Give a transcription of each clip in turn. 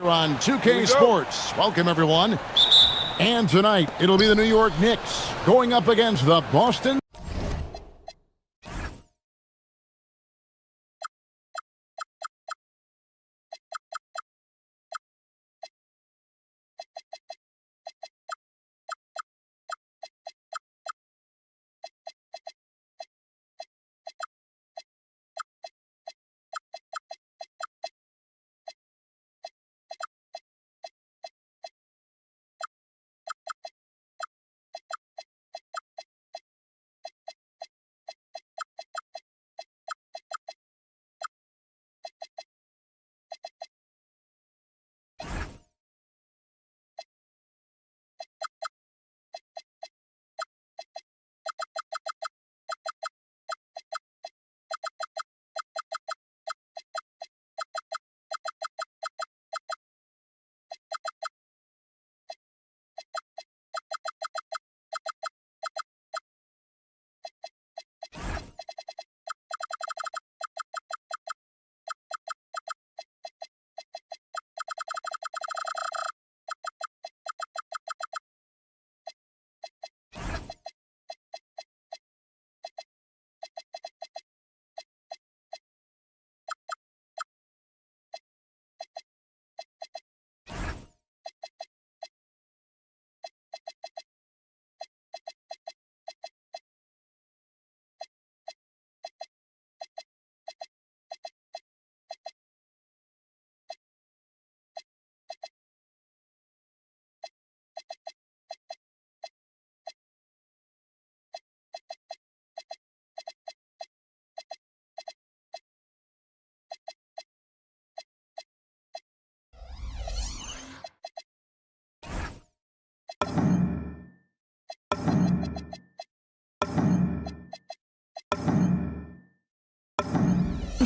On 2K Sports. Welcome, everyone. And tonight, it'll be the New York Knicks going up against the Boston.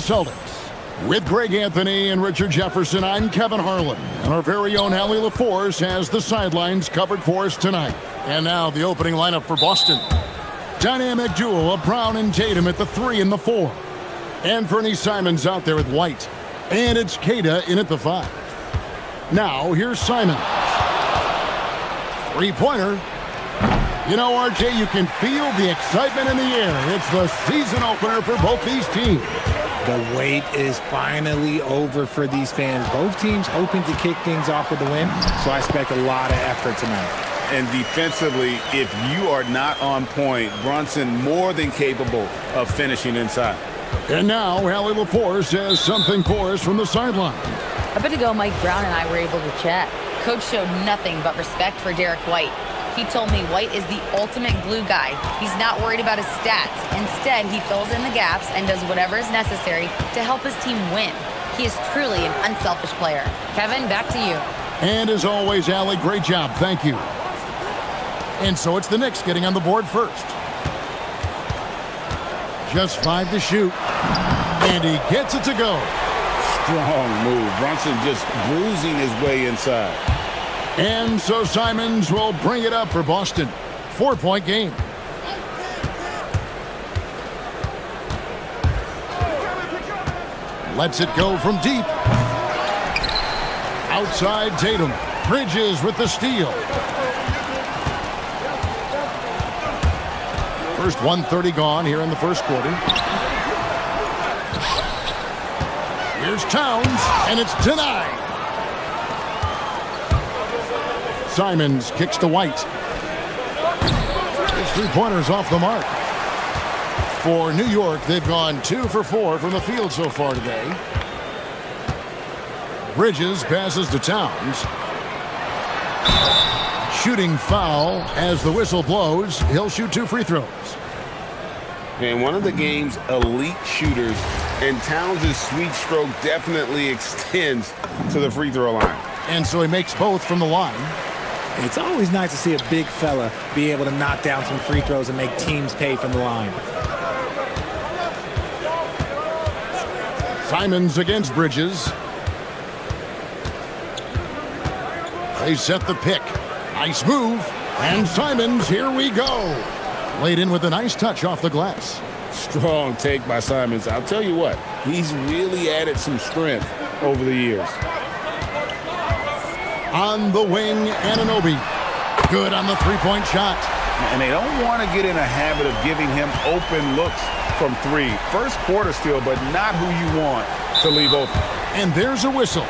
Celtics. With Greg Anthony and Richard Jefferson, I'm Kevin Harlan. And our very own Allie LaForce has the sidelines covered for us tonight. And now the opening lineup for Boston. Dynamic duo of Brown and Tatum at the 3 and the 4. Anthony Simons out there with White. And it's Kata in at the 5. Now here's Simons. Three-pointer. You know, RJ, you can feel the excitement in the air. It's the season opener for both these teams. The wait is finally over for these fans. Both teams hoping to kick things off with a win, so I expect a lot of effort tonight. And defensively, if you are not on point, Brunson more than capable of finishing inside. And now, Allie LaForce has something for us from the sideline. A bit ago, Mike Brown and I were able to chat. Coach showed nothing but respect for Derek White. He told me White is the ultimate glue guy. He's not worried about his stats. Instead, he fills in the gaps and does whatever is necessary to help his team win. He is truly an unselfish player. Kevin, back to you. And as always, Allie, great job. Thank you. And so it's the Knicks getting on the board first. Just 5 to shoot. And he gets it to go. Strong move. Brunson just bruising his way inside. And so Simons will bring it up for Boston. 4-point game. Lets it go from deep. Outside Tatum. Bridges with the steal. First 1:30 gone here in the first quarter. Here's Towns, and it's denied. Simons kicks to White. His three-pointer's off the mark. For New York, they've gone 2 for 4 from the field so far today. Bridges passes to Towns. Shooting foul as the whistle blows. He'll shoot 2 free throws. And one of the game's elite shooters, and Towns' sweet stroke definitely extends to the free throw line. And so he makes both from the line. It's always nice to see a big fella be able to knock down some free throws and make teams pay from the line. Simons against Bridges. They set the pick. Nice move. And Simons, here we go. Laid in with a nice touch off the glass. Strong take by Simons. I'll tell you what, he's really added some strength over the years. On the wing, Anunoby. Good on the three-point shot. And they don't want to get in a habit of giving him open looks from three. First quarter still, but not who you want to leave open. And there's a whistle.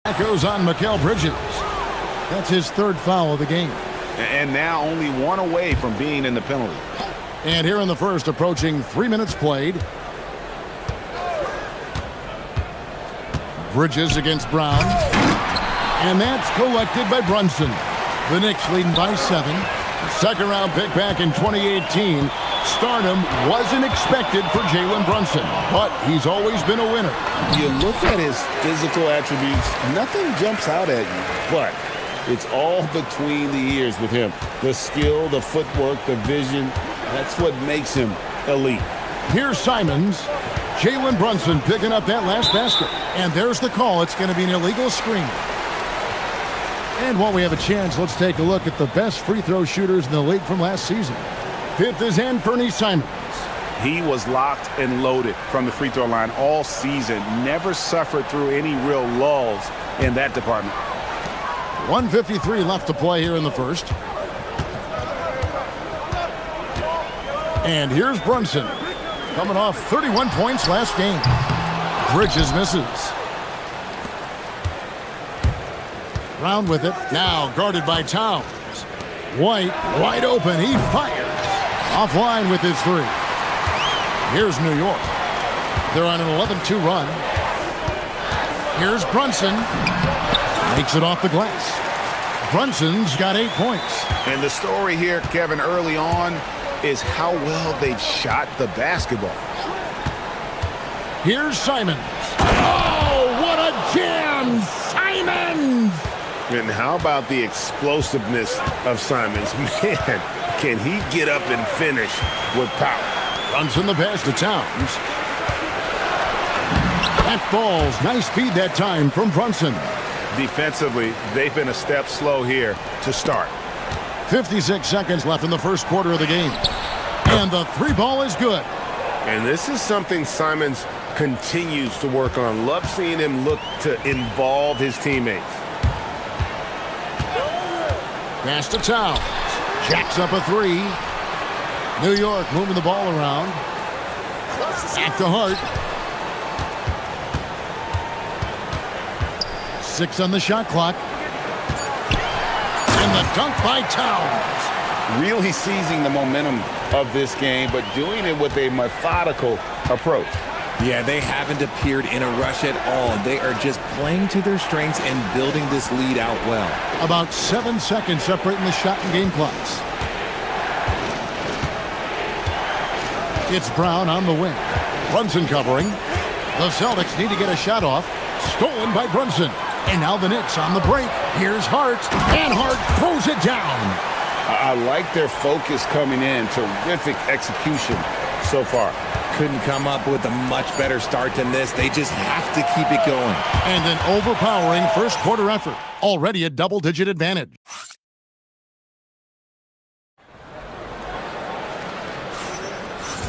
That goes on Mikal Bridges. That's his third foul of the game. And now only one away from being in the penalty. And here in the first, approaching 3 minutes played. Bridges against Brown. And that's collected by Brunson. The Knicks leading by 7. Second round pick back in 2018. Stardom wasn't expected for Jalen Brunson, but he's always been a winner. You look at his physical attributes, nothing jumps out at you, but it's all between the ears with him. The skill, the footwork, the vision, that's what makes him elite. Here's Simons. Jalen Brunson picking up that last basket. And there's the call. It's going to be an illegal screen. And while we have a chance, let's take a look at the best free throw shooters in the league from last season. Fifth is Anthony Simons. He was locked and loaded from the free throw line all season. Never suffered through any real lulls in that department. 1:53 left to play here in the first. And here's Brunson, coming off 31 points last game. Bridges misses. Brown with it, now guarded by Towns. White, wide open, he fires. Offline with his three. Here's New York. They're on an 11-2 run. Here's Brunson. Makes it off the glass. Brunson's got 8 points. And the story here, Kevin, early on is how well they've shot the basketball. Here's Simons. Oh, what a jam! Simons! And how about the explosiveness of Simons? Man, can he get up and finish with power? Runs in the pass to Towns. That falls. Nice feed that time from Brunson. Defensively, they've been a step slow here to start. 56 seconds left in the first quarter of the game. And the three ball is good. And this is something Simons continues to work on. Love seeing him look to involve his teammates. Pass to Towns. Jacks up a three. New York moving the ball around. Back to Hart. 6 on the shot clock. And the dunk by Towns. Really seizing the momentum of this game, but doing it with a methodical approach. Yeah, they haven't appeared in a rush at all. They are just playing to their strengths and building this lead out well. About 7 seconds separating the shot and game clocks. It's Brown on the wing. Brunson covering. The Celtics need to get a shot off. Stolen by Brunson. And now the Knicks on the break. Here's Hart. And Hart throws it down. I like their focus coming in. Terrific execution so far. Couldn't come up with a much better start than this. They just have to keep it going. And an overpowering first quarter effort. Already a double-digit advantage.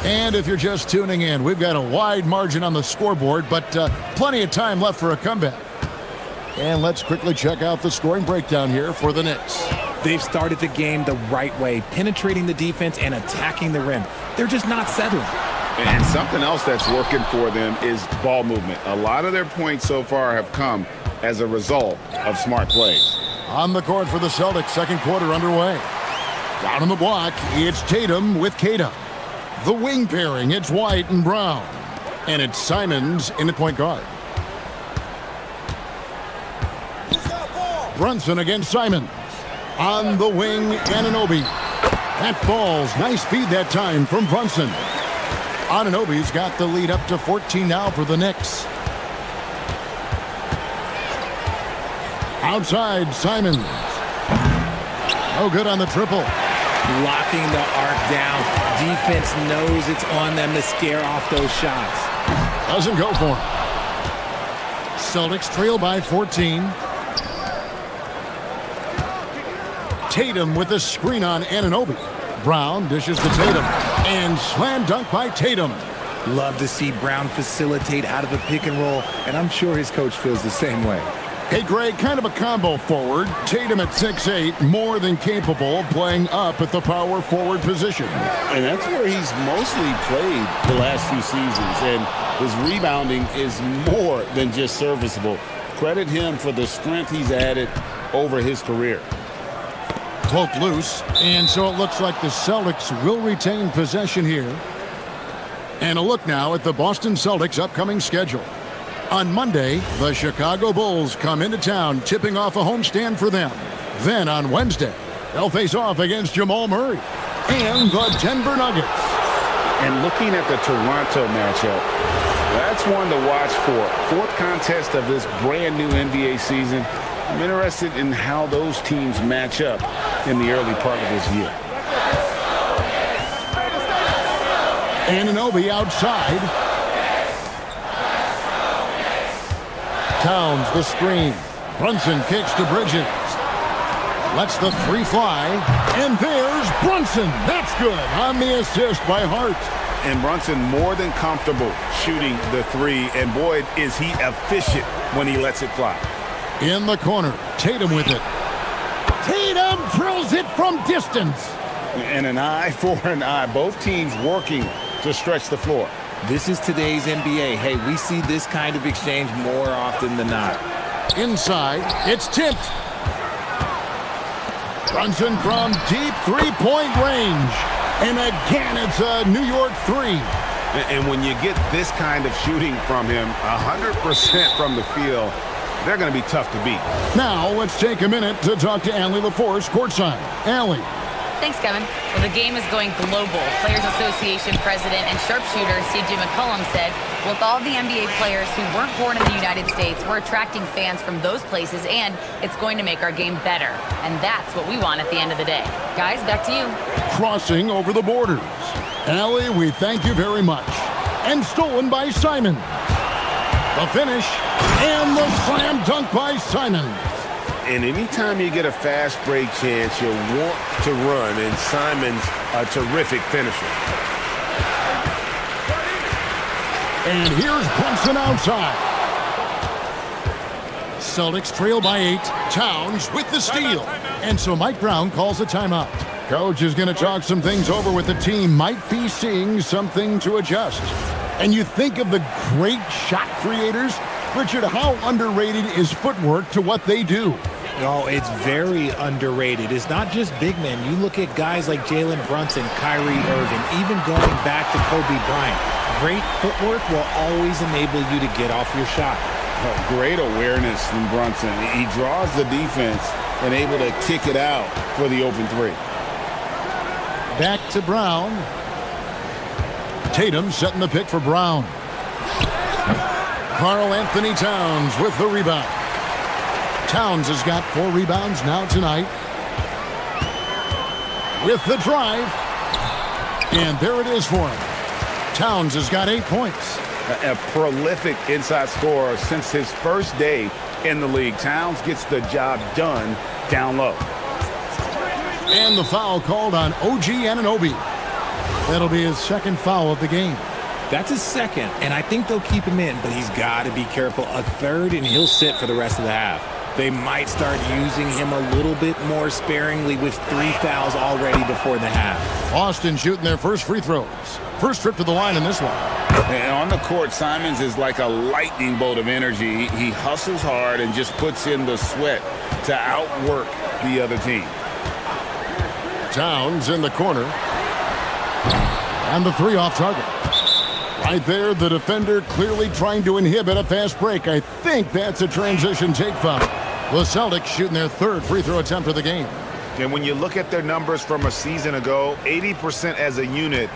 And if you're just tuning in, we've got a wide margin on the scoreboard, but plenty of time left for a comeback. And let's quickly check out the scoring breakdown here for the Knicks. They've started the game the right way, penetrating the defense and attacking the rim. They're just not settling. And something else that's working for them is ball movement. A lot of their points so far have come as a result of smart plays. On the court for the Celtics, second quarter underway. Down on the block, it's Tatum with Kata. The wing pairing, it's White and Brown. And it's Simons in the point guard. Brunson against Simons. On the wing, Anunoby. That falls. Nice feed that time from Brunson. Anunoby's got the lead up to 14 now for the Knicks. Outside, Simons. No good on the triple. Locking the arc down. Defense knows it's on them to scare off those shots. Doesn't go for him. Celtics trail by 14. Tatum with a screen on Anunoby. Brown dishes to Tatum. And slam dunk by Tatum. Love to see Brown facilitate out of a pick and roll, and I'm sure his coach feels the same way. Hey, Greg, kind of a combo forward. Tatum at 6'8", more than capable of playing up at the power forward position. And that's where he's mostly played the last few seasons. And his rebounding is more than just serviceable. Credit him for the strength he's added over his career. Cloak loose, and so it looks like the Celtics will retain possession here. And a look now at the Boston Celtics' upcoming schedule. On Monday, the Chicago Bulls come into town, tipping off a homestand for them. Then on Wednesday, they'll face off against Jamal Murray and the Denver Nuggets. And looking at the Toronto matchup, that's one to watch for. Fourth contest of this brand new NBA season. I'm interested in how those teams match up in the early part of this year. Anunoby outside. Towns the screen. Brunson kicks to Bridges. Lets the three fly. And there's Brunson. That's good on the assist by Hart. And Brunson more than comfortable shooting the three. And boy, is he efficient when he lets it fly. In the corner, Tatum with it. Tatum drills it from distance. And an eye for an eye. Both teams working to stretch the floor. This is today's NBA. Hey, we see this kind of exchange more often than not. Inside, it's tipped. Brunson from deep three-point range. And again, it's a New York three. And when you get this kind of shooting from him, 100% from the field, they're going to be tough to beat. Now, let's take a minute to talk to Allie LaForce courtside. Allie. Thanks, Kevin. Well, the game is going global. Players Association President and sharpshooter C.J. McCollum said, with all the NBA players who weren't born in the United States, we're attracting fans from those places, and it's going to make our game better. And that's what we want at the end of the day. Guys, back to you. Crossing over the borders. Allie, we thank you very much. And stolen by Simon. The finish, and the slam dunk by Simon. And anytime you get a fast break chance, you'll want to run, and Simon's a terrific finisher. And here's Brunson outside. Celtics trail by 8. Towns with the steal. And so Mike Brown calls a timeout. Coach is going to talk some things over with the team. Might be seeing something to adjust. And you think of the great shot creators. Richard, how underrated is footwork to what they do? Oh, it's very underrated. It's not just big men. You look at guys like Jalen Brunson, Kyrie Irving, even going back to Kobe Bryant. Great footwork will always enable you to get off your shot. Oh, great awareness from Brunson. He draws the defense and able to kick it out for the open three. Back to Brown. Tatum setting the pick for Brown. Karl Anthony Towns with the rebound. Towns has got 4 rebounds now tonight. With the drive. And there it is for him. Towns has got 8 points. A prolific inside scorer since his first day in the league. Towns gets the job done down low. And the foul called on OG Anunoby. That'll be his second foul of the game. That's his second, and I think they'll keep him in, but he's got to be careful. A third, and he'll sit for the rest of the half. They might start using him a little bit more sparingly with 3 fouls already before the half. Boston shooting their first free throws. First trip to the line in this one. And on the court, Simons is like a lightning bolt of energy. He hustles hard and just puts in the sweat to outwork the other team. Towns in the corner. And the 3 off target. Right there, the defender clearly trying to inhibit a fast break. I think that's a transition take foul. The Celtics shooting their 3rd free throw attempt of the game. And when you look at their numbers from a season ago, 80% as a unit,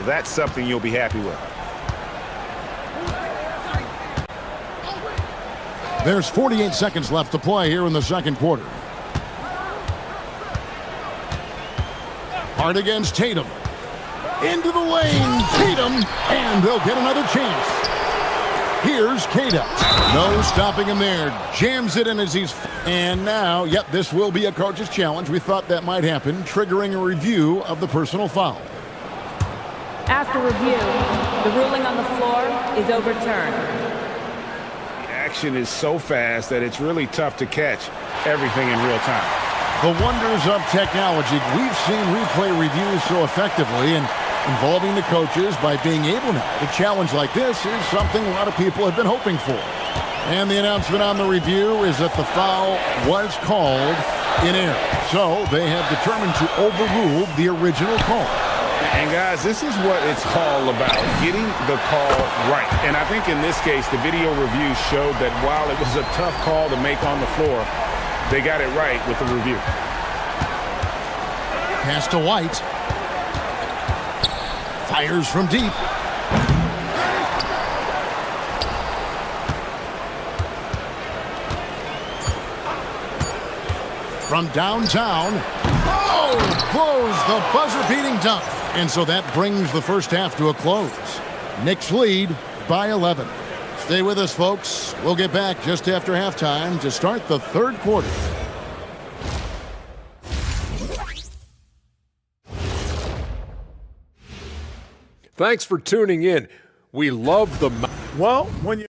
that's something you'll be happy with. There's 48 seconds left to play here in the second quarter. Hard against Tatum. Into the lane, Tatum, and they'll get another chance. Here's Kata. No stopping him there. Jams it in as he's... And now, yep, this will be a coach's challenge. We thought that might happen, triggering a review of the personal foul. After review, The ruling on the floor is overturned. The action is so fast that it's really tough to catch everything in real time. The wonders of technology. We've seen replay reviews so effectively, and involving the coaches by being able now to challenge like this is something a lot of people have been hoping for. And the announcement on the review is that the foul was called in error. So they have determined to overrule the original call. And guys, this is what it's all about, getting the call right. And I think in this case, the video review showed that while it was a tough call to make on the floor, they got it right with the review. Pass to White. Fires from deep. From downtown. Oh, close the buzzer-beating dunk. And so that brings the first half to a close. Knicks lead by 11. Stay with us, folks. We'll get back just after halftime to start the third quarter. Thanks for tuning in. We love the... Well, when you...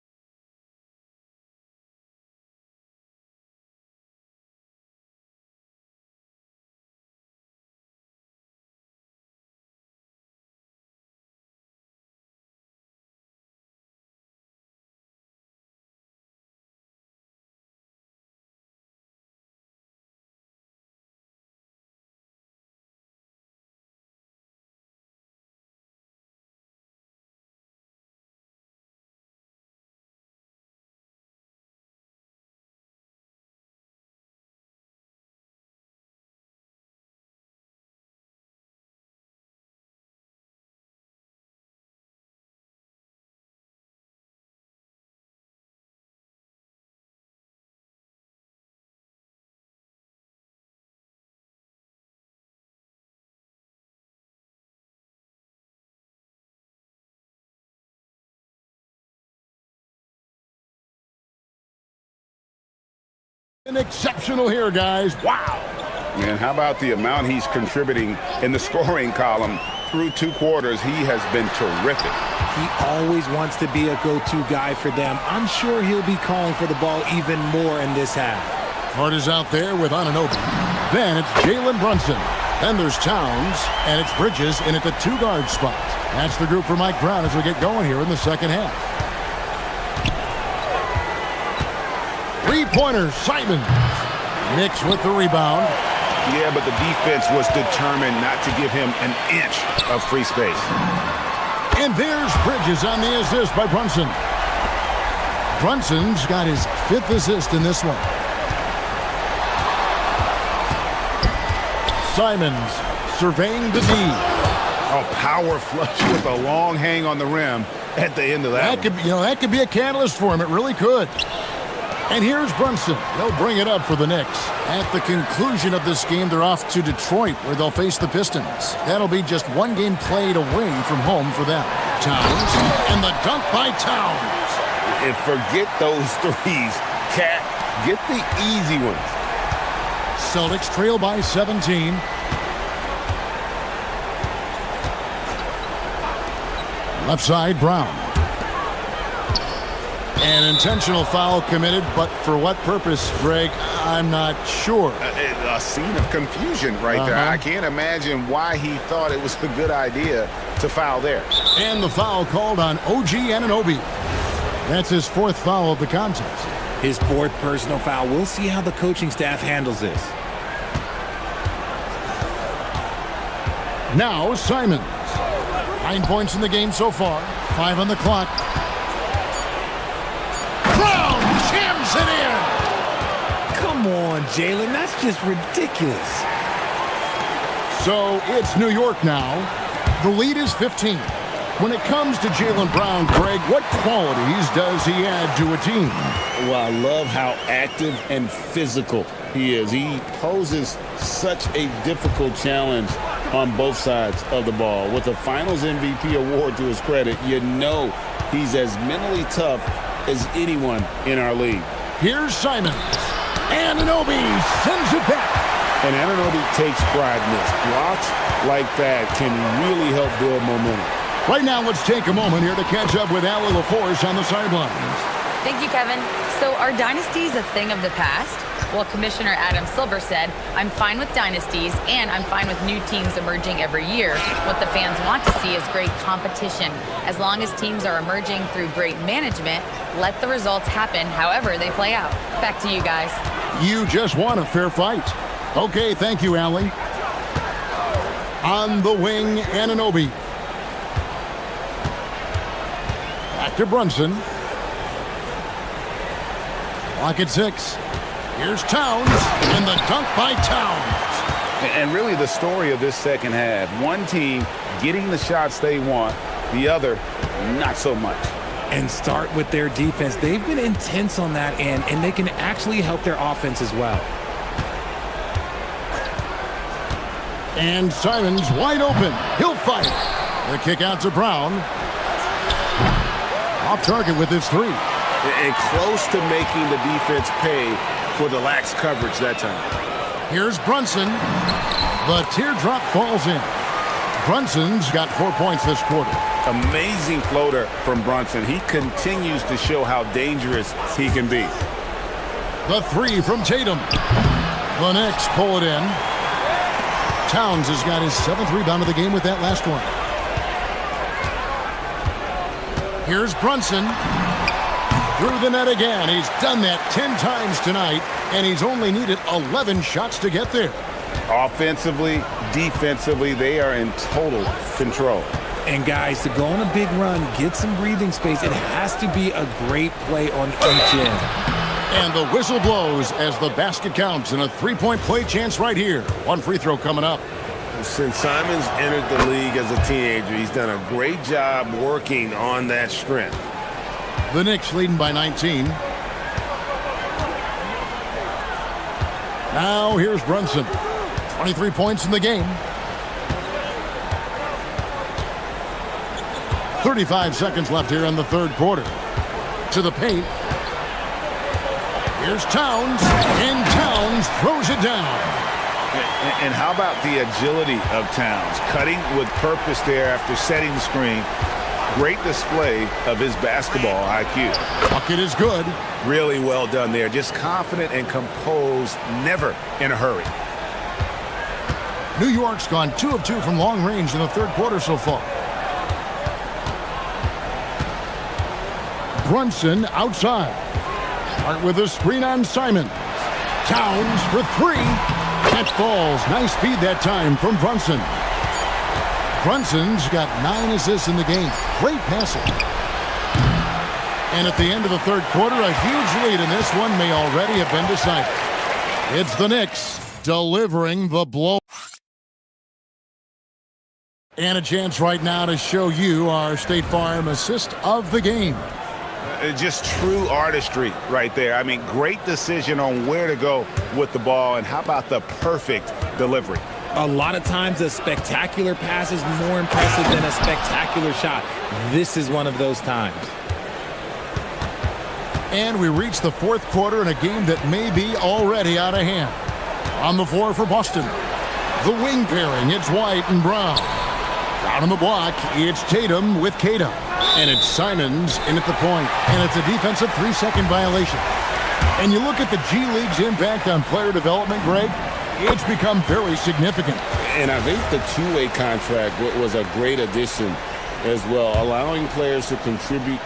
An exceptional here, guys. Wow. And how about the amount he's contributing in the scoring column through 2 quarters? He has been terrific. He always wants to be a go-to guy for them. I'm sure he'll be calling for the ball even more in this half. Hart is out there with Anunoby. Then it's Jalen Brunson. Then there's Towns, and it's Bridges in at the 2-guard spot. That's the group for Mike Brown as we get going here in the second half. Three-pointer, Simons. Knicks with the rebound. Yeah, but the defense was determined not to give him an inch of free space. And there's Bridges on the assist by Brunson. Brunson's got his 5th assist in this one. Simons surveying the D. A power flush with a long hang on the rim at the end of that. That could be a catalyst for him. It really could. And here's Brunson. They'll bring it up for the Knicks. At the conclusion of this game, they're off to Detroit, where they'll face the Pistons. That'll be just 1 game played away from home for them. Towns, and the dunk by Towns. And forget those threes. Cat, get the easy ones. Celtics trail by 17. Left side, Brown. An intentional foul committed, but for what purpose, Greg, I'm not sure. A scene of confusion right there. I can't imagine why he thought it was a good idea to foul there. And the foul called on OG Anunoby. That's his 4th foul of the contest. His 4th personal foul. We'll see how the coaching staff handles this. Now Simons. 9 points in the game so far. 5 on the clock. Brown jams it in. Come on, Jalen. That's just ridiculous. So it's New York now. The lead is 15. When it comes to Jalen Brown, Greg, what qualities does he add to a team? Well, I love how active and physical he is. He poses such a difficult challenge on both sides of the ball. With a Finals MVP award to his credit, you know he's as mentally tough as anyone in our league. Here's Simons. Anunoby sends it back. And Anunoby takes pride in this. Blocks like that can really help build momentum. Right now, let's take a moment here to catch up with Allie LaForce on the sidelines. Thank you, Kevin. So are dynasties a thing of the past? Well, Commissioner Adam Silver said, I'm fine with dynasties and I'm fine with new teams emerging every year. What the fans want to see is great competition. As long as teams are emerging through great management, let the results happen however they play out. Back to you guys. You just want a fair fight. Okay, thank you, Allie. On the wing, Anunoby. Back to Brunson. Clock at 6. Here's Towns, and the dunk by Towns. And really the story of this second half, one team getting the shots they want, the other not so much. And start with their defense. They've been intense on that end, and they can actually help their offense as well. And Simons wide open. He'll fight. The kick out to Brown. Off target with his 3. And close to making the defense pay for the lax coverage that time. Here's Brunson. The teardrop falls in. Brunson's got 4 points this quarter. Amazing floater from Brunson. He continues to show how dangerous he can be. The 3 from Tatum. The Knicks pull it in. Towns has got his 7th rebound of the game with that last one. Here's Brunson. Through the net again. He's done that 10 times tonight, and he's only needed 11 shots to get there. Offensively, defensively, they are in total control. And guys, to go on a big run, get some breathing space, it has to be a great play on each end. And the whistle blows as the basket counts, and a 3-point play chance right here. One free throw coming up. Since Simons entered the league as a teenager, he's done a great job working on that strength. The Knicks leading by 19. Now here's Brunson. 23 points in the game. 35 seconds left here in the third quarter. To the paint. Here's Towns, and Towns throws it down. And how about the agility of Towns? Cutting with purpose there after setting the screen. Great display of his basketball IQ. Bucket is good. Really well done there. Just confident and composed, never in a hurry. New York's gone 2 of 2 from long range in the third quarter so far. Brunson outside. Start with a screen on Simon. Towns for 3. That falls. Nice speed that time from Brunson. Brunson's got 9 assists in the game. Great passing. And at the end of the third quarter, a huge lead in this one may already have been decided. It's the Knicks delivering the blow. And a chance right now to show you our State Farm assist of the game. Just true artistry right there. I mean, great decision on where to go with the ball, and how about the perfect delivery? A lot of times a spectacular pass is more impressive than a spectacular shot. This is one of those times. And we reach the fourth quarter in a game that may be already out of hand. On the floor for Boston. The wing pairing, it's White and Brown. Down on the block, it's Tatum with Kata. And it's Simons in at the point. And it's a defensive 3-second violation. And you look at the G League's impact on player development, Greg, it's become very significant. And I think the two-way contract was a great addition as well, allowing players to contribute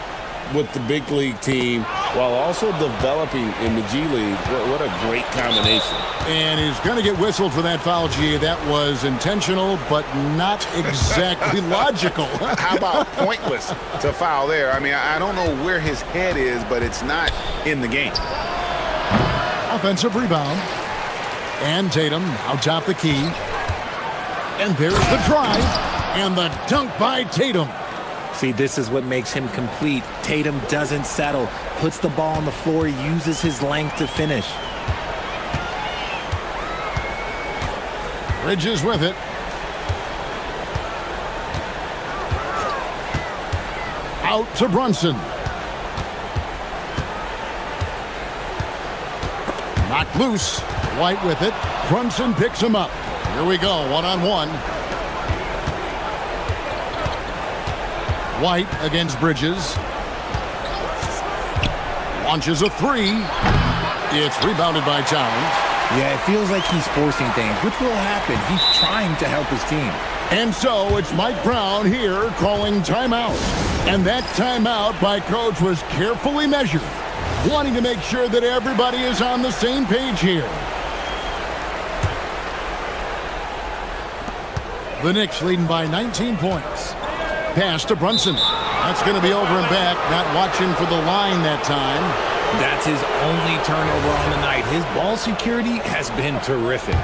with the big league team while also developing in the G League. What a great combination. And he's going to get whistled for that foul, G. That was intentional, but not exactly logical. How about pointless to foul there? I mean, I don't know where his head is, but it's not in the game. Offensive rebound. And Tatum out top the key. And there's the drive. And the dunk by Tatum. See, this is what makes him complete. Tatum doesn't settle, puts the ball on the floor, uses his length to finish. Bridges with it. Out to Brunson. Knocked loose. White with it. Brunson picks him up. Here we go, one-on-one. White against Bridges. Launches a three. It's rebounded by Towns. Yeah, it feels like he's forcing things, which will happen. He's trying to help his team. And so it's Mike Brown here calling timeout. And that timeout by coach was carefully measured, wanting to make sure that everybody is on the same page here. The Knicks leading by 19 points. Pass to Brunson. That's going to be over and back, not watching for the line that time. That's his only turnover on the night. His ball security has been terrific.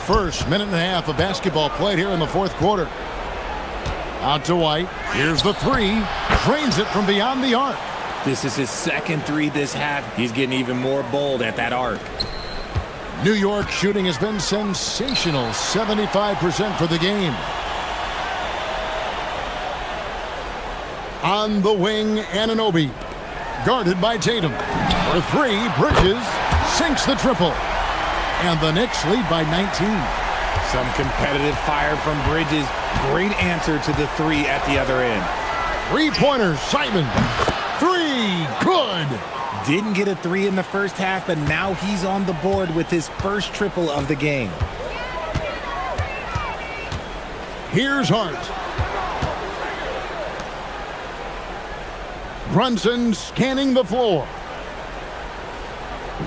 First minute and a half of basketball played here in the fourth quarter. Out to White. Here's the three. Drains it from beyond the arc. This is his second three this half. He's getting even more bold at that arc. New York shooting has been sensational. 75% for the game. On the wing, Anunoby. Guarded by Tatum. For three, Bridges sinks the triple. And the Knicks lead by 19. Some competitive fire from Bridges. Great answer to the three at the other end. Three-pointer, Simon. Three, good. Didn't get a three in the first half, but now he's on the board with his first triple of the game. Here's Hart. Brunson scanning the floor.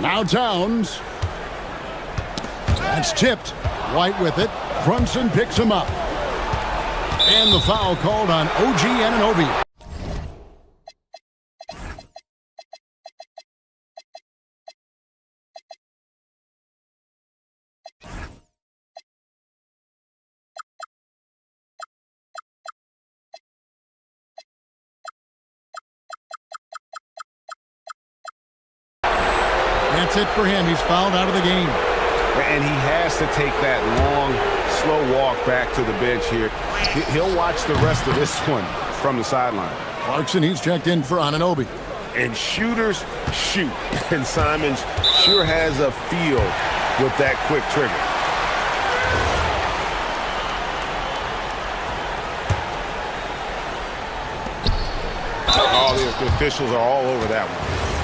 Now Towns. That's tipped. White with it. Brunson picks him up. And the foul called on OG Anunoby. That's it for him. He's fouled out of the game. And he has to take that long, slow walk back to the bench here. He'll watch the rest of this one from the sideline. Clarkson, he's checked in for Anunoby. And shooters shoot. And Simons sure has a feel with that quick trigger. Oh, the officials are all over that one.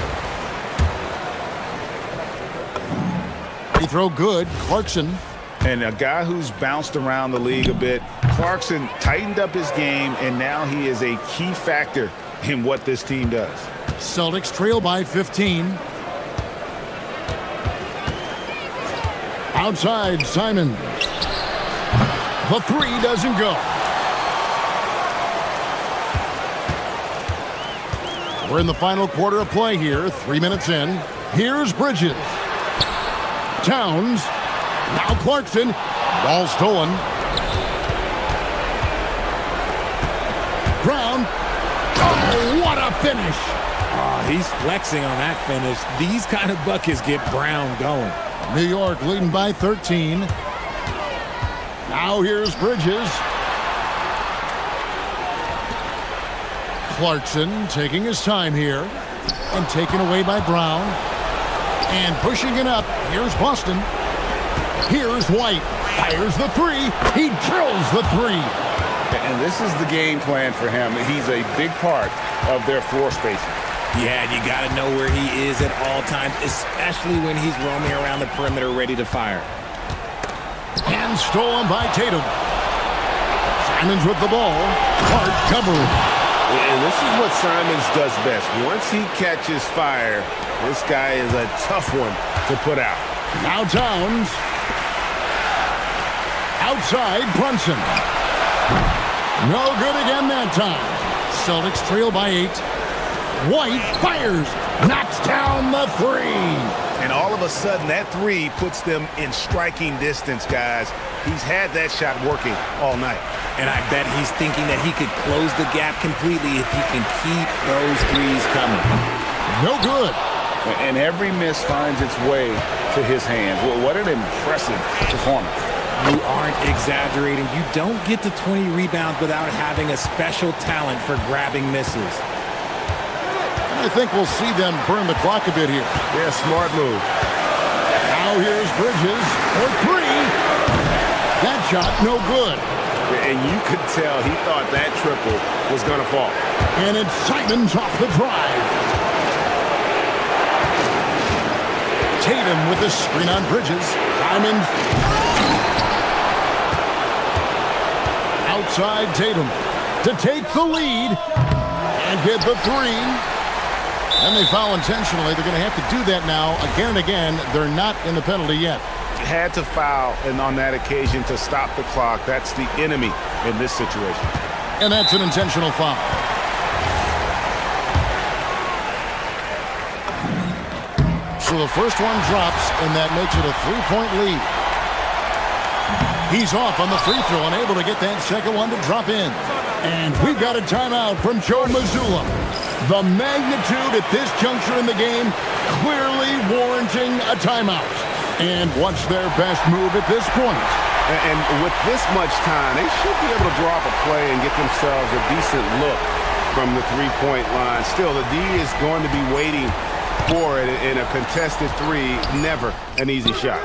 Free throw good. Clarkson. And a guy who's bounced around the league a bit. Clarkson tightened up his game, and now he is a key factor in what this team does. Celtics trail by 15. Outside, Simon. The three doesn't go. We're in the final quarter of play here. 3 minutes in. Here's Bridges. Towns. Now Clarkson. Ball stolen. Brown. Oh, what a finish. Oh, he's flexing on that finish. These kind of buckets get Brown going. New York leading by 13. Now here's Bridges. Clarkson taking his time here and taken away by Brown. And pushing it up. Here's Boston. Here's White. Fires the three. He drills the three. And this is the game plan for him. He's a big part of their floor spacing. Yeah, you got to know where he is at all times, especially when he's roaming around the perimeter ready to fire. And stolen by Tatum. Simons with the ball. Hart covered. And this is what Simons does best. Once he catches fire, this guy is a tough one to put out. Now Towns. Outside, Brunson. No good again that time. Celtics trail by 8. White fires. Knocks down the three. And all of a sudden, that three puts them in striking distance, guys. He's had that shot working all night. And I bet he's thinking that he could close the gap completely if he can keep those threes coming. No good. And every miss finds its way to his hands. Well, what an impressive performance. You aren't exaggerating. You don't get to 20 rebounds without having a special talent for grabbing misses. I think we'll see them burn the clock a bit here. Yeah, smart move. Now here's Bridges for three. That shot no good. And you could tell he thought that triple was going to fall. And it's Simons off the drive. Tatum with the screen on Bridges. Simons. Outside Tatum to take the lead and get the three. And they foul intentionally. They're going to have to do that now again and again. They're not in the penalty yet. Had to foul, and on that occasion to stop the clock. That's the enemy in this situation. And that's an intentional foul. So the first one drops, and that makes it a 3-point lead. He's off on the free throw, unable to get that second one to drop in. And we've got a timeout from Joe Mazzulla. The magnitude at this juncture in the game clearly warranting a timeout. And what's their best move at this point? And with this much time, they should be able to draw up a play and get themselves a decent look from the three-point line. Still, the D is going to be waiting for it in a contested three. Never an easy shot.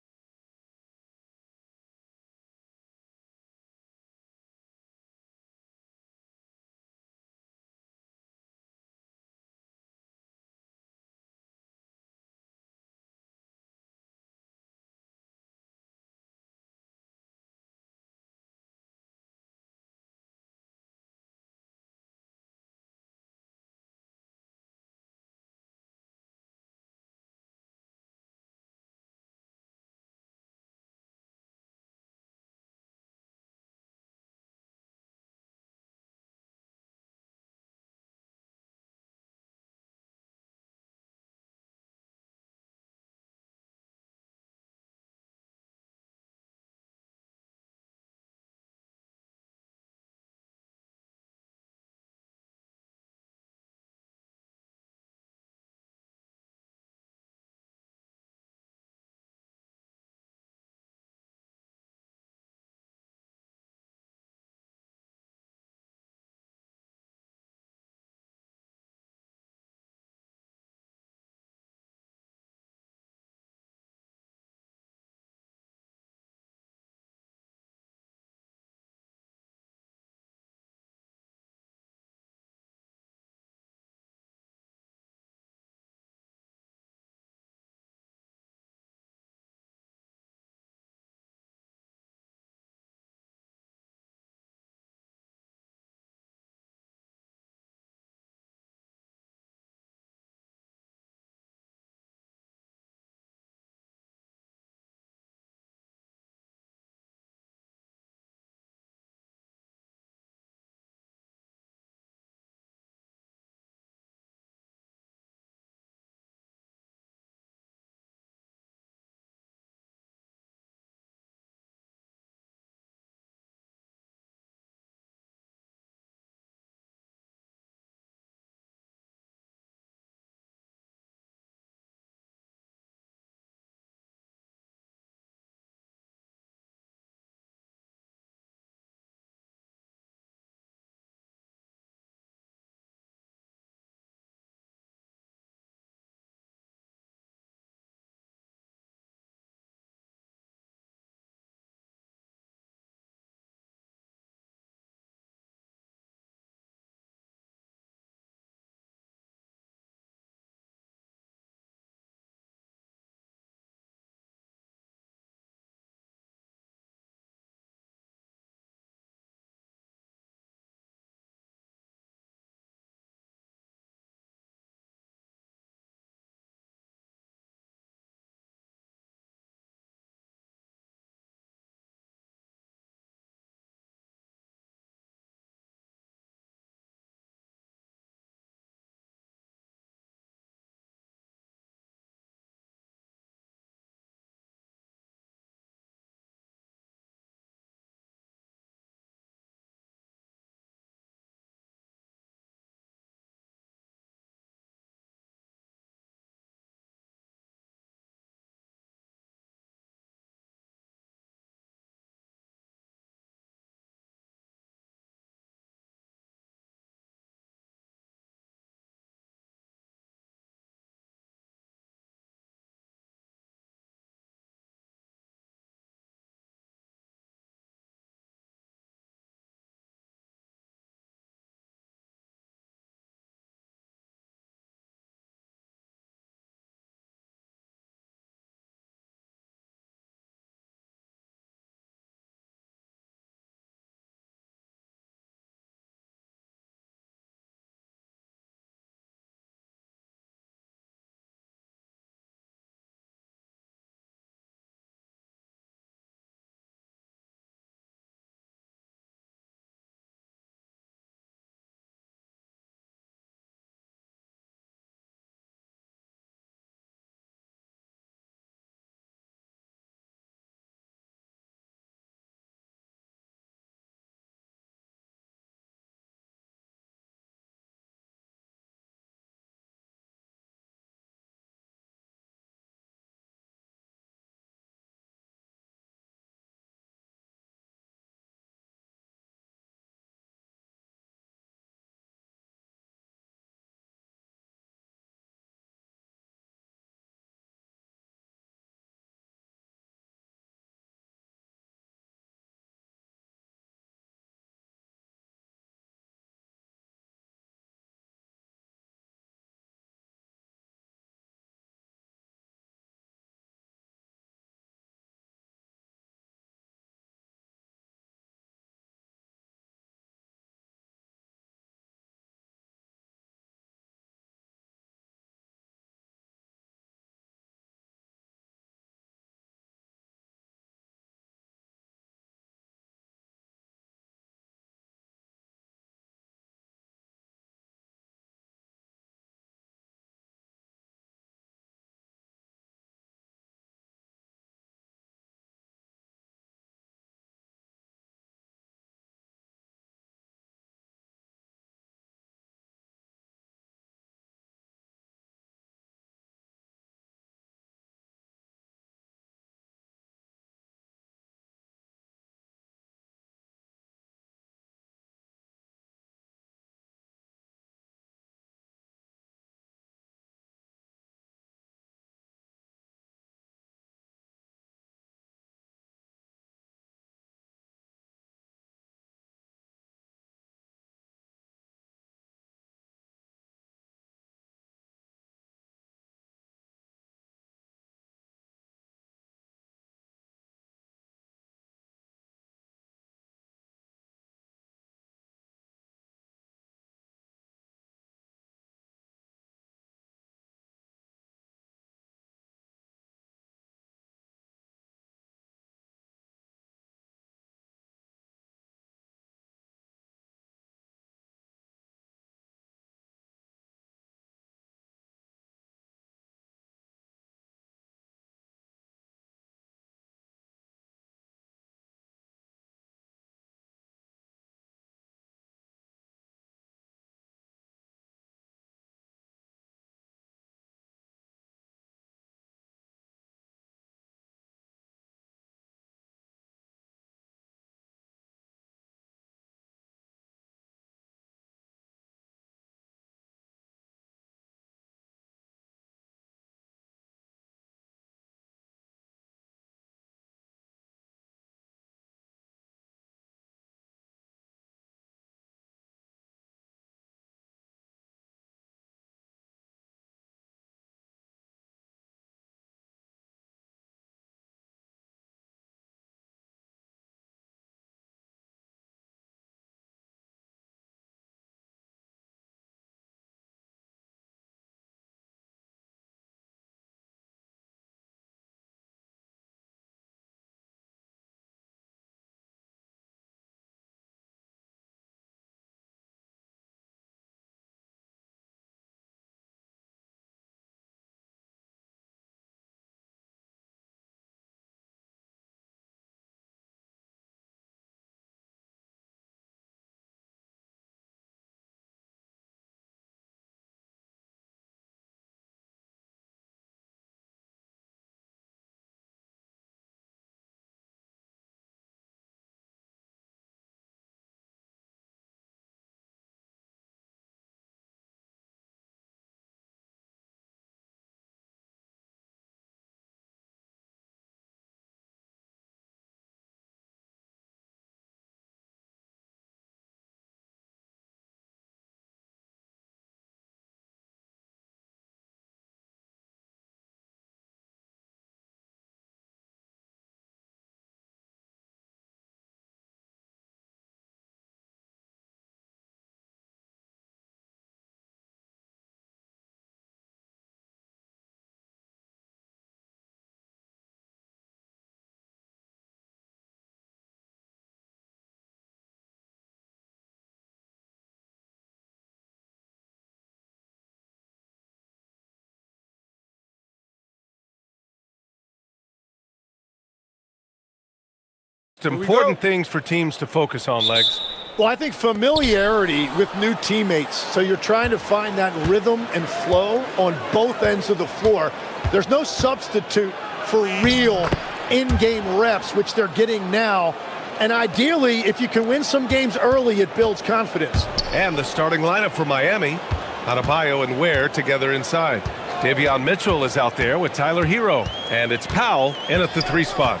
Important things for teams to focus on, Legs. Well, I think familiarity with new teammates. So you're trying to find that rhythm and flow on both ends of the floor. There's no substitute for real in-game reps, which they're getting now. And ideally, if you can win some games early, it builds confidence. And the starting lineup for Miami. Adebayo and Ware together inside. Davion Mitchell is out there with Tyler Hero. And it's Powell in at the 3 spot.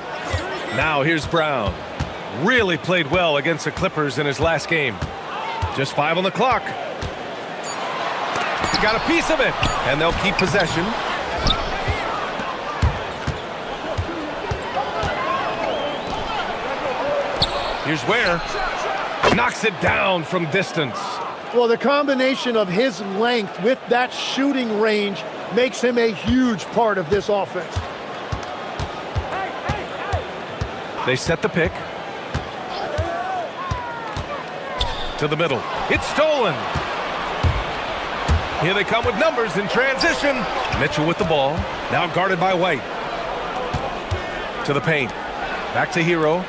Now here's Brown. Really played well against the Clippers in his last game. Just 5 on the clock. He's got a piece of it. And they'll keep possession. Here's Ware. Knocks it down from distance. Well, the combination of his length with that shooting range makes him a huge part of this offense. They set the pick. To the middle. It's stolen. Here they come with numbers in transition. Mitchell with the ball. Now guarded by White. To the paint. Back to Hero.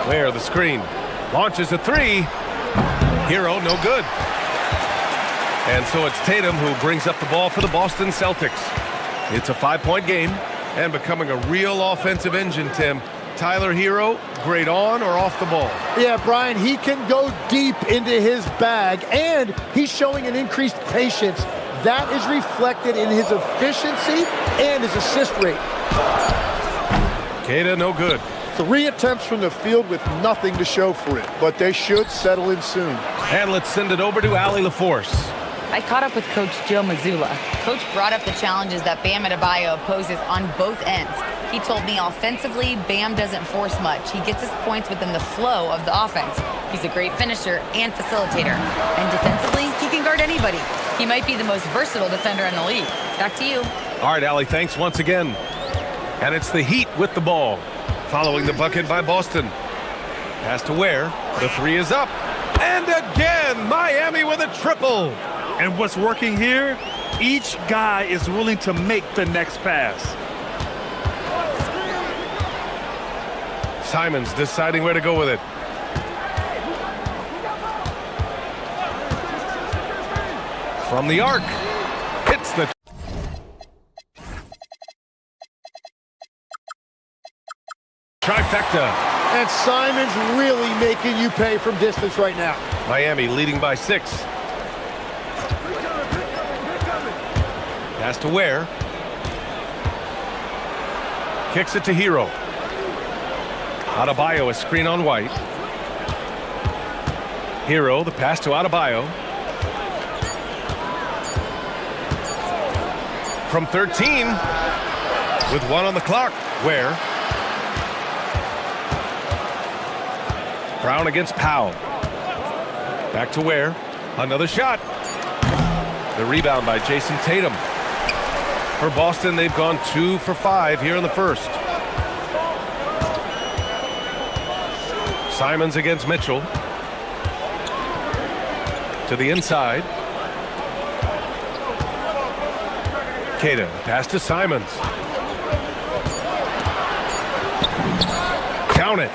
Where the screen. Launches a 3. Hero, no good. And so it's Tatum who brings up the ball for the Boston Celtics. It's a 5-point game and becoming a real offensive engine, Tim. Tyler Hero, great on or off the ball? Yeah, Brian, he can go deep into his bag, and he's showing an increased patience. That is reflected in his efficiency and his assist rate. Queta, no good. 3 attempts from the field with nothing to show for it, but they should settle in soon. And let's send it over to Allie LaForce. I caught up with Coach Joe Mazzulla. Coach brought up the challenges that Bam Adebayo poses on both ends. He told me offensively, Bam doesn't force much. He gets his points within the flow of the offense. He's a great finisher and facilitator. And defensively, he can guard anybody. He might be the most versatile defender in the league. Back to you. All right, Allie, thanks once again. And it's the Heat with the ball. Following the bucket by Boston. Pass to Ware. The 3 is up. And again, Miami with a triple. And what's working here, each guy is willing to make the next pass. Simons deciding where to go with it. From the arc. Hits the... trifecta. And Simons really making you pay from distance right now. Miami leading by 6. Pass to Ware. Kicks it to Hero. Adebayo, a screen on White. Hero, the pass to Adebayo. From 13, with 1 on the clock. Ware. Brown against Powell. Back to Ware. Another shot. The rebound by Jason Tatum. For Boston, they've gone 2 for 5 here in the first. Simons against Mitchell. To the inside. Queta, pass to Simons. Count it.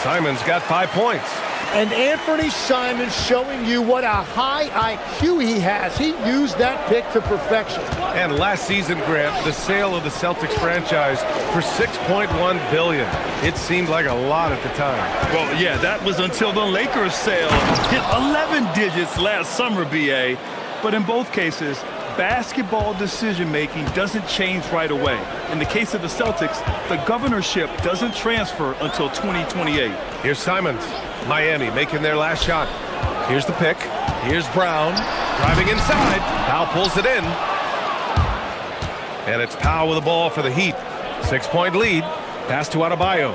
Simons got 5 points. And Anthony Simons showing you what a high IQ he has. He used that pick to perfection. And last season, Grant, the sale of the Celtics franchise for $6.1 billion. It seemed like a lot at the time. Well, yeah, that was until the Lakers sale hit 11 digits last summer, BA. But in both cases, basketball decision-making doesn't change right away. In the case of the Celtics, the governorship doesn't transfer until 2028. Here's Simons. Miami making their last shot. Here's the pick. Here's Brown. Driving inside. Powell pulls it in. And it's Powell with the ball for the Heat. 6-point lead. Pass to Adebayo.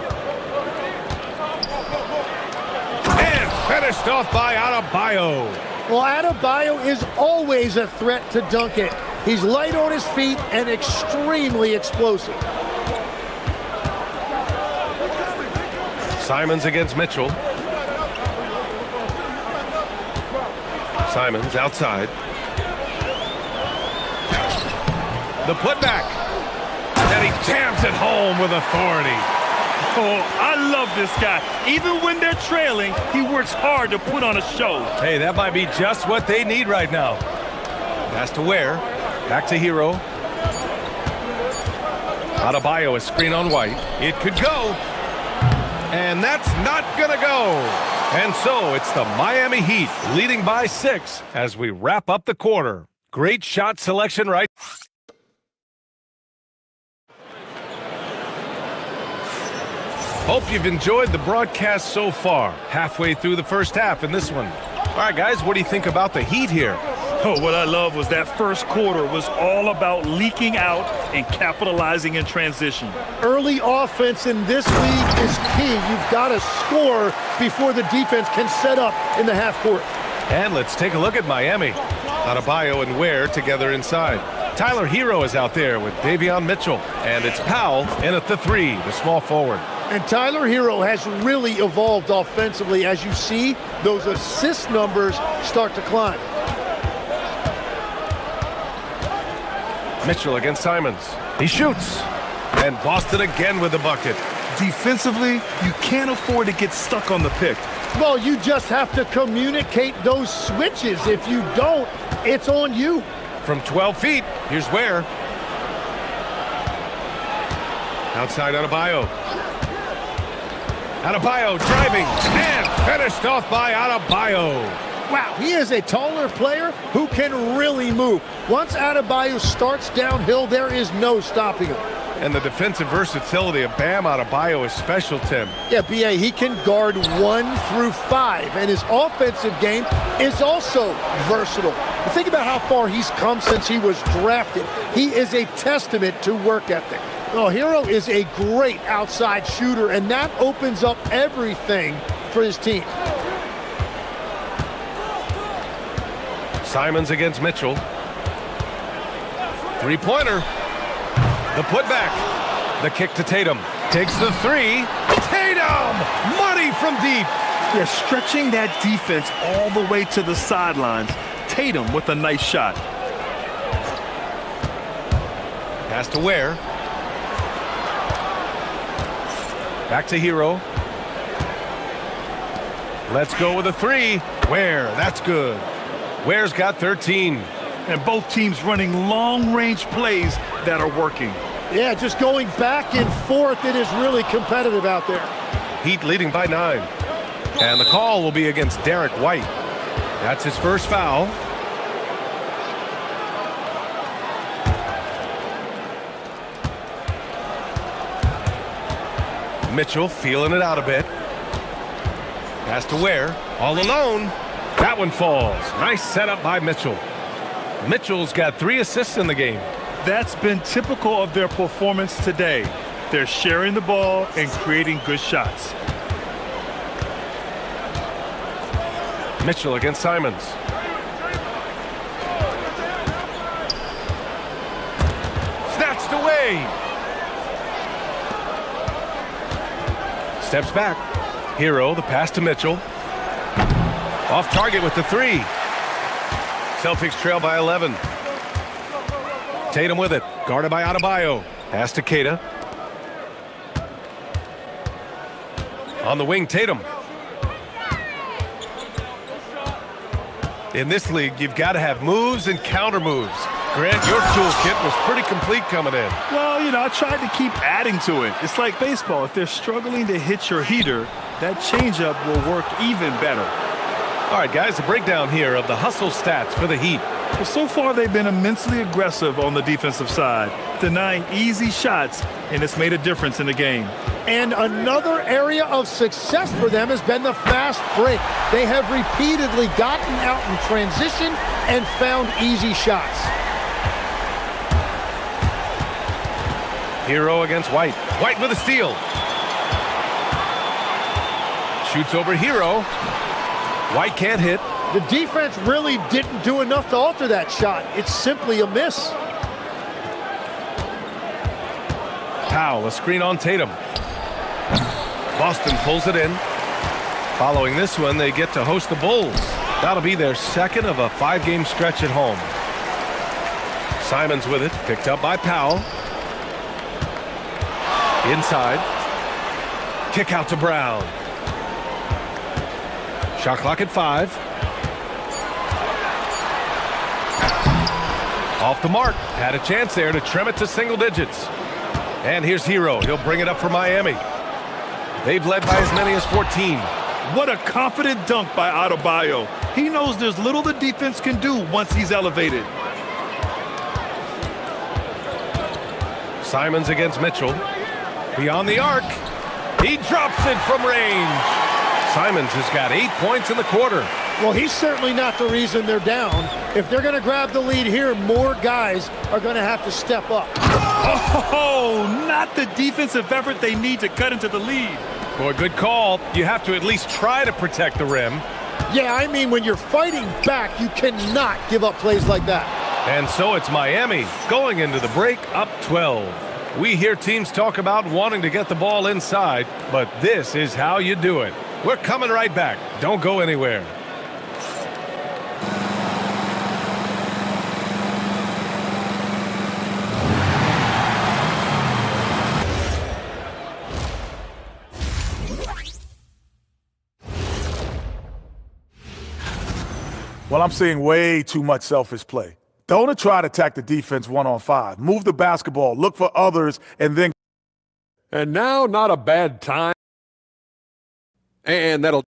And finished off by Adebayo. Well, Adebayo is always a threat to dunk it. He's light on his feet and extremely explosive. Simons against Mitchell. Simons outside. The putback. And he jams it home with authority. Oh, I love this guy. Even when they're trailing, he works hard to put on a show. Hey, that might be just what they need right now. Pass to Ware. Back to Hero. Adebayo, a screen on White. It could go. And that's not going to go. And so it's the Miami Heat leading by 6 as we wrap up the quarter. Great shot selection right. Hope you've enjoyed the broadcast so far. Halfway through the first half in this one. All right, guys, what do you think about the Heat here? Oh, what I love was that first quarter was all about leaking out and capitalizing in transition. Early offense in this league is key. You've got to score before the defense can set up in the half court. And let's take a look at Miami. Adebayo and Ware together inside. Tyler Hero is out there with Davion Mitchell. And it's Powell in at the 3, the small forward. And Tyler Hero has really evolved offensively. As you see, those assist numbers start to climb. Mitchell against Simons. He shoots. And Boston again with the bucket. Defensively, you can't afford to get stuck on the pick. Well, you just have to communicate those switches. If you don't, it's on you. From 12 feet, here's Ware. Outside Adebayo. Adebayo driving and finished off by Adebayo. Wow, he is a taller player who can really move. Once Adebayo starts downhill, there is no stopping him. And the defensive versatility of Bam Adebayo is special, Tim. Yeah, B.A., he can guard 1 through 5, and his offensive game is also versatile. But think about how far he's come since he was drafted. He is a testament to work ethic. Well, Hero is a great outside shooter, and that opens up everything for his team. Simons against Mitchell. Three-pointer. The putback. The kick to Tatum. Takes the 3. Tatum! Money from deep. They're stretching that defense all the way to the sidelines. Tatum with a nice shot. Pass to Ware. Back to Hero. Let's go with a 3. Ware, that's good. Ware's got 13. And both teams running long-range plays that are working. Yeah, just going back and forth. It is really competitive out there. Heat leading by 9. And the call will be against Derek White. That's his first foul. Mitchell feeling it out a bit. Pass to Ware. All alone. That one falls. Nice setup by Mitchell. Mitchell's got 3 assists in the game. That's been typical of their performance today. They're sharing the ball and creating good shots. Mitchell against Simons. Snatched away. Steps back. Hero, the pass to Mitchell. Off target with the 3. Celtics trail by 11. Tatum with it. Guarded by Adebayo. Pass to Keita. On the wing, Tatum. In this league, you've got to have moves and counter moves. Grant, your toolkit was pretty complete coming in. Well, you know, I tried to keep adding to it. It's like baseball. If they're struggling to hit your heater, that changeup will work even better. All right, guys, a breakdown here of the hustle stats for the Heat. Well, so far they've been immensely aggressive on the defensive side, denying easy shots, and it's made a difference in the game. And another area of success for them has been the fast break. They have repeatedly gotten out in transition and found easy shots. Hero against White. White with a steal. Shoots over Hero. White can't hit. The defense really didn't do enough to alter that shot. It's simply a miss. Powell, a screen on Tatum. Boston pulls it in. Following this one, they get to host the Bulls. That'll be their second of a 5-game stretch at home. Simons with it, picked up by Powell. Inside. kick out to Brown. Shot clock at 5. Off the mark. Had a chance there to trim it to single digits. And here's Hero. He'll bring it up for Miami. They've led by as many as 14. What a confident dunk by Adebayo. He knows there's little the defense can do once he's elevated. Simons against Mitchell. Beyond the arc. He drops it from range. Simons has got 8 points in the quarter. Well, he's certainly not the reason they're down. If they're going to grab the lead here, more guys are going to have to step up. Oh, not the defensive effort they need to cut into the lead. Boy, good call. You have to at least try to protect the rim. Yeah, I mean, when you're fighting back, you cannot give up plays like that. And so it's Miami going into the break up 12. We hear teams talk about wanting to get the ball inside, but this is how you do it. We're coming right back. Don't go anywhere. Well, I'm seeing way too much selfish play. Don't try to attack the defense 1-on-5. Move the basketball, look for others, and then... And now, not a bad time. And that'll...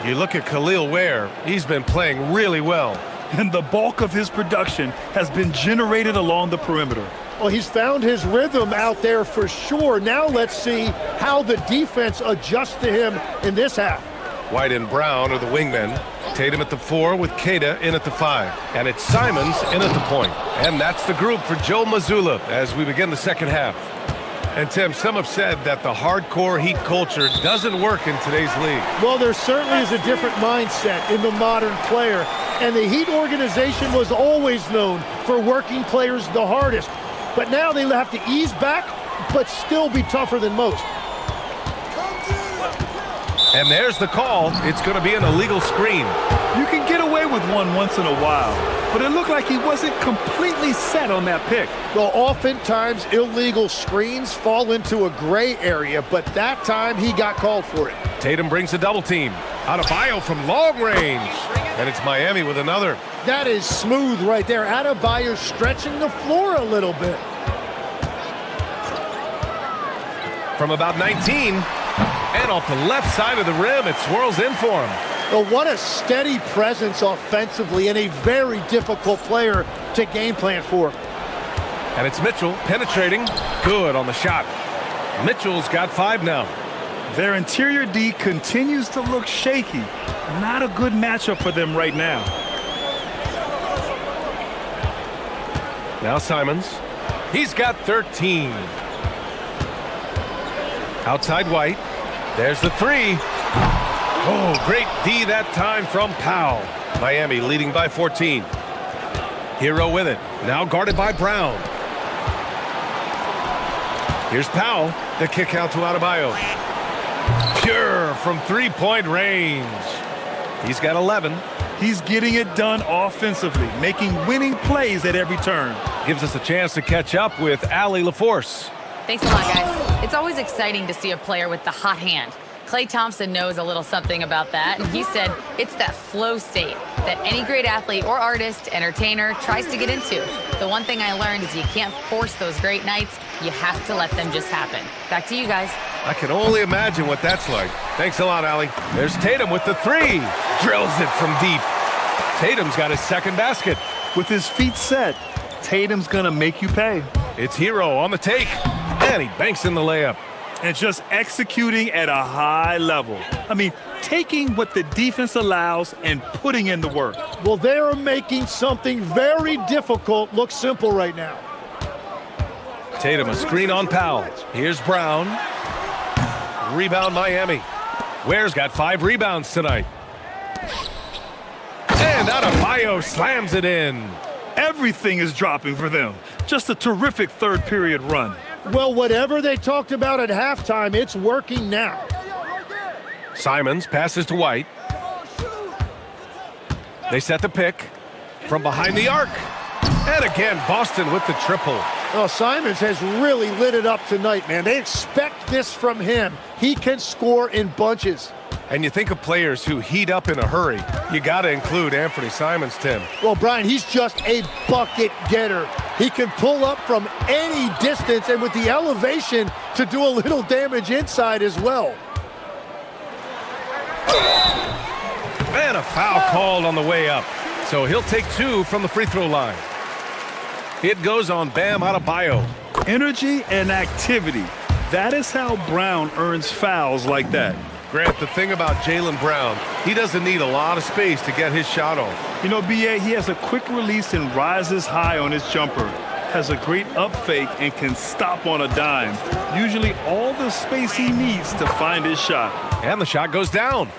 You look at Khalil Ware. He's been playing really well. And the bulk of his production has been generated along the perimeter. Well, he's found his rhythm out there for sure. Now let's see how the defense adjusts to him in this half. White and Brown are the wingmen. Tatum at the 4 with Queta in at the 5. And it's Simons in at the point. And that's the group for Joe Mazzulla as we begin the second half. And Tim, some have said that the hardcore Heat culture doesn't work in today's league. Well, there certainly is a different mindset in the modern player. And the Heat organization was always known for working players the hardest. But now they have to ease back, but still be tougher than most. And there's the call. It's going to be an illegal screen. You can get away with one once in a while, but it looked like he wasn't completely set on that pick. Well, oftentimes illegal screens fall into a gray area, but that time he got called for it. Tatum brings a double team. Adebayo from long range. And it's Miami with another. That is smooth right there. Adebayo stretching the floor a little bit. From about 19. And off the left side of the rim, it swirls in for him. Well, what a steady presence offensively and a very difficult player to game plan for. And it's Mitchell penetrating. Good on the shot. Mitchell's got 5 now. Their interior D continues to look shaky. Not a good matchup for them right now. Now Simons. He's got 13. Outside White. There's the 3. Oh, great D that time from Powell. Miami leading by 14. Hero with it. Now guarded by Brown. Here's Powell. The kick out to Adebayo. Pure from three-point range. He's got 11. He's getting it done offensively, making winning plays at every turn. Gives us a chance to catch up with Allie LaForce. Thanks a lot, guys. It's always exciting to see a player with the hot hand. Klay Thompson knows a little something about that, and he said it's that flow state that any great athlete or artist, entertainer, tries to get into. The one thing I learned is you can't force those great nights. You have to let them just happen. Back to you guys. I can only imagine what that's like. Thanks a lot, Allie. There's Tatum with the three. Drills it from deep. Tatum's got his second basket. With his feet set, Tatum's gonna make you pay. It's Hero on the take. And he banks in the layup. And just executing at a high level. I mean, taking what the defense allows and putting in the work. Well, they're making something very difficult look simple right now. Tatum, a screen on Powell. Here's Brown. Rebound Miami. Ware's got 5 rebounds tonight. And Adebayo slams it in. Everything is dropping for them. Just a terrific third period run. Well, whatever they talked about at halftime, it's working now. Simons passes to White. They set the pick from behind the arc. And again, Boston with the triple. Oh, Simons has really lit it up tonight, man. They expect this from him. He can score in bunches. And you think of players who heat up in a hurry. You got to include Anthony Simons, Tim. Well, Brian, he's just a bucket getter. He can pull up from any distance and with the elevation to do a little damage inside as well. And a foul called on the way up. So he'll take 2 from the free throw line. It goes on Bam Adebayo. Energy and activity. That is how Brown earns fouls like that. Grant, the thing about Jaylen Brown, he doesn't need a lot of space to get his shot off. You know, B.A., he has a quick release and rises high on his jumper. Has a great up fake and can stop on a dime. Usually all the space he needs to find his shot. And the shot goes down.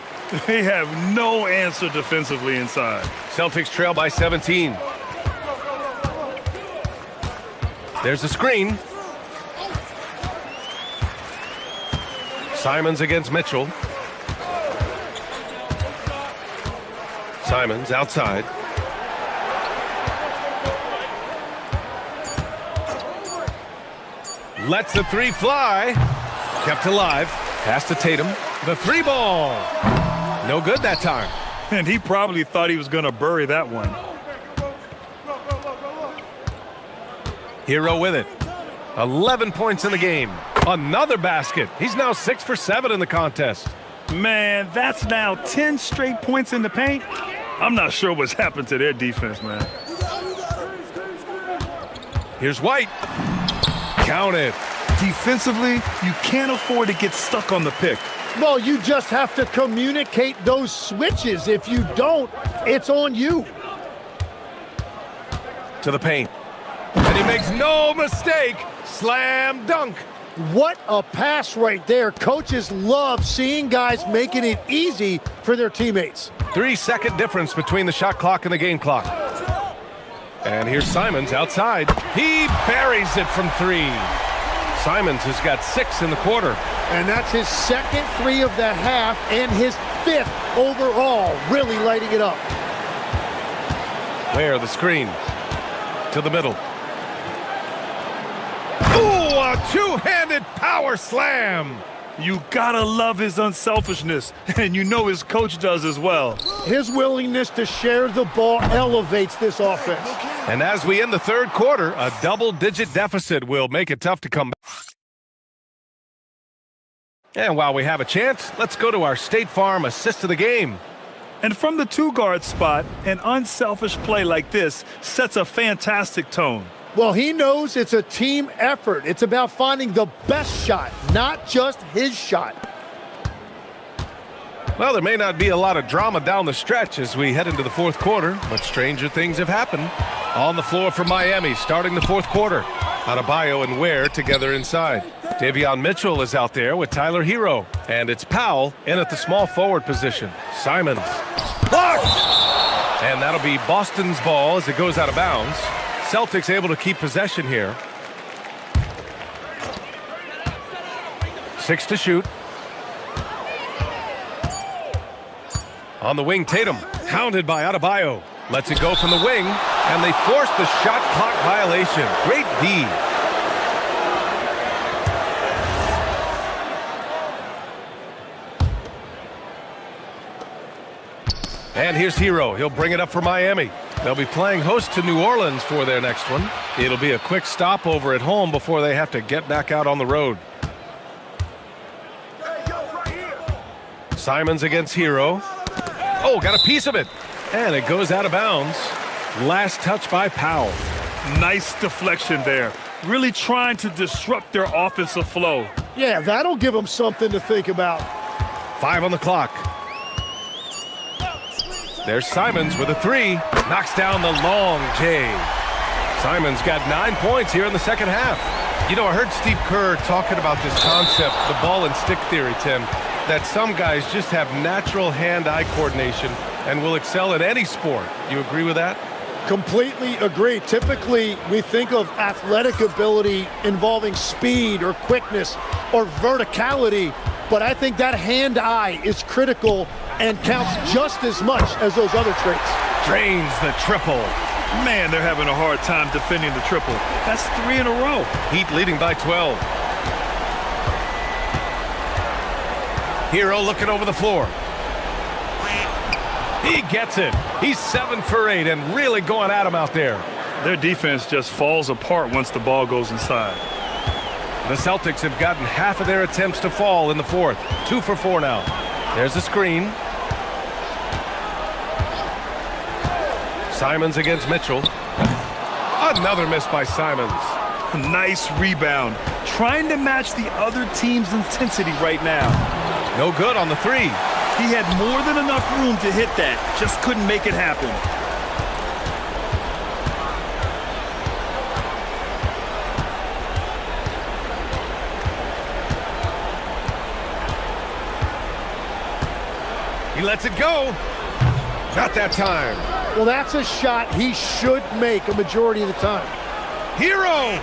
They have no answer defensively inside. Celtics trail by 17. There's a screen. Simons against Mitchell. Simons outside. Lets the three fly. Kept alive. Pass to Tatum. The three ball. No good that time. And he probably thought he was going to bury that one. Hero with it. 11 points in the game. Another basket. He's now 6 for 7 in the contest. Man, that's now 10 straight points in the paint. I'm not sure what's happened to their defense, man. Here's White. Count it. Defensively, you can't afford to get stuck on the pick. Well, you just have to communicate those switches. If you don't, it's on you. To the paint. And he makes no mistake. Slam dunk. What a pass right there. Coaches love seeing guys making it easy for their teammates. 3-second difference between the shot clock and the game clock. And here's Simons outside. He buries it from 3. Simons has got 6 in the quarter. And that's his second 3 of the half and his 5th overall, really lighting it up. Where the screen to the middle. Ooh, a two-handed power slam. You gotta love his unselfishness, and you know his coach does as well. His willingness to share the ball elevates this offense. And as we end the third quarter, a double-digit deficit will make it tough to come back. And while we have a chance, let's go to our State Farm assist of the game. And from the two-guard spot, an unselfish play like this sets a fantastic tone. Well, he knows it's a team effort. It's about finding the best shot, not just his shot. Well, there may not be a lot of drama down the stretch as we head into the fourth quarter, but stranger things have happened. On the floor for Miami, starting the fourth quarter. Adebayo and Ware together inside. Davion Mitchell is out there with Tyler Hero. And it's Powell in at the small forward position. Simons. Blocked! And that'll be Boston's ball as it goes out of bounds. Celtics able to keep possession here. 6 to shoot. On the wing, Tatum, hounded by Adebayo. Lets it go from the wing, and they force the shot clock violation. Great D. And here's Hero. He'll bring it up for Miami. They'll be playing host to New Orleans for their next one. It'll be a quick stopover at home before they have to get back out on the road. Simons against Hero. Oh, got a piece of it. And it goes out of bounds. Last touch by Powell. Nice deflection there. Really trying to disrupt their offensive flow. Yeah, that'll give them something to think about. 5 on the clock. There's Simons with a 3. Knocks down the long J. Simons got 9 points here in the second half. You know, I heard Steve Kerr talking about this concept, the ball and stick theory, Tim, that some guys just have natural hand-eye coordination and will excel at any sport. You agree with that? Completely agree. Typically, we think of athletic ability involving speed or quickness or verticality, but I think that hand-eye is critical and counts just as much as those other traits. Drains the triple. Man, they're having a hard time defending the triple. That's 3 in a row. Heat leading by 12. Hero looking over the floor. He gets it. He's 7 for 8 and really going at him out there. Their defense just falls apart once the ball goes inside. The Celtics have gotten half of their attempts to fall in the fourth. 2 for 4 now. There's a screen. Simons against Mitchell. Another miss by Simons. Nice rebound. Trying to match the other team's intensity right now. No good on the 3. He had more than enough room to hit that. Just couldn't make it happen. He lets it go. Not that time. Well, that's a shot he should make a majority of the time. Hero!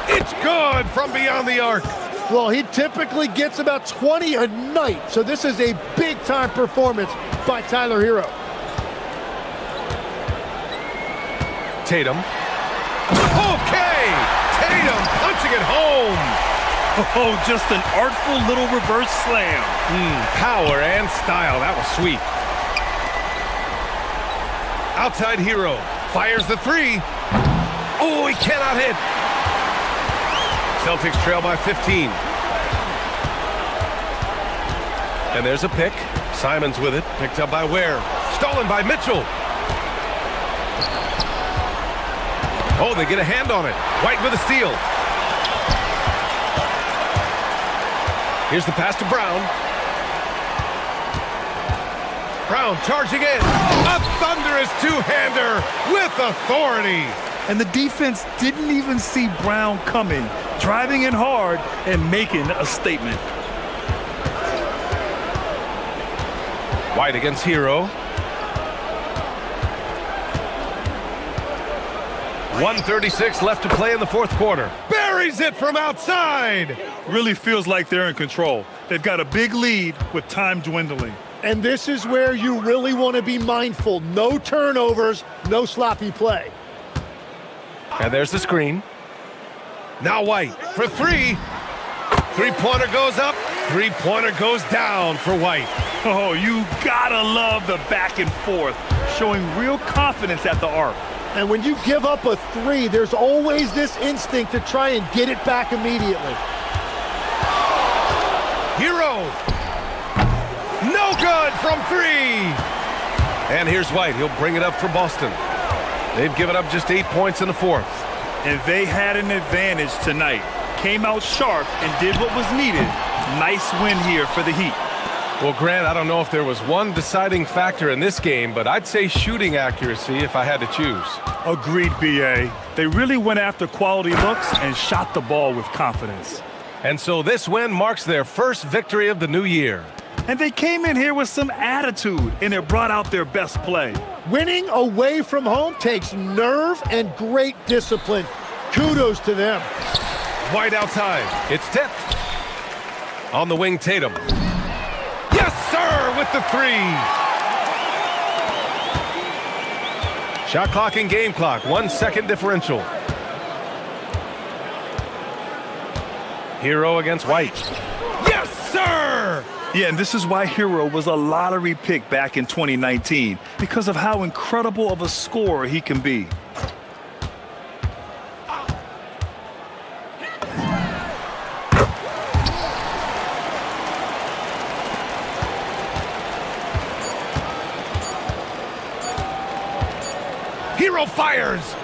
It's good from beyond the arc. Well, he typically gets about 20 a night, so this is a big-time performance by Tyler Hero. Tatum. Okay! Tatum punching it home. Oh, just an artful little reverse slam. Power and style. That was sweet. Outside Hero. Fires the 3. Oh, he cannot hit. Celtics trail by 15. And there's a pick. Simons with it. Picked up by Ware. Stolen by Mitchell. Oh, they get a hand on it. White with a steal. Here's the pass to Brown. Brown charging in. A thunderous two-hander with authority. And the defense didn't even see Brown coming, driving in hard and making a statement. White against Hero. 1:36 left to play in the fourth quarter. Buries it from outside. Really feels like they're in control. They've got a big lead with time dwindling. And this is where you really want to be mindful. No turnovers, no sloppy play. And there's the screen. Now White for 3. Three-pointer goes up. Three-pointer goes down for White. Oh, you gotta love the back and forth, showing real confidence at the arc. And when you give up a 3, there's always this instinct to try and get it back immediately. Hero. No good from 3. And here's White. He'll bring it up for Boston. They've given up just 8 points in the fourth. And they had an advantage tonight. Came out sharp and did what was needed. Nice win here for the Heat. Well, Grant, I don't know if there was one deciding factor in this game, but I'd say shooting accuracy if I had to choose. Agreed, B.A. They really went after quality looks and shot the ball with confidence. And so this win marks their first victory of the new year. And they came in here with some attitude, and it brought out their best play. Winning away from home takes nerve and great discipline. Kudos to them. White outside. It's tipped. On the wing, Tatum. Yes, sir, with the 3. Shot clock and game clock. 1 second differential. Hero against White. Yes, sir! Yeah, and this is why Hero was a lottery pick back in 2019, because of how incredible of a scorer he can be. Hero fires.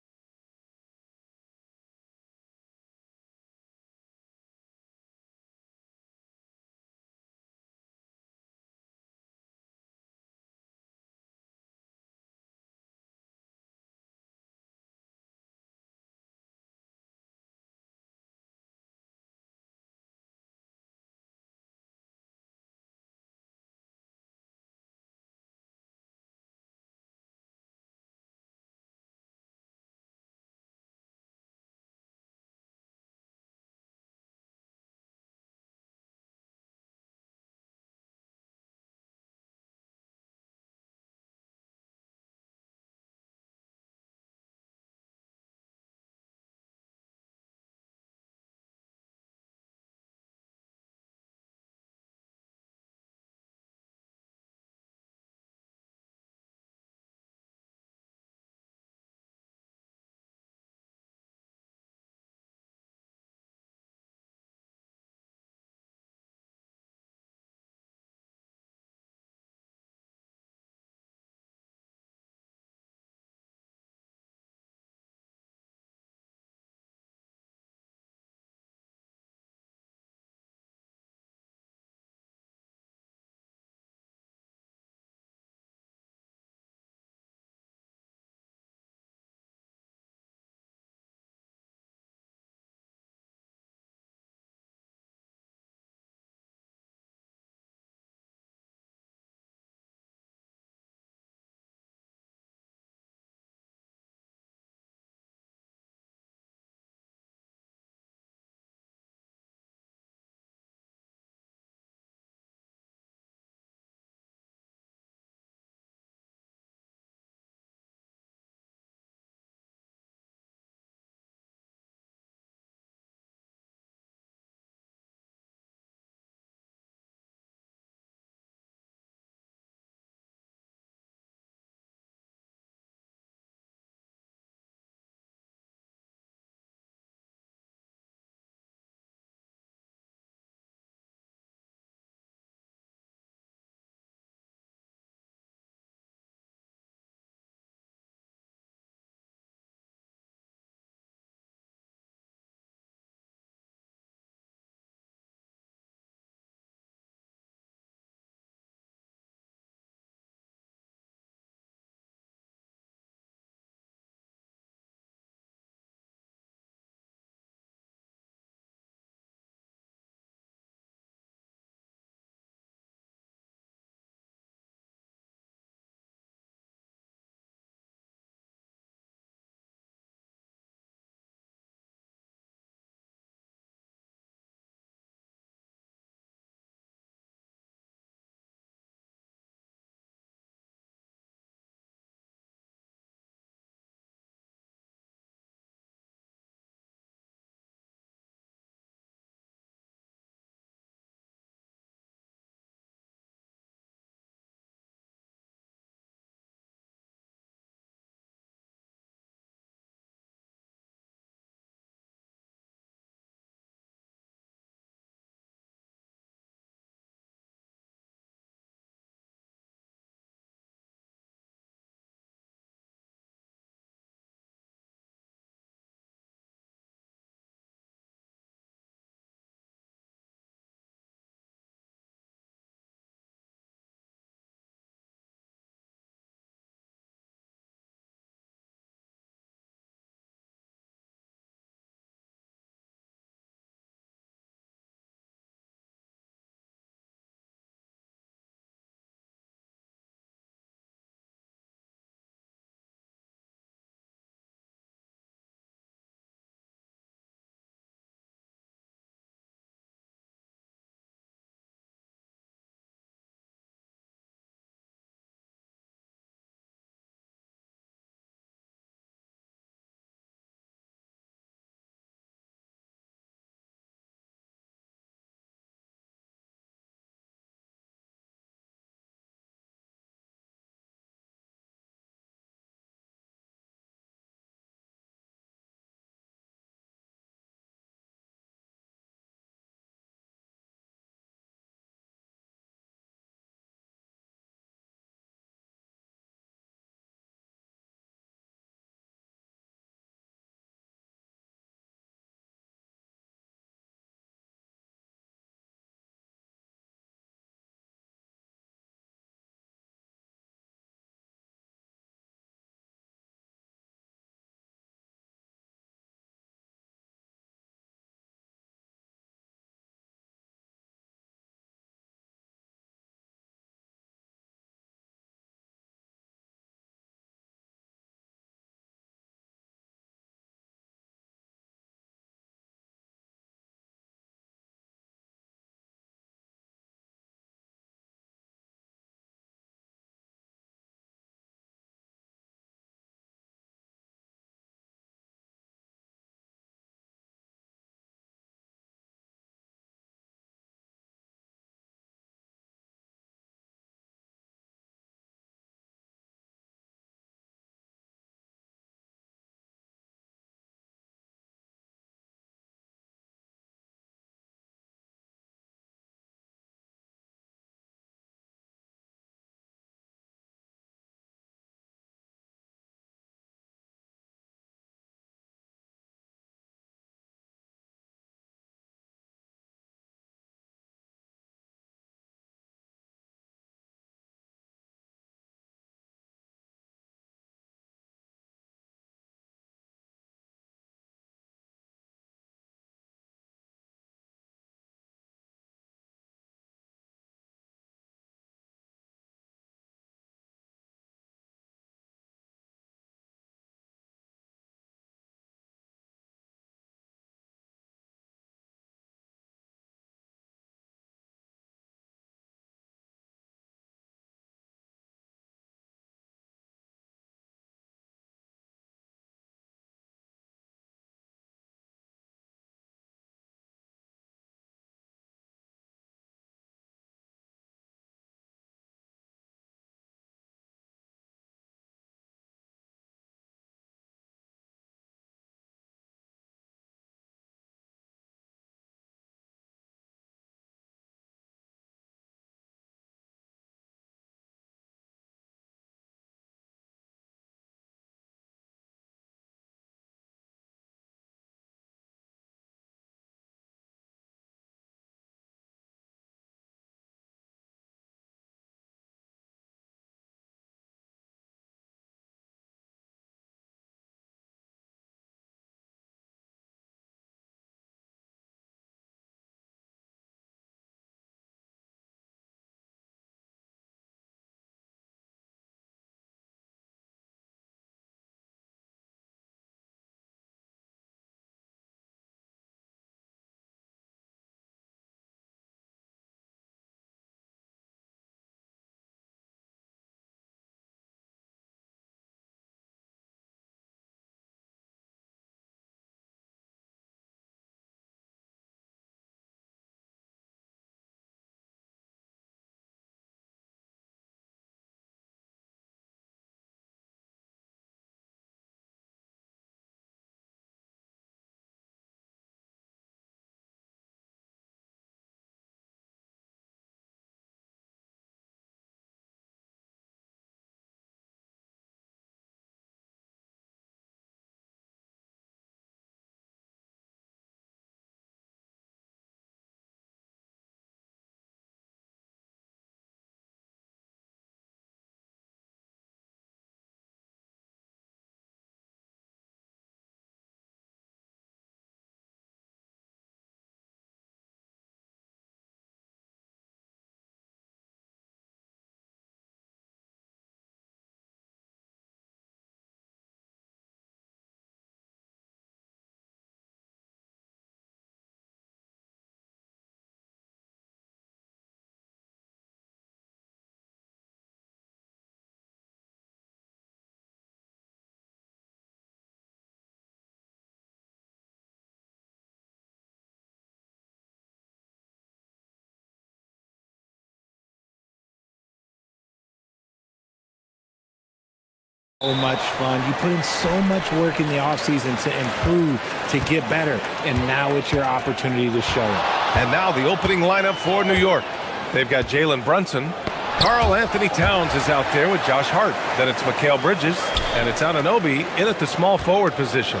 So much fun. You put in so much work in the offseason to improve, to get better, and now it's your opportunity to show it. And now the opening lineup for New York. They've got Jalen Brunson. Karl Anthony Towns is out there with Josh Hart. Then it's Mikal Bridges, and it's Anunoby in at the small forward position.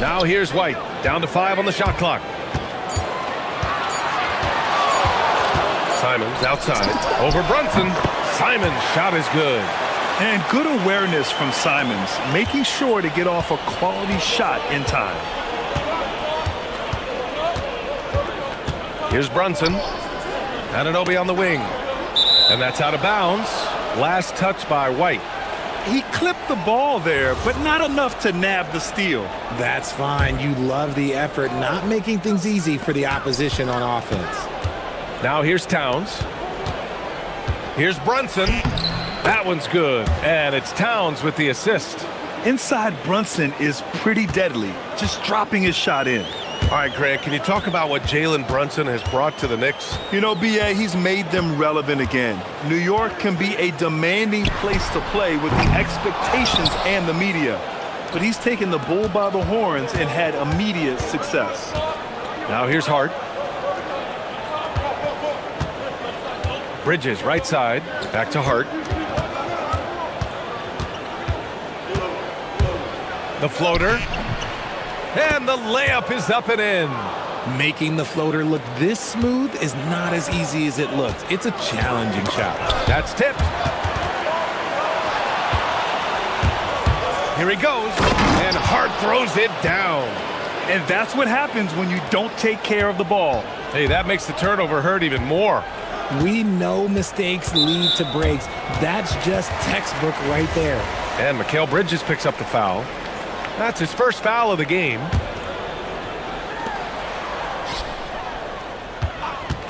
Now here's White, down to 5 on the shot clock. Simons outside, over Brunson. Simons' shot is good. And good awareness from Simons, making sure to get off a quality shot in time. Here's Brunson. Anunoby on the wing. And that's out of bounds. Last touch by White. He clipped the ball there, but not enough to nab the steal. That's fine. You love the effort, not making things easy for the opposition on offense. Now here's Towns. Here's Brunson. That one's good. And it's Towns with the assist. Inside Brunson is pretty deadly, just dropping his shot in. All right, Grant, can you talk about what Jalen Brunson has brought to the Knicks? You know, B.A., he's made them relevant again. New York can be a demanding place to play with the expectations and the media. But he's taken the bull by the horns and had immediate success. Now here's Hart. Bridges, right side. Back to Hart. The floater. And the layup is up and in. Making the floater look this smooth is not as easy as it looks. It's a challenging shot. That's tipped. Here he goes. And Hart throws it down. And that's what happens when you don't take care of the ball. Hey, that makes the turnover hurt even more. We know mistakes lead to breaks. That's just textbook right there. And Mikal Bridges picks up the foul. That's his first foul of the game.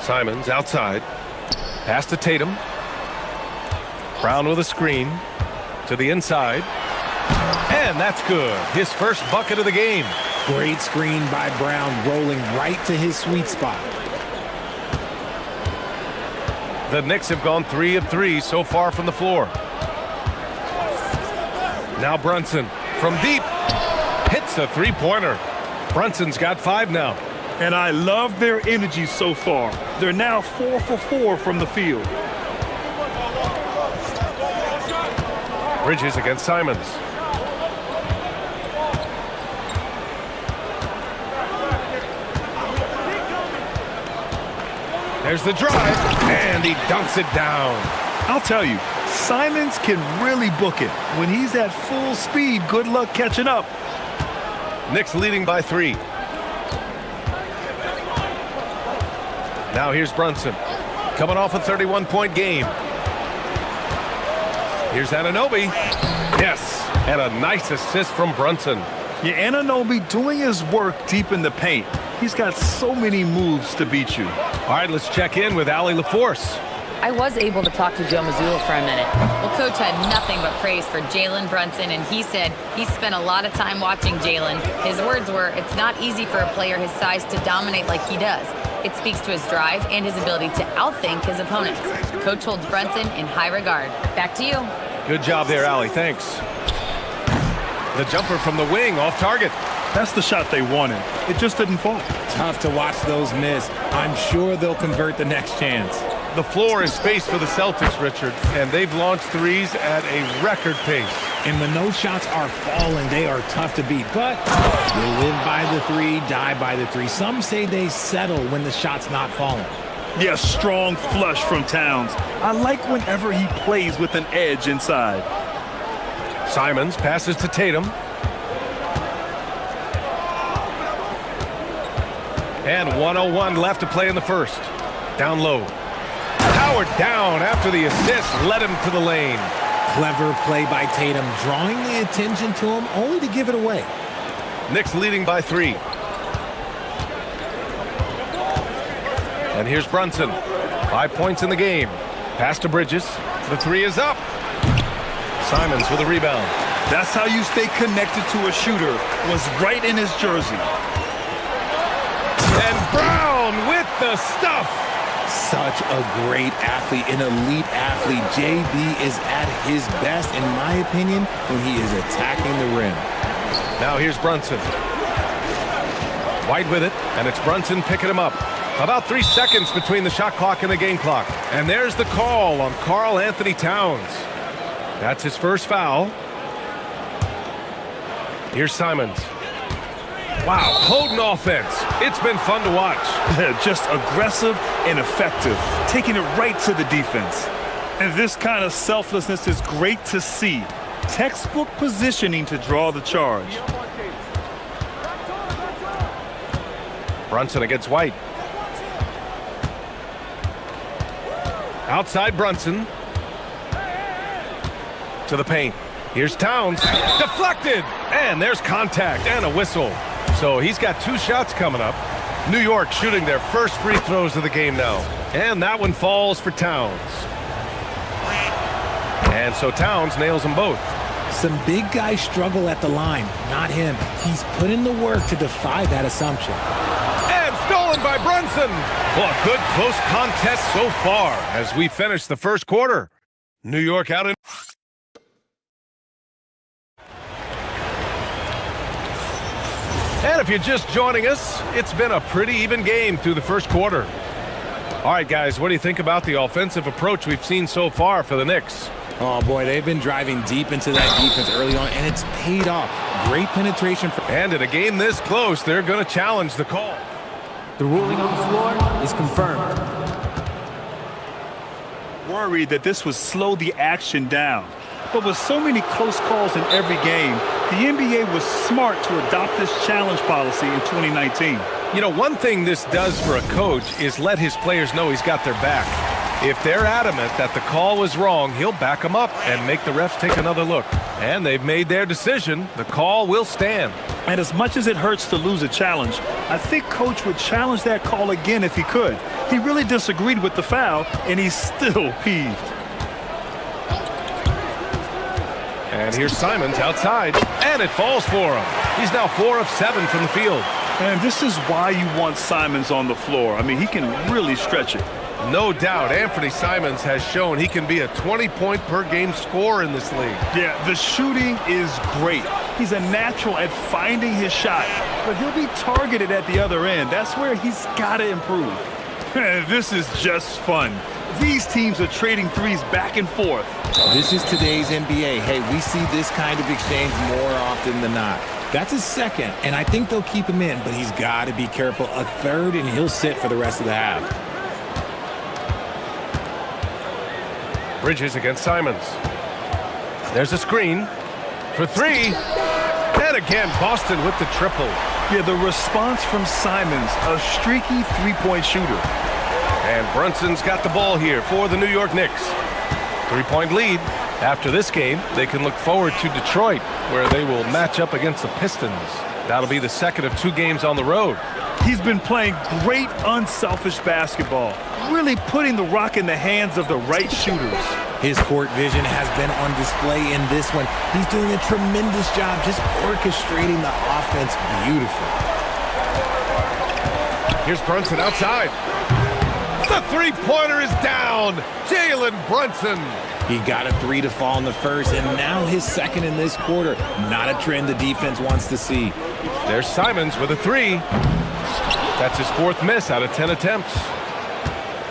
Simons outside. Pass to Tatum. Brown with a screen. To the inside. And that's good. His first bucket of the game. Great screen by Brown, rolling right to his sweet spot. The Knicks have gone 3 of 3 so far from the floor. Now Brunson from deep. Hits the three-pointer. Brunson's got 5 now. And I love their energy so far. They're now 4 for 4 from the field. Bridges against Simons. There's the drive, and he dunks it down. I'll tell you, Simons can really book it. When he's at full speed, good luck catching up. Knicks leading by 3. Now here's Brunson, coming off a 31-point game. Here's Anunoby. Yes, and a nice assist from Brunson. Yeah, Anunoby doing his work deep in the paint. He's got so many moves to beat you. All right, let's check in with Allie LaForce. I was able to talk to Joe Mazzulla for a minute. Well, Coach had nothing but praise for Jalen Brunson, and he said he spent a lot of time watching Jalen. His words were, it's not easy for a player his size to dominate like he does. It speaks to his drive and his ability to outthink his opponents. Coach holds Brunson in high regard. Back to you. Good job there, Allie. Thanks. The jumper from the wing, off target. That's the shot they wanted. It just didn't fall. Tough to watch those miss. I'm sure they'll convert the next chance. The floor is space for the Celtics, Richard, and they've launched threes at a record pace. And when those shots are falling, they are tough to beat. But they live by the 3, die by the 3. Some say they settle when the shot's not falling. Yeah, strong flush from Towns. I like whenever he plays with an edge inside. Simons passes to Tatum. And 1:01 left to play in the first. Down low. Powered down after the assist led him to the lane. Clever play by Tatum, drawing the attention to him only to give it away. Knicks leading by 3. And here's Brunson. 5 points in the game. Pass to Bridges. The 3 is up. Simons with a rebound. That's how you stay connected to a shooter. Was right in his jersey. And Brown with the stuff. Such a great athlete, an elite athlete. JB is at his best, in my opinion, when he is attacking the rim. Now here's Brunson. White with it, and it's Brunson picking him up. About 3 seconds between the shot clock and the game clock. And there's the call on Karl Anthony Towns. That's his first foul. Here's Simons. Wow, potent offense. It's been fun to watch. Just aggressive and effective, taking it right to the defense. And this kind of selflessness is great to see. Textbook positioning to draw the charge. Brunson against White. Outside Brunson. To the paint. Here's Towns. Deflected! And there's contact and a whistle. So he's got 2 shots coming up. New York shooting their first free throws of the game now. And that one falls for Towns. And so Towns nails them both. Some big guys struggle at the line, not him. He's put in the work to defy that assumption. And stolen by Brunson. Well, a good close contest so far as we finish the first quarter. New York out in... And if you're just joining us, it's been a pretty even game through the first quarter. All right, guys, what do you think about the offensive approach we've seen so far for the Knicks? Oh, boy, they've been driving deep into that defense early on, and it's paid off. Great penetration. And in a game this close, they're going to challenge the call. The ruling on the floor is confirmed. Worried that this would slow the action down. But with so many close calls in every game, the NBA was smart to adopt this challenge policy in 2019. You know, one thing this does for a coach is let his players know he's got their back. If they're adamant that the call was wrong, he'll back them up and make the refs take another look. And they've made their decision. The call will stand. And as much as it hurts to lose a challenge, I think Coach would challenge that call again if he could. He really disagreed with the foul, and he's still peeved. And here's Simons outside, and it falls for him. He's now 4 of 7 from the field. And this is why you want Simons on the floor. I mean, he can really stretch it. No doubt, Anthony Simons has shown he can be a 20-point-per-game scorer in this league. Yeah, the shooting is great. He's a natural at finding his shot, but he'll be targeted at the other end. That's where he's got to improve. This is just fun. These teams are trading threes back and forth. This is today's NBA. Hey, we see this kind of exchange more often than not. That's his second, and I think they'll keep him in, but he's got to be careful. A third, and he'll sit for the rest of the half. Bridges against Simons. There's a screen for 3. And again, Boston with the triple. Yeah, the response from Simons, a streaky three-point shooter. And Brunson's got the ball here for the New York Knicks. 3-point lead. After this game, they can look forward to Detroit, where they will match up against the Pistons. That'll be the second of 2 games on the road. He's been playing great, unselfish basketball, really putting the rock in the hands of the right shooters. His court vision has been on display in this one. He's doing a tremendous job just orchestrating the offense beautifully. Here's Brunson outside. The three-pointer is down. Jalen Brunson. He got a 3 to fall in the first, and now his second in this quarter. Not a trend the defense wants to see. There's Simons with a 3. That's his 4th miss out of 10 attempts.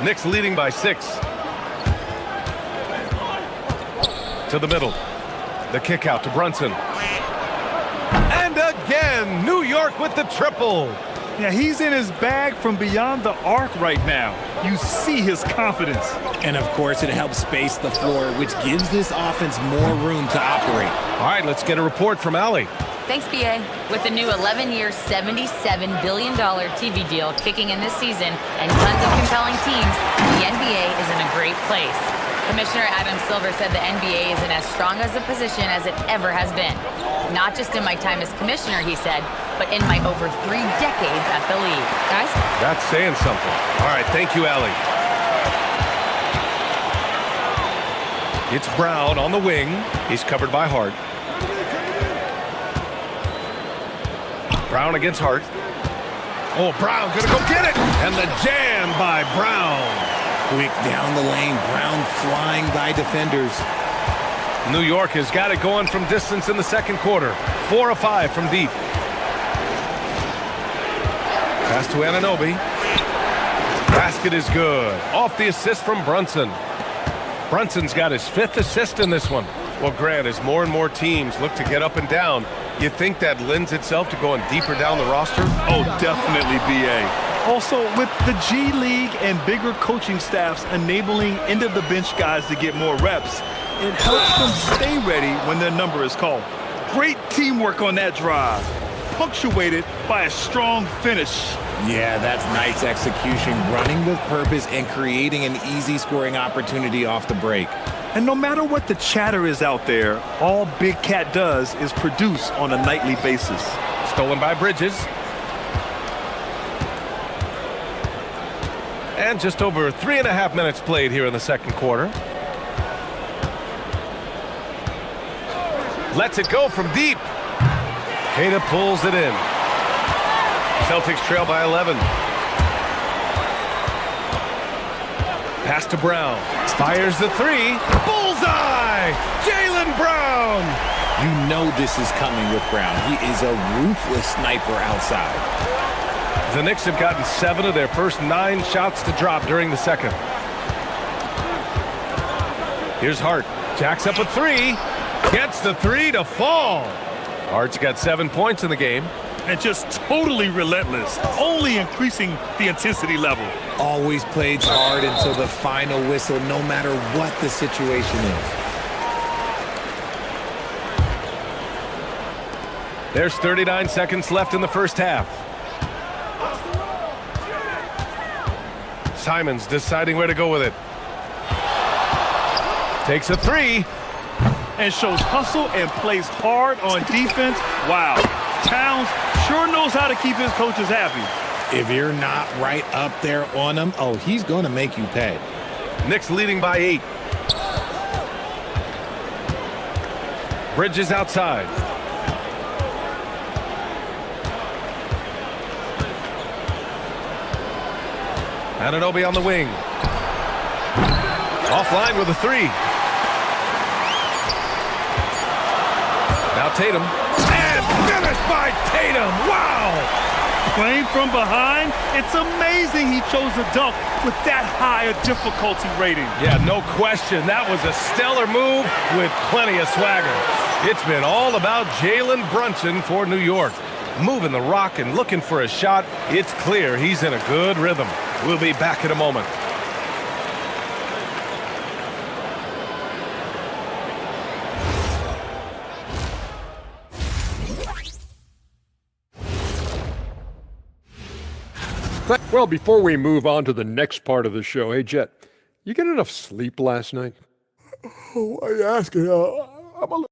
Knicks leading by 6. To the middle. The kick out to Brunson. And again, New York with the triple. Yeah, he's in his bag from beyond the arc right now. You see his confidence. And, of course, it helps space the floor, which gives this offense more room to operate. All right, let's get a report from Allie. Thanks, BA. With the new 11-year, $77 billion TV deal kicking in this season and tons of compelling teams, the NBA is in a great place. Commissioner Adam Silver said the NBA is in as strong as a position as it ever has been. Not just in my time as commissioner, he said, but in my over 3 decades at the league. Guys? That's saying something. All right, thank you, Allie. It's Brown on the wing. He's covered by Hart. Brown against Hart. Oh, Brown gonna go get it! And the jam by Brown. Quick down the lane. Brown flying by defenders. New York has got it going from distance in the second quarter. 4 of 5 from deep. Pass to Anunoby. Basket is good. Off the assist from Brunson. Brunson's got his 5th assist in this one. Well, Grant, as more and more teams look to get up and down, you think that lends itself to going deeper down the roster? Oh, definitely, BA. Also, with the G League and bigger coaching staffs enabling end-of-the-bench guys to get more reps, it helps them stay ready when their number is called. Great teamwork on that drive, punctuated by a strong finish. Yeah, that's nice execution, running with purpose and creating an easy scoring opportunity off the break. And no matter what the chatter is out there, all Big Cat does is produce on a nightly basis. Stolen by Bridges. And just over 3.5 minutes played here in the second quarter. Lets it go from deep. Hayda pulls it in. Celtics trail by 11. Pass to Brown. Fires the 3. Bullseye! Jaylen Brown! You know this is coming with Brown. He is a ruthless sniper outside. The Knicks have gotten 7 of their first 9 shots to drop during the second. Here's Hart. Jacks up a 3. Gets the 3 to fall. Hart's got 7 points in the game. And just totally relentless, only increasing the intensity level. Always plays hard until the final whistle, no matter what the situation is. There's 39 seconds left in the first half. Simons deciding where to go with it. Takes a 3. And shows hustle and plays hard on defense. Wow. Towns sure knows how to keep his coaches happy. If you're not right up there on him, oh, he's going to make you pay. Knicks leading by 8. Bridges outside. Anunoby on the wing. Offline with a 3. Now Tatum. And finished by Tatum. Wow! Playing from behind, it's amazing he chose a dunk with that high a difficulty rating. Yeah, no question. That was a stellar move with plenty of swagger. It's been all about Jalen Brunson for New York. Moving the rock and looking for a shot. It's clear he's in a good rhythm. We'll be back in a moment. Well, before we move on to the next part of the show, hey, Jet, you get enough sleep last night? Oh, why are you asking? I'm a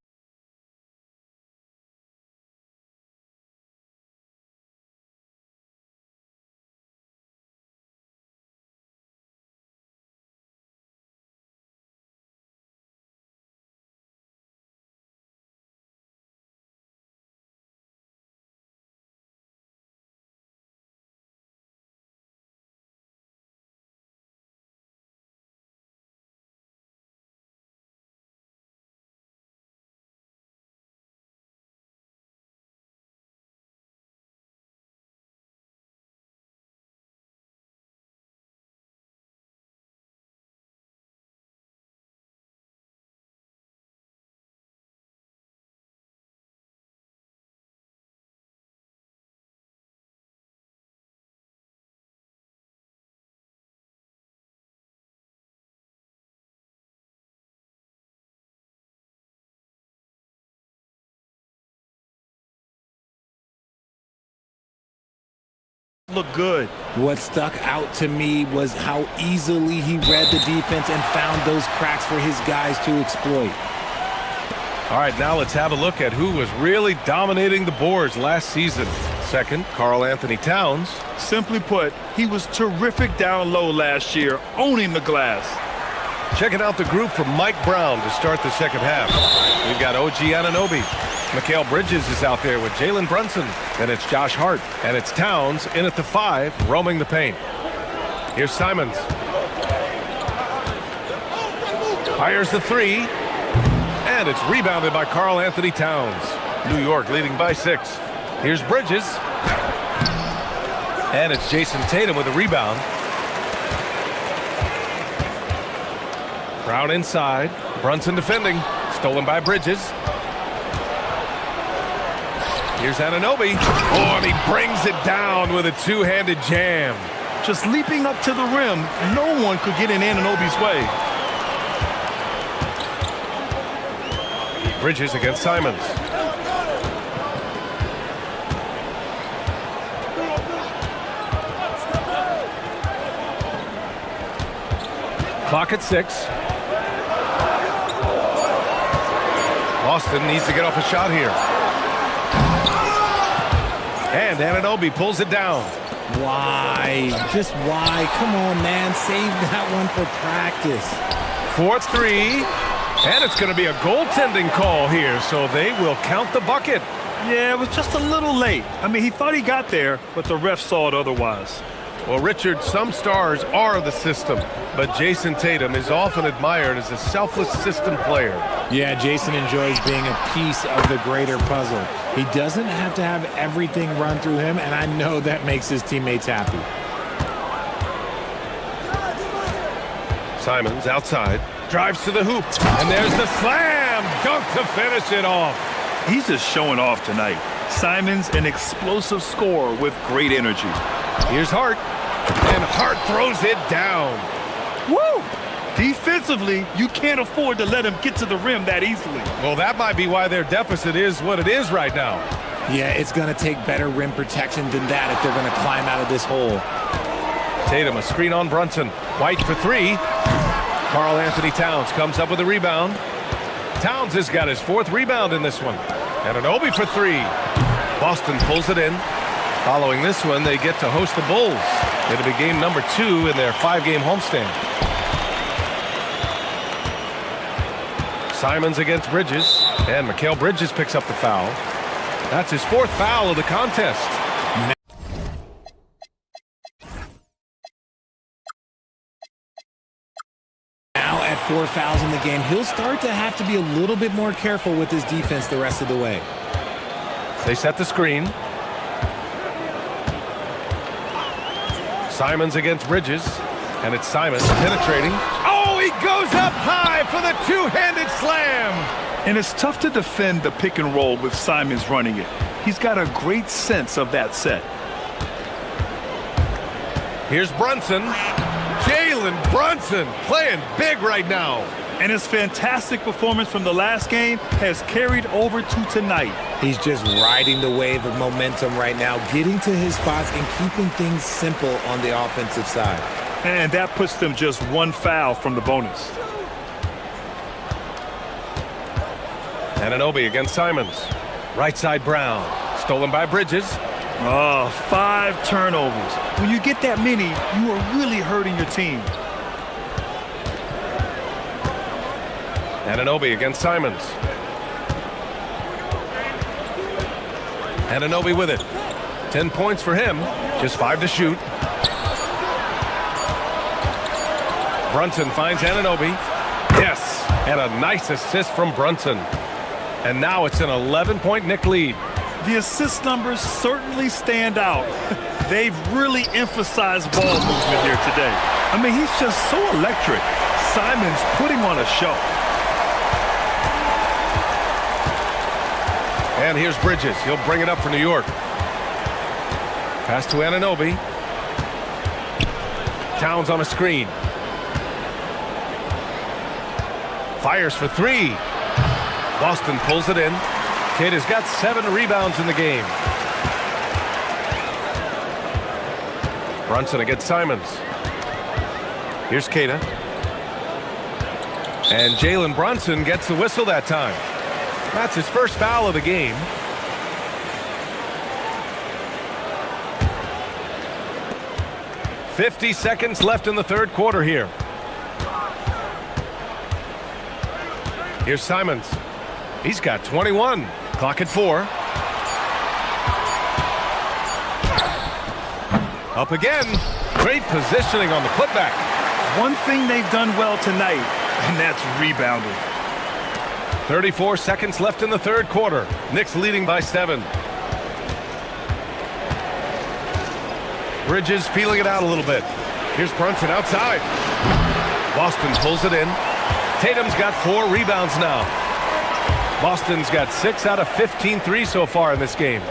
Look good. What stuck out to me was how easily he read the defense and found those cracks for his guys to exploit. All right, now let's have a look at who was really dominating the boards last season. Second, Karl Anthony Towns. Simply put, he was terrific down low last year, owning the glass. Checking out the group from Mike Brown to start the second half. We've got OG Anunoby. Mikal Bridges is out there with Jalen Brunson. Then it's Josh Hart. And it's Towns in at the 5, roaming the paint. Here's Simons. Fires the 3. And it's rebounded by Karl Anthony Towns. New York leading by 6. Here's Bridges. And it's Jason Tatum with a rebound. Brown inside. Brunson defending. Stolen by Bridges. Here's Anunoby. Oh, and he brings it down with a two-handed jam. Just leaping up to the rim, no one could get in Anunoby's way. Bridges against Simons. Clock at 6. Boston needs to get off a shot here. And Anunoby pulls it down. Why? Just why? Come on, man. Save that one for practice. 4-3. And it's going to be a goaltending call here, so they will count the bucket. Yeah, it was just a little late. I mean, he thought he got there, but the ref saw it otherwise. Well, Richard, some stars are the system, but Jason Tatum is often admired as a selfless system player. Yeah, Jason enjoys being a piece of the greater puzzle. He doesn't have to have everything run through him, and I know that makes his teammates happy. Simons outside, drives to the hoop, and there's the slam dunk to finish it off. He's just showing off tonight. Simons, an explosive scorer with great energy. Here's Hart, and Hart throws it down. Woo! Defensively, you can't afford to let him get to the rim that easily. Well, that might be why their deficit is what it is right now. Yeah, it's going to take better rim protection than that if they're going to climb out of this hole. Tatum, a screen on Brunson. White for 3. Karl Anthony Towns comes up with a rebound. Towns has got his 4th rebound in this one. And Anunoby for 3. Boston pulls it in. Following this one, they get to host the Bulls. It'll be game number 2 in their 5-game homestand. Simons against Bridges, and Mikal Bridges picks up the foul. That's his 4th foul of the contest. Now at 4 fouls in the game, he'll start to have to be a little bit more careful with his defense the rest of the way. They set the screen. Simons against Bridges, and it's Simons penetrating. Oh, he goes up high for the two-handed slam. And it's tough to defend the pick and roll with Simons running it. He's got a great sense of that set. Here's Brunson. Jalen Brunson playing big right now. And his fantastic performance from the last game has carried over to tonight. He's just riding the wave of momentum right now, getting to his spots and keeping things simple on the offensive side. And that puts them just 1 foul from the bonus. Anunoby against Simons. Right side Brown. Stolen by Bridges. Oh, 5 turnovers. When you get that many, you are really hurting your team. Anunoby against Simons. Anunoby with it. 10 points for him. Just 5 to shoot. Brunson finds Anunoby. Yes, and a nice assist from Brunson. And now it's an 11-point Knick lead. The assist numbers certainly stand out. They've really emphasized ball movement here today. I mean, he's just so electric. Simons putting on a show. And here's Bridges. He'll bring it up for New York. Pass to Anunoby. Towns on a screen. Fires for 3. Boston pulls it in. Kidd has got 7 rebounds in the game. Brunson against Simons. Here's Queta. And Jalen Brunson gets the whistle that time. That's his 1st foul of the game. "50 seconds left in the 3rd quarter here. Here's Simons. He's got 21. Clock at 4. Up again. Great positioning on the putback. One thing they've done well tonight, and that's rebounding. 34 seconds left in the third quarter. Knicks leading by 7. Bridges feeling it out a little bit. Here's Brunson outside. Boston pulls it in. Tatum's got 4 rebounds now. Boston's got 6 out of 15 threes so far in this game.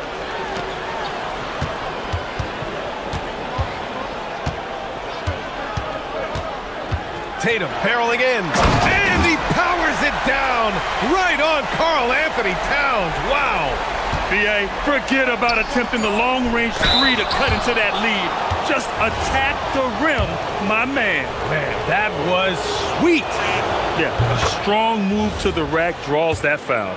Tatum barreling in, and he powers it down right on Karl Anthony Towns. Wow. B.A., forget about attempting the long-range 3 to cut into that lead. Just attack the rim, my man. Man, that was sweet. Yeah, a strong move to the rack draws that foul.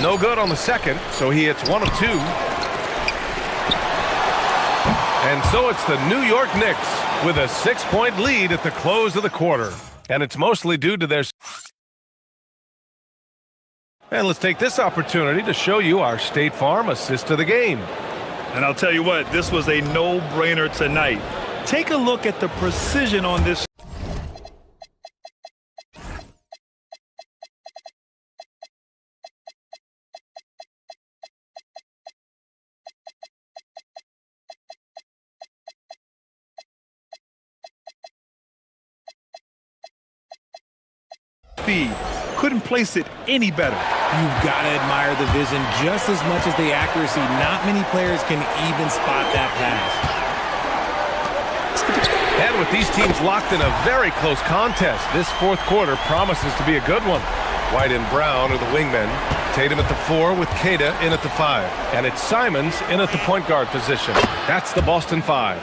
No good on the second, so he hits 1 of 2. And so it's the New York Knicks with a 6-point lead at the close of the quarter. And it's mostly due to their... And let's take this opportunity to show you our State Farm assist to the game. And I'll tell you what, this was a no-brainer tonight. Take a look at the precision on this. Feed. Couldn't place it any better. You've got to admire the vision just as much as the accuracy. Not many players can even spot that pass. And with these teams locked in a very close contest, this fourth quarter promises to be a good one. White and Brown are the wingmen. Tatum at the 4 with Queta in at the 5. And it's Simons in at the point guard position. That's the Boston 5.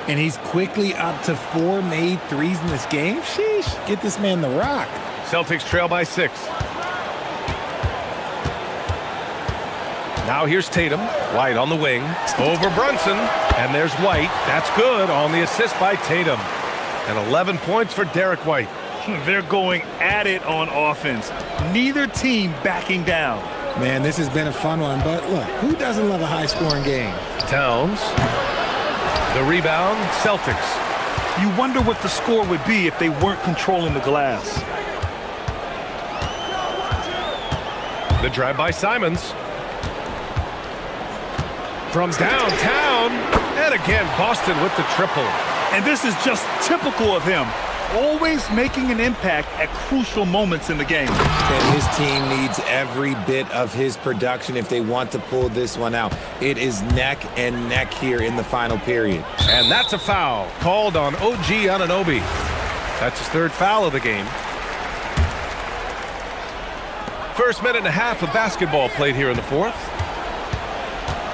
And he's quickly up to 4 made threes in this game. Sheesh, get this man the rock. Celtics trail by 6. Now here's Tatum. White on the wing. Over Brunson. And there's White. That's good on the assist by Tatum. And 11 points for Derek White. They're going at it on offense. Neither team backing down. Man, this has been a fun one. But look, who doesn't love a high-scoring game? Towns. The rebound, Celtics. You wonder what the score would be if they weren't controlling the glass. The drive by Simons. From downtown. And again, Boston with the triple. And this is just typical of him. Always making an impact at crucial moments in the game. And his team needs every bit of his production if they want to pull this one out. It is neck and neck here in the final period. And that's a foul called on OG Anunoby. That's his 3rd foul of the game. First minute and a half of basketball played here in the 4th.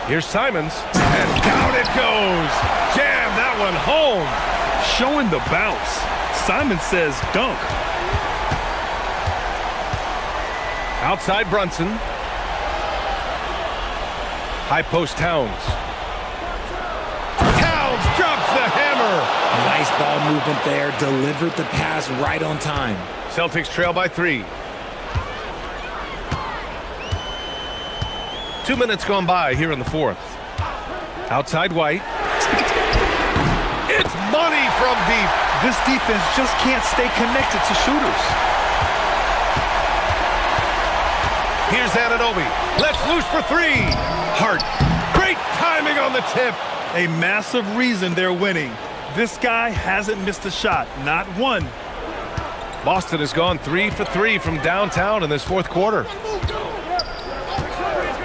Here's Simons, and down it goes. Jam that one home. Showing the bounce. Simons says dunk. Outside Brunson. High post Towns. Towns drops the hammer. Nice ball movement there. Delivered the pass right on time. Celtics trail by 3. 2 minutes gone by here in the 4th. Outside White. It's money from deep. This defense just can't stay connected to shooters. Here's Anunoby. Let's loose for 3. Hart. Great timing on the tip. A massive reason they're winning. This guy hasn't missed a shot. Not one. Boston has gone 3 for 3 from downtown in this 4th quarter.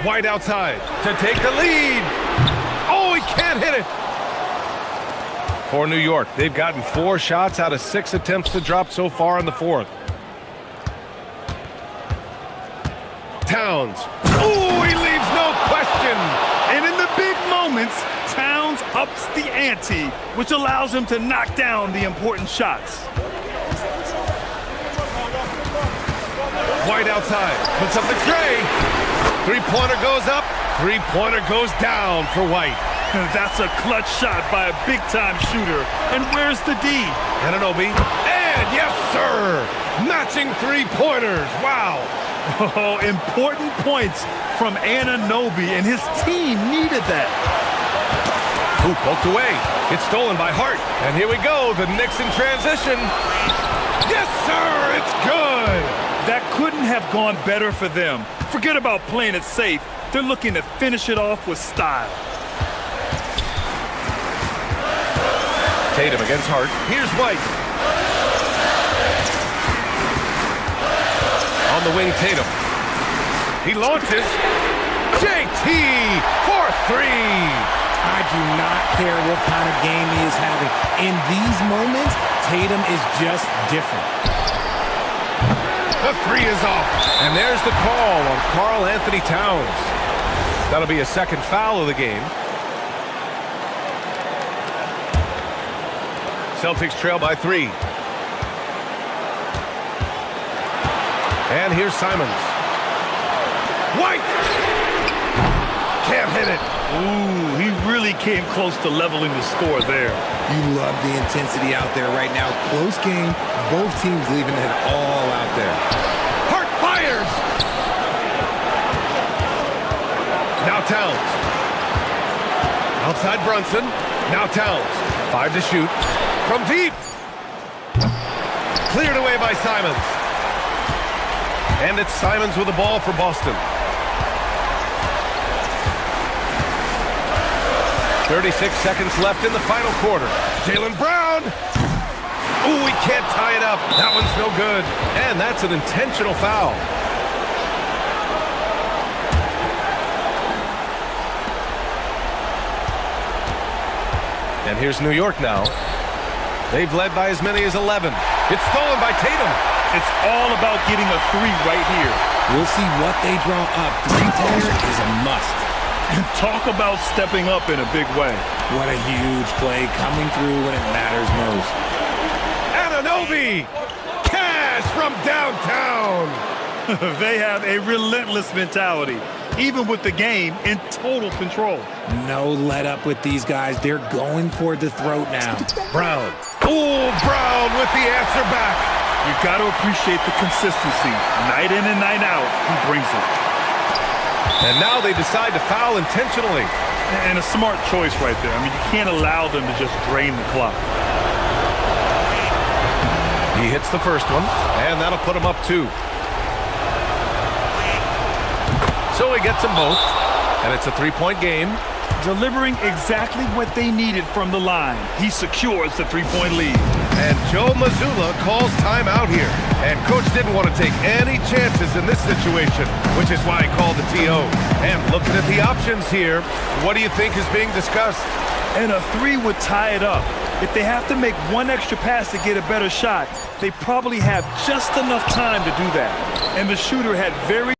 White outside to take the lead. Oh, he can't hit it. For New York, they've gotten 4 shots out of 6 attempts to drop so far in the 4th. Towns. Oh, he leaves no question. And in the big moments, Towns ups the ante, which allows him to knock down the important shots. White outside. Puts up the tray. 3-pointer goes up. 3-pointer goes down for White. That's a clutch shot by a big-time shooter. And where's the D? Anunoby. And And yes, sir! Matching three-pointers. Wow! Oh, important points from Anunoby, and his team needed that. Ooh, poked away. It's stolen by Hart. And here we go, the Knicks in transition. Yes, sir! It's good! That couldn't have gone better for them. Forget about playing it safe. They're looking to finish it off with style. Tatum against Hart. Here's White. On the wing, Tatum. He launches. JT for three. I do not care what kind of game he is having. In these moments, Tatum is just different. The three is off. And there's the call on Karl Anthony Towns. That'll be a second foul of the game. Celtics trail by 3. And here's Simons. White! Can't hit it. Ooh, he really came close to leveling the score there. You love the intensity out there right now. Close game. Both teams leaving it all out there. Hart fires! Now Towns. Outside Brunson. Now Towns. 5 to shoot. From deep. Cleared away by Simons. And it's Simons with the ball for Boston. 36 seconds left in the final quarter. Jaylen Brown. Ooh, he can't tie it up. That one's no good. And that's an intentional foul. And here's New York now. They've led by as many as 11. It's stolen by Tatum. It's all about getting a three right here. We'll see what they draw up. Three-pointer is a must. And talk about stepping up in a big way. What a huge play coming through when it matters most. Anunoby! Cash from downtown! They have a relentless mentality, even with the game in total control. No let up with these guys. They're going for the throat now. Brown. Oh, Brown with the answer back. You got to appreciate the consistency. Night in and night out, he brings it. And now they decide to foul intentionally. And a smart choice right there. I mean, you can't allow them to just drain the clock. He hits the first one, and that'll put him up 2. So he gets them both, and it's a 3-point game. Delivering exactly what they needed from the line. He secures the 3-point lead. And Joe Mazzulla calls timeout here. And coach didn't want to take any chances in this situation, which is why he called the TO. And looking at the options here, what do you think is being discussed? And a 3 would tie it up. If they have to make one extra pass to get a better shot, they probably have just enough time to do that. And the shooter had very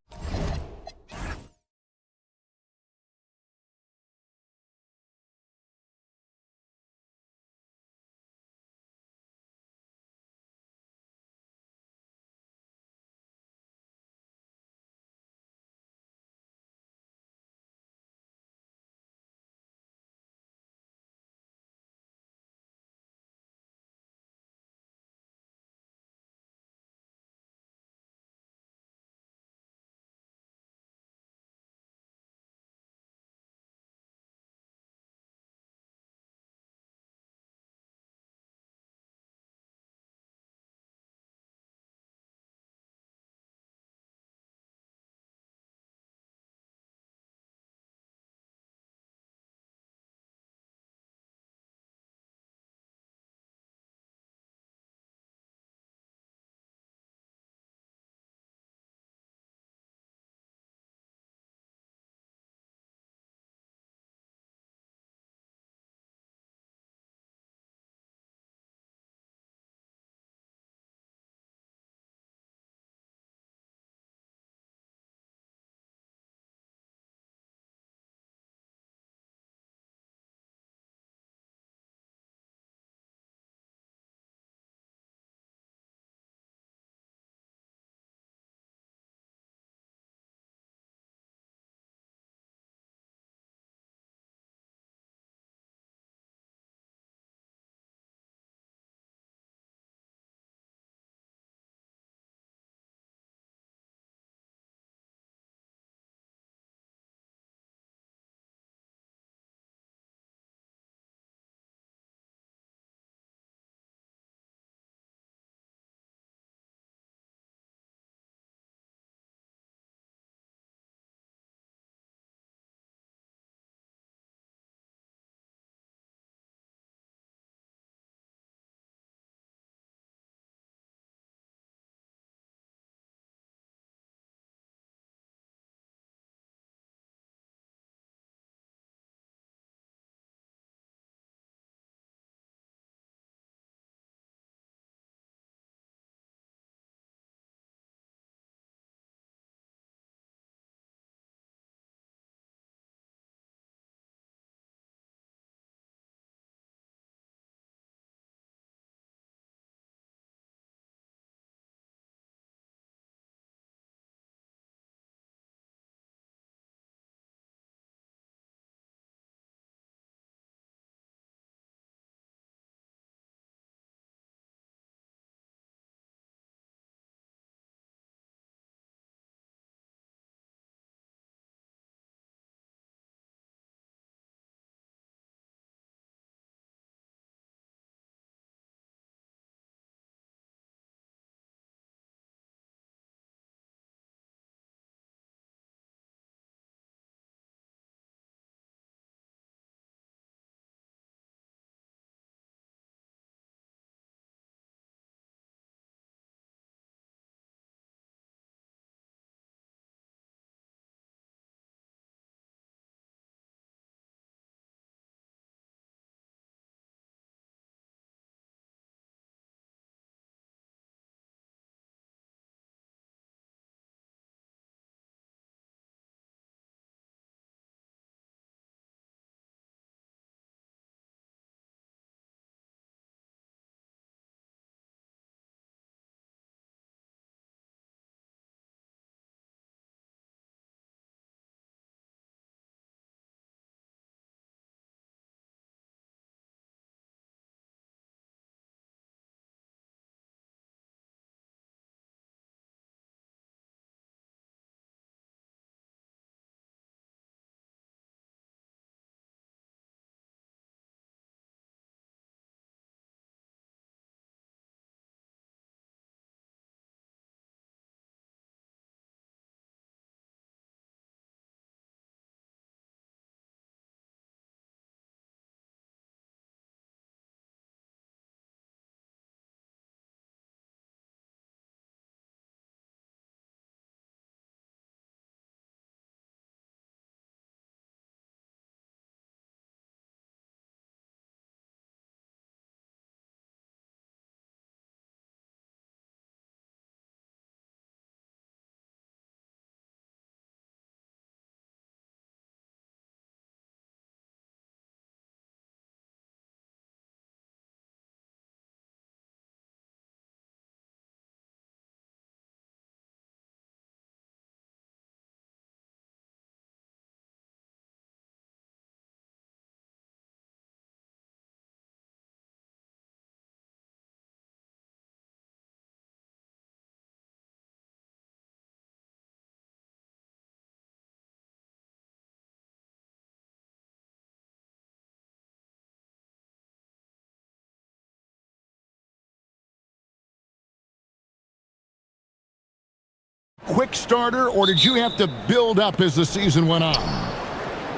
quick starter, or did you have to build up as the season went on?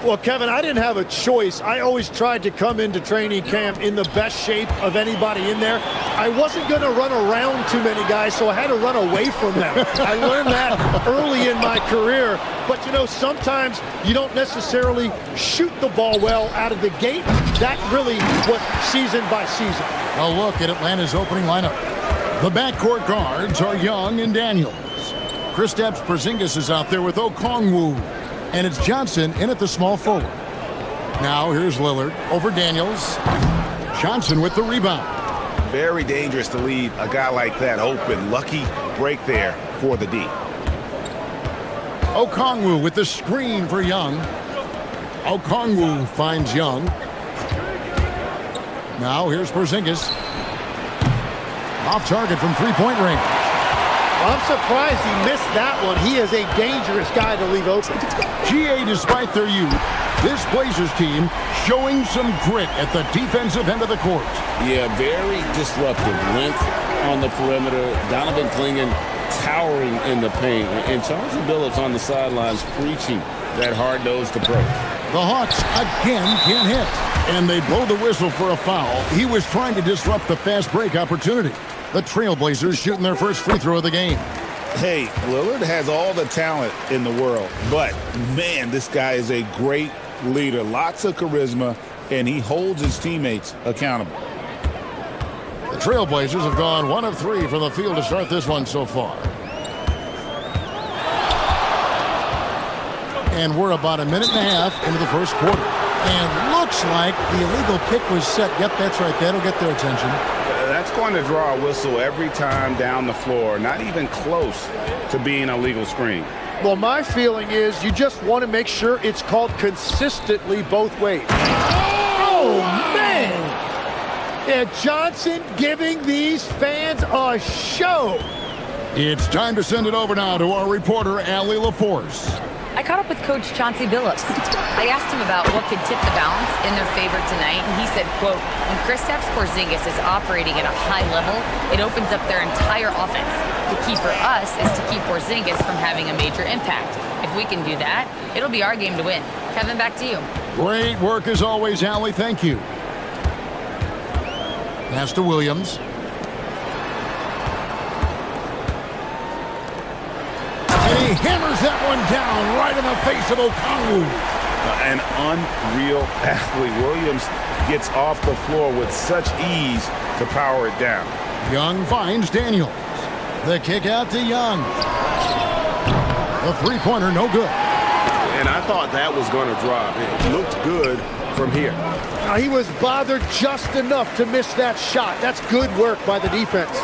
Well, Kevin, I didn't have a choice. I always tried to come into training camp in the best shape of anybody in there. I wasn't going to run around too many guys, so I had to run away from them. I learned that early in my career. But, you know, sometimes you don't necessarily shoot the ball well out of the gate. That really was season by season. A look at Atlanta's opening lineup. The backcourt guards are Young and Daniels. Kristaps Porzingis is out there with Okongwu. And it's Johnson in at the small forward. Now here's Lillard over Daniels. Johnson with the rebound. Very dangerous to leave a guy like that open. Lucky break there for the D. Okongwu with the screen for Young. Okongwu finds Young. Now here's Porzingis. Off target from three-point range. I'm surprised he missed that one. He is a dangerous guy to leave open. GA, despite their youth, this Blazers team showing some grit at the defensive end of the court. Yeah, very disruptive. Length on the perimeter. Donovan Clingan towering in the paint. And Charles Billups on the sidelines preaching that hard-nosed approach. The Hawks again can't hit. And they blow the whistle for a foul. He was trying to disrupt the fast break opportunity. The Trailblazers shooting their first free throw of the game. Hey, Lillard has all the talent in the world, but man, this guy is a great leader. Lots of charisma, and he holds his teammates accountable. The Trailblazers have gone 1 of 3 from the field to start this one so far. And we're about a minute and a half into the first quarter. And looks like the illegal kick was set. Yep, that's right. That'll get their attention. That's going to draw a whistle every time down the floor. Not even close to being a legal screen. Well, my feeling is you just want to make sure it's called consistently both ways. Oh, man! Yeah, Johnson giving these fans a show. It's time to send it over now to our reporter, Allie LaForce. I caught up with Coach Chauncey Billups. I asked him about what could tip the balance in their favor tonight, and he said, quote, when Kristaps Porzingis is operating at a high level, it opens up their entire offense. The key for us is to keep Porzingis from having a major impact. If we can do that, it'll be our game to win. Kevin, back to you. Great work as always, Allie. Thank you. Pass to Williams. And he hammers that one down right in the face of Okongwu. An unreal athlete. Williams gets off the floor with such ease to power it down. Young finds Daniels. The kick out to Young. The three-pointer, no good. And I thought that was going to drop. It looked good from here. He was bothered just enough to miss that shot. That's good work by the defense.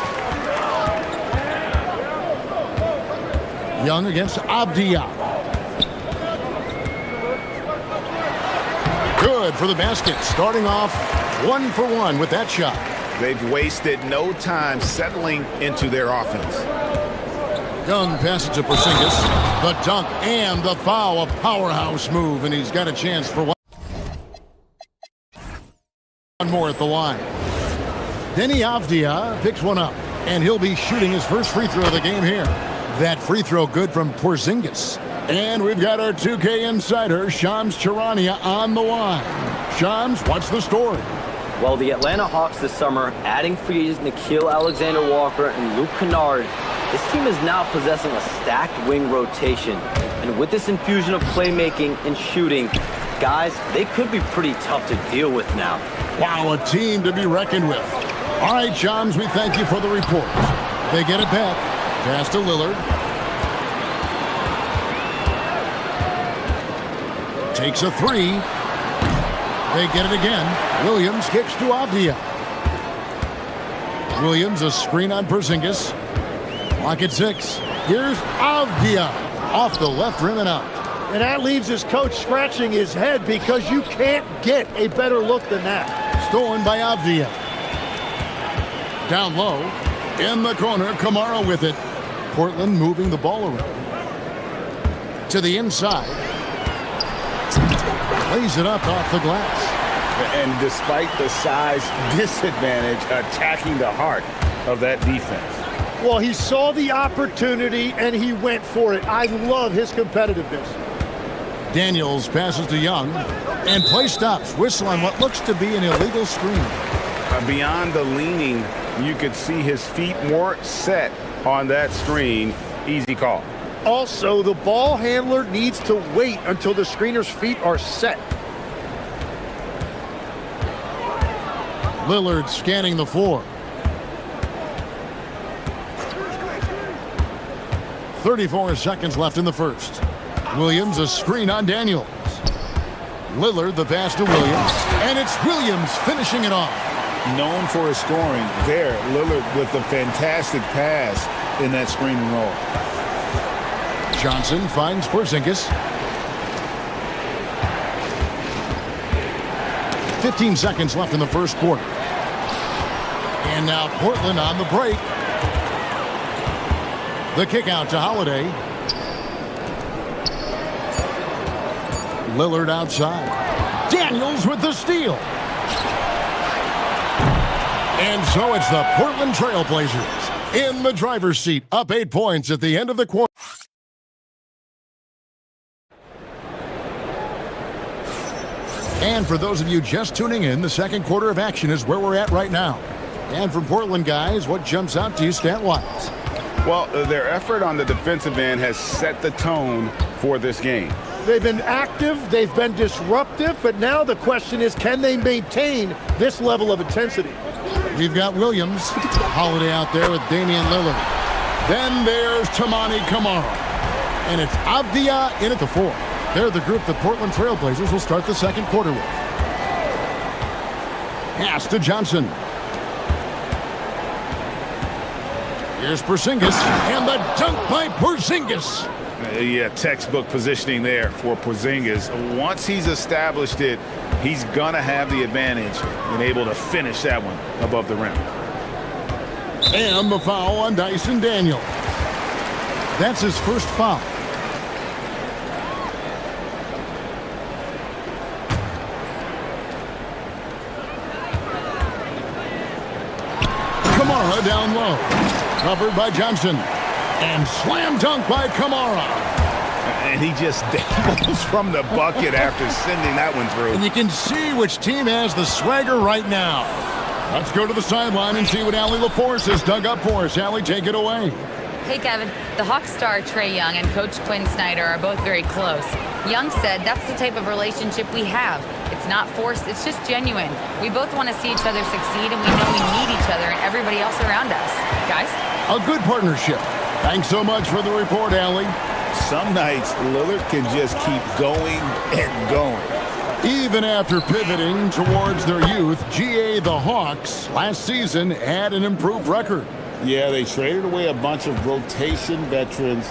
Young against Avdia. Good for the basket. Starting off 1 for 1 with that shot. They've wasted no time settling into their offense. Young passes to Porzingis. The dunk and the foul. A powerhouse move, and he's got a chance for one more at the line. Denny Avdia picks one up, and he'll be shooting his first free throw of the game here. That free throw good from Porzingis. And we've got our 2K insider, Shams Charania, on the line. Shams, what's the story? Well, the Atlanta Hawks this summer, adding free agents Nickeil Alexander-Walker and Luke Kennard, this team is now possessing a stacked wing rotation. And with this infusion of playmaking and shooting, guys, they could be pretty tough to deal with now. Wow, a team to be reckoned with. All right, Shams, we thank you for the report. They get it back. Pass to Lillard. Takes a three. They get it again. Williams kicks to Avdia. Williams, a screen on Porzingis. Clock at 6. Here's Avdia. Off the left rim and out. And that leaves his coach scratching his head because you can't get a better look than that. Stolen by Avdia. Down low. In the corner, Kamara with it. Portland moving the ball around. To the inside. Lays it up off the glass. And despite the size disadvantage, attacking the heart of that defense. Well, he saw the opportunity and he went for it. I love his competitiveness. Daniels passes to Young, and play stops. Whistle on what looks to be an illegal screen. Beyond the leaning, you could see his feet more set on that screen. Easy call. Also, the ball handler needs to wait until the screener's feet are set. Lillard scanning the floor. 34 seconds left in the first. Williams a screen on Daniels. Lillard the pass to Williams, and it's Williams finishing it off. Known for his scoring there, Lillard with a fantastic pass in that screen and roll. Johnson finds Porzingis. 15 seconds left in the first quarter. And now Portland on the break. The kick out to Holiday. Lillard outside. Daniels with the steal. And so it's the Portland Trailblazers in the driver's seat, up 8 points at the end of the quarter. And for those of you just tuning in, the second quarter of action is where we're at right now. And from Portland, guys, what jumps out to you stat-wise? Well, their effort on the defensive end has set the tone for this game. They've been active, they've been disruptive, but now the question is, can they maintain this level of intensity? We've got Williams, Holiday out there with Damian Lillard. Then there's Tamani Kamara. And it's Avdia in at the 4. They're the group the Portland Trailblazers will start the second quarter with. Pass to Johnson. Here's Porzingis, and the dunk by Porzingis. Yeah, textbook positioning there for Porzingis. Once he's established it, he's going to have the advantage and able to finish that one above the rim. And the foul on Dyson Daniels. That's his first foul. Kamara down low. Covered by Johnson. And slam dunk by Kamara. And he just dabbles from the bucket after sending that one through. And you can see which team has the swagger right now. Let's go to the sideline and see what Allie LaForce has dug up for us. Allie, take it away. Hey, Kevin. The Hawks star Trae Young and Coach Quinn Snyder are both very close. Young said that's the type of relationship we have. It's not forced, it's just genuine. We both want to see each other succeed, and we know we need each other and everybody else around us. Guys? A good partnership. Thanks so much for the report, Allie. Some nights, Lillard can just keep going and going. Even after pivoting towards their youth, GA the Hawks last season had an improved record. Yeah, they traded away a bunch of rotation veterans,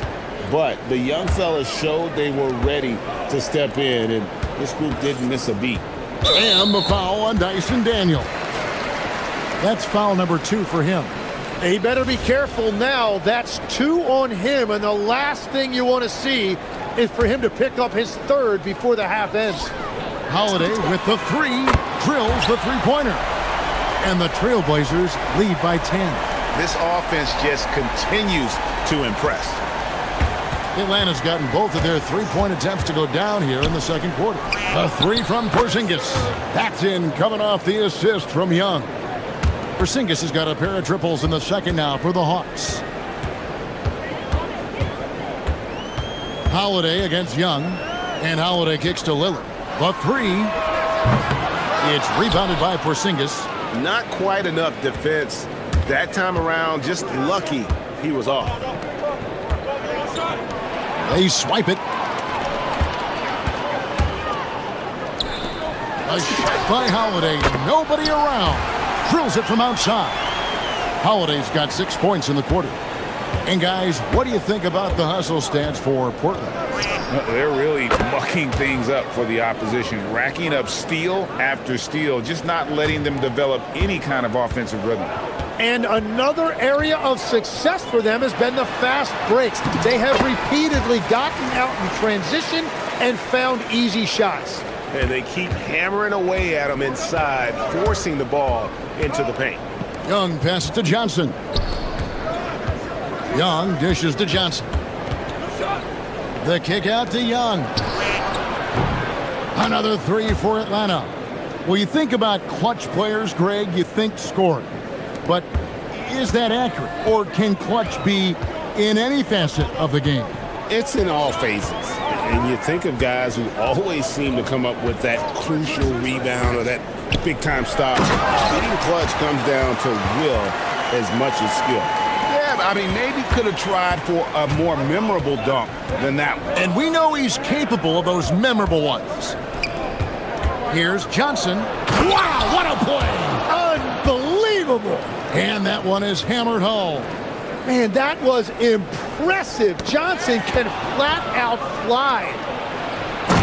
but the young fellas showed they were ready to step in, and this group didn't miss a beat. And the foul on Dyson Daniels. That's foul number 2 for him. He better be careful now. That's 2 on him, and the last thing you want to see is for him to pick up his 3rd before the half ends. Holiday with the 3, drills the three-pointer. And the Trailblazers lead by 10. This offense just continues to impress. Atlanta's gotten both of their three-point attempts to go down here in the second quarter. A 3 from Porzingis. That's in, coming off the assist from Young. Porzingis has got a pair of triples in the second now for the Hawks. Holiday against Young, and Holiday kicks to Lillard. The 3. It's rebounded by Porzingis. Not quite enough defense that time around. Just lucky he was off. They swipe it. A shot by Holiday. Nobody around. Drills it from outside. Holiday's got 6 points in the quarter. And guys, what do you think about the hustle stats for Portland? They're really mucking things up for the opposition, racking up steal after steal, just not letting them develop any kind of offensive rhythm. And another area of success for them has been the fast breaks. They have repeatedly gotten out in transition and found easy shots. And they keep hammering away at them inside, forcing the ball into the paint. Young passes to Johnson. Young dishes to Johnson. The kick out to Young. Another three for Atlanta. Well, you think about clutch players, Greg, you think scoring. But is that accurate? Or can clutch be in any facet of the game? It's in all phases. And you think of guys who always seem to come up with that crucial rebound or that big-time stop. Being clutch comes down to will as much as skill. Yeah, I mean, maybe could have tried for a more memorable dunk than that one. And we know he's capable of those memorable ones. Here's Johnson. Wow, what a play! Unbelievable! And that one is hammered home. Man, that was impressive. Johnson can flat out fly.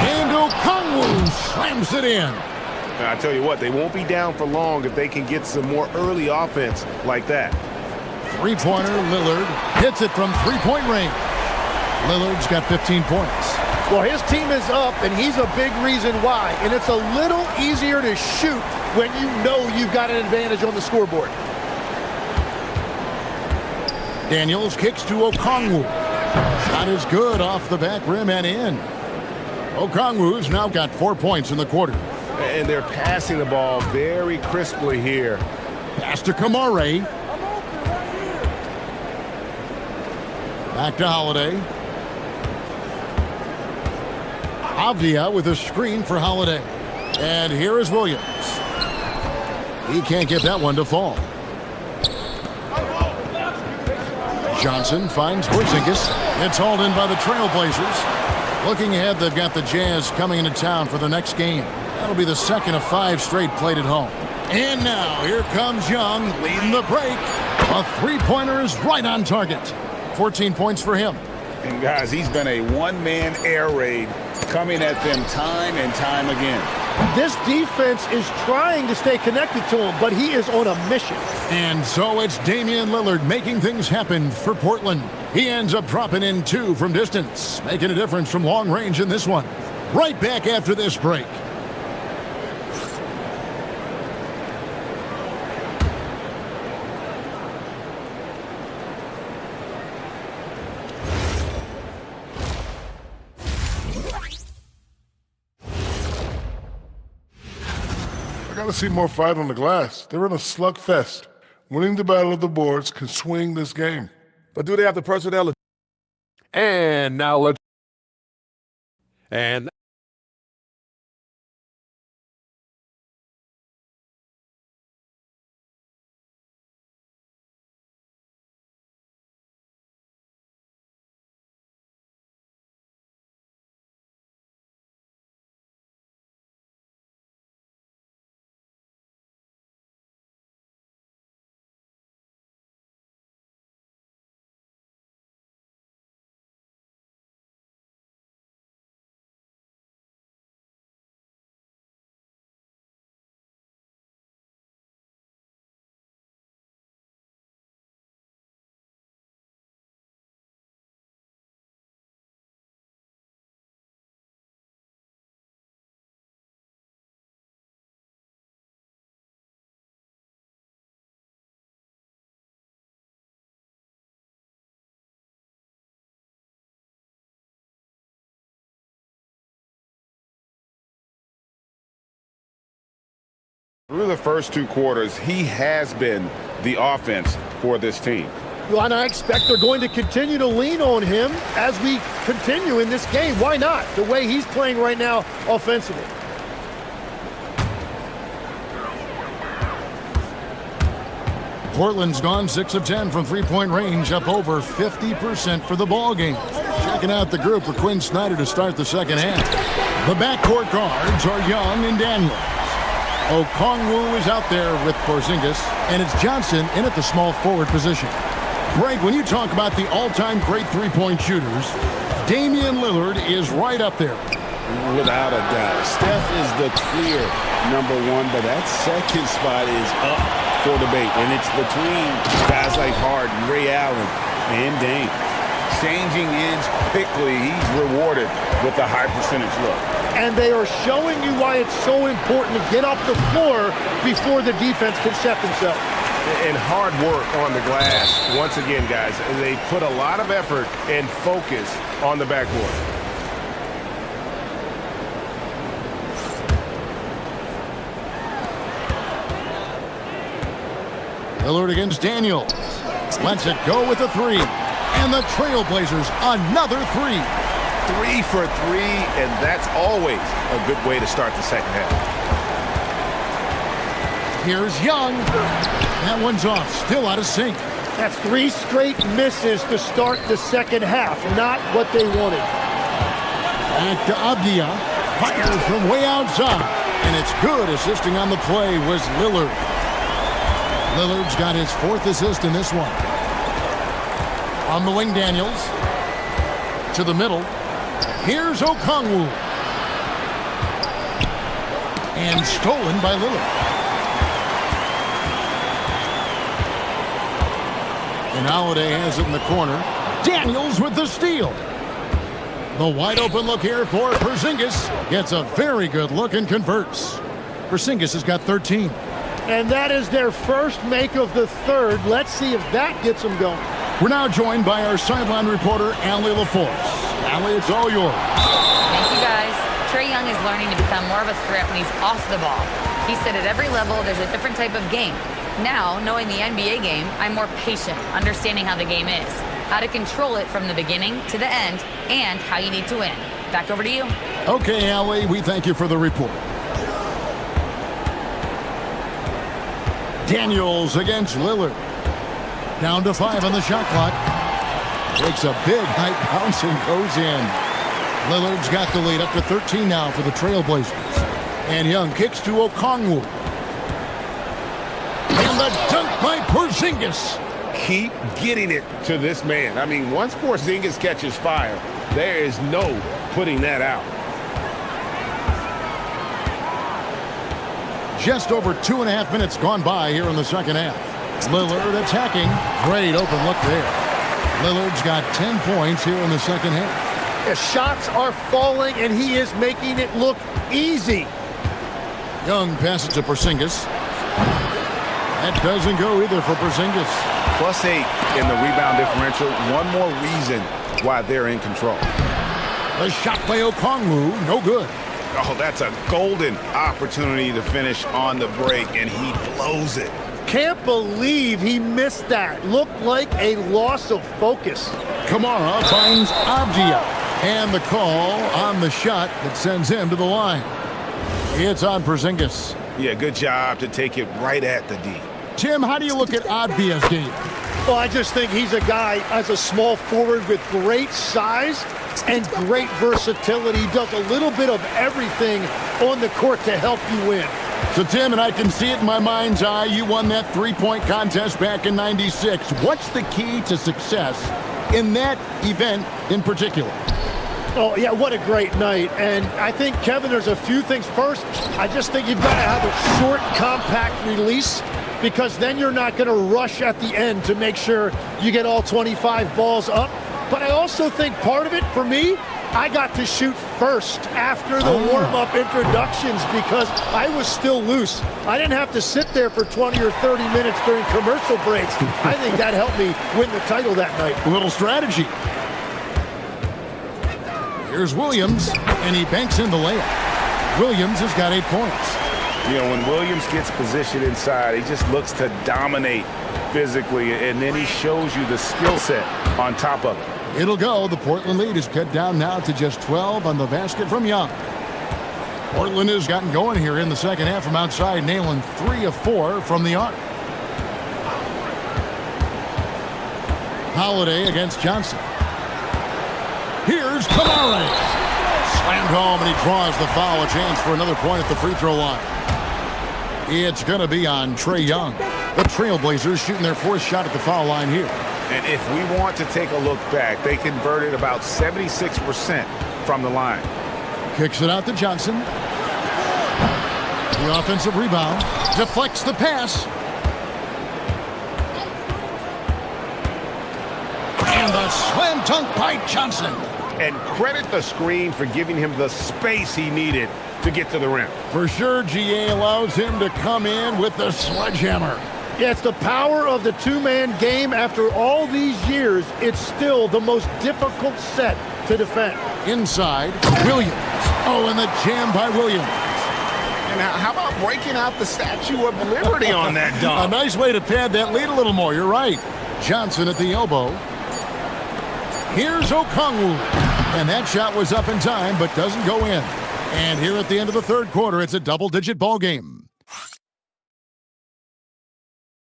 And Okongwu slams it in. I tell you what, they won't be down for long if they can get some more early offense like that. Three-pointer, Lillard hits it from three-point range. Lillard's got 15 points. Well, his team is up, and he's a big reason why. And it's a little easier to shoot when you know you've got an advantage on the scoreboard. Daniels kicks to Okongwu. Shot is good off the back rim and in. Okongwu's now got 4 points in the quarter. And they're passing the ball very crisply here. Pass to Kamare. Back to Holiday. Avdia with a screen for Holiday. And here is Williams. He can't get that one to fall. Johnson finds Porzingis. It's hauled in by the Trailblazers. Looking ahead, they've got the Jazz coming into town for the next game. That'll be the second of 5 straight played at home. And now, here comes Young leading the break. A three-pointer is right on target. 14 points for him. And guys, he's been a one-man air raid coming at them time and time again. This defense is trying to stay connected to him, but he is on a mission. And so it's Damian Lillard making things happen for Portland. He ends up dropping in 2 from distance, making a difference from long range in this one. Right back after this break. I gotta see more fight on the glass. They're in a slugfest. Winning the battle of the boards can swing this game. But do they have the personnel? And now let's... And... Through the first 2 quarters, he has been the offense for this team. Well, and I expect they're going to continue to lean on him as we continue in this game. Why not? The way he's playing right now offensively. Portland's gone 6 of 10 from three-point range, up over 50% for the ball game. Checking out the group for Quinn Snyder to start the second half. The backcourt guards are Young and Daniels. Okongwu is out there with Porzingis, and it's Johnson in at the small forward position. Greg, when you talk about the all-time great three-point shooters, Damian Lillard is right up there. Without a doubt. Steph is the clear number 1, but that second spot is up for debate, and it's between guys like Harden, Ray Allen, and Dame. Changing ends quickly. He's rewarded with a high percentage look. And they are showing you why it's so important to get up the floor before the defense can set themselves. And hard work on the glass. Once again, guys, they put a lot of effort and focus on the backboard. Lillard against Daniels. Lets it go with a three. And the Trailblazers, another three. 3 for 3, and that's always a good way to start the second half. Here's Young. That one's off, still out of sync. That's 3 straight misses to start the second half, not what they wanted. Back to Avdia. Fires from way outside. And it's good. Assisting on the play was Lillard. Lillard's got his 4th assist in this one. On the wing, Daniels. To the middle. Here's Okongwu. And stolen by Lillard. And Holiday has it in the corner. Daniels with the steal. The wide open look here for Porzingis. Gets a very good look and converts. Porzingis has got 13. And that is their first make of the third. Let's see if that gets them going. We're now joined by our sideline reporter, Allie LaForce. Allie, it's all yours. Thank you, guys. Trae Young is learning to become more of a threat when he's off the ball. He said at every level there's a different type of game. Now, knowing the NBA game, I'm more patient, understanding how the game is, how to control it from the beginning to the end, and how you need to win. Back over to you. Okay, Allie, we thank you for the report. Daniels against Lillard. Down to 5 on the shot clock. Takes a big high bounce and goes in. Lillard's got the lead up to 13 now for the Trailblazers. And Young kicks to Okongwu. And the dunk by Porzingis. Keep getting it to this man. I mean, once Porzingis catches fire, there is no putting that out. Just over 2.5 minutes gone by here in the second half. Lillard attacking. Great open look there. Lillard's got 10 points here in the second half. The shots are falling, and he is making it look easy. Young passes to Porzingis. That doesn't go either for Porzingis. +8 in the rebound differential. One more reason why they're in control. The shot by Okongwu, no good. Oh, that's a golden opportunity to finish on the break, and he blows it. Can't believe he missed that. Looked like a loss of focus. Kamara finds Avdia. And the call on the shot that sends him to the line. It's on Porzingis. Yeah, good job to take it right at the D. Tim, how do you look at Avdia's game? Well, I just think he's a guy as a small forward with great size and great versatility. He does a little bit of everything on the court to help you win. So, Tim, and I can see it in my mind's eye, you won that three-point contest back in '96. What's the key to success in that event in particular? Oh, yeah, what a great night. And I think, Kevin, there's a few things. First, I just think you've got to have a short, compact release, because then you're not going to rush at the end to make sure you get all 25 balls up. But I also think part of it, for me, I got to shoot first after the warm-up introductions because I was still loose. I didn't have to sit there for 20 or 30 minutes during commercial breaks. I think that helped me win the title that night. A little strategy. Here's Williams, and he banks in the layup. Williams has got 8 points. You know, when Williams gets positioned inside, he just looks to dominate physically, and then he shows you the skill set on top of it. It'll go. The Portland lead is cut down now to just 12 on the basket from Young. Portland has gotten going here in the second half from outside, nailing 3 of 4 from the arc. Holiday against Johnson. Here's Kamara. Slammed home, and he draws the foul. A chance for another point at the free throw line. It's going to be on Trae Young. The Trailblazers shooting their 4th shot at the foul line here. And if we want to take a look back, they converted about 76% from the line. Kicks it out to Johnson. The offensive rebound. Deflects the pass. And the slam dunk by Johnson. And credit the screen for giving him the space he needed to get to the rim. For sure, GA allows him to come in with the sledgehammer. Yeah, it's the power of the two-man game. After all these years, it's still the most difficult set to defend. Inside, Williams. Oh, and the jam by Williams. And how about breaking out the Statue of Liberty on that dunk? A nice way to pad that lead a little more. You're right. Johnson at the elbow. Here's Okongwu. And that shot was up in time, but doesn't go in. And here at the end of the third quarter, it's a double-digit ball game.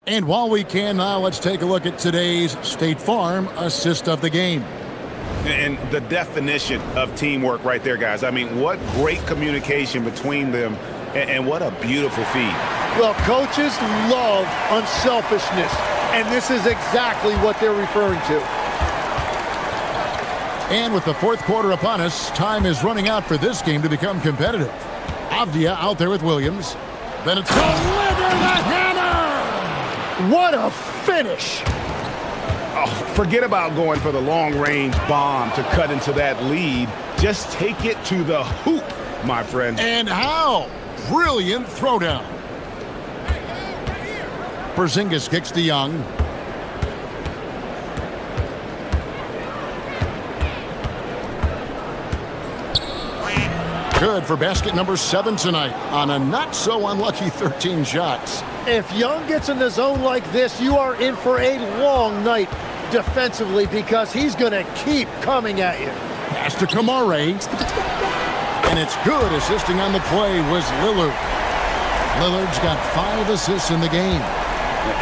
And while we can now, let's take a look at today's State Farm assist of the game. And the definition of teamwork right there, guys. I mean, what great communication between them, and what a beautiful feed. Well, coaches love unselfishness, and this is exactly what they're referring to. And with the fourth quarter upon us, time is running out for this game to become competitive. Avdia out there with Williams. Then it's deliver the hammer! What a finish! Oh, forget about going for the long-range bomb to cut into that lead. Just take it to the hoop, my friend. And how? Brilliant throwdown. Porzingis kicks to Young. Good for basket number 7 tonight on a not-so-unlucky 13 shots. If Young gets in the zone like this, you are in for a long night defensively because he's going to keep coming at you. Pass to Kamare. And it's good. Assisting on the play was Lillard. Lillard's got 5 assists in the game.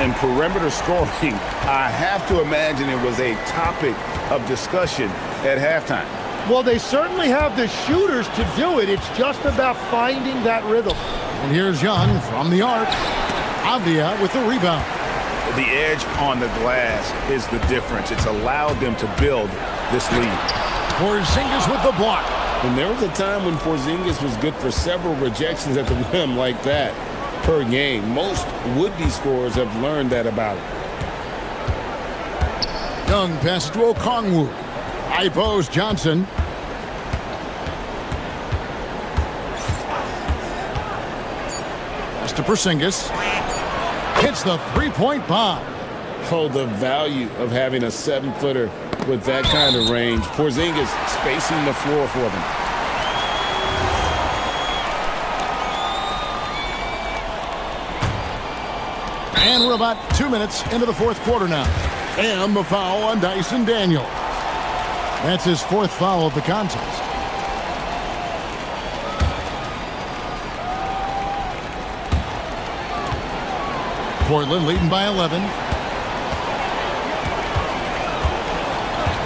And perimeter scoring, I have to imagine it was a topic of discussion at halftime. Well, they certainly have the shooters to do it. It's just about finding that rhythm. And here's Young from the arc. Avdia with the rebound. The edge on the glass is the difference. It's allowed them to build this lead. Porzingis with the block. And there was a time when Porzingis was good for several rejections at the rim like that per game. Most would-be scorers have learned that about him. Young passes to Okongwu. High post Johnson. Pass to Porzingis. Hits the three-point bomb. Oh, the value of having a 7-footer with that kind of range. Porzingis spacing the floor for them. And we're about 2 minutes into the fourth quarter now. And the foul on Dyson Daniels. That's his 4th foul of the contest. Portland leading by 11.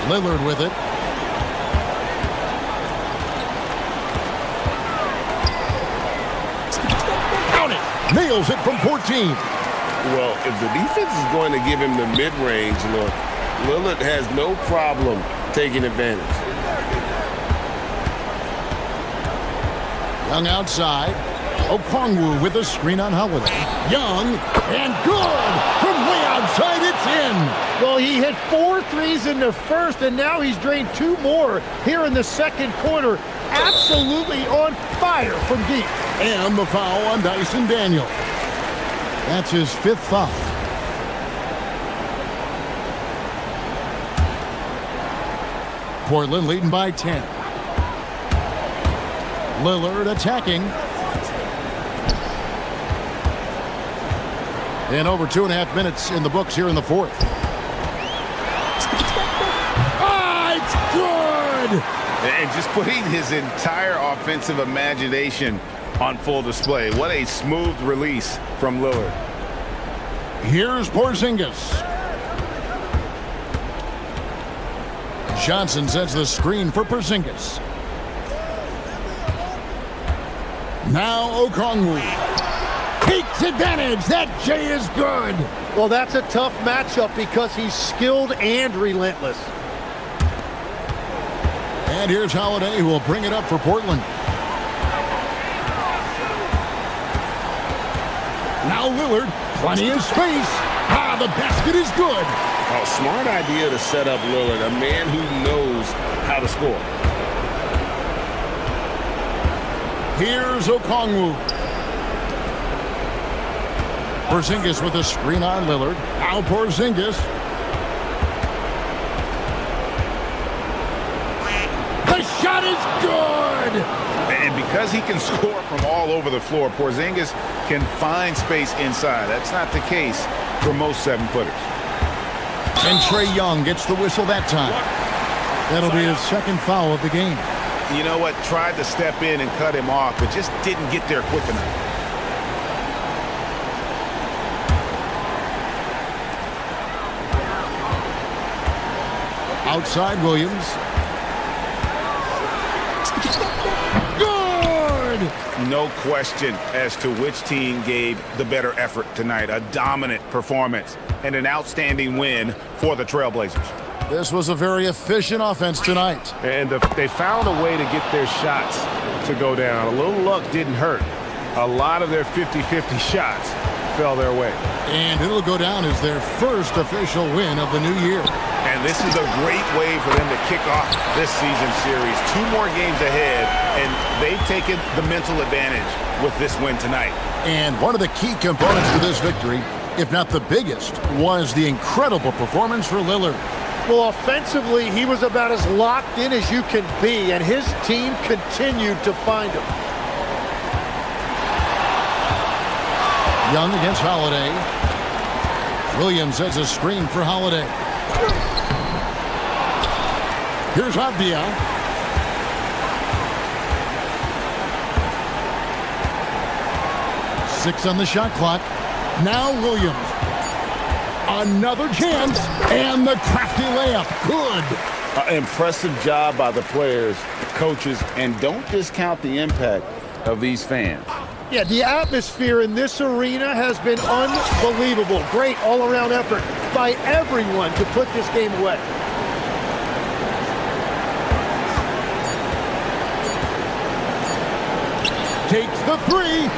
Lillard with it. Count it. Nails it from 14. Well, if the defense is going to give him the mid-range look, Lillard has no problem taking advantage. Young outside. Okongwu with a screen on Holiday. Young, and good! From way outside, it's in! Well, he hit 4 threes in the first, and now he's drained 2 more here in the second quarter. Absolutely on fire from deep. And the foul on Dyson Daniels. That's his 5th foul. Portland leading by 10. Lillard attacking. And over 2.5 minutes in the books here in the fourth. Ah, it's good! And just putting his entire offensive imagination on full display. What a smooth release from Lillard. Here's Porzingis. Johnson sets the screen for Porzingis. Now Okongwu. Takes advantage. That J is good. Well, that's a tough matchup because he's skilled and relentless. And here's Holiday, who will bring it up for Portland. Now Lillard, plenty of space. Ah, the basket is good. Oh, smart idea to set up Lillard, a man who knows how to score. Here's Okongwu. Porzingis with a screen on Lillard. Now Porzingis. The shot is good! And because he can score from all over the floor, Porzingis can find space inside. That's not the case for most 7-footers. And Trae Young gets the whistle that time. That'll be his second foul of the game. You know what? Tried to step in and cut him off, but just didn't get there quick enough. Outside Williams. Good! No question as to which team gave the better effort tonight. A dominant performance and an outstanding win for the Trailblazers. This was a very efficient offense tonight. And they found a way to get their shots to go down. A little luck didn't hurt. A lot of their 50-50 shots fell their way. And it'll go down as their first official win of the new year. And this is a great way for them to kick off this season series. 2 more games ahead, and they've taken the mental advantage with this win tonight. And one of the key components to this victory, if not the biggest, was the incredible performance for Lillard. Well, offensively, he was about as locked in as you can be, and his team continued to find him. Young against Holiday. Williams has a screen for Holiday. Here's Avdia. Six on the shot clock. Now Williams. Another chance, and the crafty layup. Good. Impressive job by the players, coaches, and don't discount the impact of these fans. Yeah, the atmosphere in this arena has been unbelievable. Great all-around effort by everyone to put this game away. Takes the three.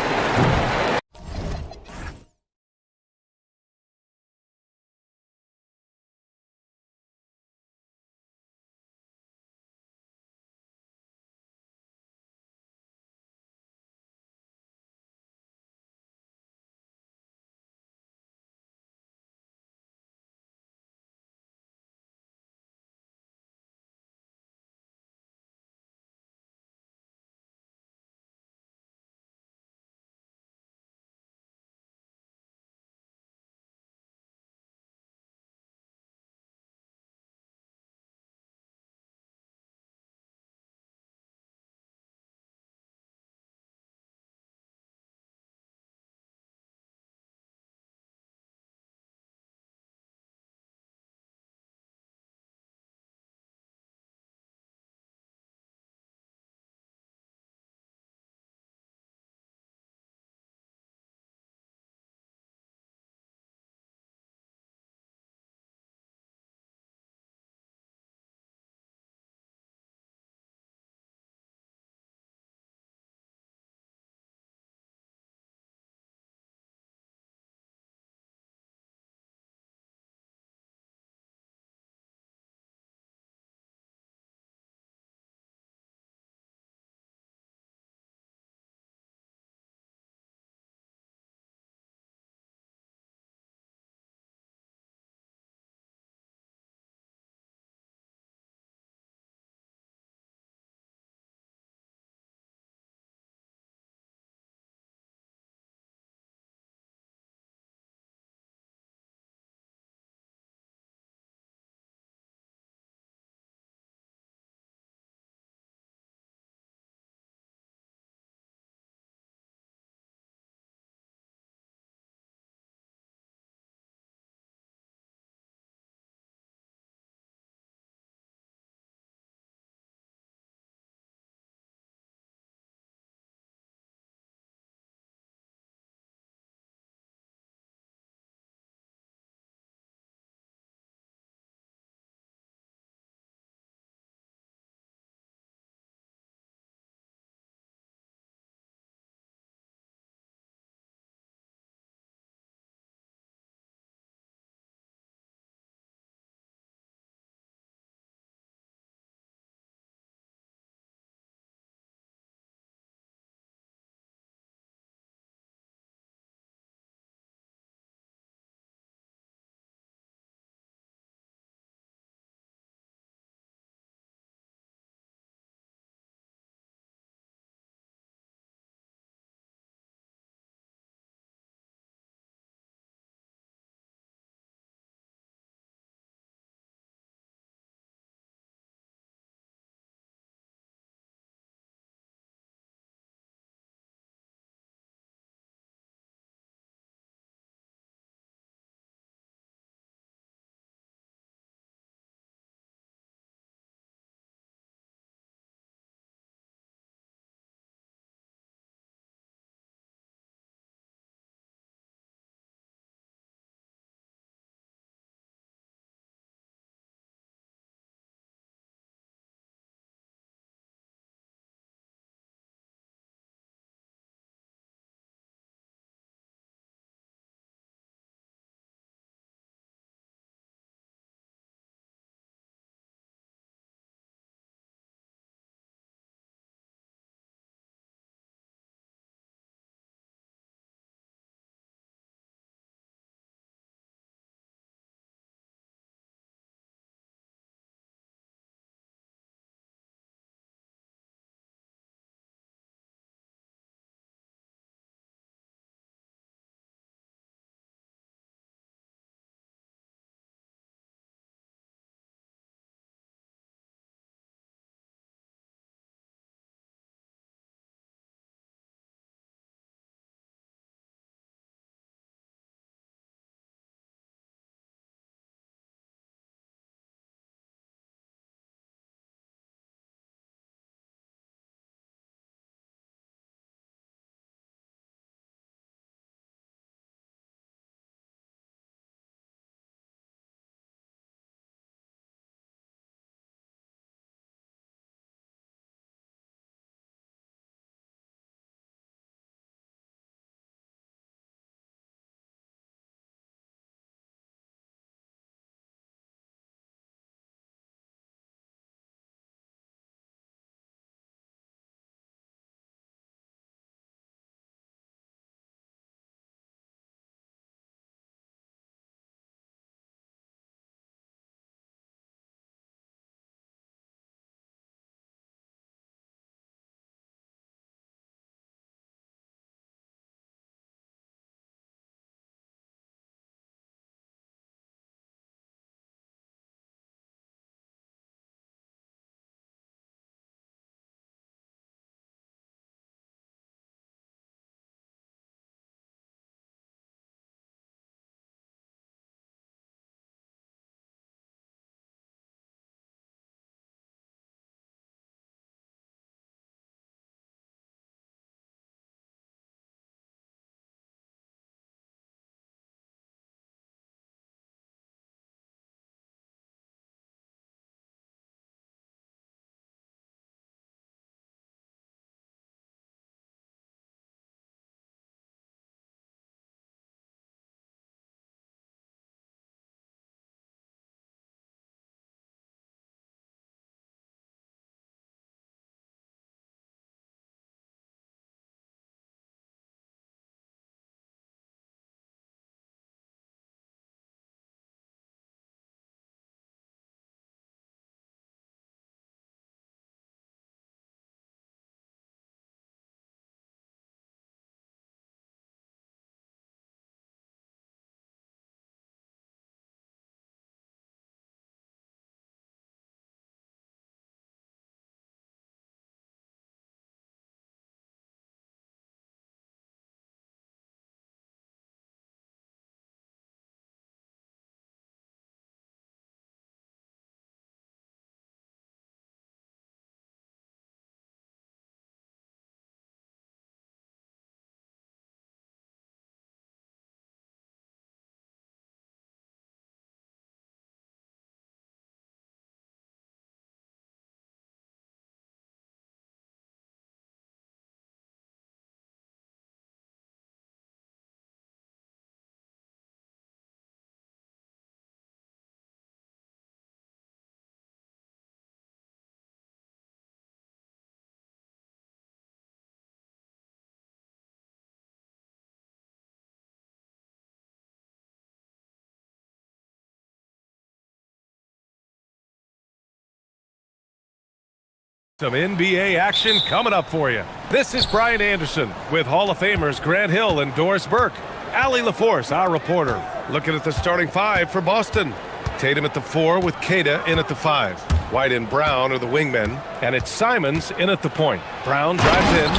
Some NBA action coming up for you. This is Brian Anderson with Hall of Famers Grant Hill and Doris Burke. Allie LaForce, our reporter, looking at the starting five for Boston. Tatum at the 4 with Queta in at the 5. White and Brown are the wingmen, and it's Simons in at the point. Brown drives in.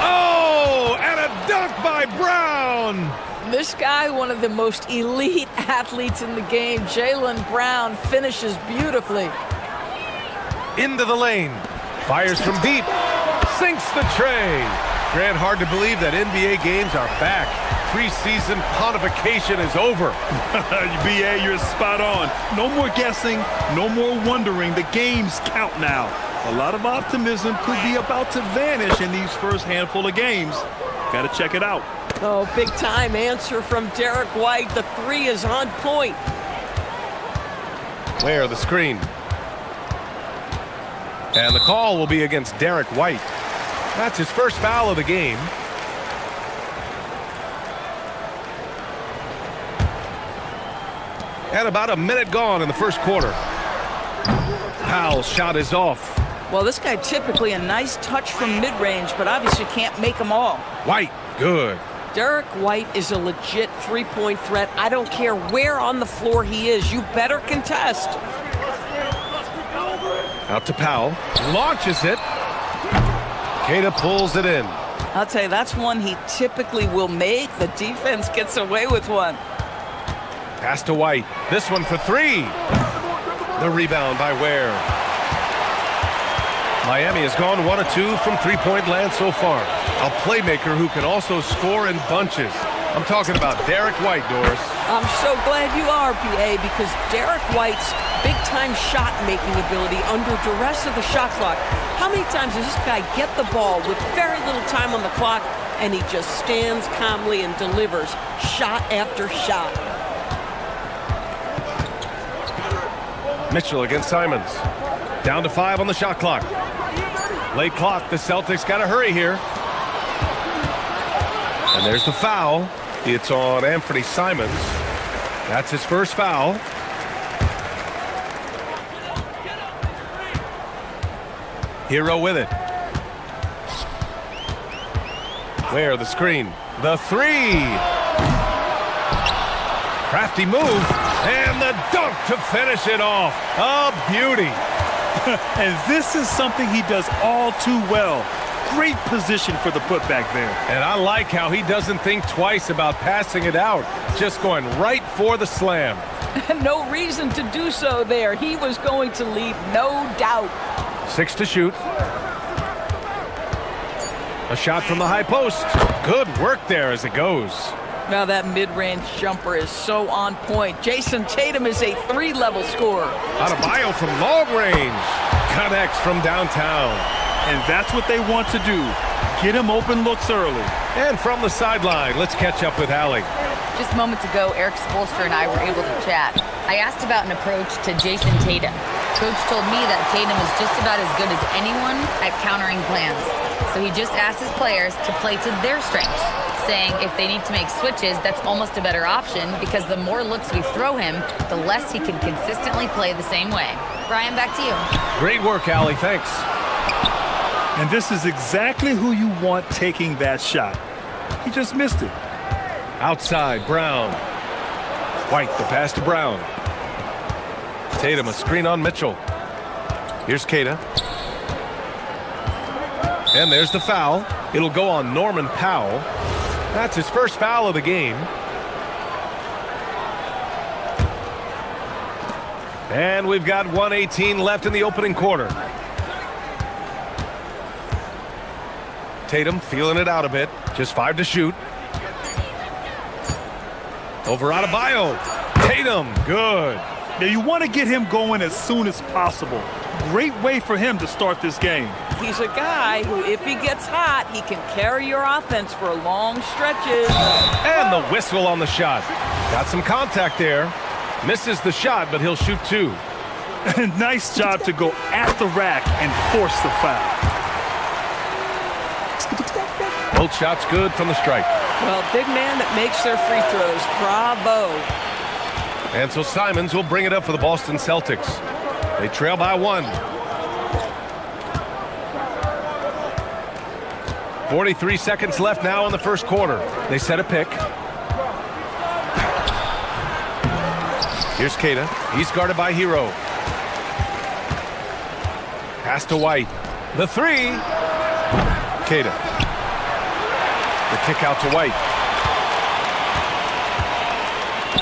Oh, and a dunk by Brown! This guy, one of the most elite athletes in the game, Jaylen Brown, finishes beautifully. Into the lane. Fires from deep. Sinks the tray. Grant, hard to believe that NBA games are back. Preseason pontification is over. BA, you're spot on. No more guessing, no more wondering. The games count now. A lot of optimism could be about to vanish in these first handful of games. Got to check it out. Oh, big time answer from Derek White. The 3 is on point. Where the screen. And the call will be against Derek White. That's his first foul of the game. And about a minute gone in the first quarter. Powell's shot is off. Well, this guy typically a nice touch from mid-range, but obviously can't make them all. White, good. Derek White is a legit three-point threat. I don't care where on the floor he is. You better contest. Out to Powell. Launches it. Queta pulls it in. I'll tell you, that's one he typically will make. The defense gets away with one. Pass to White. This one for 3. The rebound by Ware. Miami has gone 1 of 2 from three-point land so far. A playmaker who can also score in bunches. I'm talking about Derek White, Doris. I'm so glad you are, BA, because Derek White's big-time shot-making ability under duress of the shot clock. How many times does this guy get the ball with very little time on the clock, and he just stands calmly and delivers shot after shot? Mitchell against Simons. Down to 5 on the shot clock. Late clock, the Celtics got to hurry here. And there's the foul. It's on Anthony Simons. That's his first foul. Hero with it. Where the screen. The 3. Crafty move. And the dunk to finish it off. A beauty. And this is something he does all too well. Great position for the putback there. And I like how he doesn't think twice about passing it out. Just going right for the slam. No reason to do so there. He was going to leave, no doubt. 6 to shoot. A shot from the high post. Good work there as it goes. Now that mid-range jumper is so on point. Jason Tatum is a 3-level scorer. Adebayo from long range. Connects from downtown. And that's what they want to do. Get him open looks early. And from the sideline, let's catch up with Allie. Just moments ago, Eric Spoelstra and I were able to chat. I asked about an approach to Jason Tatum. Coach told me that Tatum is just about as good as anyone at countering plans. So he just asked his players to play to their strengths, saying if they need to make switches, that's almost a better option because the more looks we throw him, the less he can consistently play the same way. Brian, back to you. Great work, Allie. Thanks. And this is exactly who you want taking that shot. He just missed it. Outside, Brown. White, the pass to Brown. Tatum, a screen on Mitchell. Here's Queta. And there's the foul. It'll go on Norman Powell. That's his first foul of the game. And we've got 1:18 left in the opening quarter. Tatum feeling it out a bit. Just 5 to shoot. Over Adebayo. Tatum, good. Now you want to get him going as soon as possible. Great way for him to start this game. He's a guy who, if he gets hot, he can carry your offense for long stretches. And the whistle on the shot. Got some contact there. Misses the shot, but he'll shoot 2. Nice job to go at the rack and force the foul. Both shots good from the stripe. Well, big man that makes their free throws. Bravo. And so Simons will bring it up for the Boston Celtics. They trail by 1. 43 seconds left now in the first quarter. They set a pick. Here's Keita. He's guarded by Hero. Pass to White. The three. Keita. The kick out to White.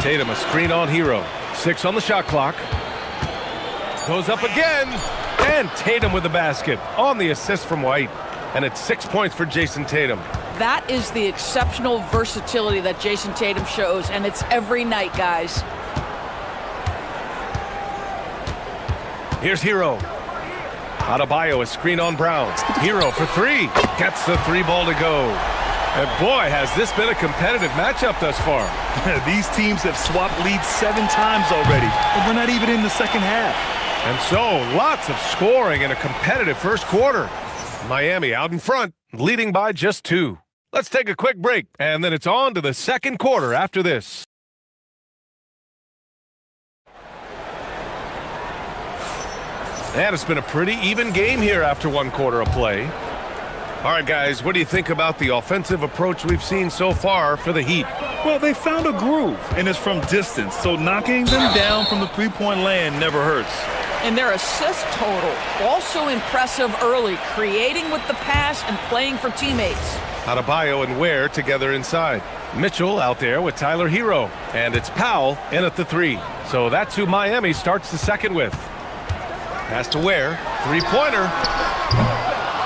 Tatum, a screen on Hero. 6 on the shot clock. Goes up again. And Tatum with the basket on the assist from White. And it's 6 points for Jason Tatum. That is the exceptional versatility that Jason Tatum shows, and it's every night, guys. Here's Hero. Adebayo, a screen on Brown. Hero for three. Gets the three ball to go. And boy, has this been a competitive matchup thus far. These teams have swapped leads 7 times already, and we're not even in the second half. And so, lots of scoring in a competitive first quarter. Miami out in front, leading by just 2. Let's take a quick break, and then it's on to the second quarter after this. And it's been a pretty even game here after 1 quarter of play. All right, guys, what do you think about the offensive approach we've seen so far for the Heat? Well, they found a groove, and it's from distance, so knocking them down from the three-point land never hurts. And their assist total, also impressive early, creating with the pass and playing for teammates. Adebayo and Ware together inside. Mitchell out there with Tyler Hero. And it's Powell in at the 3. So that's who Miami starts the second with. Pass to Ware. 3-pointer.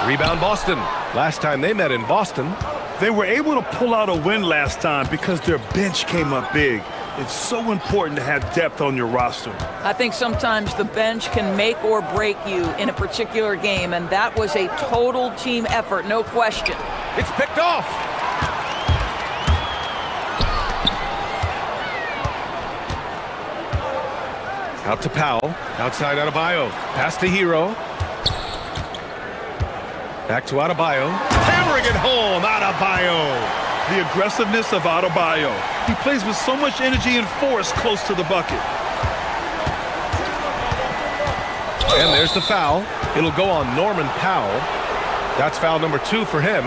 Rebound Boston. Last time they met in Boston. They were able to pull out a win last time because their bench came up big. It's so important to have depth on your roster. I think sometimes the bench can make or break you in a particular game, and that was a total team effort, no question. It's picked off. Out to Powell. Outside Adebayo. Pass to Hero. Back to Adebayo. Hammering it home. Adebayo. The aggressiveness of Adebayo. He plays with so much energy and force close to the bucket. And there's the foul. It'll go on Norman Powell. That's foul number 2 for him.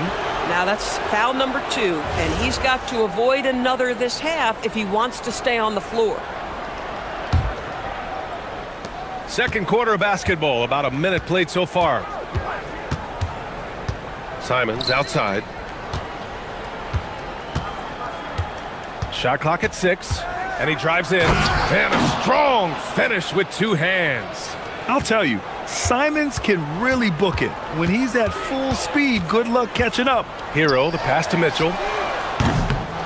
Now that's foul number 2, and he's got to avoid another this half if he wants to stay on the floor. Second quarter of basketball. About a minute played so far. Simons outside. Shot clock at 6, and he drives in. And a strong finish with 2 hands. I'll tell you, Simons can really book it. When he's at full speed, good luck catching up. Hero, the pass to Mitchell.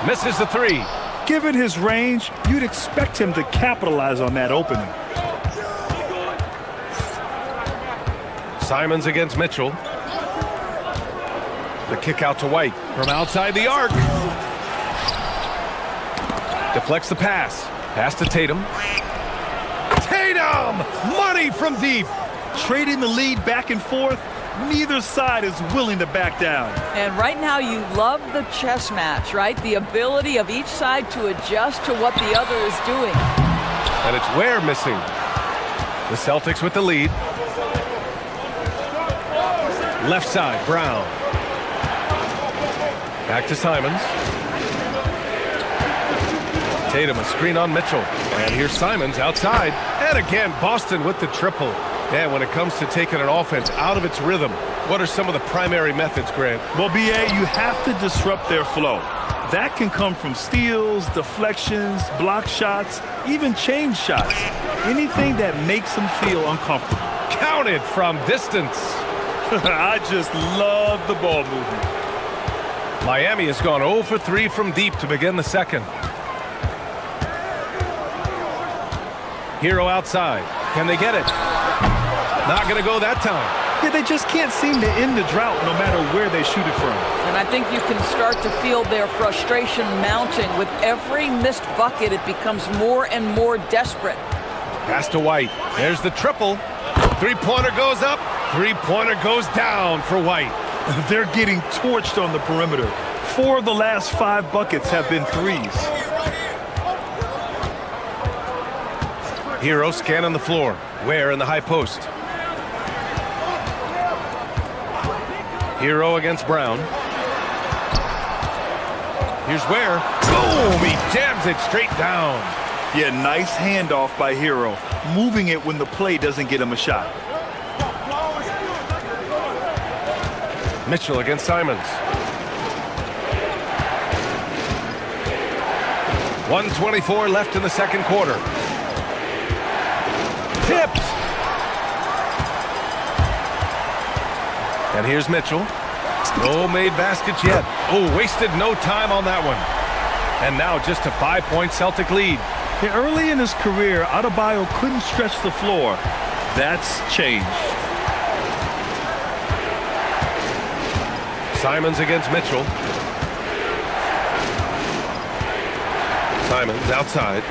Misses the 3. Given his range, you'd expect him to capitalize on that opening. Simons against Mitchell. The kick out to White from outside the arc. Deflects the pass. Pass to Tatum. Tatum! Money from deep. Trading the lead back and forth, neither side is willing to back down. And right now you love the chess match, right? The ability of each side to adjust to what the other is doing. And it's Ware missing. The Celtics with the lead. Left side, Brown. Back to Simons. Tatum, a screen on Mitchell. And here's Simons outside. And again, Boston with the triple. And when it comes to taking an offense out of its rhythm, what are some of the primary methods, Grant? Well, BA, you have to disrupt their flow. That can come from steals, deflections, block shots, even change shots. Anything that makes them feel uncomfortable. Counted from distance. I just love the ball movement. Miami has gone 0 for 3 from deep to begin the second. Hero outside. Can they get it? Not going to go that time. Yeah, they just can't seem to end the drought no matter where they shoot it from. And I think you can start to feel their frustration mounting. With every missed bucket, it becomes more and more desperate. Pass to White. There's the triple. 3-pointer goes up. 3-pointer goes down for White. They're getting torched on the perimeter. 4 of the last 5 buckets have been threes. Hero scanning the floor. Ware in the high post. Hero against Brown. Here's where. Boom! He jams it straight down. Yeah, nice handoff by Hero, moving it when the play doesn't get him a shot. Mitchell against Simons. 1:24 left in the second quarter. Tipped! And here's Mitchell. No made baskets yet. Oh, wasted no time on that one. And now just a 5-point Celtic lead. Yeah, early in his career, Adebayo couldn't stretch the floor. That's changed. Simons against Mitchell. Simons outside.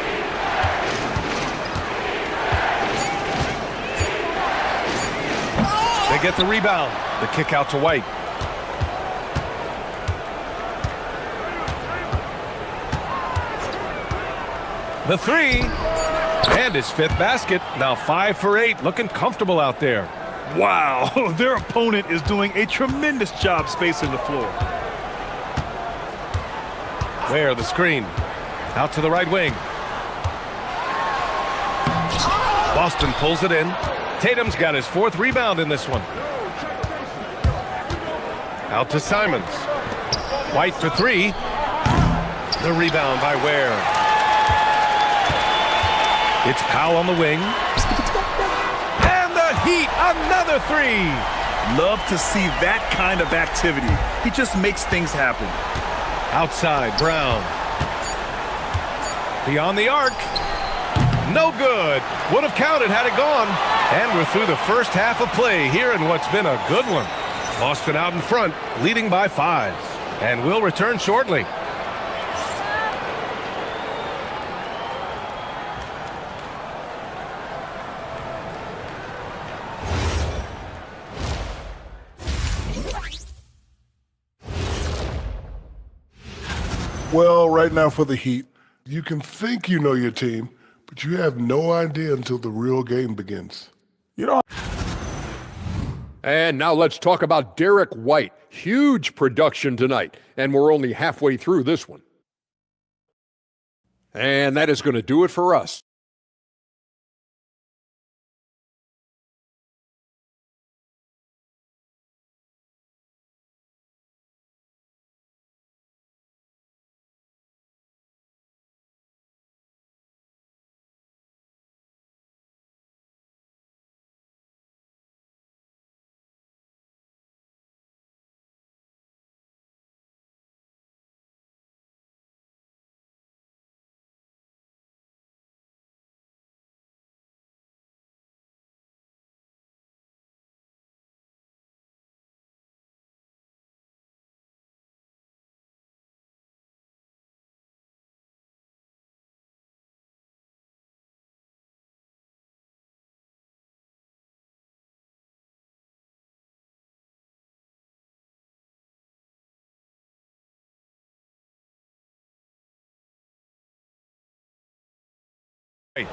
They get the rebound. The kick out to White. The three. And his fifth basket. Now 5 for 8. Looking comfortable out there. Wow, their opponent is doing a tremendous job spacing the floor. Where the screen. Out to the right wing. Boston pulls it in. Tatum's got his 4th rebound in this one. Out to Simons. White for 3. The rebound by Ware. It's Powell on the wing. And the Heat, another 3. Love to see that kind of activity. He just makes things happen. Outside, Brown. Beyond the arc. No good. Would have counted had it gone. And we're through the first half of play here in what's been a good one. Boston out in front, leading by 5. And we'll return shortly. Well, right now for the Heat, you can think you know your team, but you have no idea until the real game begins. You know. And now let's talk about Derek White. Huge production tonight, and we're only halfway through this one. And that is going to do it for us.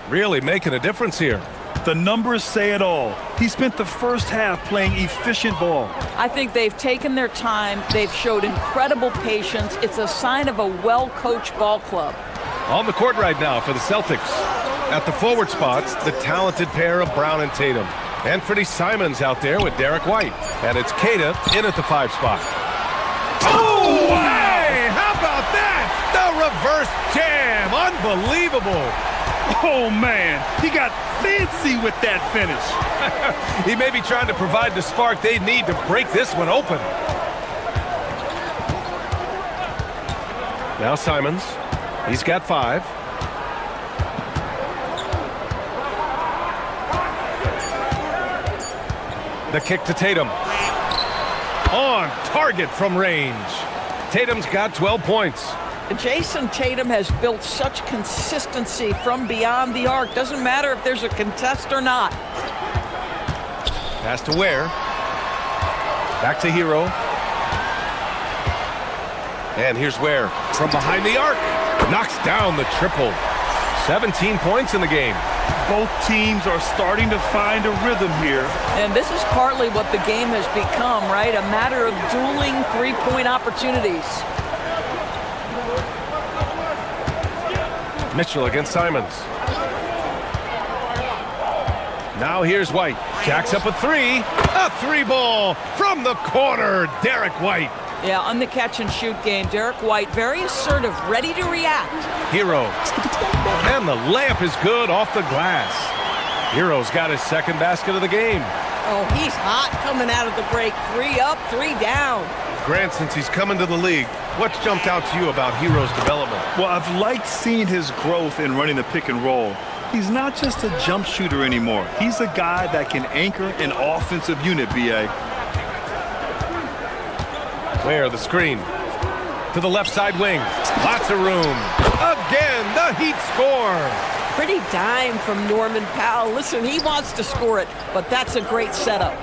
Really making a difference here. The numbers say it all. He spent the first half playing efficient ball. I think they've taken their time. They've showed incredible patience. It's a sign of a well-coached ball club. On the court right now for the Celtics. At the forward spots, the talented pair of Brown and Tatum. Anthony Simons out there with Derek White. And it's Keita in at the 5 spot. Oh, hey! How about that? The reverse jam. Unbelievable. Oh, man, he got fancy with that finish. He may be trying to provide the spark they need to break this one open. Now Simons. He's got 5. The kick to Tatum. On target from range. Tatum's got 12 points. Jason Tatum has built such consistency from beyond the arc. Doesn't matter if there's a contest or not. Pass to Ware. Back to Hero. And here's Ware from behind the arc. Knocks down the triple. 17 points in the game. Both teams are starting to find a rhythm here. And this is partly what the game has become, right? A matter of dueling three-point opportunities. Mitchell against Simons. Now here's White. Jacks up a three. A three ball from the corner. Derek White. Yeah, on the catch and shoot game, Derek White, very assertive, ready to react. Hero. And the layup is good off the glass. Hero's got his second basket of the game. Oh, he's hot coming out of the break. 3 up, 3 down. Grant, since he's come into the league, what's jumped out to you about Hero's development? Well, I've liked seeing his growth in running the pick and roll. He's not just a jump shooter anymore. He's a guy that can anchor an offensive unit, B.A. Where the screen? To the left side wing. Lots of room. Again, the Heat score. Pretty dime from Norman Powell. Listen, he wants to score it, but that's a great setup.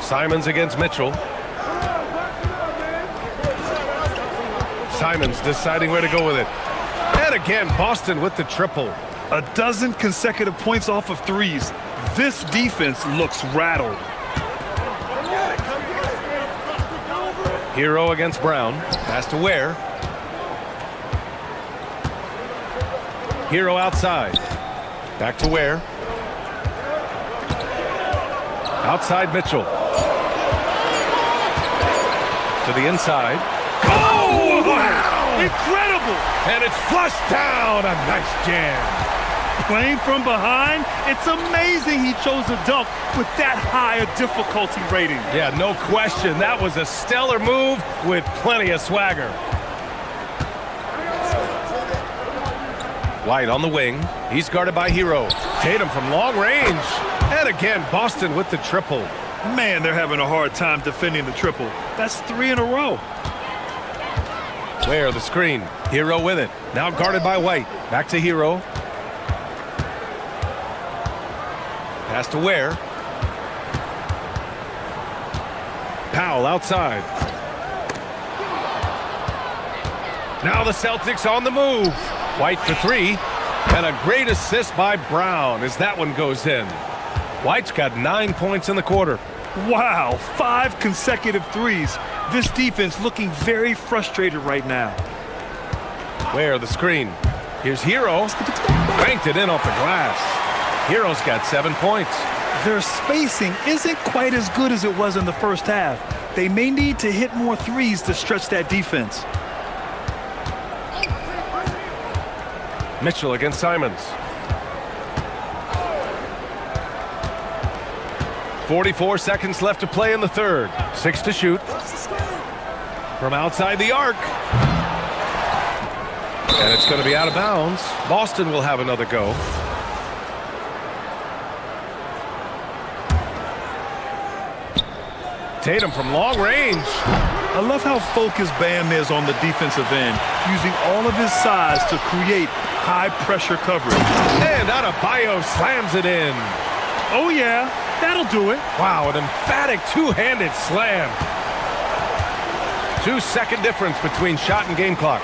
Simons against Mitchell. Simons deciding where to go with it. And again, Boston with the triple. A dozen consecutive points off of threes. This defense looks rattled. Hero against Brown. Pass to Ware. Hero outside. Back to Ware. Outside Mitchell. To the inside. Oh, wow! Incredible! And it's flushed down. A nice jam. Playing from behind, it's amazing he chose a dunk with that high a difficulty rating. Yeah, no question. That was a stellar move with plenty of swagger. White on the wing. He's guarded by Hero. Tatum from long range. And again, Boston with the triple. Man, they're having a hard time defending the triple. That's 3 in a row. Where the screen. Hero with it. Now guarded by White. Back to Hero. Pass to Ware. Powell outside. Now the Celtics on the move. White for 3. And a great assist by Brown as that one goes in. White's got 9 points in the quarter. Wow, 5 consecutive threes. This defense looking very frustrated right now. Where the screen. Here's Hero. Banked it in off the glass. Hero's got 7 points. Their spacing isn't quite as good as it was in the first half. They may need to hit more threes to stretch that defense. Mitchell against Simons. 44 seconds left to play in the third. 6 to shoot. From outside the arc. And it's going to be out of bounds. Boston will have another go. Tatum from long range. I love how focused Bam is on the defensive end, using all of his size to create high-pressure coverage. And Adebayo slams it in. Oh, yeah, that'll do it. Wow, an emphatic two-handed slam. 2-second difference between shot and game clock.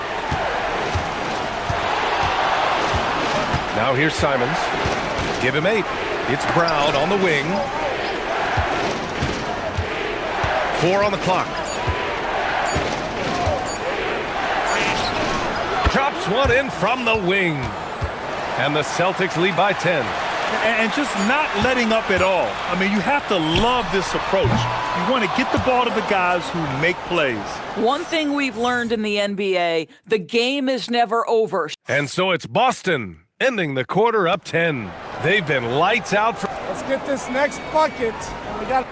Now here's Simons. Give him 8. It's Brown on the wing. 4 on the clock. Drops one in from the wing. And the Celtics lead by 10. And just not letting up at all. I mean, you have to love this approach. You want to get the ball to the guys who make plays. One thing we've learned in the NBA, the game is never over. And so it's Boston ending the quarter up 10. They've been lights out. Let's get this next bucket. We got.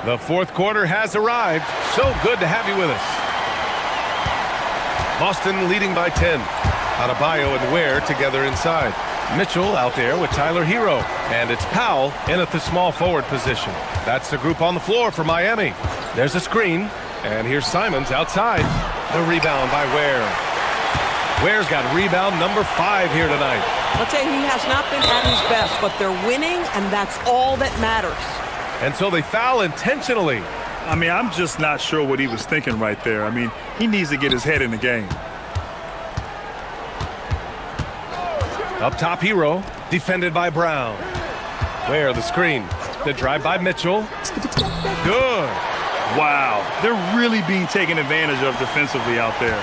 The fourth quarter has arrived. So good to have you with us. Boston leading by 10. Adebayo and Ware together inside. Mitchell out there with Tyler Hero. And it's Powell in at the small forward position. That's the group on the floor for Miami. There's a screen. And here's Simons outside. The rebound by Ware. Ware's got rebound number 5 here tonight. I'll tell you, he has not been at his best, but they're winning, and that's all that matters. And so they foul intentionally. I mean, I'm just not sure what he was thinking right there. I mean, he needs to get his head in the game. Up top, Hero, defended by Brown. Where the screen. The drive by Mitchell. Good. Wow, they're really being taken advantage of defensively out there.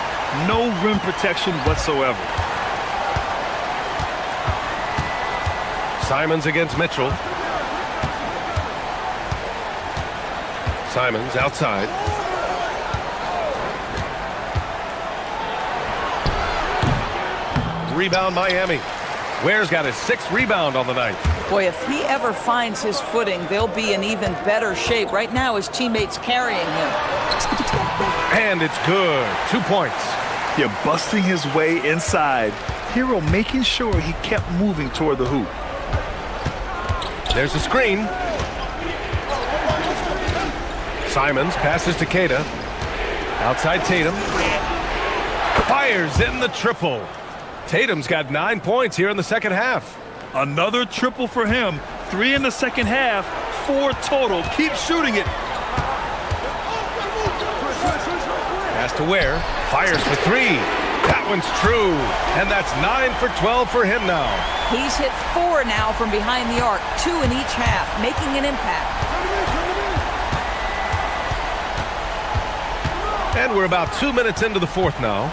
No rim protection whatsoever. Simons against Mitchell. Simons outside. Rebound Miami. Ware's got his 6th rebound on the night. Boy, if he ever finds his footing, they'll be in even better shape. Right now, his teammates carrying him. And it's good. 2 points. Yeah, busting his way inside. Hero making sure he kept moving toward the hoop. There's a screen. Simons passes to Keita. Outside Tatum. Fires in the triple. Tatum's got 9 points here in the second half. Another triple for him. 3 in the second half, 4 total. Keep shooting it. Pass to Ware. Fires for 3. That one's true. And that's 9 for 12 for him now. He's hit 4 now from behind the arc, 2 in each half, making an impact. And we're about 2 minutes into the fourth now.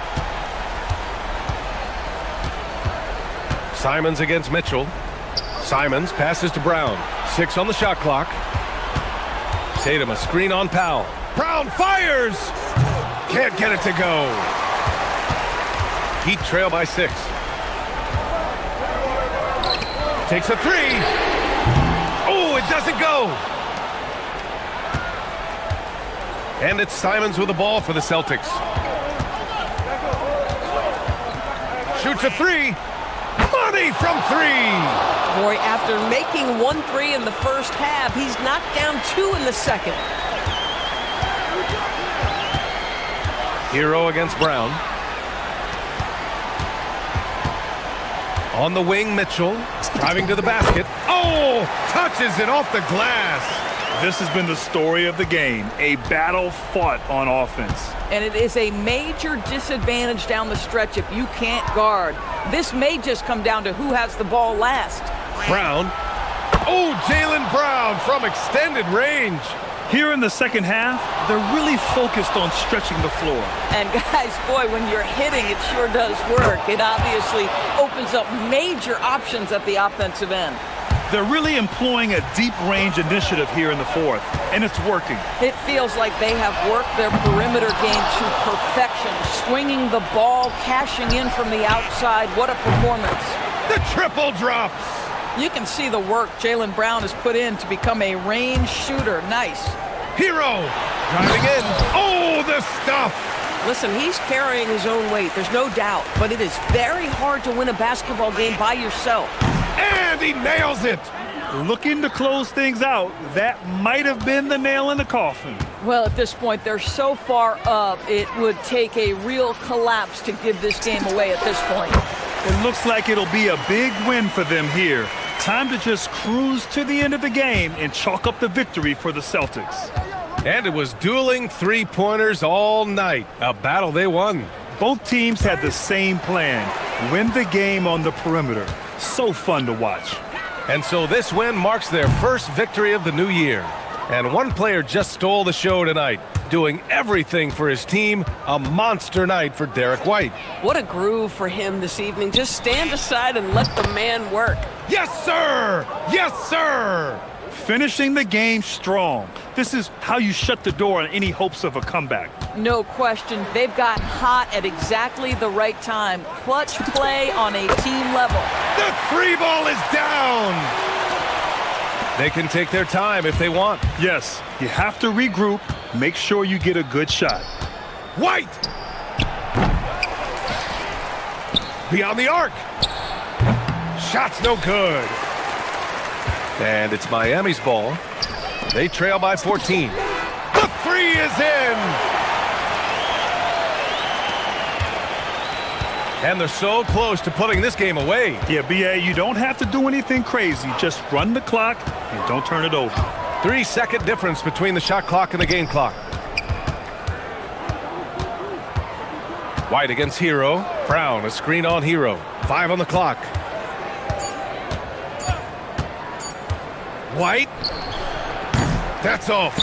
Simons against Mitchell. Simons passes to Brown. 6 on the shot clock. Tatum a screen on Powell. Brown fires! Can't get it to go. Heat trail by 6. Takes a 3. Oh, it doesn't go. And it's Simons with the ball for the Celtics. Shoots a 3. Money from 3. Boy, after making 1 3 in the first half, he's knocked down 2 in the second. Hero against Brown. On the wing, Mitchell. Driving to the basket. Oh! Touches it off the glass. This has been the story of the game. A battle fought on offense. And it is a major disadvantage down the stretch if you can't guard. This may just come down to who has the ball last. Brown. Oh, Jaylen Brown from extended range. Here in the second half, they're really focused on stretching the floor. And guys, boy, when you're hitting, it sure does work. It obviously opens up major options at the offensive end. They're really employing a deep range initiative here in the fourth, and it's working. It feels like they have worked their perimeter game to perfection, swinging the ball, cashing in from the outside. What a performance. The triple drops. You can see the work Jaylen Brown has put in to become a range shooter. Nice. Hero driving in. Oh, the stuff. Listen, he's carrying his own weight, there's no doubt, but it is very hard to win a basketball game by yourself. And he nails it. Looking to close things out. That might have been the nail in the coffin. Well, at this point, they're so far up, it would take a real collapse to give this game away at this point. It looks like it'll be a big win for them here. Time to just cruise to the end of the game and chalk up the victory for the Celtics. And it was dueling three-pointers all night. A battle they won. Both teams had the same plan. Win the game on the perimeter. So fun to watch. And so this win marks their first victory of the new year. And one player just stole the show tonight, doing everything for his team. A monster night for Derek White. What a groove for him this evening. Just stand aside and let the man work. Yes, sir! Yes, sir! Finishing the game strong. This is how you shut the door on any hopes of a comeback. No question. They've gotten hot at exactly the right time. Clutch play on a team level. The three ball is down! They can take their time if they want. Yes, you have to regroup. Make sure you get a good shot. White! Beyond the arc. Shot's no good. And it's Miami's ball. They trail by 14. The three is in! And they're so close to putting this game away. Yeah, B.A., you don't have to do anything crazy. Just run the clock and don't turn it over. 3-second difference between the shot clock and the game clock. White against Hero. Brown, a screen on Hero. 5 on the clock. White. That's off.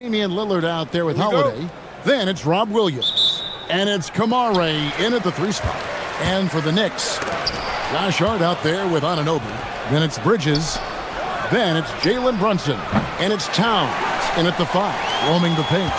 Damian Lillard out there with Holiday. Then it's Rob Williams. And it's Kamare in at the 3 spot. And for the Knicks, Josh Hart out there with Anunoby. Then it's Bridges. Then it's Jalen Brunson. And it's Towns in at the 5, roaming the paint.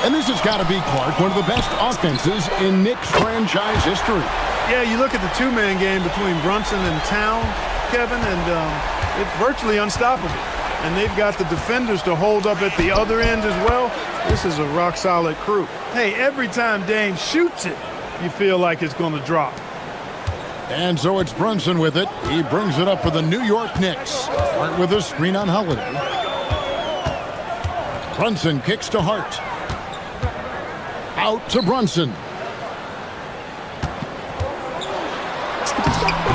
And this has got to be, Clark, one of the best offenses in Knicks franchise history. Yeah, you look at the two-man game between Brunson and Town, Kevin, and it's virtually unstoppable. And they've got the defenders to hold up at the other end as well. This is a rock-solid crew. Hey, every time Dame shoots it, you feel like it's going to drop. And so it's Brunson with it. He brings it up for the New York Knicks. Hart with a screen on Holiday. Brunson kicks to Hart. Out to Brunson.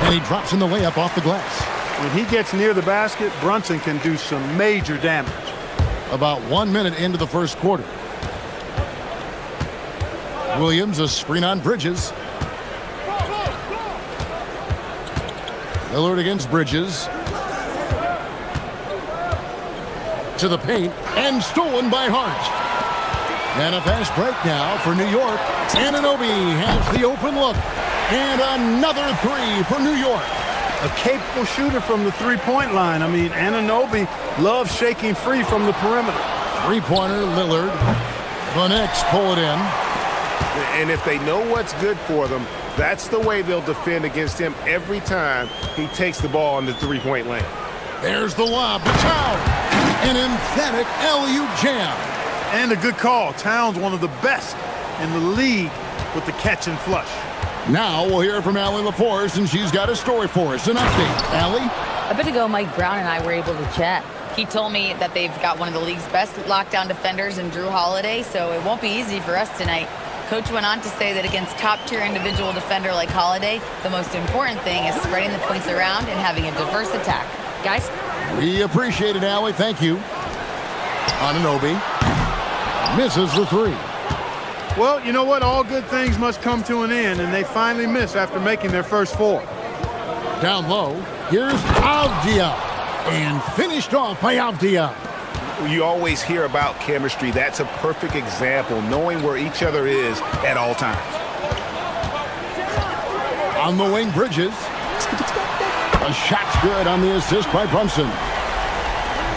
And he drops in the layup off the glass. When he gets near the basket, Brunson can do some major damage. About 1 minute into the first quarter. Williams, a screen on Bridges. Lillard against Bridges. To the paint, and stolen by Hart. And a fast break now for New York. Anunoby has the open look. And another 3 for New York. A capable shooter from the three-point line. I mean, Anunoby loves shaking free from the perimeter. Three-pointer, Lillard. The Knicks pull it in. And if they know what's good for them, that's the way they'll defend against him every time he takes the ball in the three-point lane. There's the lob to Town. An emphatic LU jam. And a good call. Towns, one of the best in the league with the catch and flush. Now we'll hear from Allie LaForce, and she's got a story for us. An update. Allie? A bit ago, Mike Brown and I were able to chat. He told me that they've got one of the league's best lockdown defenders in Drew Holiday, so it won't be easy for us tonight. Coach went on to say that against top-tier individual defender like Holiday, the most important thing is spreading the points around and having a diverse attack. Guys? We appreciate it, Allie. Thank you. Anunoby misses the 3. Well, you know what? All good things must come to an end, and they finally miss after making their first 4. Down low, here's Avdia. And finished off by Avdia. You always hear about chemistry. That's a perfect example, knowing where each other is at all times. On the wing, Bridges. A shot's good on the assist by Brunson.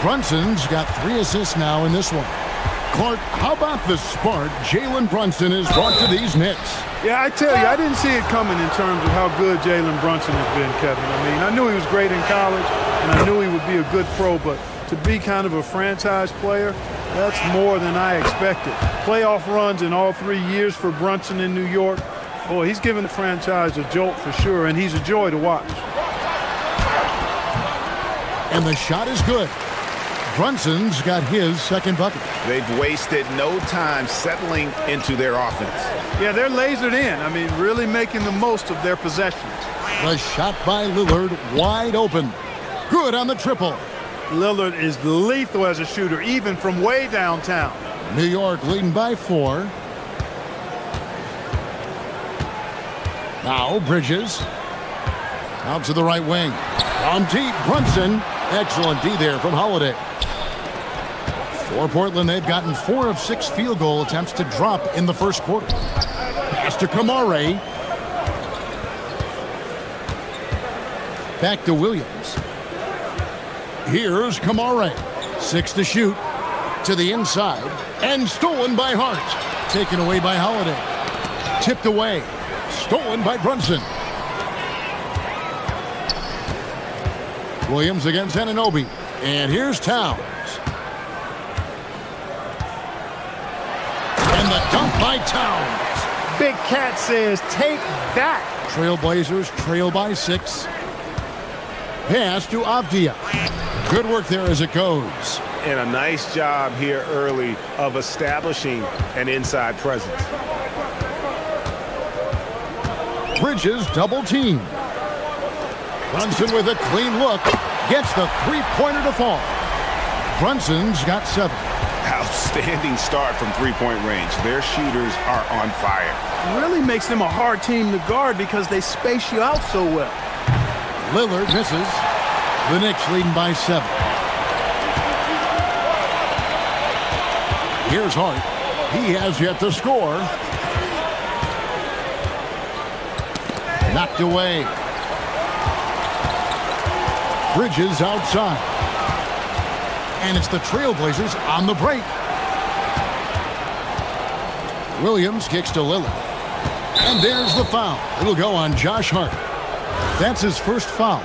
Brunson's got 3 assists now in this one. Clark, how about the spark Jalen Brunson has brought to these Knicks? Yeah, I tell you, I didn't see it coming in terms of how good Jalen Brunson has been, Kevin. I mean, I knew he was great in college, and I knew he would be a good pro, but to be kind of a franchise player, that's more than I expected. Playoff runs in all 3 years for Brunson in New York. Boy, he's given the franchise a jolt for sure, and he's a joy to watch. And the shot is good. Brunson's got his second bucket. They've wasted no time settling into their offense. Yeah, they're lasered in. I mean, really making the most of their possessions. The shot by Lillard, wide open. Good on the triple. Lillard is lethal as a shooter, even from way downtown. New York leading by 4. Now Bridges. Out to the right wing. On deep, Brunson. Excellent D there from Holiday. For Portland, they've gotten 4 of 6 field goal attempts to drop in the first quarter. Pass to Kamare. Back to Williams. Here's Kamare. 6 to shoot. To the inside. And stolen by Hart. Taken away by Holiday. Tipped away. Stolen by Brunson. Williams against Anunoby. And here's Towns. And the dunk by Towns. Big Cat says, take that. Trailblazers trail by 6. Pass to Avdia. Good work there as it goes. And a nice job here early of establishing an inside presence. Bridges double team. Brunson with a clean look. Gets the 3-pointer to fall. Brunson's got 7. Outstanding start from three-point range. Their shooters are on fire. Really makes them a hard team to guard because they space you out so well. Lillard misses. The Knicks leading by 7. Here's Hart. He has yet to score. Knocked away. Bridges outside. And it's the Trailblazers on the break. Williams kicks to Lillard. And there's the foul. It'll go on Josh Hart. That's his first foul.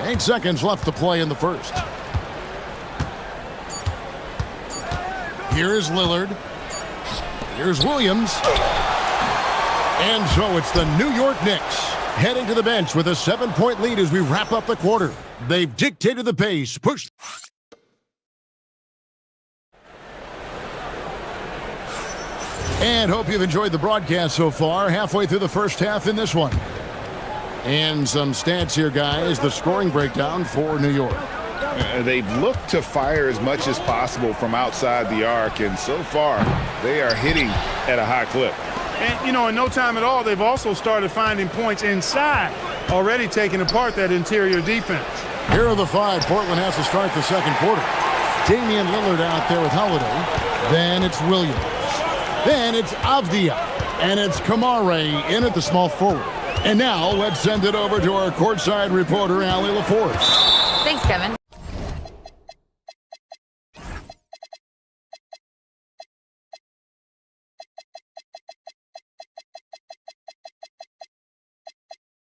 8 seconds left to play in the first. Here is Lillard. Here's Williams. And so it's the New York Knicks heading to the bench with a 7-point lead as we wrap up the quarter. They've dictated the pace, pushed. And hope you've enjoyed the broadcast so far. Halfway through the first half in this one. And some stats here, guys. The scoring breakdown for New York. They've looked to fire as much as possible from outside the arc, and so far they are hitting at a high clip. And, you know, in no time at all, they've also started finding points inside, already taking apart that interior defense. Here are the 5. Portland has to start the second quarter. Damian Lillard out there with Holiday. Then it's Williams. Then it's Avdia. And it's Kamare in at the small forward. And now let's send it over to our courtside reporter, Allie LaForce. Thanks, Kevin.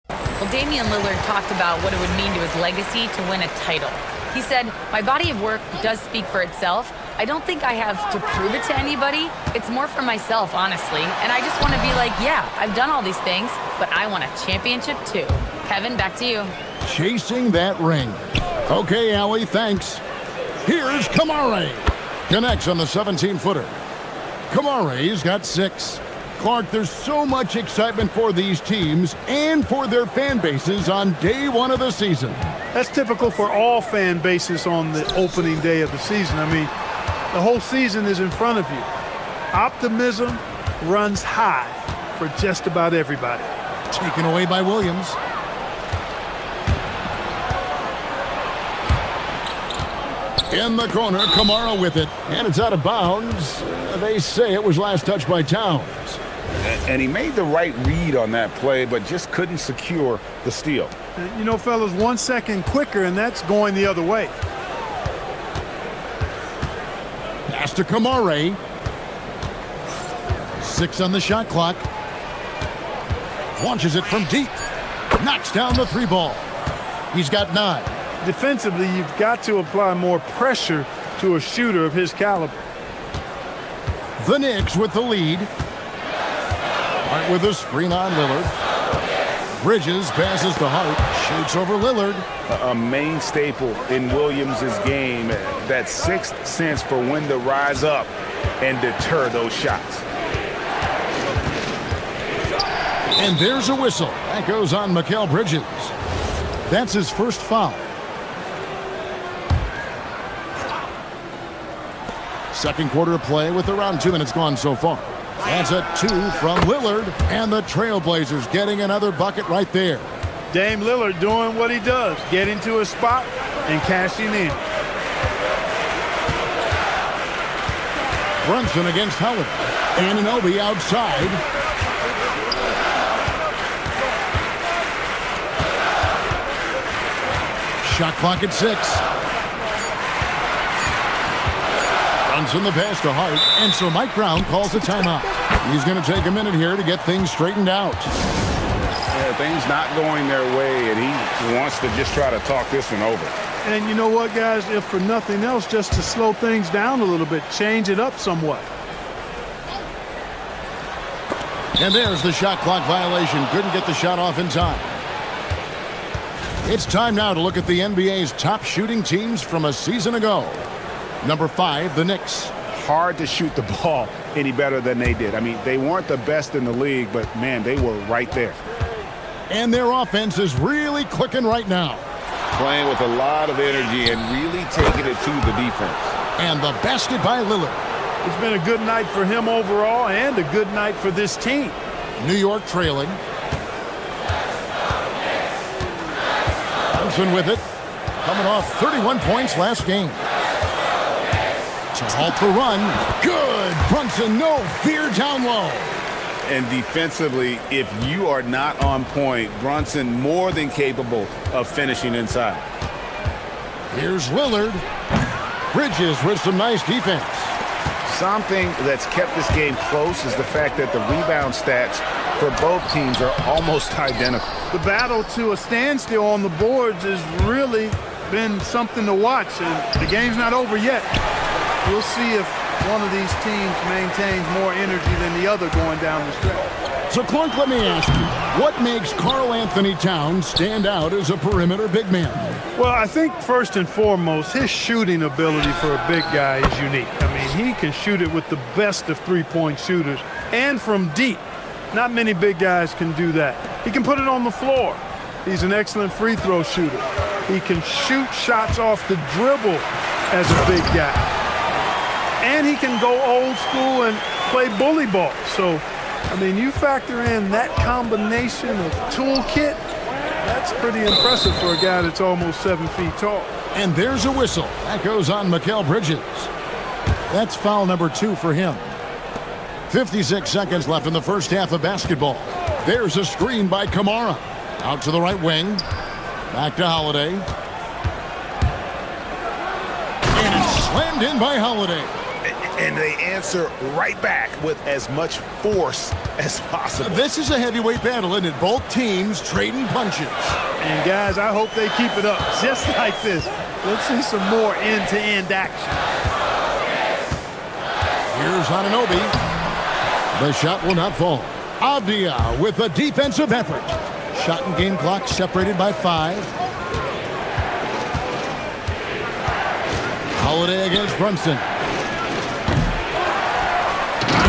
Well, Damian Lillard talked about what it would mean to his legacy to win a title. He said, "My body of work does speak for itself. I don't think I have to prove it to anybody. It's more for myself, honestly. And I just want to be like, yeah, I've done all these things, but I want a championship too." Kevin, back to you. Chasing that ring. Okay, Allie, thanks. Here's Kamare. Connects on the 17-footer. Kamare's got 6. Clark, there's so much excitement for these teams and for their fan bases on day 1 of the season. That's typical for all fan bases on the opening day of the season. I mean, the whole season is in front of you. Optimism runs high for just about everybody. Taken away by Williams. In the corner, Kamara with it. And it's out of bounds. They say it was last touched by Towns. And he made the right read on that play, but just couldn't secure the steal. You know, fellas, 1 second quicker, and that's going the other way. Pass to Kamare. 6 on the shot clock. Launches it from deep. Knocks down the 3 ball. He's got 9. Defensively, you've got to apply more pressure to a shooter of his caliber. The Knicks with the lead. Hart with a screen on Lillard. Bridges passes to Hart. Shoots over Lillard. A main staple in Williams' game. That 6th sense for when to rise up and deter those shots. And there's a whistle. That goes on Mikal Bridges. That's his first foul. Second quarter of play with around 2 minutes gone so far. That's a 2 from Lillard, and the Trailblazers getting another bucket right there. Dame Lillard doing what he does, getting to a spot and cashing in. Brunson against Howard. Anunoby outside. Shot clock at 6. Brunson the pass to Hart, and so Mike Brown calls a timeout. He's going to take a minute here to get things straightened out. Yeah, things not going their way, and he wants to just try to talk this one over. And you know what, guys? If for nothing else, just to slow things down a little bit, change it up somewhat. And there's the shot clock violation. Couldn't get the shot off in time. It's time now to look at the NBA's top shooting teams from a season ago. Number 5, the Knicks. Hard to shoot the ball any better than they did. I mean, they weren't the best in the league, but, man, they were right there. And their offense is really clicking right now. Playing with a lot of energy and really taking it to the defense. And the basket by Lillard. It's been a good night for him overall and a good night for this team. New York trailing. Brunson with it. coming off 31 points last game. To halt the run. Good. Brunson, no fear down low. And defensively, if you are not on point, Brunson more than capable of finishing inside. Here's Lillard. Bridges with some nice defense. Something that's kept this game close is the fact that the rebound stats for both teams are almost identical. The battle to a standstill on the boards has really been something to watch, and the game's not over yet. We'll see if one of these teams maintains more energy than the other going down the stretch. So, Clark, let me ask you, what makes Karl Anthony Towns stand out as a perimeter big man? Well, I think first and foremost, his shooting ability for a big guy is unique. I mean, he can shoot it with the best of three-point shooters and from deep. Not many big guys can do that. He can put it on the floor. He's an excellent free throw shooter. He can shoot shots off the dribble as a big guy. And he can go old school and play bully ball. So, I mean, you factor in that combination of toolkit, that's pretty impressive for a guy that's almost 7 feet tall. And there's a whistle. That goes on Mikal Bridges. That's foul number 2 for him. 56 seconds left in the first half of basketball. There's a screen by Kamara. Out to the right wing. Back to Holiday. And slammed in by Holiday. And they answer right back with as much force as possible. This is a heavyweight battle, isn't it? Both teams trading punches. And guys, I hope they keep it up just like this. Let's see some more end-to-end action. Here's Anunoby. The shot will not fall. Avdia with a defensive effort. Shot and game clock separated by 5. Holiday against Brunson.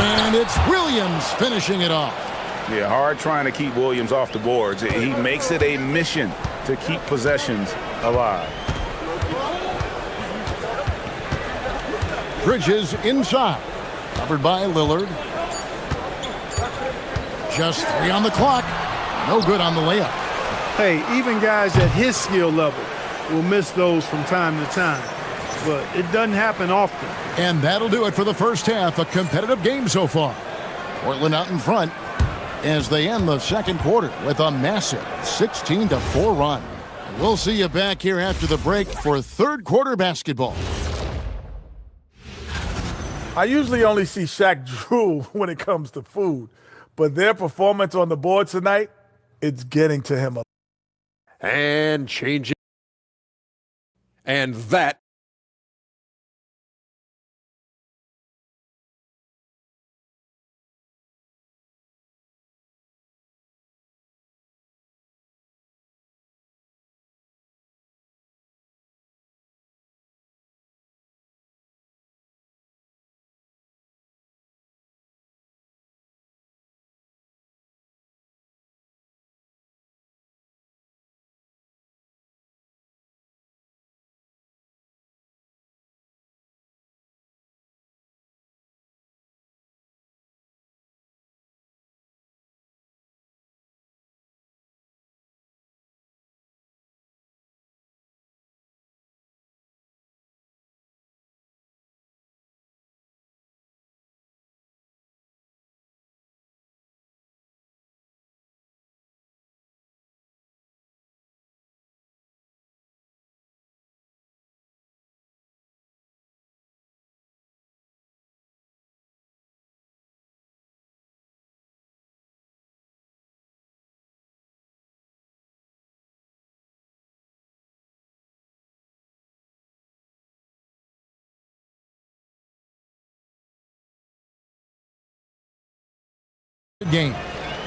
And it's Williams finishing it off. Yeah, hard trying to keep Williams off the boards. He makes it a mission to keep possessions alive. Bridges inside. Covered by Lillard. Just 3 on the clock. No good on the layup. Hey, even guys at his skill level will miss those from time to time. But it doesn't happen often. And that'll do it for the first half. A competitive game so far. Portland out in front as they end the second quarter with a massive 16-4 run. And we'll see you back here after the break for third quarter basketball. I usually only see Shaq drool when it comes to food, but their performance on the board tonight, it's getting to him. And changing. And that game.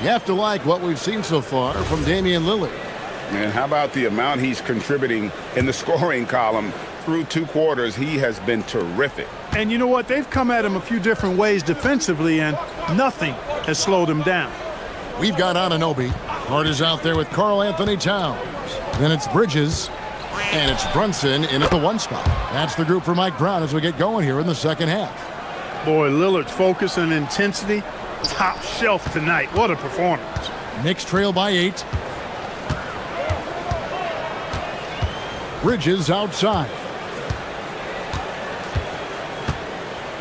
You have to like what we've seen so far from Damian Lillard. And how about the amount he's contributing in the scoring column through 2 quarters? He has been terrific. And you know what? They've come at him a few different ways defensively, and nothing has slowed him down. We've got Anunoby. Hart is out there with Karl Anthony Towns. Then it's Bridges. And it's Brunson in at the 1 spot. That's the group for Mike Brown as we get going here in the second half. Boy, Lillard's focus and intensity, top shelf tonight. What a performance. Knicks trail by 8. Bridges outside.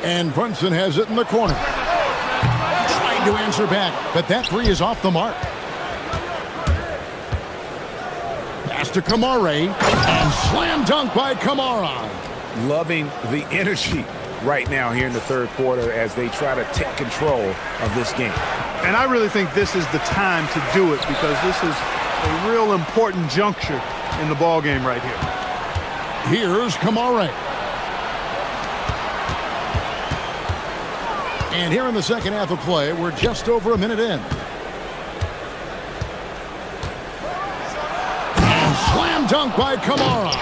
And Brunson has it in the corner. Trying to answer back, but that three is off the mark. Pass to Kamara, and slam dunk by Kamara. Loving the energy right now here in the third quarter as they try to take control of this game. And I really think this is the time to do it because this is a real important juncture in the ball game right here. Here's Kamara. And here in the second half of play, we're just over a minute in. And slam dunk by Kamara.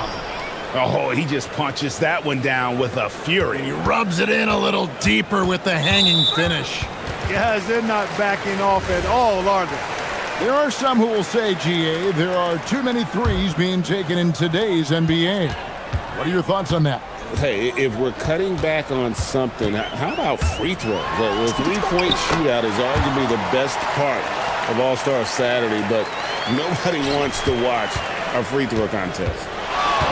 Oh, he just punches that one down with a fury. And he rubs it in a little deeper with the hanging finish. Guys, they're not backing off at all, are they? There are some who will say, GA, there are too many threes being taken in today's NBA. What are your thoughts on that? Hey, if we're cutting back on something, how about free throws? The three-point shootout is arguably the best part of All-Star Saturday, but nobody wants to watch a free throw contest.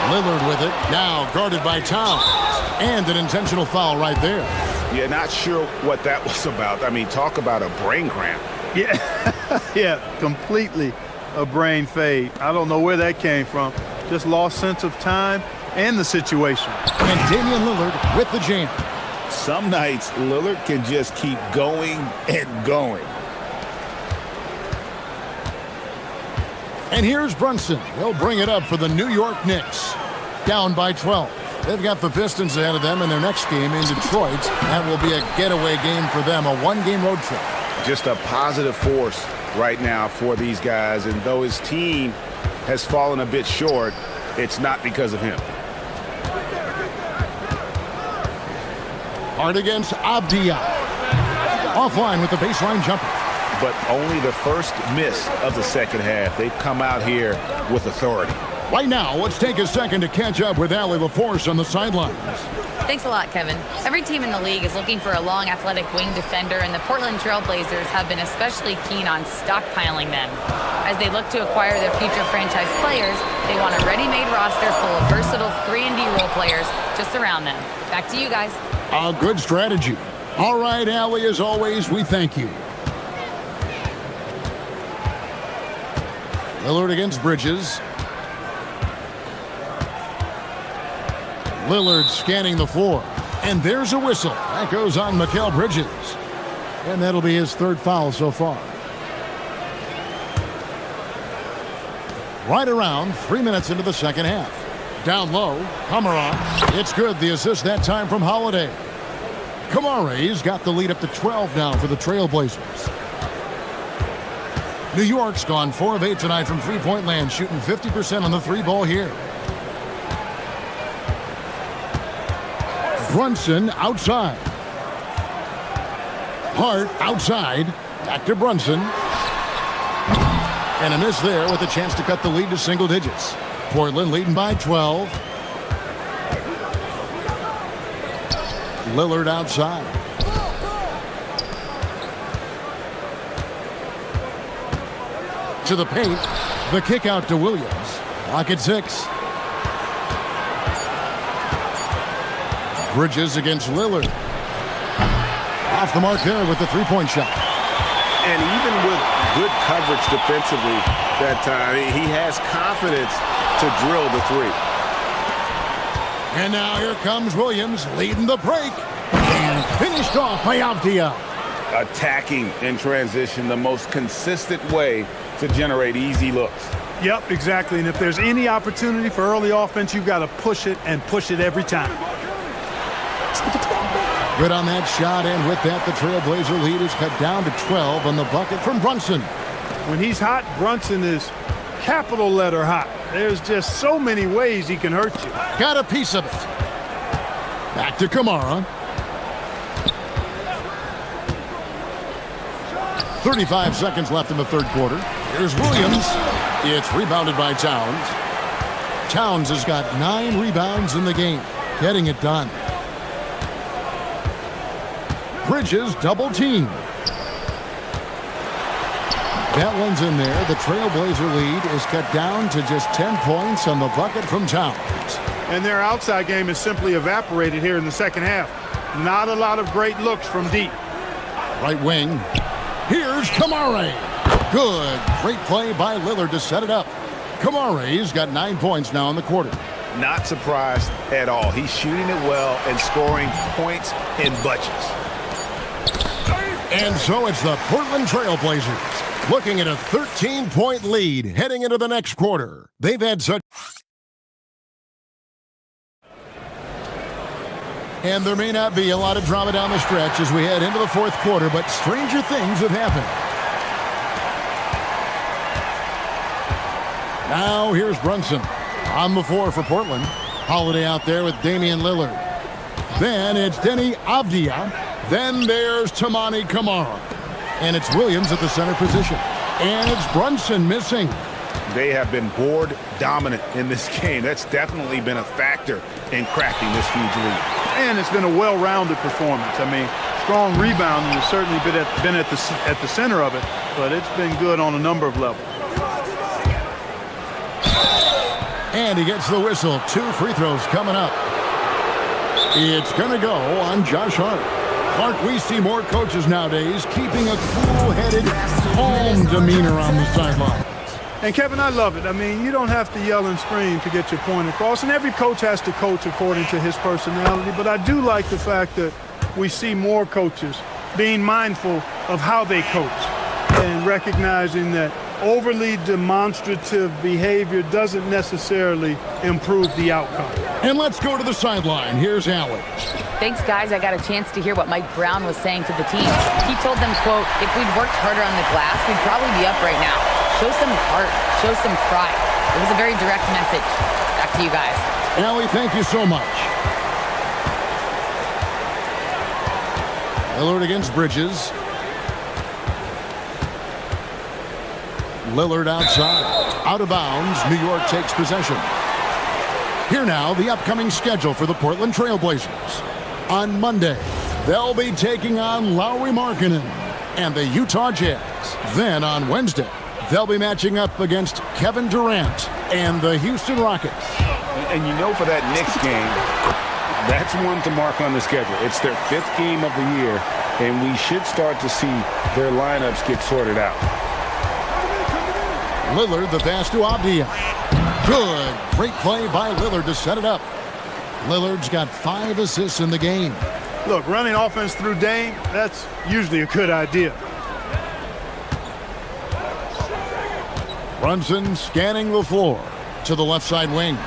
Lillard with it, now guarded by Towns. And an intentional foul right there. Yeah, not sure what that was about. I mean, talk about a brain cramp. Yeah, yeah, completely a brain fade. I don't know where that came from. Just lost sense of time and the situation. And Damian Lillard with the jam. Some nights, Lillard can just keep going and going. And here's Brunson. He'll bring it up for the New York Knicks. Down by 12. They've got the Pistons ahead of them in their next game in Detroit. That will be a getaway game for them, a one-game road trip. Just a positive force right now for these guys. And though his team has fallen a bit short, it's not because of him. Hard against Abdia. Offline with the baseline jumper. But only the first miss of the second half. They've come out here with authority. Right now, let's take a second to catch up with Allie LaForce on the sidelines. Thanks a lot, Kevin. Every team in the league is looking for a long, athletic wing defender, and the Portland Trail Blazers have been especially keen on stockpiling them. As they look to acquire their future franchise players, they want a ready-made roster full of versatile 3-and-D role players just around them. Back to you guys. A good strategy. All right, Allie, as always, we thank you. Lillard against Bridges. Lillard scanning the floor. And there's a whistle. That goes on Mikal Bridges. And that'll be his third foul so far. Right around 3 minutes into the second half. Down low, Kamara. It's good, the assist that time from Holiday. Kamara's got the lead up to 12 now for the Trailblazers. New York's gone 4 of 8 tonight from three-point land, shooting 50% on the three ball here. Brunson outside. Hart outside. Back to Brunson. And a miss there with a chance to cut the lead to single digits. Portland leading by 12. Lillard outside. To the paint. The kick out to Williams. Clock at 6. Bridges against Lillard. Off the mark there with the three-point shot. And even with good coverage defensively that time, he has confidence to drill the three. And now here comes Williams leading the break. And finished off by Avdia. Attacking in transition, the most consistent way to generate easy looks. Yep, exactly. And if there's any opportunity for early offense, you've got to push it and push it every time. Good on that shot, and with that, the Trailblazer lead is cut down to 12 on the bucket from Brunson. When he's hot, Brunson is capital letter hot. There's just so many ways he can hurt you. Got a piece of it. Back to Kamara. 35 seconds left in the third quarter. Here's Williams. It's rebounded by Towns. Towns has got 9 rebounds in the game, getting it done. Bridges double team. That one's in there. The Trailblazer lead is cut down to just 10 points on the bucket from Towns. And their outside game is simply evaporated here in the second half. Not a lot of great looks from deep. Right wing. Here's Kamare. Good. Great play by Lillard to set it up. Kamare's got 9 points now in the quarter. Not surprised at all. He's shooting it well and scoring points in bunches. And so it's the Portland Trailblazers looking at a 13-point lead heading into the next quarter. They've had such... And there may not be a lot of drama down the stretch as we head into the fourth quarter, but stranger things have happened. Now here's Brunson on the floor for Portland. Holiday out there with Damian Lillard. Then it's Denny Avdia. Then there's Tamani Kamara. And it's Williams at the center position. And it's Brunson missing. They have been board dominant in this game. That's definitely been a factor in crafting this huge lead. And it's been a well-rounded performance. I mean, strong rebounding has certainly been at the center of it, but it's been good on a number of levels. And he gets the whistle. 2 free throws coming up. It's going to go on Josh Hart. Clark, we see more coaches nowadays keeping a cool-headed, calm demeanor on the sideline. And, Kevin, I love it. I mean, you don't have to yell and scream to get your point across, and every coach has to coach according to his personality. But I do like the fact that we see more coaches being mindful of how they coach and recognizing that overly demonstrative behavior doesn't necessarily improve the outcome. And let's go to the sideline. Here's Allen. Thanks, guys. I got a chance to hear what Mike Brown was saying to the team. He told them, quote, if we'd worked harder on the glass, we'd probably be up right now. Show some heart. Show some pride. It was a very direct message. Back to you guys. Allie, thank you so much. Lillard against Bridges. Lillard outside. Out of bounds. New York takes possession. Here now, the upcoming schedule for the Portland Trailblazers. On Monday, they'll be taking on Lauri Markkanen and the Utah Jazz. Then on Wednesday, they'll be matching up against Kevin Durant and the Houston Rockets. And you know, for that Knicks game, that's one to mark on the schedule. It's their 5th game of the year, and we should start to see their lineups get sorted out. Lillard, the pass to Avdia. Good. Great play by Lillard to set it up. Lillard's got 5 assists in the game. Look, running offense through Dame, that's usually a good idea. Brunson scanning the floor to the left side wing.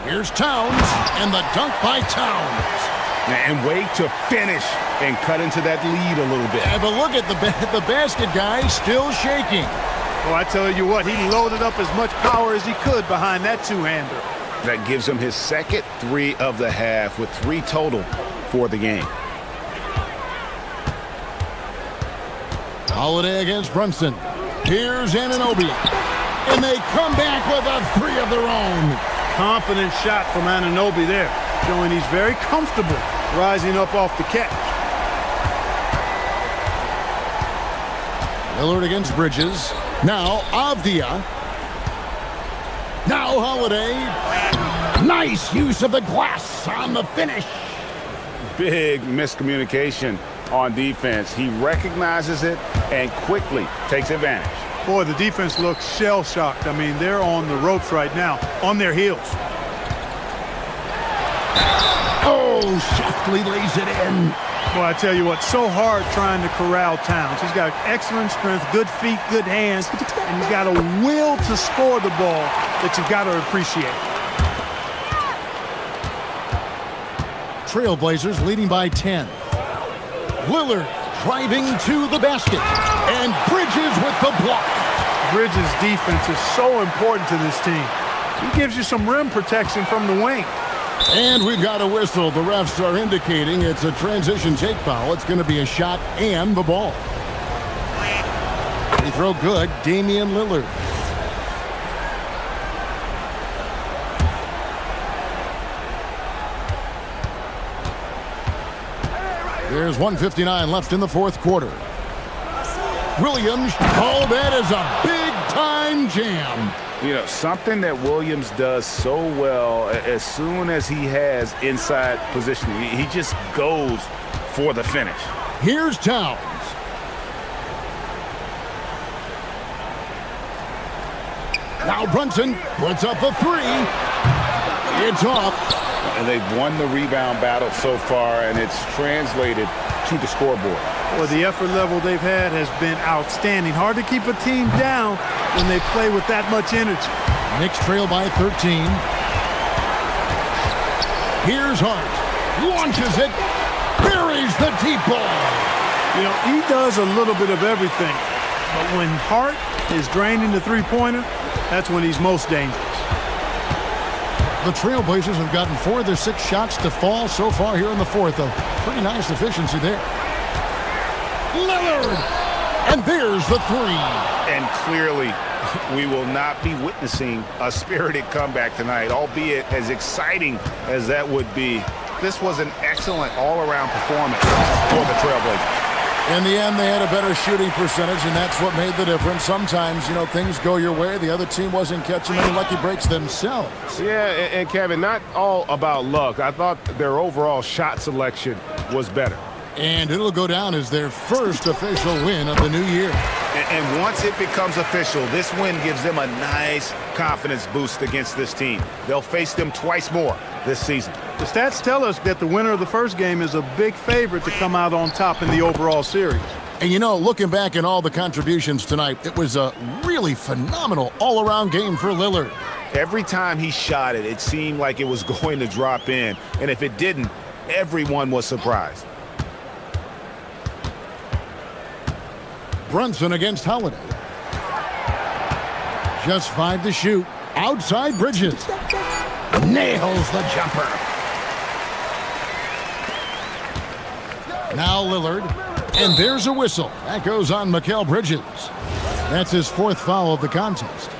Here's Towns, and the dunk by Towns. And way to finish and cut into that lead a little bit. Yeah, but look at the basket guy still shaking. Well, I tell you what, he loaded up as much power as he could behind that two-hander. That gives him his second 3 of the half with 3 total for the game. Holiday against Brunson. Here's Anunoby. And they come back with a 3 of their own. Confident shot from Anunoby there, showing he's very comfortable rising up off the catch. Lillard against Bridges. Now Avdia. Now Holiday. Nice use of the glass on the finish. Big miscommunication on defense. He recognizes it and quickly takes advantage. Boy, the defense looks shell-shocked. I mean, they're on the ropes right now, on their heels. Oh, softly lays it in. Boy, I tell you what, so hard trying to corral Towns. He's got excellent strength, good feet, good hands, and he's got a will to score the ball that you've got to appreciate. Trailblazers leading by 10. Lillard driving to the basket. And Bridges with the block. Bridges' defense is so important to this team. He gives you some rim protection from the wing. And we've got a whistle. The refs are indicating it's a transition take foul. It's going to be a shot and the ball. Free throw good. Damian Lillard. There's 1:59 left in the fourth quarter. Williams, oh, that is a big-time jam. You know, something that Williams does so well, as soon as he has inside positioning, he just goes for the finish. Here's Towns. Now Brunson puts up a three. It's off. And they've won the rebound battle so far, and it's translated to the scoreboard. Well, the effort level they've had has been outstanding. Hard to keep a team down when they play with that much energy. Knicks trail by 13. Here's Hart. Launches it. Buries the deep ball. You know, he does a little bit of everything. But when Hart is draining the three-pointer, that's when he's most dangerous. The Trailblazers have gotten 4 of their 6 shots to fall so far here in the fourth, though. Pretty nice efficiency there. Lillard! And there's the three. And clearly, we will not be witnessing a spirited comeback tonight, albeit as exciting as that would be. This was an excellent all-around performance for the Trailblazers. In the end, they had a better shooting percentage, and that's what made the difference. Sometimes, you know, things go your way. The other team wasn't catching any lucky breaks themselves. Yeah, and Kevin, not all about luck. I thought their overall shot selection was better. And it'll go down as their first official win of the new year. And once it becomes official, this win gives them a nice confidence boost against this team. They'll face them twice more this season. The stats tell us that the winner of the first game is a big favorite to come out on top in the overall series. And you know, looking back at all the contributions tonight, it was a really phenomenal all-around game for Lillard. Every time he shot it, it seemed like it was going to drop in. And if it didn't, everyone was surprised. Brunson against Holiday. Just 5 to shoot. Outside Bridges. Nails the jumper. Now Lillard. And there's a whistle. That goes on Mikal Bridges. That's his 4th foul of the contest.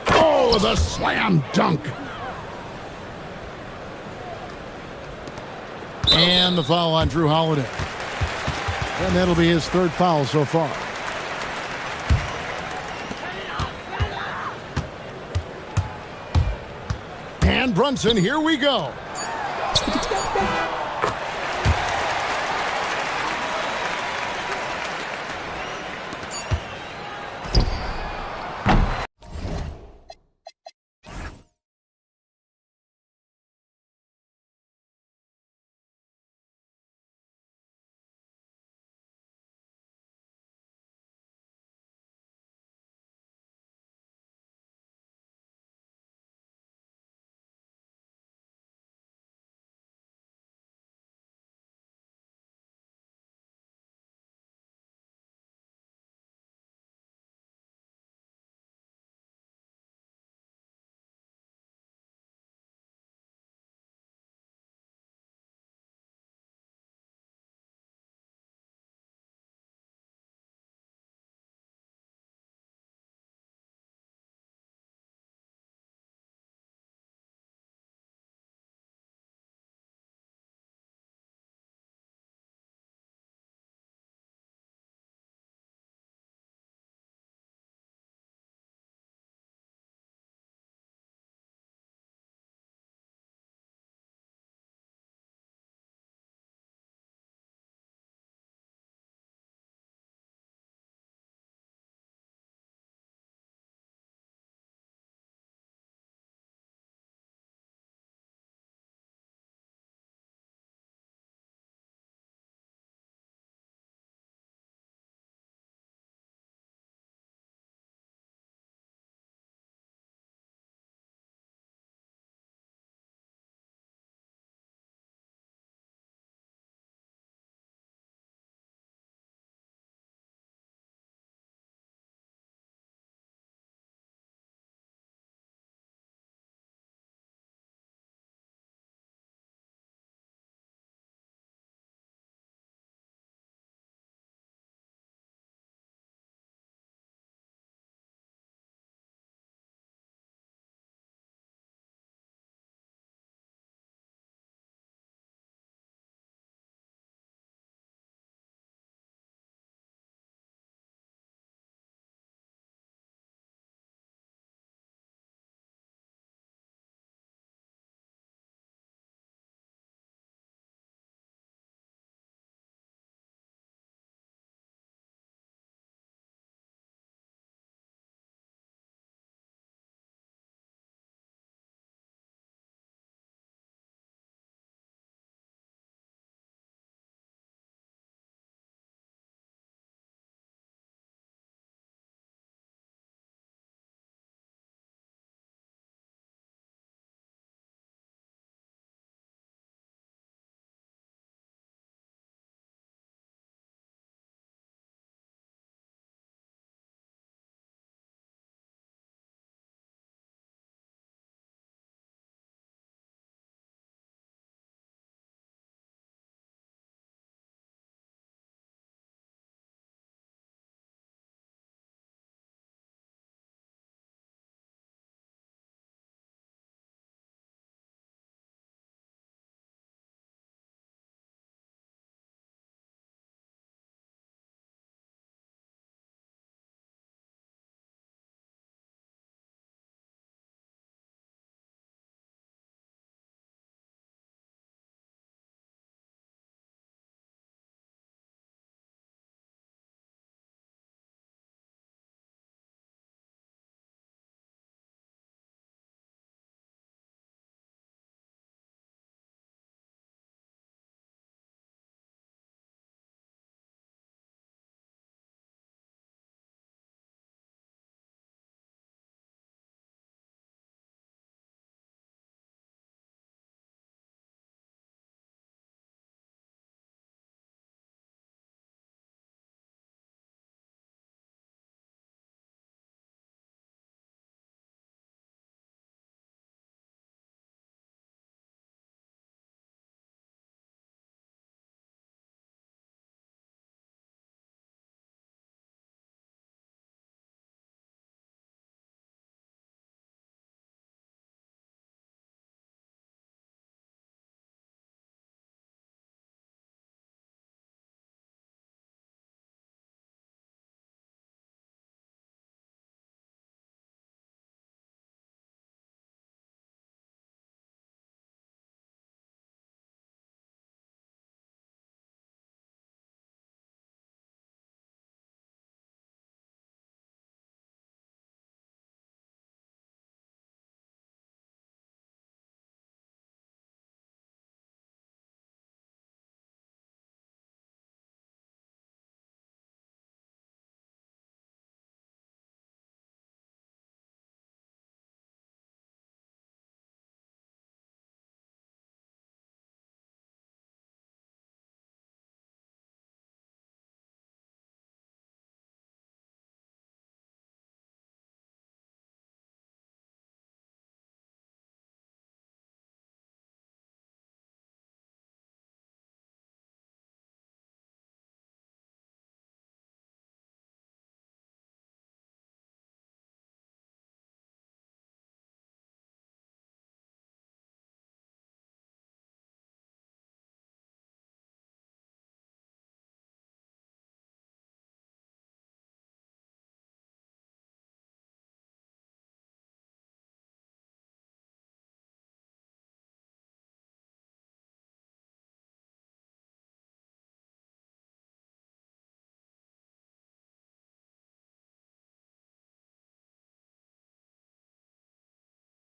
Oh, the slam dunk. And the foul on Drew Holiday. And that'll be his 3rd foul so far. And Brunson, here we go.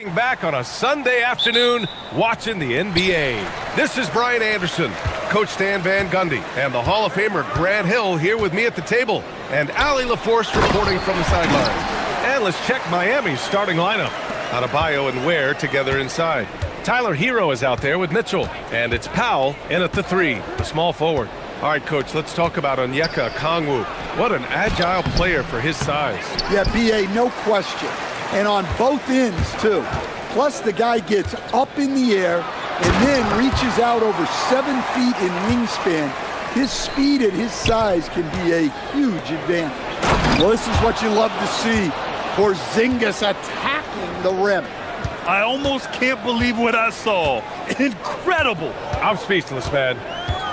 Back on a Sunday afternoon, watching the NBA. This is Brian Anderson, Coach Stan Van Gundy, and the Hall of Famer Grant Hill here with me at the table, and Ali LaForce reporting from the sidelines. And let's check Miami's starting lineup. Adebayo and Ware together inside. Tyler Hero is out there with Mitchell, and it's Powell in at the 3, the small forward. All right, Coach, let's talk about Onyeka Okongwu. What an agile player for his size. Yeah, B.A., no question. And on both ends, too. Plus, the guy gets up in the air and then reaches out over 7 feet in wingspan. His speed at his size can be a huge advantage. Well, this is what you love to see. Porzingis attacking the rim. I almost can't believe what I saw. Incredible. I'm speechless, man.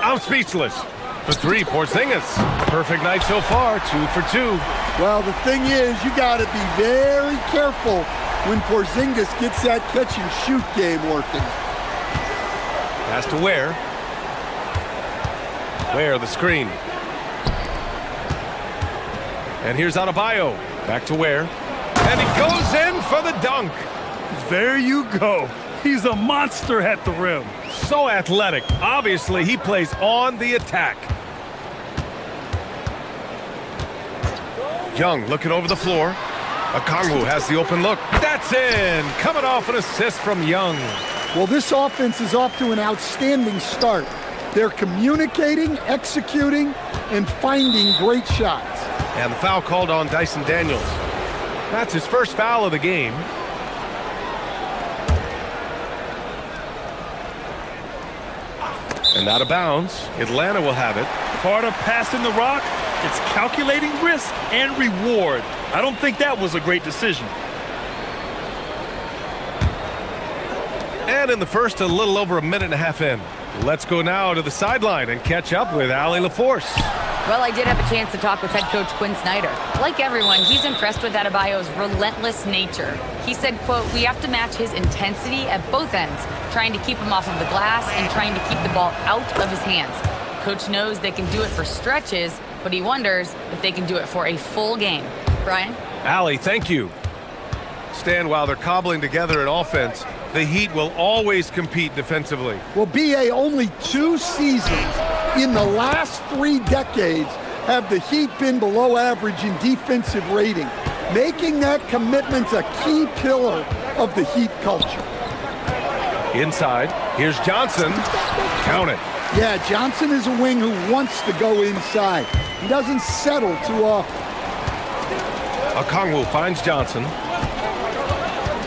I'm speechless. For 3, Porzingis. Perfect night so far, 2 for 2. Well, the thing is, you got to be very careful when Porzingis gets that catch-and-shoot game working. Pass to Ware. Ware, the screen. And here's Adebayo. Back to Ware. And he goes in for the dunk. There you go. He's a monster at the rim. So athletic. Obviously, he plays on the attack. Young looking over the floor. Okongwu has the open look. That's in. Coming off an assist from Young. Well, this offense is off to an outstanding start. They're communicating, executing, and finding great shots. And the foul called on Dyson Daniels. That's his first foul of the game. And out of bounds. Atlanta will have it. Part of passing the rock, it's calculating risk and reward. I don't think that was a great decision. And in the first, a little over a minute and a half in. Let's go now to the sideline and catch up with Ali LaForce. Well, I did have a chance to talk with head coach Quinn Snyder. Like everyone, he's impressed with Adebayo's relentless nature. He said, quote, "We have to match his intensity at both ends, trying to keep him off of the glass and trying to keep the ball out of his hands. Coach knows they can do it for stretches, but he wonders if they can do it for a full game." Brian? Ali, thank you. Stan, while they're cobbling together an offense, the Heat will always compete defensively. Well, B.A., only 2 seasons in the last 3 decades have the Heat been below average in defensive rating, making that commitment a key pillar of the Heat culture. Inside, here's Johnson. Count it. Yeah, Johnson is a wing who wants to go inside. He doesn't settle too often. Okongwu finds Johnson.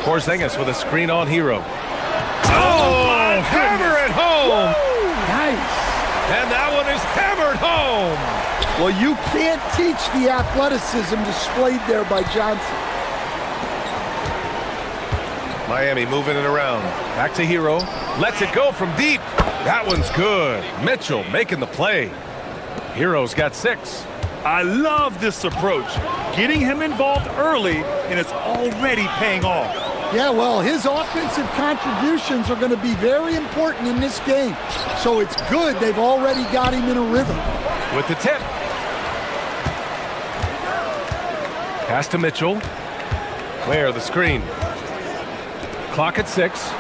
Porzingis with a screen on Hero. Oh, hammer it home! Nice. And that one is hammered home! Well, you can't teach the athleticism displayed there by Johnson. Miami moving it around. Back to Hero. Lets it go from deep. That one's good. Mitchell making the play. Hero's got 6. I love this approach. Getting him involved early, and it's already paying off. Yeah, well, his offensive contributions are going to be very important in this game. So it's good they've already got him in a rhythm. With the tip. Pass to Mitchell. Where the screen. Clock at 6.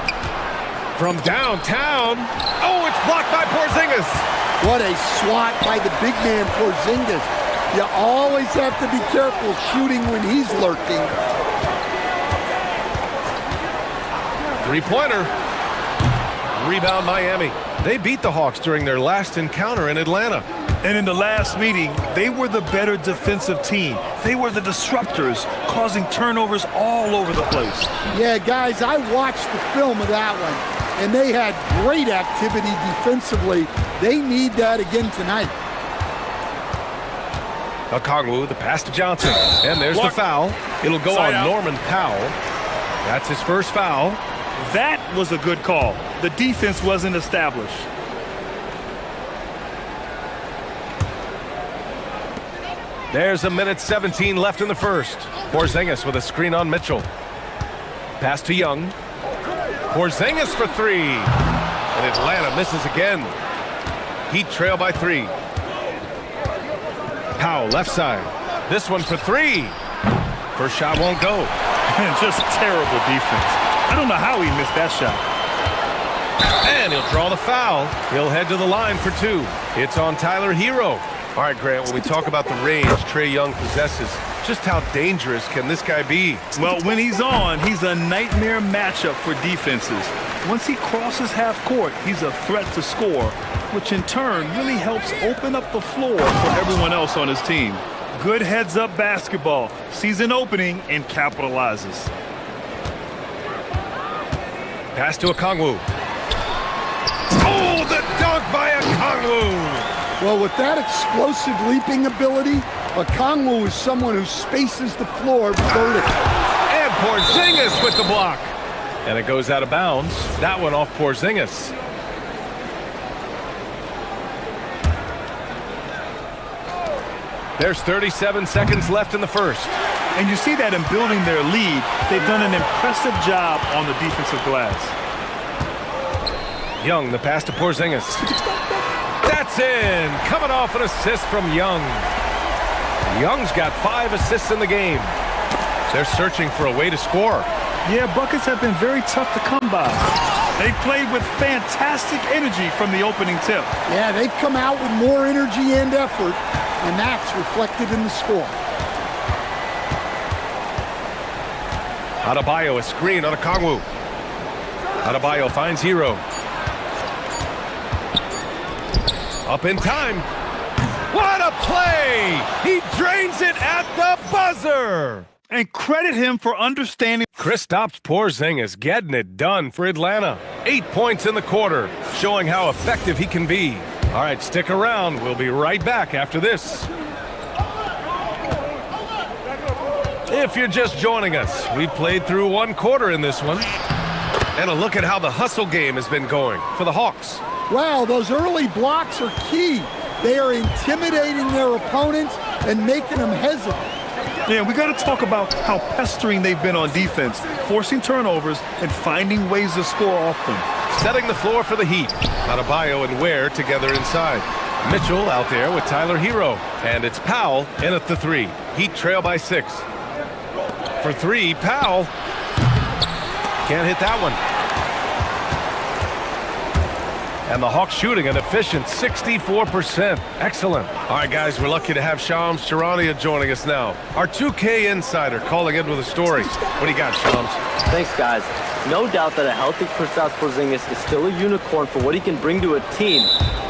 From downtown. Oh, it's blocked by Porzingis. What a swat by the big man Porzingis. You always have to be careful shooting when he's lurking. 3-pointer. Rebound Miami. They beat the Hawks during their last encounter in Atlanta. And in the last meeting, they were the better defensive team. They were the disruptors, causing turnovers all over the place. Yeah, guys, I watched the film of that one, and they had great activity defensively. They need that again tonight. Okongwu, the pass to Johnson. And there's the foul. It'll go on Norman Powell. That's his first foul. That was a good call. The defense wasn't established. There's a minute 17 left in the first. Porzingis with a screen on Mitchell. Pass to Young. Porzingis for 3. And Atlanta misses again. Heat trail by 3. Powell left side. This one for 3. First shot won't go. And just terrible defense. I don't know how he missed that shot. And he'll draw the foul. He'll head to the line for two. It's on Tyler Hero. All right, Grant, when we talk about the range Trae Young possesses, just how dangerous can this guy be? Well, when he's on, he's a nightmare matchup for defenses. Once he crosses half court, he's a threat to score, which in turn really helps open up the floor for everyone else on his team. Good heads-up basketball. Sees an opening and capitalizes. Pass to Okongwu. Oh, the dunk by Okongwu! Well, with that explosive leaping ability, Okongwu is someone who spaces the floor vertically. And Porzingis with the block. And it goes out of bounds. That one off Porzingis. There's 37 seconds left in the first. And you see that in building their lead, they've done an impressive job on the defensive glass. Young, the pass to Porzingis. That's in! Coming off an assist from Young. Young's got 5 assists in the game. They're searching for a way to score. Yeah, buckets have been very tough to come by. They've played with fantastic energy from the opening tip. Yeah, they've come out with more energy and effort, and that's reflected in the score. Adebayo, a screen on Okongwu. Adebayo finds Hero. Up in time. What a play! He drains it at the buzzer! And credit him for understanding. Kristaps Porzingis getting it done for Atlanta. 8 points in the quarter, showing how effective he can be. All right, stick around. We'll be right back after this. If you're just joining us, we played through 1 quarter in this one. And a look at how the hustle game has been going for the Hawks. Wow, those early blocks are key. They are intimidating their opponents and making them hesitant. Yeah, we got to talk about how pestering they've been on defense, forcing turnovers and finding ways to score off them. Setting the floor for the Heat. Adebayo and Ware together inside. Mitchell out there with Tyler Hero. And it's Powell in at the 3. Heat trail by 6. For 3, Powell. Can't hit that one. And the Hawks shooting an efficient 64%. Excellent. All right, guys, we're lucky to have Shams Charania joining us now. Our 2K insider calling in with a story. What do you got, Shams? Thanks, guys. No doubt that a healthy Kristaps Porzingis is still a unicorn for what he can bring to a team.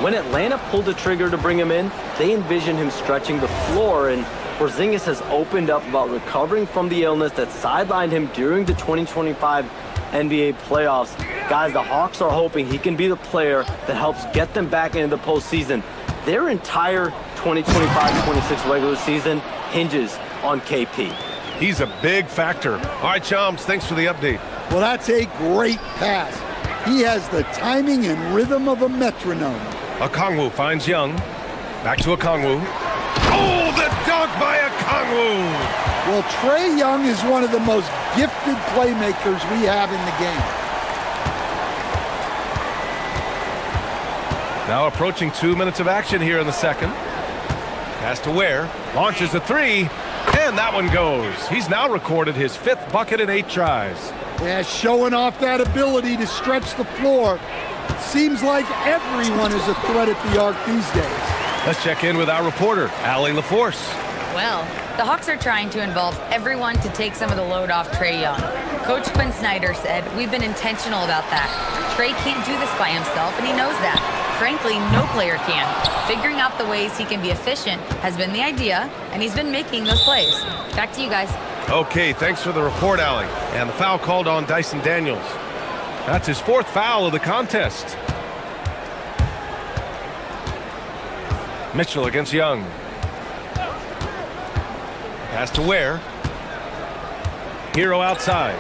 When Atlanta pulled the trigger to bring him in, they envisioned him stretching the floor, and Porzingis has opened up about recovering from the illness that sidelined him during the 2025 NBA playoffs. Guys, the Hawks are hoping he can be the player that helps get them back into the postseason. Their entire 2025-26 regular season hinges on KP. He's a big factor. All right, Chums, thanks for the update. Well, that's a great pass. He has the timing and rhythm of a metronome. Okongwu finds Young. Back to Okongwu. Oh, the dunk by Okongwu! Well, Trae Young is one of the most gifted playmakers we have in the game. Now approaching 2 minutes of action here in the second. Pass to Ware. Launches a 3. And that one goes. He's now recorded his 5th bucket in 8 tries. Yeah, showing off that ability to stretch the floor. Seems like everyone is a threat at the arc these days. Let's check in with our reporter, Allie LaForce. Well, the Hawks are trying to involve everyone to take some of the load off Trae Young. Coach Quinn Snyder said, "We've been intentional about that. Trae can't do this by himself, and he knows that. Frankly, no player can. Figuring out the ways he can be efficient has been the idea, and he's been making those plays." Back to you guys. Okay, thanks for the report, Allie. And the foul called on Dyson Daniels. That's his 4th foul of the contest. Mitchell against Young. Pass to Ware. Hero outside.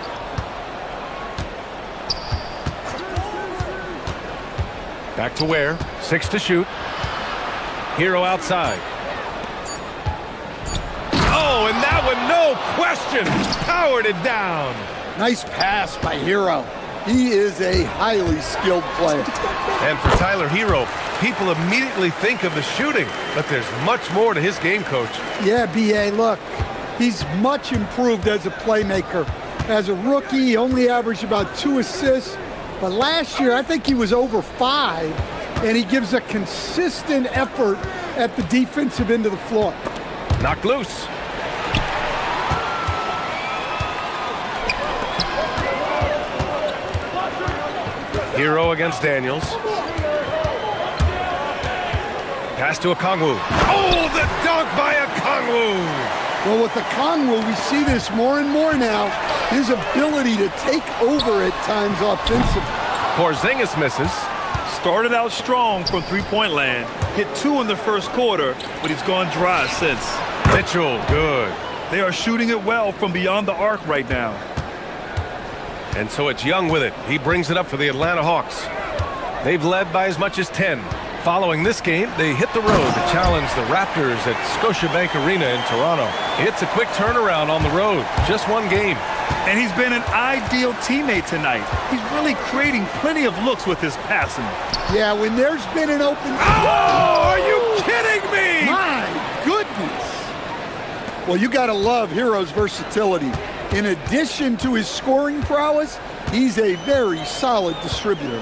Back to Ware. 6 to shoot. Hero outside. Oh, and that one, no question, powered it down. Nice pass by Hero. He is a highly skilled player. And for Tyler Hero, people immediately think of the shooting, but there's much more to his game, Coach. Yeah, B.A., look, he's much improved as a playmaker. As a rookie, he only averaged about 2 assists. But last year, I think he was over 5, and he gives a consistent effort at the defensive end of the floor. Knocked loose. Hero against Daniels. Pass to Okongwu. Oh, the dunk by Okongwu! Well, with Okongwu, we see this more and more now. His ability to take over at times offensively. Porzingis misses. Started out strong from three-point land. Hit 2 in the first quarter, but he's gone dry since. Mitchell, good. They are shooting it well from beyond the arc right now. And so it's Young with it. He brings it up for the Atlanta Hawks. They've led by as much as 10. Following this game, they hit the road to challenge the Raptors at Scotiabank Arena in Toronto. It's a quick turnaround on the road. Just one game. And he's been an ideal teammate tonight. He's really creating plenty of looks with his passing. Yeah, when there's been an open... Oh, are you kidding me? My goodness. Well, you got to love Hero's versatility. In addition to his scoring prowess, he's a very solid distributor.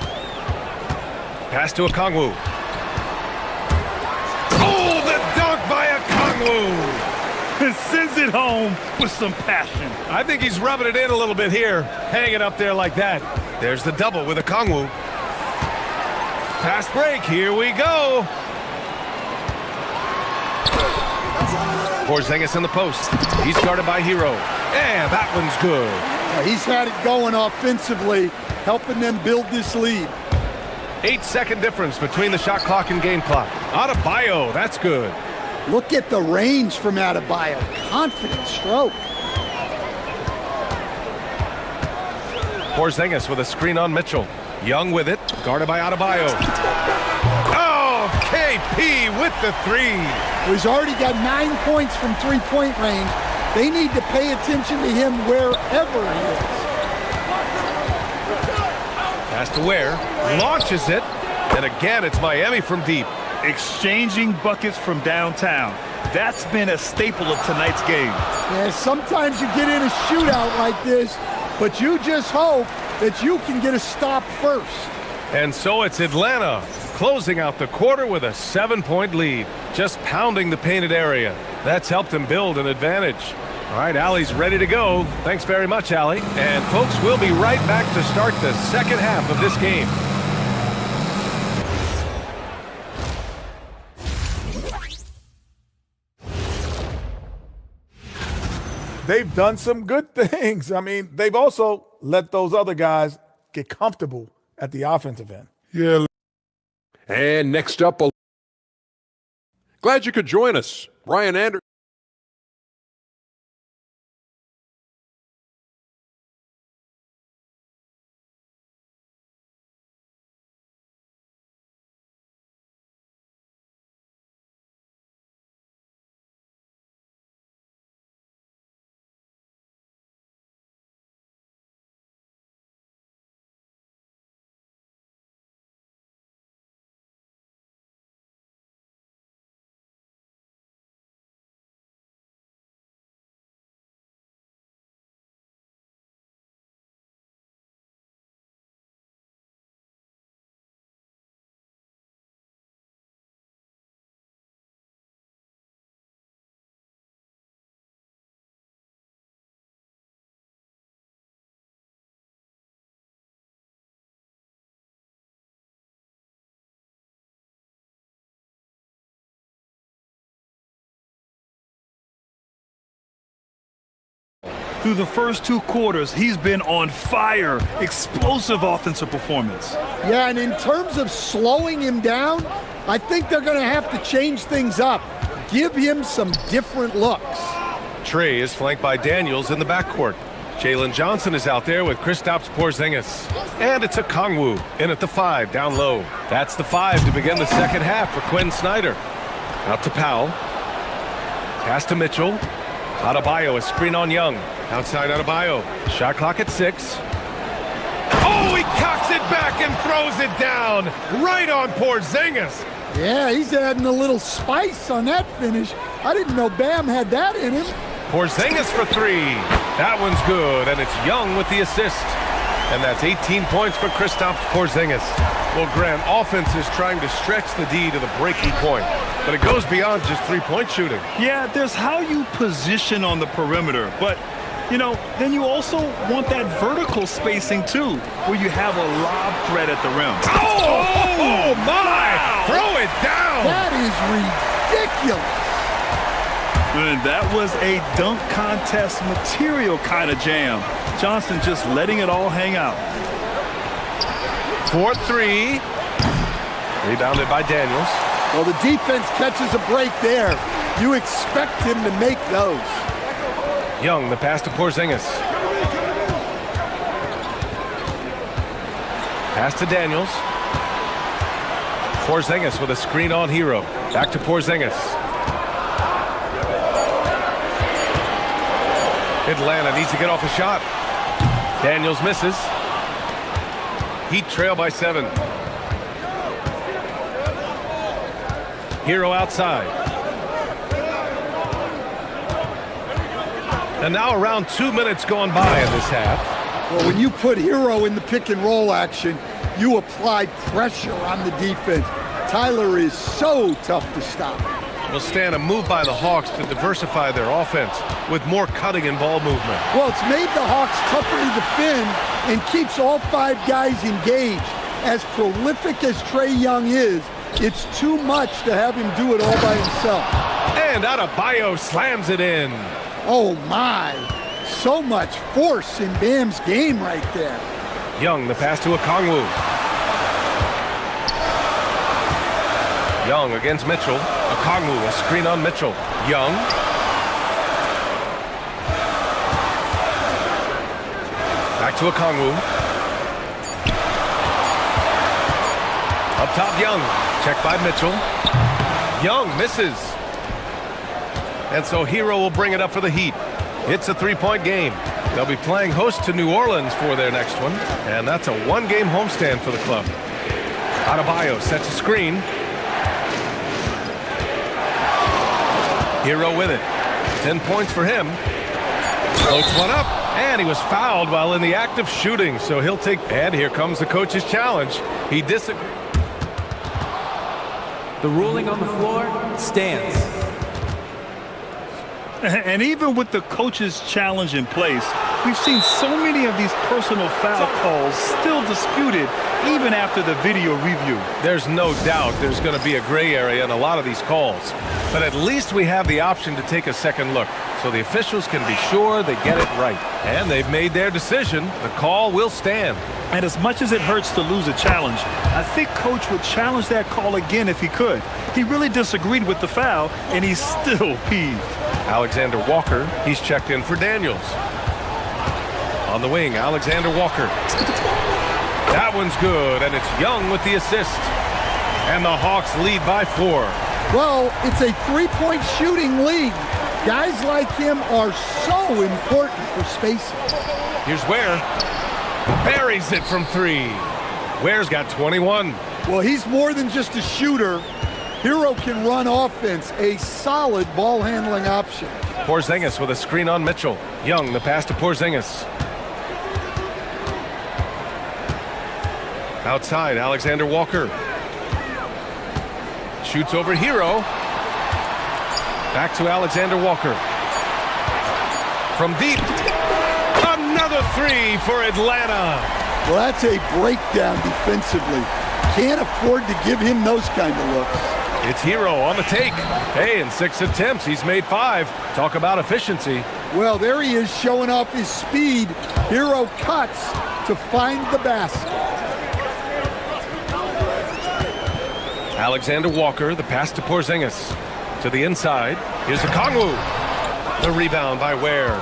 Pass to Okongwu. Oh, the dunk by Okongwu! Sends it home with some passion. I think he's rubbing it in a little bit here. Hang it up there like that. There's the double with Okongwu. Fast break, here we go. Porzingis in the post. He's guarded by Hero. And that one's good. He's had it going offensively, helping them build this lead. 8-second difference between the shot clock and game clock. Adebayo, that's good. Look at the range from Adebayo. Confident stroke. Porzingis with a screen on Mitchell. Young with it, guarded by Adebayo. Oh, KP with the 3. He's already got 9 points from three-point range. They need to pay attention to him wherever he is. Pass to Ware, launches it, and again it's Miami from deep. Exchanging buckets from downtown. That's been a staple of tonight's game. Yeah, sometimes you get in a shootout like this, but you just hope that you can get a stop first. And so it's Atlanta closing out the quarter with a 7-point lead, just pounding the painted area. That's helped them build an advantage. All right, Allie's ready to go. Thanks very much, Allie. And folks, we'll be right back to start the second half of this game. They've done some good things. I mean, they've also let those other guys get comfortable at the offensive end. Yeah. And next up, glad you could join us, Ryan Anderson. Through the first 2 quarters, he's been on fire. Explosive offensive performance. Yeah, and in terms of slowing him down, I think they're going to have to change things up. Give him some different looks. Trey is flanked by Daniels in the backcourt. Jalen Johnson is out there with Kristaps Porzingis. And it's Okongwu in at the 5 down low. That's the 5 to begin the second half for Quinn Snyder. Out to Powell. Pass to Mitchell. Adebayo, a screen on Young. Outside Adebayo. Shot clock at 6. Oh, he cocks it back and throws it down. Right on Porzingis. Yeah, he's adding a little spice on that finish. I didn't know Bam had that in him. Porzingis for three. That one's good, and it's Young with the assist. And that's 18 points for Kristaps Porzingis. Well, Grant, offense is trying to stretch the D to the breaking point, but it goes beyond just three-point shooting. Yeah, there's how you position on the perimeter, but, you know, then you also want that vertical spacing, too, where you have a lob threat at the rim. Oh my! Wow. Throw it down! That is ridiculous. And that was a dunk contest material kind of jam. Johnson just letting it all hang out. 4-3. Rebounded by Daniels. Well, the defense catches a break there. You expect him to make those. Young, the pass to Porzingis. Pass to Daniels. Porzingis with a screen on Hero. Back to Porzingis. Atlanta needs to get off a shot. Daniels misses. Heat trail by 7. Hero outside. And now around 2 minutes gone by in this half. Well, when you put Hero in the pick and roll action, you apply pressure on the defense. Tyler is so tough to stop. Will stand a move by the Hawks to diversify their offense with more cutting and ball movement. Well, it's made the Hawks tougher to defend and keeps all 5 guys engaged. As prolific as Trae Young is, it's too much to have him do it all by himself. And Adebayo slams it in. Oh my, so much force in Bam's game right there. Young, the pass to Okongwu. Young against Mitchell. Okongwu, a screen on Mitchell. Young. Back to Okongwu. Up top, Young. Checked by Mitchell. Young misses. And so Hero will bring it up for the Heat. It's a 3-point game. They'll be playing host to New Orleans for their next one. And that's a 1-game homestand for the club. Adebayo sets a screen. Hero with it. 10 points for him. Floats one up. And he was fouled while in the act of shooting. So he'll take... And here comes the coach's challenge. He disagrees. The ruling on the floor stands. And even with the coach's challenge in place, we've seen so many of these personal foul calls still disputed even after the video review. There's no doubt there's going to be a gray area in a lot of these calls. But at least we have the option to take a second look so the officials can be sure they get it right. And they've made their decision. The call will stand. And as much as it hurts to lose a challenge, I think Coach would challenge that call again if he could. He really disagreed with the foul, and he's still peeved. Alexander Walker, he's checked in for Daniels. On the wing, Alexander Walker. That one's good, and it's Young with the assist. And the Hawks lead by 4. Well, it's a 3-point shooting league. Guys like him are so important for spacing. Here's Ware. Buries it from 3. Ware's got 21. Well, he's more than just a shooter. Hero can run offense, a solid ball handling option. Porzingis with a screen on Mitchell. Young, the pass to Porzingis. Outside, Alexander Walker. Shoots over Hero. Back to Alexander Walker. From deep. Another 3 for Atlanta. Well, that's a breakdown defensively. Can't afford to give him those kind of looks. It's Hero on the take. Hey, in 6 attempts, he's made 5. Talk about efficiency. Well, there he is showing off his speed. Hero cuts to find the basket. Alexander Walker, the pass to Porzingis. To the inside. Here's Okongwu. The rebound by Ware.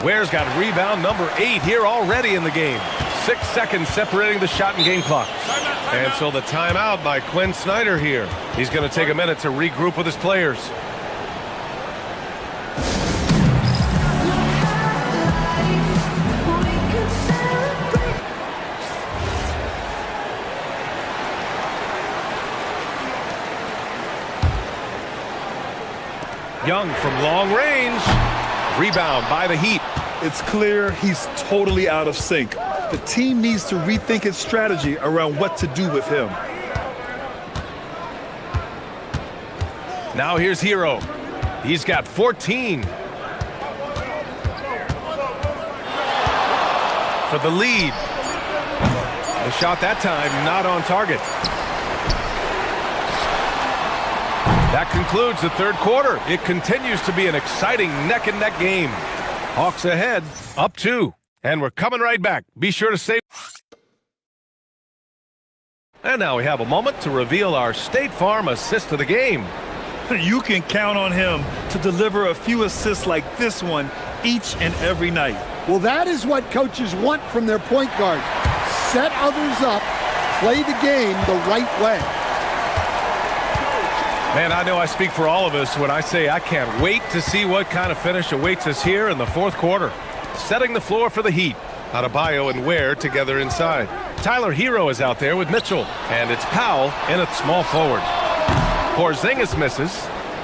Ware's got rebound number 8 here already in the game. 6 seconds separating the shot and game clock. And so the timeout by Quinn Snyder here. He's going to take a minute to regroup with his players. Young from long range. Rebound by the Heat. It's clear he's totally out of sync. The team needs to rethink its strategy around what to do with him. Now here's Hero. He's got 14. For the lead. The shot that time not on target. That concludes the third quarter. It continues to be an exciting neck-and-neck game. Hawks ahead, up 2. And we're coming right back. Be sure to stay. And now we have a moment to reveal our State Farm assist of the game. You can count on him to deliver a few assists like this one each and every night. Well, that is what coaches want from their point guard. Set others up, play the game the right way. Man, I know I speak for all of us when I say I can't wait to see what kind of finish awaits us here in the fourth quarter. Setting the floor for the Heat. Adebayo and Ware together inside. Tyler Hero is out there with Mitchell. And it's Powell in at small forward. Porzingis misses.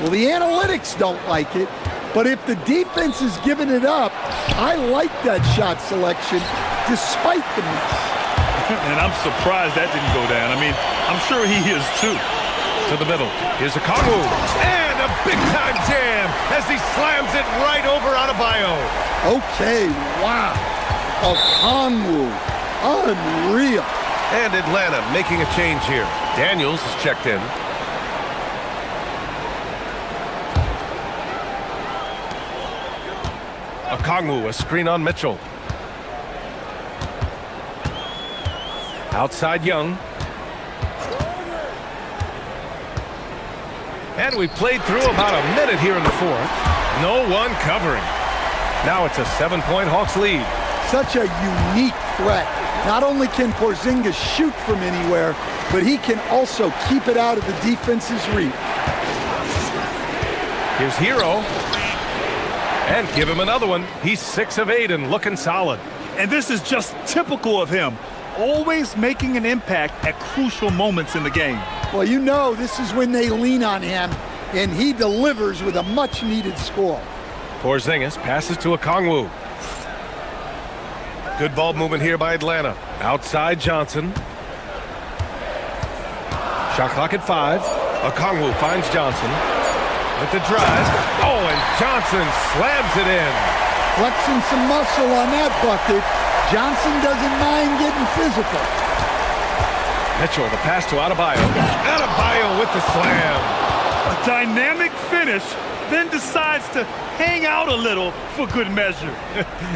Well, the analytics don't like it, but if the defense is giving it up, I like that shot selection despite the miss. And I'm surprised that didn't go down. I mean, I'm sure he is too. To the middle. Here's a Kongwu. And a big-time jam as he slams it right over Adebayo. Okay, wow. A Kongwu. Unreal. And Atlanta making a change here. Daniels is checked in. A Kongwu, a screen on Mitchell. Outside Young. And we played through about a minute here in the fourth. No one covering. Now it's a 7-point Hawks lead. Such a unique threat. Not only can Porzingis shoot from anywhere, but he can also keep it out of the defense's reach. Here's Hero. And give him another one. He's 6 of 8 and looking solid. And this is just typical of him. Always making an impact at crucial moments in the game. Well, you know this is when they lean on him, and he delivers with a much-needed score. Porzingis passes to a Kongwu. Good ball movement here by Atlanta. Outside Johnson. Shot clock at 5. A Kongwu finds Johnson. With the drive. Oh, and Johnson slams it in. Flexing some muscle on that bucket. Johnson doesn't mind getting physical. Mitchell, the pass to Adebayo. Adebayo with the slam. A dynamic finish, then decides to hang out a little for good measure.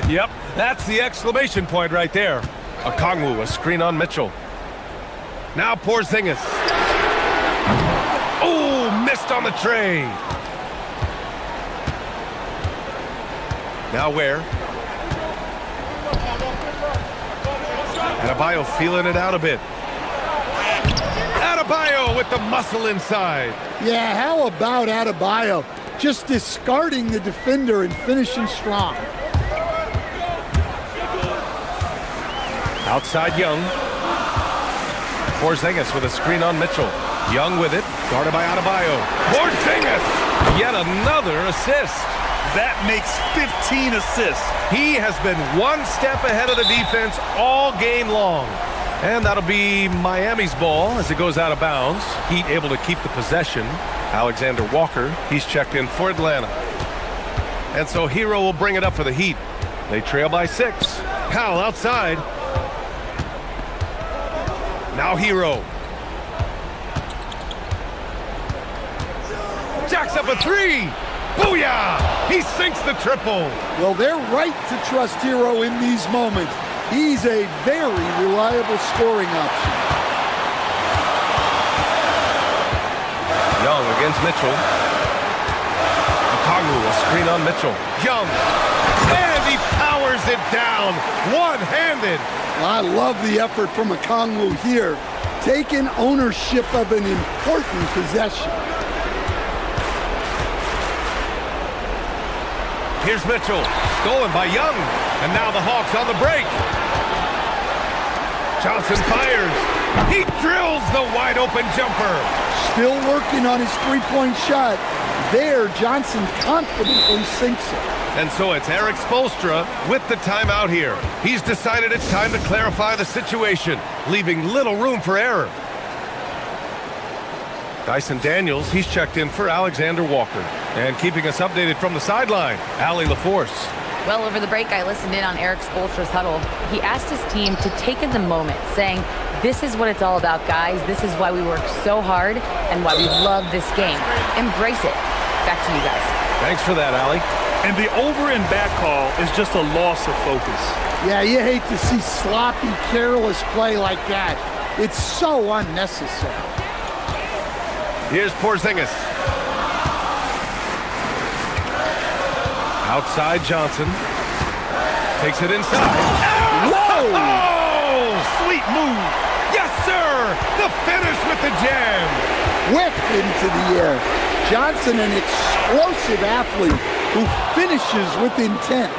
Yep, that's the exclamation point right there. A Kongwu, a screen on Mitchell. Now Porzingis. Oh, missed on the tray. Now Ware. Adebayo feeling it out a bit. Adebayo with the muscle inside. Yeah, how about Adebayo? Just discarding the defender and finishing strong. Outside Young. Porzingis with a screen on Mitchell. Young with it, guarded by Adebayo. Porzingis! Yet another assist. That makes 15 assists. He has been one step ahead of the defense all game long. And that'll be Miami's ball as it goes out of bounds. Heat able to keep the possession. Alexander Walker, he's checked in for Atlanta. And so Hero will bring it up for the Heat. They trail by 6. Powell outside. Now Hero. Jacks up a 3. Booyah! He sinks the triple. Well, they're right to trust Hero in these moments. He's a very reliable scoring option. Young against Mitchell. Kongwu, a screen on Mitchell. Young. And he powers it down. One-handed. I love the effort from Kongwu here. Taking ownership of an important possession. Here's Mitchell, stolen by Young, and now the Hawks on the break. Johnson fires. He drills the wide-open jumper. Still working on his three-point shot. There, Johnson confidently sinks it. And so it's Eric Spoelstra with the timeout here. He's decided it's time to clarify the situation, leaving little room for error. Dyson Daniels, he's checked in for Alexander Walker. And keeping us updated from the sideline, Allie LaForce. Well, over the break, I listened in on Eric Spoelstra's huddle. He asked his team to take in the moment, saying, this is what it's all about, guys. This is why we work so hard and why we love this game. Embrace it. Back to you guys. Thanks for that, Allie. And the over and back call is just a loss of focus. Yeah, you hate to see sloppy, careless play like that. It's so unnecessary. Here's Porzingis. Outside Johnson. Takes it inside. Whoa! Oh, sweet move. Yes, sir. The finish with the jam. Whip into the air. Johnson, an explosive athlete who finishes with intent.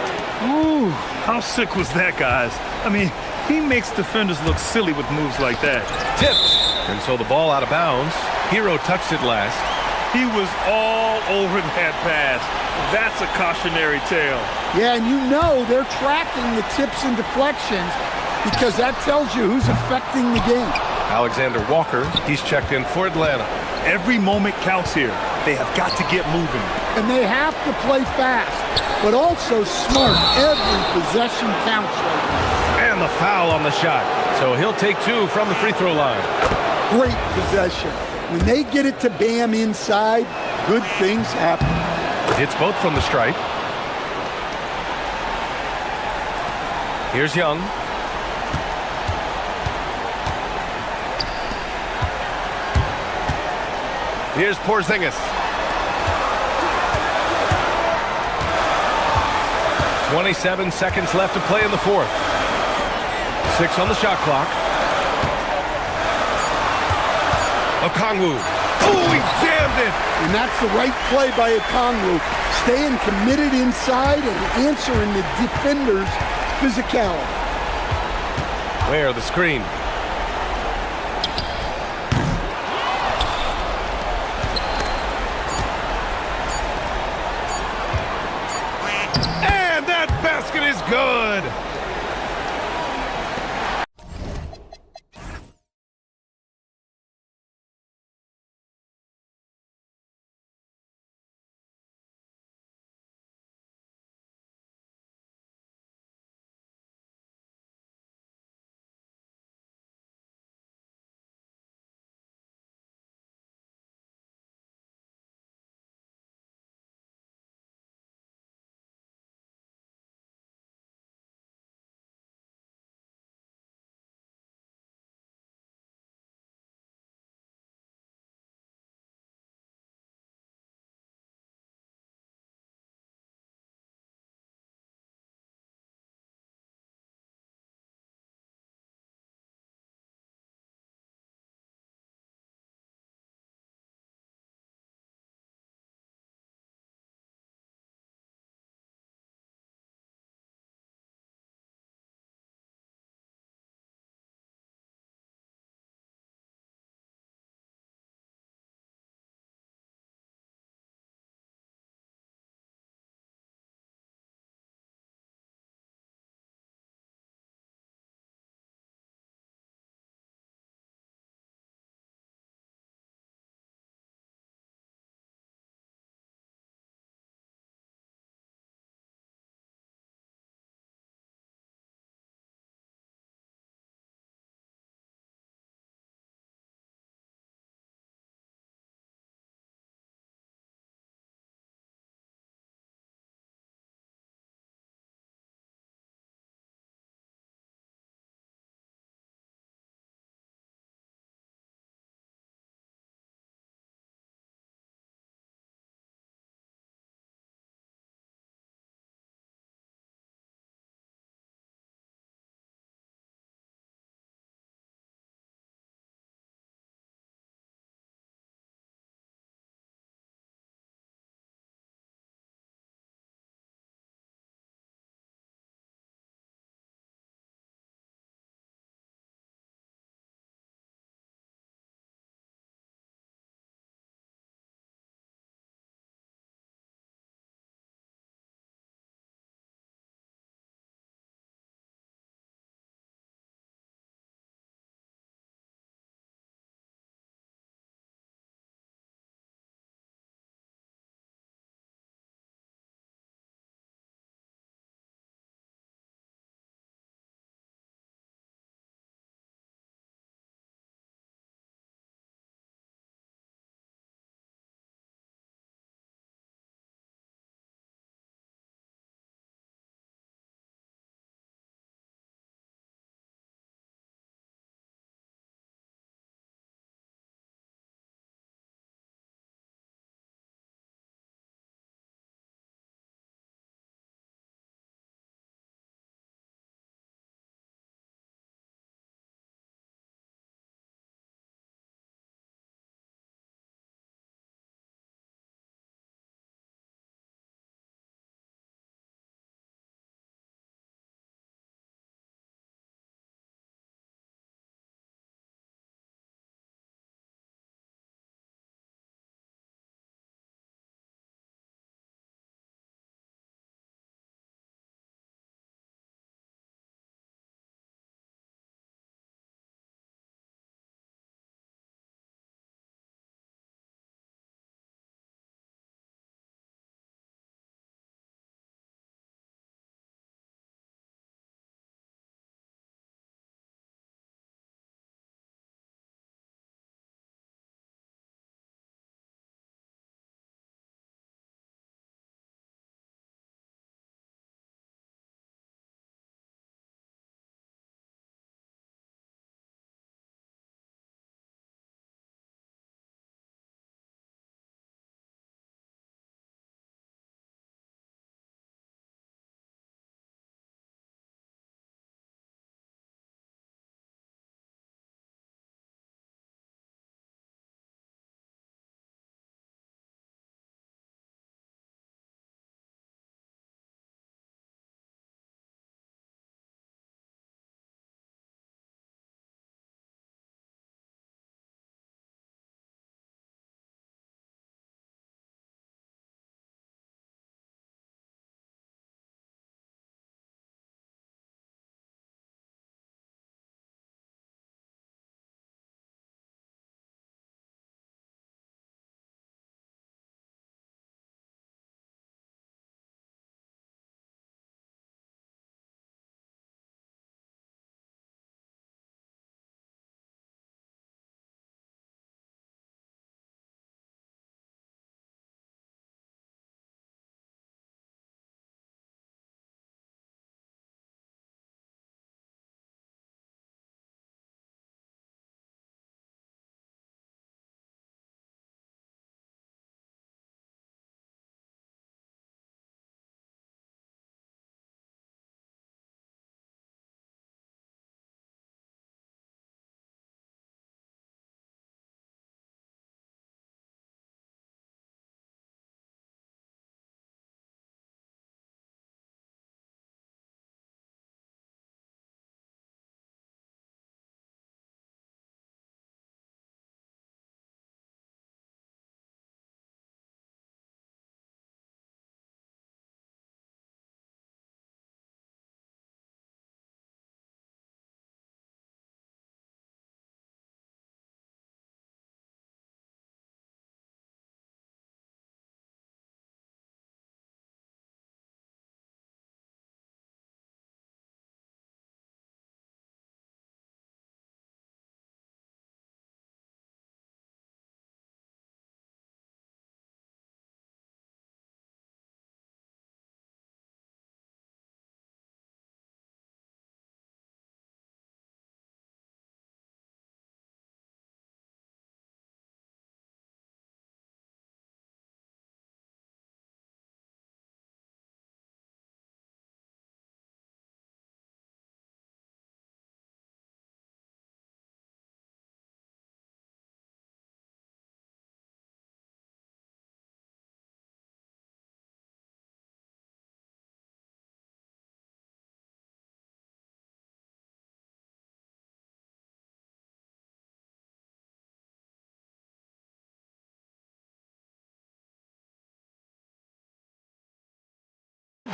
Ooh, how sick was that, guys? I mean, he makes defenders look silly with moves like that. Tipped. And so the ball out of bounds. Hero touched it last. He was all over that pass. That's a cautionary tale. Yeah, and you know they're tracking the tips and deflections because that tells you who's affecting the game. Alexander Walker, he's checked in for Atlanta. Every moment counts here. They have got to get moving. And they have to play fast, but also smart. Every possession counts right now. And the foul on the shot. So he'll take two from the free throw line. Great possession. When they get it to Bam inside, good things happen. Hits both from the stripe. Here's Young. Here's Porzingis. 27 seconds left to play in the fourth. 6 on the shot clock. Okongwu. Oh, he jammed it! And that's the right play by Okongwu. Staying committed inside and answering the defender's physicality. Where the screen. And that basket is good!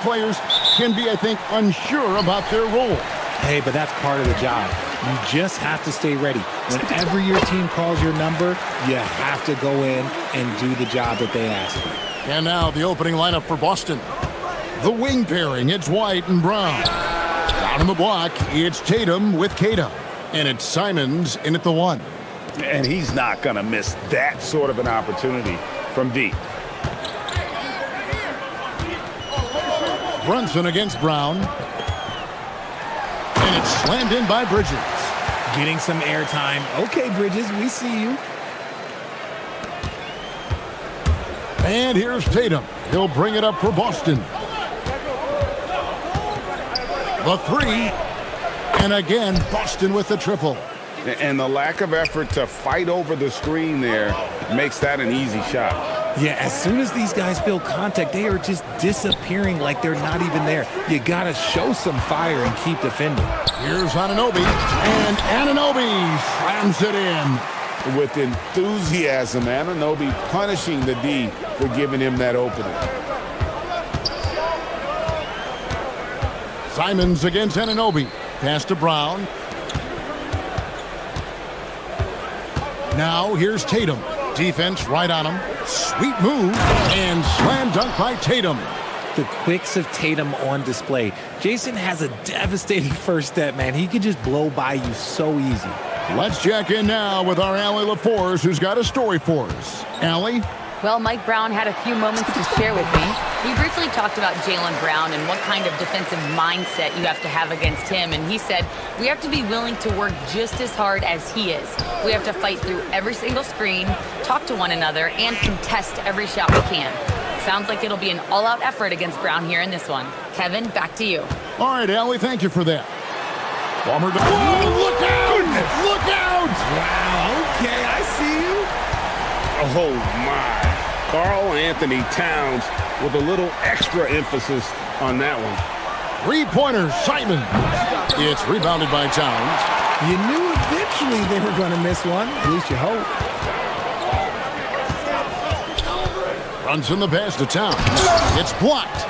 Players can be, I think, unsure about their role. Hey, but that's part of the job. You just have to stay ready. Whenever your team calls your number, you have to go in and do the job that they ask. And now the opening lineup for Boston. The wing pairing, it's White and Brown. Down in the block, it's Tatum with Keita. And it's Simons in at the 1. And he's not going to miss that sort of an opportunity from deep. Brunson against Brown. And it's slammed in by Bridges. Getting some airtime. Okay, Bridges, we see you. And here's Tatum. He'll bring it up for Boston. The 3. And again, Boston with the triple. And the lack of effort to fight over the screen there makes that an easy shot. Yeah, as soon as these guys feel contact, they are just disappearing like they're not even there. You got to show some fire and keep defending. Here's Anunoby, and Anunoby slams it in. With enthusiasm, Anunoby punishing the D for giving him that opening. Simons against Anunoby. Pass to Brown. Now here's Tatum. Defense right on him. Sweet move and slam dunk by Tatum. The quicks of Tatum on display. Jason has a devastating first step, man. He can just blow by you so easy. Let's check in now with our Allie LaForce, who's got a story for us. Allie? Well, Mike Brown had a few moments to share with me. We briefly talked about Jaylen Brown and what kind of defensive mindset you have to have against him. And he said, we have to be willing to work just as hard as he is. We have to fight through every single screen, talk to one another, and contest every shot we can. Sounds like it'll be an all-out effort against Brown here in this one. Kevin, back to you. All right, Allie, thank you for that. Whoa, look out! Look out! Wow, okay, I see you. Oh, my. Karl Anthony Towns with a little extra emphasis on that one. Three-pointer, Simon. It's rebounded by Towns. You knew eventually they were going to miss one. At least you hope. Runs in the pass to Towns. It's blocked.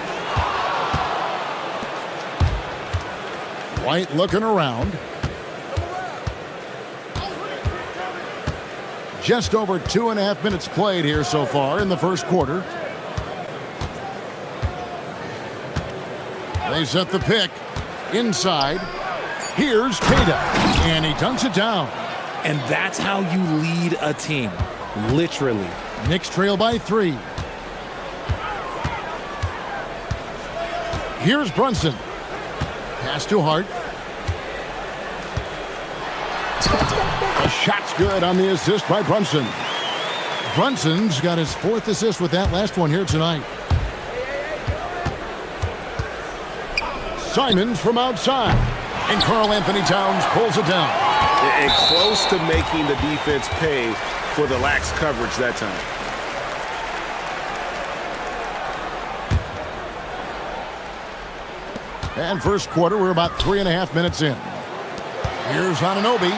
White looking around. Just over 2.5 minutes played here so far in the first quarter. They set the pick. Inside. Here's Keita. And he dunks it down. And that's how you lead a team. Literally. Knicks trail by 3. Here's Brunson. Pass to Hart. The shot's good on the assist by Brunson. Brunson's got his 4th assist with that last one here tonight. Simons from outside. And Karl Anthony Towns pulls it down. And close to making the defense pay for the lax coverage that time. And first quarter, we're about 3.5 minutes in. Here's Anunoby.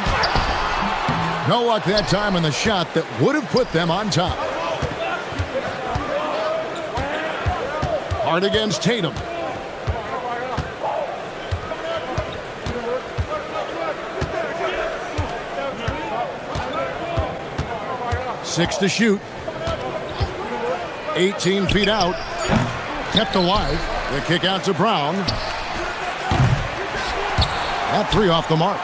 No luck that time on the shot that would have put them on top. Hard against Tatum. Six to shoot. 18 feet out. Kept alive. The kick out to Brown. That 3 off the mark.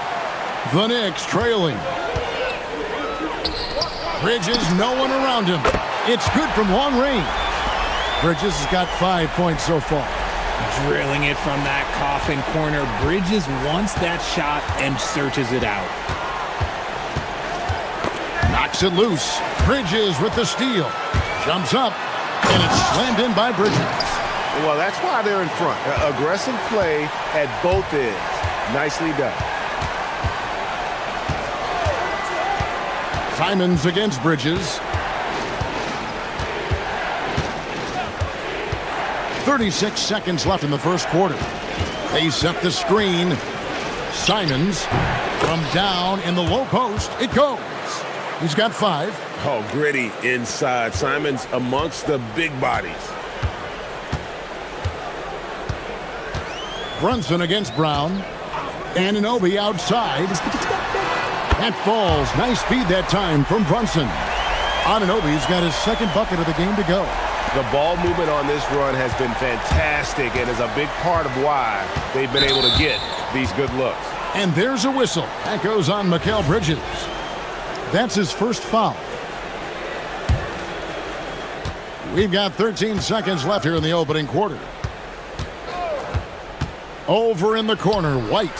The Knicks trailing. Bridges, no one around him. It's good from long range. Bridges has got 5 points so far. Drilling it from that coffin corner. Bridges wants that shot and searches it out. Knocks it loose. Bridges with the steal. Jumps up. And it's slammed in by Bridges. Well, that's why they're in front. Aggressive play at both ends. Nicely done. Simons against Bridges. 36 seconds left in the first quarter. They set the screen. Simons from down in the low post. It goes. He's got 5. Oh, gritty inside. Simons amongst the big bodies. Brunson against Brown. Anunoby outside. That falls. Nice feed that time from Brunson. Anunoby's got his second bucket of the game to go. The ball movement on this run has been fantastic and is a big part of why they've been able to get these good looks. And there's a whistle. That goes on Mikal Bridges. That's his first foul. We've got 13 seconds left here in the opening quarter. Over in the corner, White.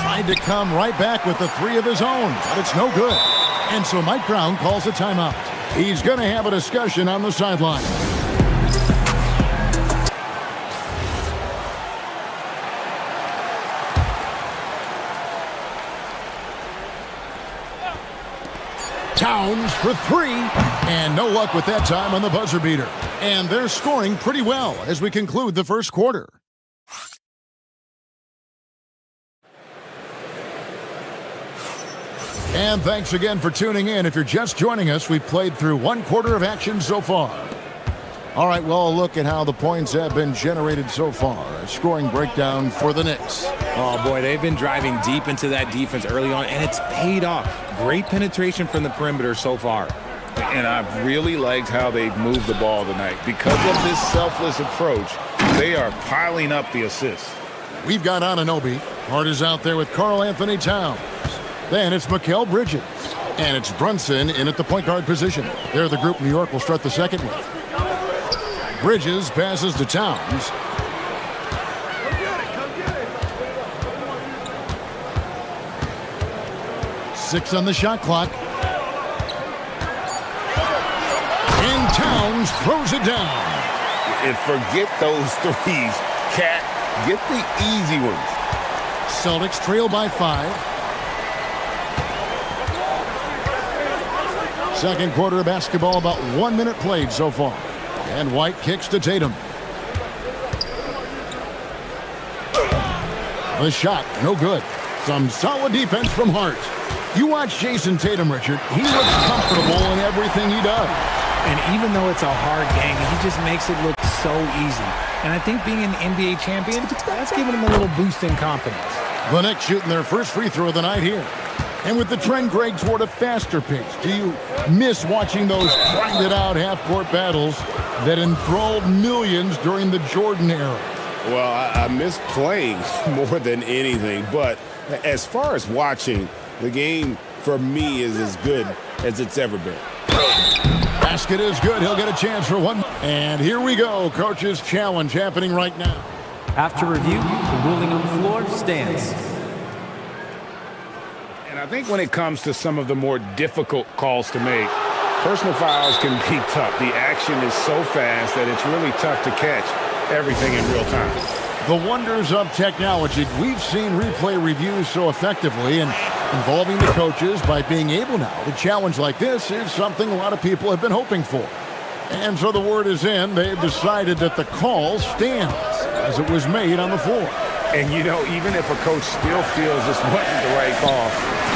Tried to come right back with the three of his own, but it's no good. And so Mike Brown calls a timeout. He's going to have a discussion on the sideline. Towns for three, and no luck with that time on the buzzer beater. And they're scoring pretty well as we conclude the first quarter. And thanks again for tuning in. If you're just joining us, we've played through one quarter of action so far. All right, well, a look at how the points have been generated so far. A scoring breakdown for the Knicks. Oh, boy, they've been driving deep into that defense early on, and it's paid off. Great penetration from the perimeter so far. And I've really liked how they've moved the ball tonight. Because of this selfless approach, they are piling up the assists. We've got Anunoby. Hart is out there with Karl Anthony Towns. Then it's Mikal Bridges. And it's Brunson in at the point guard position. They're the group New York will start the second with. Bridges passes to Towns. Six on the shot clock. And Towns throws it down. And forget those threes. Cat, get the easy ones. Celtics trail by 5. Second quarter of basketball, about 1 minute played so far. And White kicks to Tatum. The shot, no good. Some solid defense from Hart. You watch Jason Tatum, Richard. He looks comfortable in everything he does. And even though it's a hard game, he just makes it look so easy. And I think being an NBA champion, that's giving him a little boost in confidence. The Knicks shooting their first free throw of the night here. And with the trend, Greg, toward a faster pace, do you miss watching those grinded-out half-court battles that enthralled millions during the Jordan era? Well, I miss playing more than anything. But as far as watching, the game for me is as good as it's ever been. Basket is good. He'll get a chance for one. And here we go. Coach's challenge happening right now. After review, the ruling on the floor stands. And I think when it comes to some of the more difficult calls to make, personal fouls can be tough. The action is so fast that it's really tough to catch everything in real time. The wonders of technology. We've seen replay reviews so effectively, and involving the coaches by being able now to challenge like this is something a lot of people have been hoping for. And so the word is in. They've decided that the call stands as it was made on the floor. And, you know, even if a coach still feels this wasn't the right call,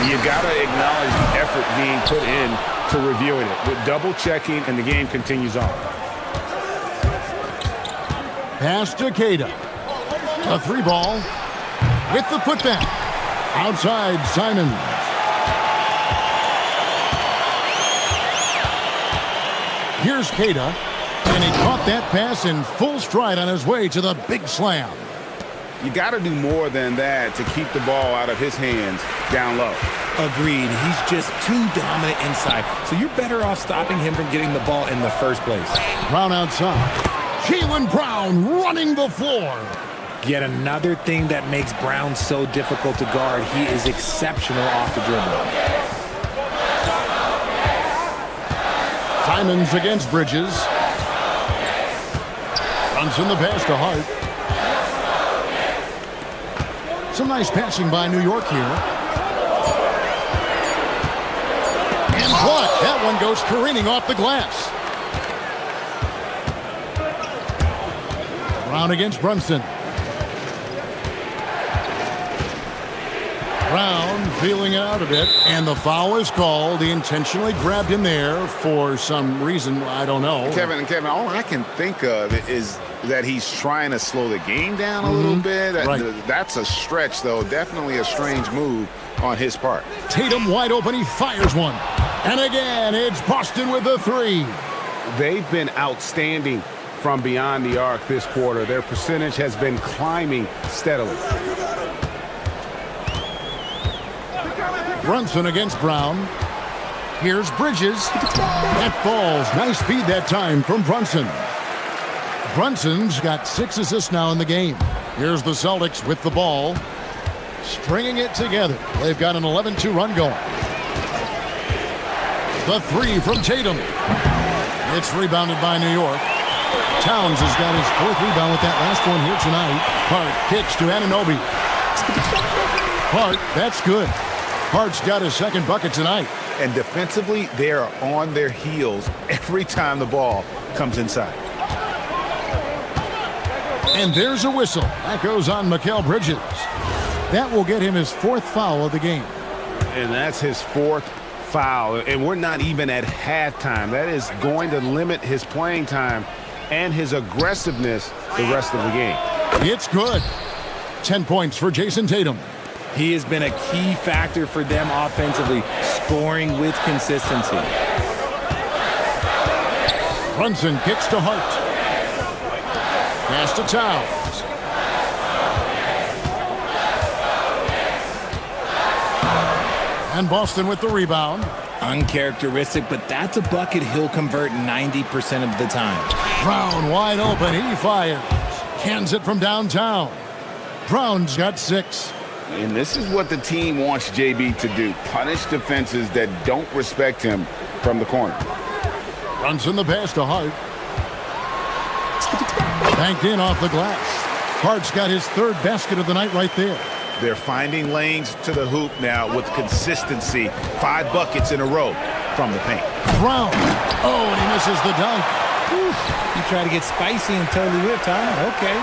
you got to acknowledge the effort being put in to reviewing it. With double checking, and the game continues on. Pass to Keita. A three ball with the putback. Outside, Simons. Here's Keita, and he caught that pass in full stride on his way to the big slam. You got to do more than that to keep the ball out of his hands down low. Agreed. He's just too dominant inside. So you're better off stopping him from getting the ball in the first place. Brown outside. Jaylen Brown running the floor. Yet another thing that makes Brown so difficult to guard. He is exceptional off the dribble. Simons against Bridges. Brunson the pass to Hart. Some nice passing by New York here. And block. That one goes careening off the glass. Brown against Brunson. Brown feeling it out a bit, and the foul is called. He intentionally grabbed him there for some reason, I don't know. Kevin, all I can think of is that he's trying to slow the game down a little bit. That's a stretch, though. Definitely a strange move on his part. Tatum wide open. He fires one. And again, it's Boston with the three. They've been outstanding from beyond the arc this quarter. Their percentage has been climbing steadily. Brunson against Brown. Here's Bridges. That falls. Nice speed that time from Brunson. Brunson's got 6 assists now in the game. Here's the Celtics with the ball. Stringing it together. They've got an 11-2 run going. The three from Tatum. It's rebounded by New York. Towns has got his 4th rebound with that last one here tonight. Hart kicks to Anunoby. Hart, that's good. Hart's got his 2nd bucket tonight. And defensively, they are on their heels every time the ball comes inside. And there's a whistle. That goes on Mikal Bridges. That will get him his 4th foul of the game. And that's his 4th foul. And we're not even at halftime. That is going to limit his playing time and his aggressiveness the rest of the game. It's good. 10 points for Jason Tatum. He has been a key factor for them offensively, scoring with consistency. Brunson kicks to Hart. Pass to Towns. And Boston with the rebound. Uncharacteristic, but that's a bucket he'll convert 90% of the time. Brown wide open. He fires. Cans it from downtown. Brown's got 6. And this is what the team wants JB to do. Punish defenses that don't respect him from the corner. Runs in the pass to Hart. Banked in off the glass. Hart's got his 3rd basket of the night right there. They're finding lanes to the hoop now with consistency. 5 buckets in a row from the paint. Brown. Oh, and he misses the dunk. Whew. You try to get spicy and totally whipped, huh? Okay.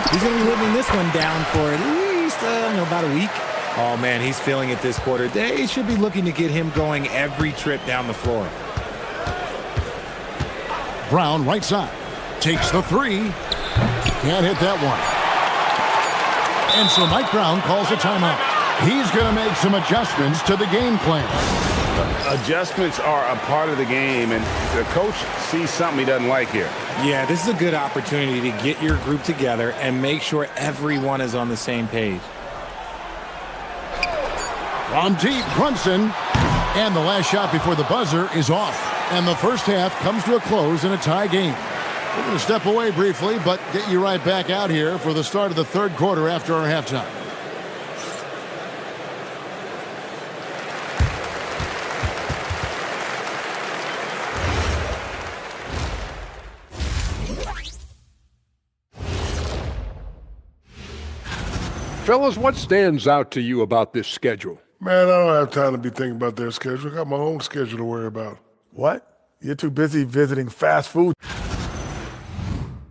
He's going to be living this one down for at least about a week. Oh, man, he's feeling it this quarter. They should be looking to get him going every trip down the floor. Brown right side. Takes the 3. Can't hit that one. And so Mike Brown calls a timeout. He's going to make some adjustments to the game plan. Adjustments are a part of the game, and the coach sees something he doesn't like here. Yeah, this is a good opportunity to get your group together and make sure everyone is on the same page. From deep, Brunson. And the last shot before the buzzer is off. And the first half comes to a close in a tie game. We're going to step away briefly, but get you right back out here for the start of the 3rd quarter after our halftime. Fellas, what stands out to you about this schedule? Man, I don't have time to be thinking about their schedule. I got my own schedule to worry about. What? You're too busy visiting fast food.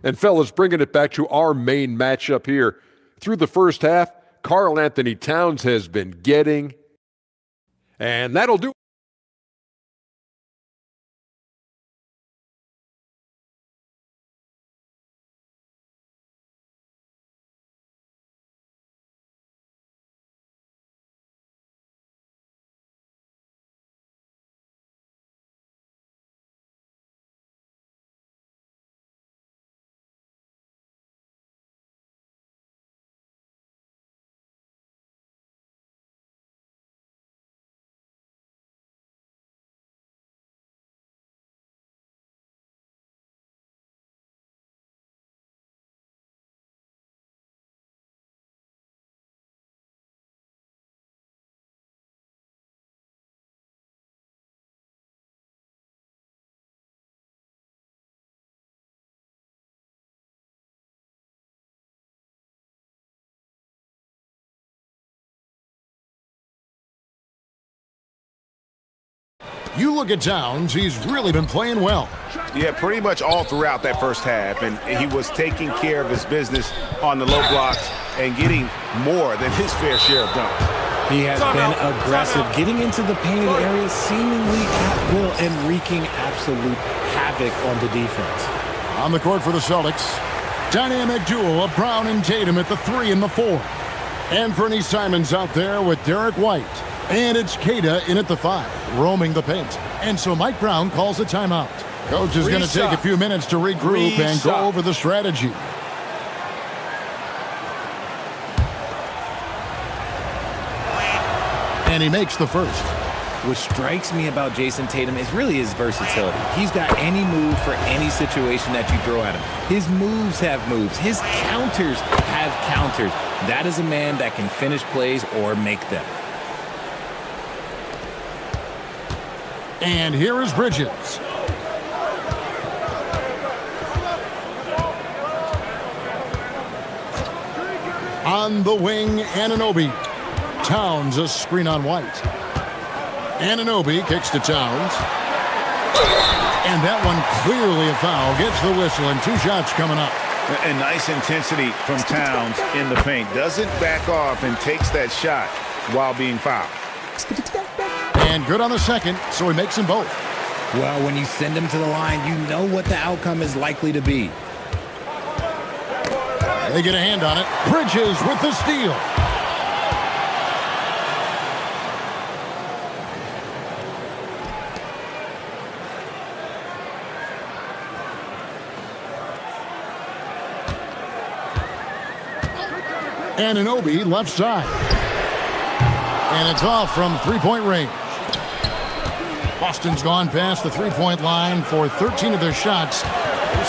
And fellas, bringing it back to our main matchup here. Through the first half, Karl Anthony Towns has been getting, and that'll do. You look at Towns, he's really been playing well. Yeah, pretty much all throughout that first half, and he was taking care of his business on the low blocks and getting more than his fair share of dunks. He has been aggressive, getting into the painted area seemingly at will and wreaking absolute havoc on the defense. On the court for the Celtics, dynamic duo of Brown and Tatum at the 3 and the 4. Anthony Simons out there with Derek White. And it's Queta in at the 5, roaming the paint. And so Mike Brown calls a timeout. Coach is going to take a few minutes to regroup and go over the strategy. And he makes the first. What strikes me about Jason Tatum is really his versatility. He's got any move for any situation that you throw at him. His moves have moves. His counters have counters. That is a man that can finish plays or make them. And here is Bridges. On the wing, Anunoby. Towns a screen on White. Anunoby kicks to Towns. And that one clearly a foul. Gets the whistle and 2 shots coming up. And nice intensity from Towns in the paint. Doesn't back off and takes that shot while being fouled. And good on the second, so he makes them both. Well, when you send him to the line, you know what the outcome is likely to be. They get a hand on it. Bridges with the steal. Anunoby left side. And it's off from three-point range. Boston's gone past the three-point line for 13 of their shots.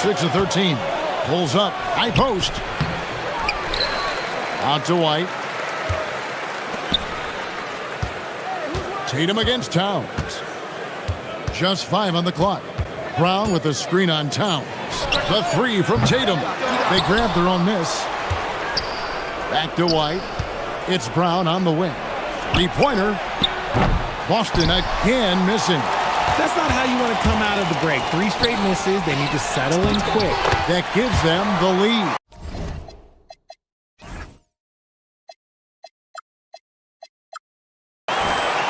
6 of 13. Pulls up. High post. Out to White. Tatum against Towns. Just 5 on the clock. Brown with a screen on Towns. The 3 from Tatum. They grab their own miss. Back to White. It's Brown on the wing. 3-pointer. Boston again missing. That's not how you want to come out of the break. 3 straight misses. They need to settle in quick. That gives them the lead.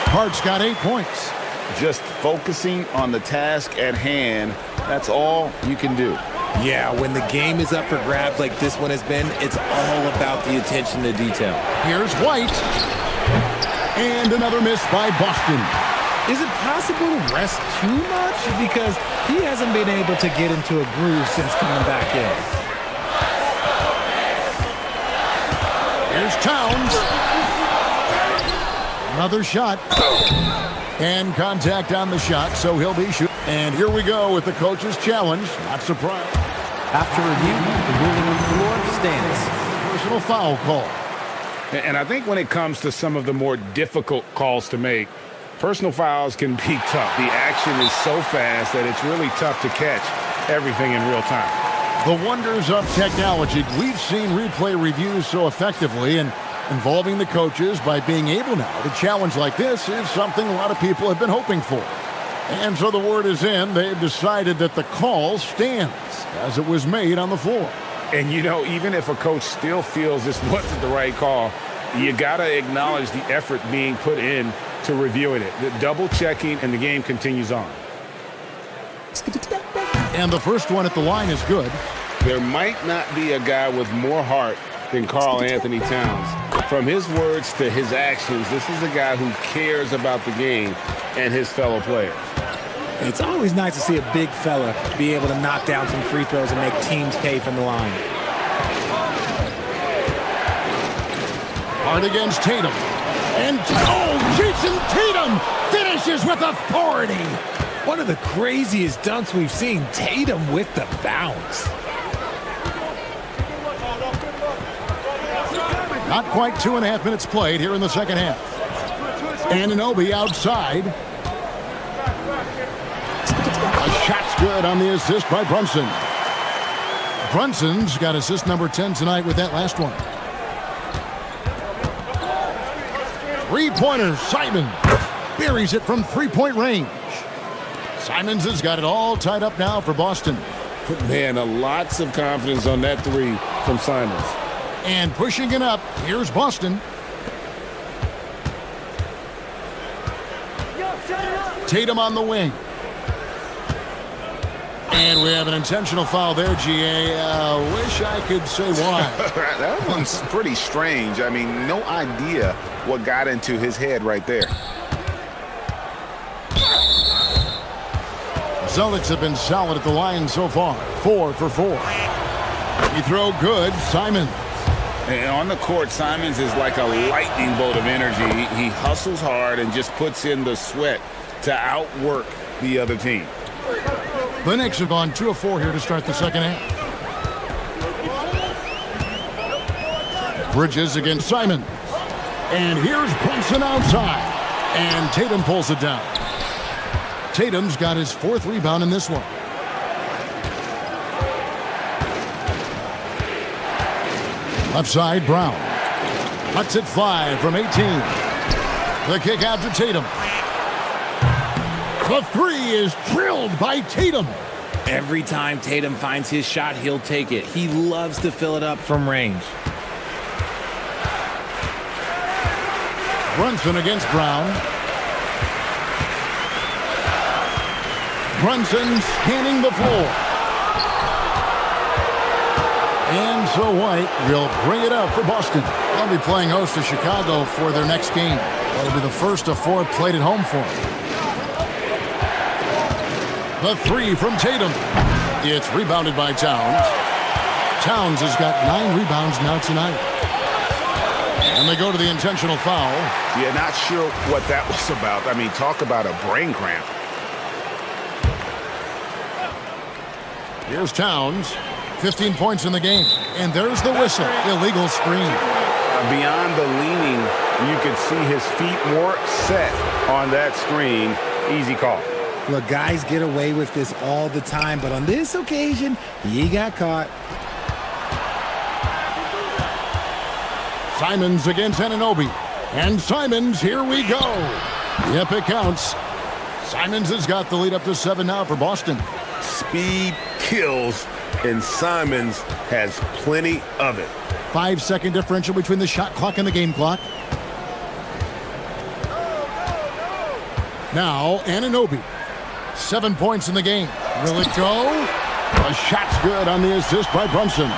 Hart's got 8 points. Just focusing on the task at hand. That's all you can do. Yeah, when the game is up for grabs like this one has been, it's all about the attention to detail. Here's White. And another miss by Boston. Is it possible to rest too much? Because he hasn't been able to get into a groove since coming back in. Here's Towns. Another shot. And contact on the shot, so he'll be shooting. And here we go with the coach's challenge. Not surprised. After review, the ruling on the floor stands. Personal foul call. And I think when it comes to some of the more difficult calls to make, personal fouls can be tough. The action is so fast that it's really tough to catch everything in real time. The wonders of technology. We've seen replay reviews so effectively, and involving the coaches by being able now to challenge like this is something a lot of people have been hoping for. And so the word is in. They've decided that the call stands as it was made on the floor. And, you know, even if a coach still feels this wasn't the right call, you got to acknowledge the effort being put in to reviewing it. The double checking, and the game continues on. And the first one at the line is good. There might not be a guy with more heart than Karl Anthony Towns. From his words to his actions, this is a guy who cares about the game and his fellow players. It's always nice to see a big fella be able to knock down some free throws and make teams pay from the line. Hard against Tatum. And, Jason Tatum finishes with authority. One of the craziest dunks we've seen. Tatum with the bounce. Not quite 2.5 minutes played here in the second half. Anunoby outside. A shot's good on the assist by Brunson. Brunson's got assist number 10 tonight with that last one. 3-pointer, Simon buries it from 3-point range. Simons has got it all tied up now for Boston. Man, lots of confidence on that 3 from Simons. And pushing it up, here's Boston. Tatum on the wing. And we have an intentional foul there, GA. Wish I could say why. That one's pretty strange. I mean, no idea what got into his head right there. Celtics have been solid at the line so far. 4 for 4. He throw good. Simons. And on the court, Simons is like a lightning bolt of energy. He hustles hard and just puts in the sweat to outwork the other team. The Knicks have gone 2 of 4 here to start the second half. Bridges against Simon. And here's Brunson outside. And Tatum pulls it down. Tatum's got his 4th rebound in this one. Left side, Brown. Lets it fly from 18. The kick out to Tatum. The 3 is drilled by Tatum. Every time Tatum finds his shot, he'll take it. He loves to fill it up from range. Brunson against Brown. Brunson scanning the floor. And so White will bring it up for Boston. They'll be playing host to Chicago for their next game. That'll be the first of 4 played at home for them. The 3 from Tatum. It's rebounded by Towns. Towns has got 9 rebounds now tonight. And they go to the intentional foul. Yeah, not sure what that was about. I mean, talk about a brain cramp. Here's Towns. 15 points in the game. And there's the whistle. Illegal screen. Beyond the leaning, you could see his feet more set on that screen. Easy call. Look, guys get away with this all the time, but on this occasion, he got caught. Simons against Anunoby. And Simons, here we go. Yep, it counts. Simons has got the lead up to 7 now for Boston. Speed kills, and Simons has plenty of it. 5-second differential between the shot clock and the game clock. Now, Anunoby. 7 points in the game. Will it go? The shot's good on the assist by Brunson.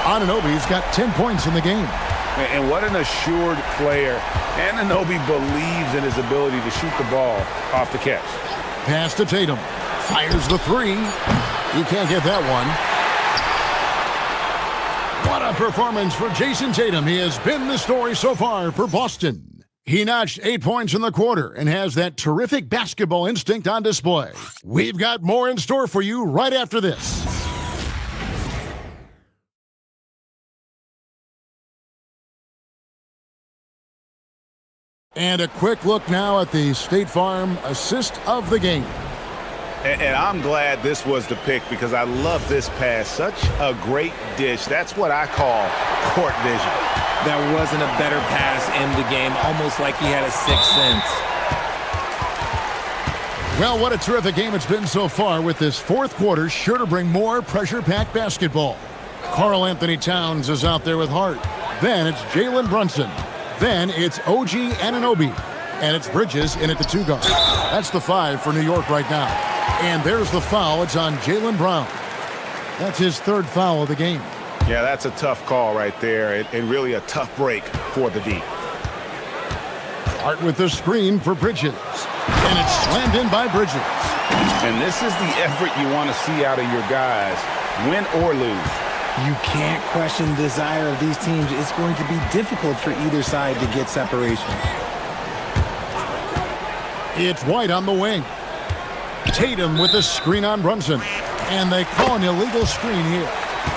Anunoby's got 10 points in the game. And what an assured player. Anunoby believes in his ability to shoot the ball off the catch. Pass to Tatum. Fires the 3. He can't get that one. What a performance for Jason Tatum. He has been the story so far for Boston. He notched 8 points in the quarter and has that terrific basketball instinct on display. We've got more in store for you right after this. And a quick look now at the State Farm assist of the game. And I'm glad this was the pick because I love this pass. Such a great dish. That's what I call court vision. There wasn't a better pass in the game, almost like he had a 6th sense. Well, what a terrific game it's been so far, with this 4th quarter sure to bring more pressure-packed basketball. Karl Anthony Towns is out there with Hart. Then it's Jalen Brunson. Then it's OG Anunoby. And it's Bridges in at the 2 guard. That's the 5 for New York right now. And there's the foul. It's on Jaylen Brown. That's his 3rd foul of the game. Yeah, that's a tough call right there, and really a tough break for the D. Hart with the screen for Bridges. And it's slammed in by Bridges. And this is the effort you want to see out of your guys, win or lose. You can't question the desire of these teams. It's going to be difficult for either side to get separation. It's White on the wing. Tatum with the screen on Brunson. And they call an illegal screen here.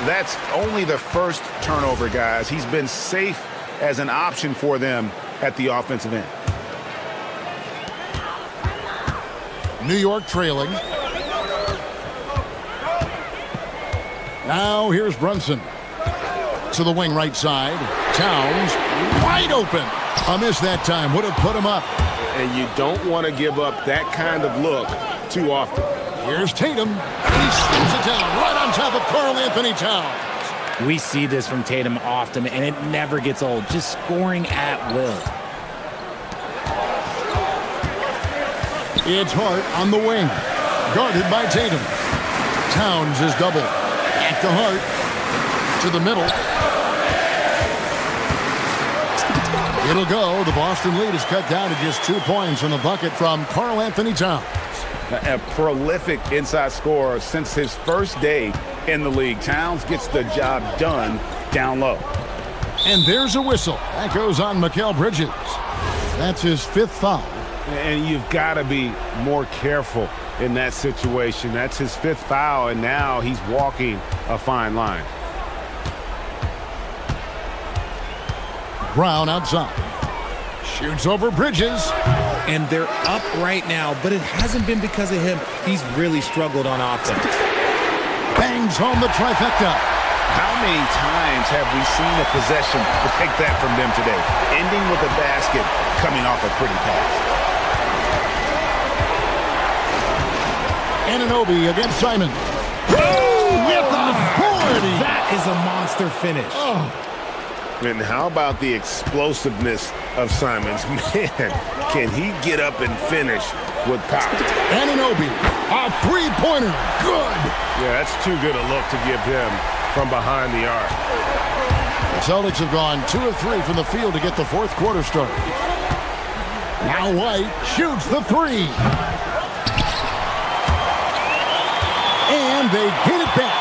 That's only the first turnover, guys. He's been safe as an option for them at the offensive end. New York trailing. Now here's Brunson. To the wing right side. Towns wide open. A miss that time. Would have put him up. And you don't want to give up that kind of look too often. Here's Tatum. He slams it down right on top of Karl Anthony Towns. We see this from Tatum often, and it never gets old. Just scoring at will. It's Hart on the wing. Guarded by Tatum. Towns is double. Back to Hart. To the middle. It'll go. The Boston lead is cut down to just 2 points on the bucket from Karl Anthony Towns. A prolific inside scorer since his first day in the league. Towns gets the job done down low. And there's a whistle. That goes on Mikal Bridges. That's his 5th foul. And you've got to be more careful in that situation. That's his 5th foul, and now he's walking a fine line. Brown outside. Shoots over Bridges. And they're up right now, but it hasn't been because of him. He's really struggled on offense. Bangs home the trifecta. How many times have we seen a possession like that from them today? Ending with a basket, coming off a pretty pass. Anunoby against Simon. With authority. That is a monster finish. Oh. And how about the explosiveness of Simons? Man, can he get up and finish with power? Anunoby, a three-pointer. Good. Yeah, that's too good a look to give him from behind the arc. The Celtics have gone 2 of 3 from the field to get the 4th quarter started. Now White shoots the 3. And they get it back.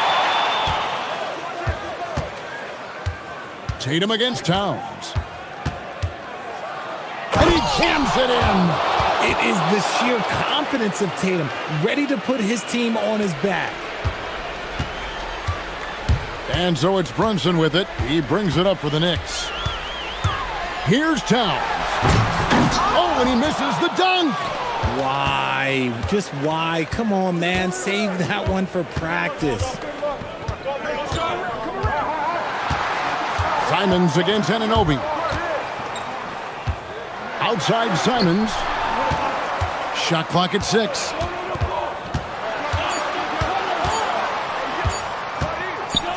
Tatum against Towns. And he jams it in. It is the sheer confidence of Tatum, ready to put his team on his back. And so it's Brunson with it. He brings it up for the Knicks. Here's Towns. Oh, and he misses the dunk. Why? Just why? Come on, man. Save that one for practice. Simons against Anunoby. Outside Simons. Shot clock at 6.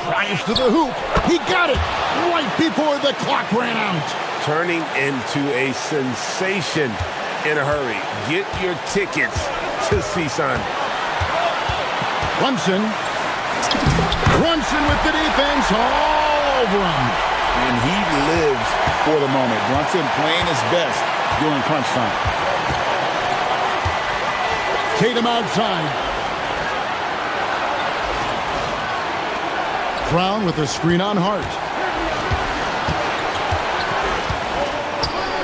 Fires to the hoop. He got it right before the clock ran out. Turning into a sensation in a hurry. Get your tickets to see Simon. Brunson with the defense all over him. And he lives for the moment. Brunson playing his best during crunch time. Tatum outside. Brown with a screen on Hart.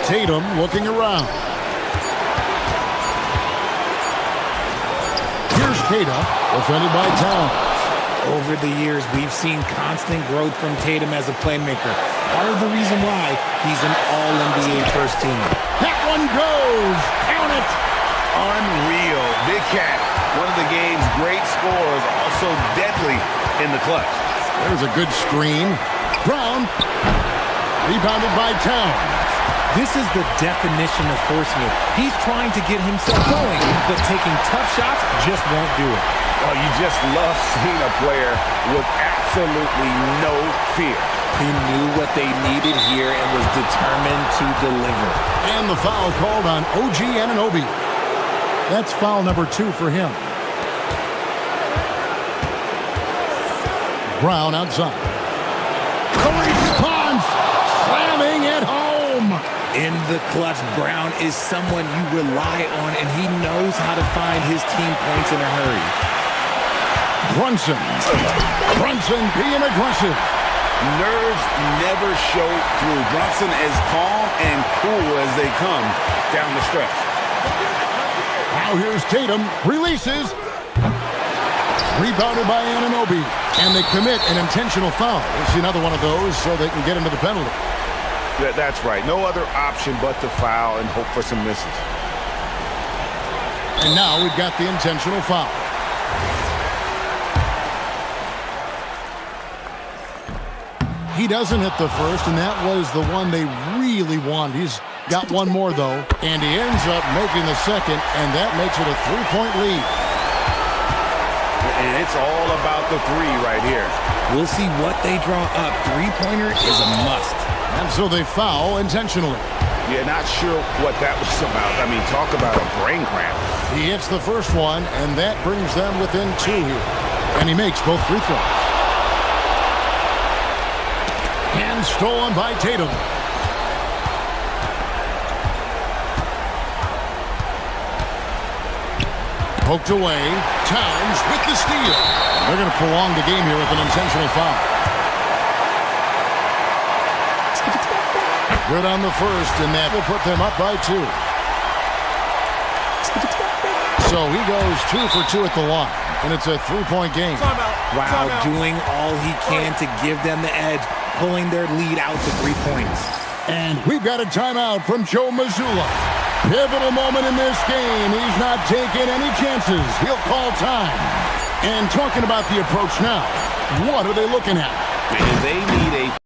Tatum looking around. Here's Tatum, defended by Towns. Over the years, we've seen constant growth from Tatum as a playmaker. Part of the reason why he's an all-NBA first teamer. That one goes. Count it. Unreal. Big Cat, one of the game's great scorers, also deadly in the clutch. There's a good screen. Brown, rebounded by Towns. This is the definition of forcing it. He's trying to get himself going, but taking tough shots just won't do it. Oh, you just love seeing a player with absolutely no fear. He knew what they needed here and was determined to deliver. And the foul called on OG Anunoby. That's foul number 2 for him. Brown outside. The response, slamming it home. In the clutch, Brown is someone you rely on, and he knows how to find his team points in a hurry. Brunson being aggressive. Nerves never show through. Brunson is calm and cool as they come down the stretch. Now here's Tatum, releases. Rebounded by Anunoby. And they commit an intentional foul. We'll see another one of those so they can get into the penalty. That's right. No other option but to foul and hope for some misses. And now we've got the intentional foul. He doesn't hit the first, and that was the one they really wanted. He's got one more, though, and he ends up making the second, and that makes it a 3-point lead. And it's all about the 3 right here. We'll see what they draw up. Three-pointer is a must. And so they foul intentionally. Yeah, not sure what that was about. I mean, talk about a brain cramp. He hits the first one, and that brings them within 2 here. And he makes both free throws. And stolen by Tatum. Poked away. Towns with the steal. They're going to prolong the game here with an intentional foul. Good on the first, and that will put them up by 2. So he goes 2 for 2 at the line, and it's a 3-point game. Wow, doing all he can to give them the edge, pulling their lead out to 3 points. And we've got a timeout from Joe Mazzulla. Pivotal moment in this game. He's not taking any chances. He'll call time. And talking about the approach now, what are they looking at? They need a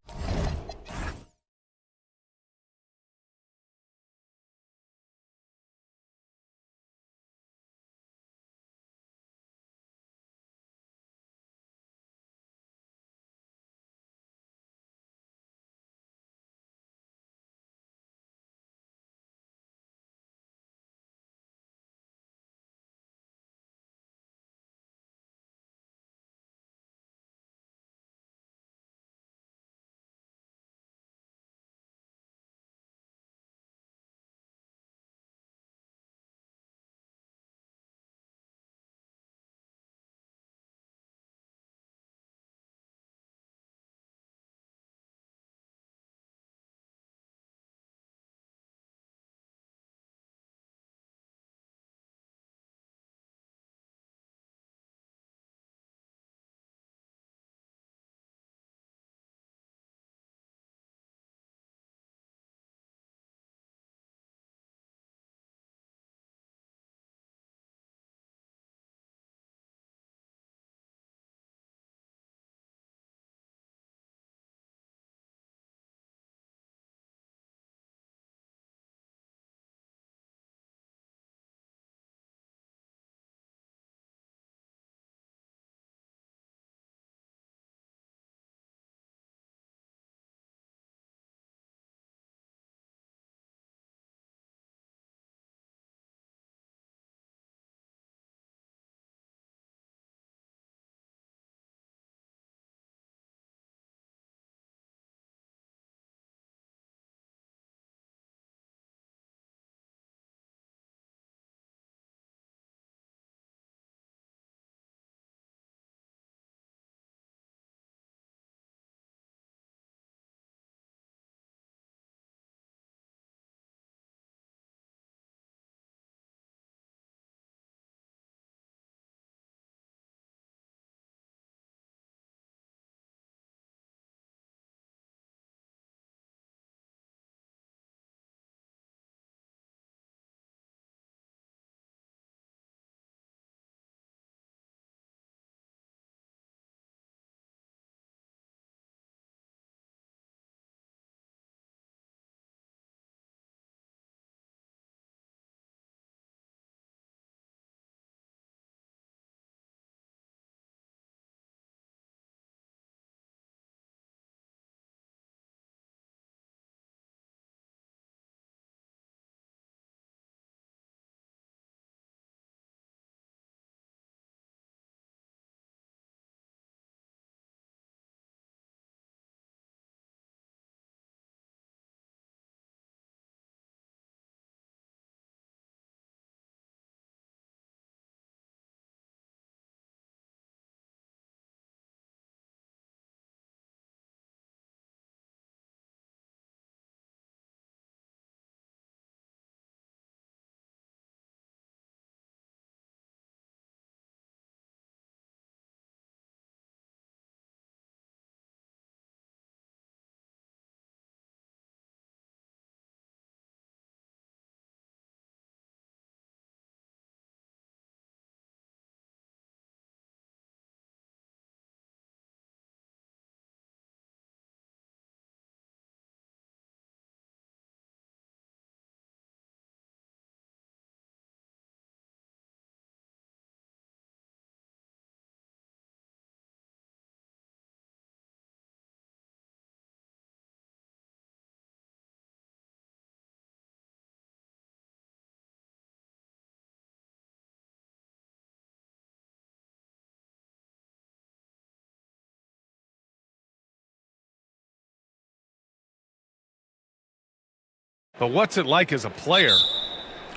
But what's it like as a player?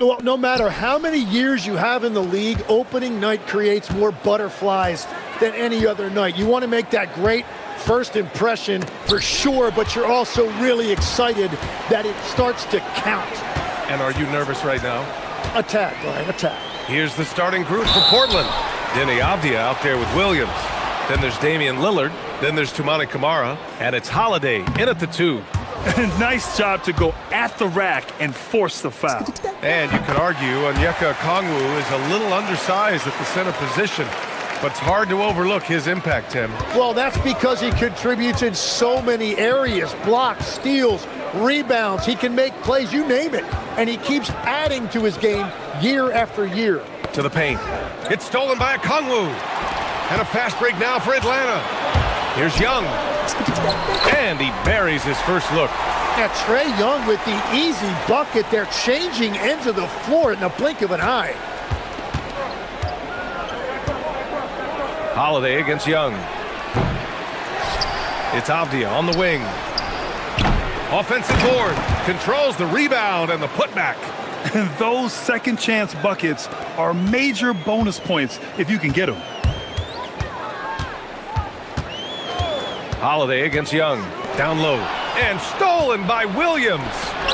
Well, no matter how many years you have in the league, opening night creates more butterflies than any other night. You want to make that great first impression for sure, but you're also really excited that it starts to count. And are you nervous right now? A tad, Brian, a tad. Here's the starting group for Portland. Denny Avdia out there with Williams. Then there's Damian Lillard. Then there's Toumani Camara. And it's Holiday in at the 2. Nice job to go at the rack and force the foul. And you could argue Onyeka Okongwu is a little undersized at the center position, but it's hard to overlook his impact, Tim. Well, that's because he contributes in so many areas. Blocks, steals, rebounds. He can make plays, you name it. And he keeps adding to his game year after year. To the paint. It's stolen by Okongwu. And a fast break now for Atlanta. Here's Young. And he buries his first look. Yeah, Trae Young with the easy bucket. They're changing ends of the floor in the blink of an eye. Holiday against Young. It's Avdia on the wing. Offensive board. Controls the rebound and the putback. And those second chance buckets are major bonus points if you can get them. Holiday against Young. Down low. And stolen by Williams.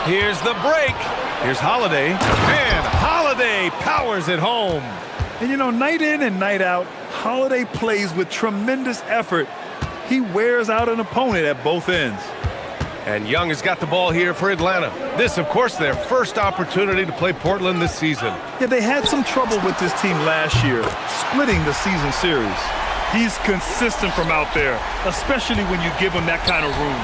Here's the break. Here's Holiday. And Holiday powers it home. And you know, night in and night out, Holiday plays with tremendous effort. He wears out an opponent at both ends. And Young has got the ball here for Atlanta. This, of course, their first opportunity to play Portland this season. Yeah, they had some trouble with this team last year, splitting the season series. He's consistent from out there, especially when you give him that kind of room.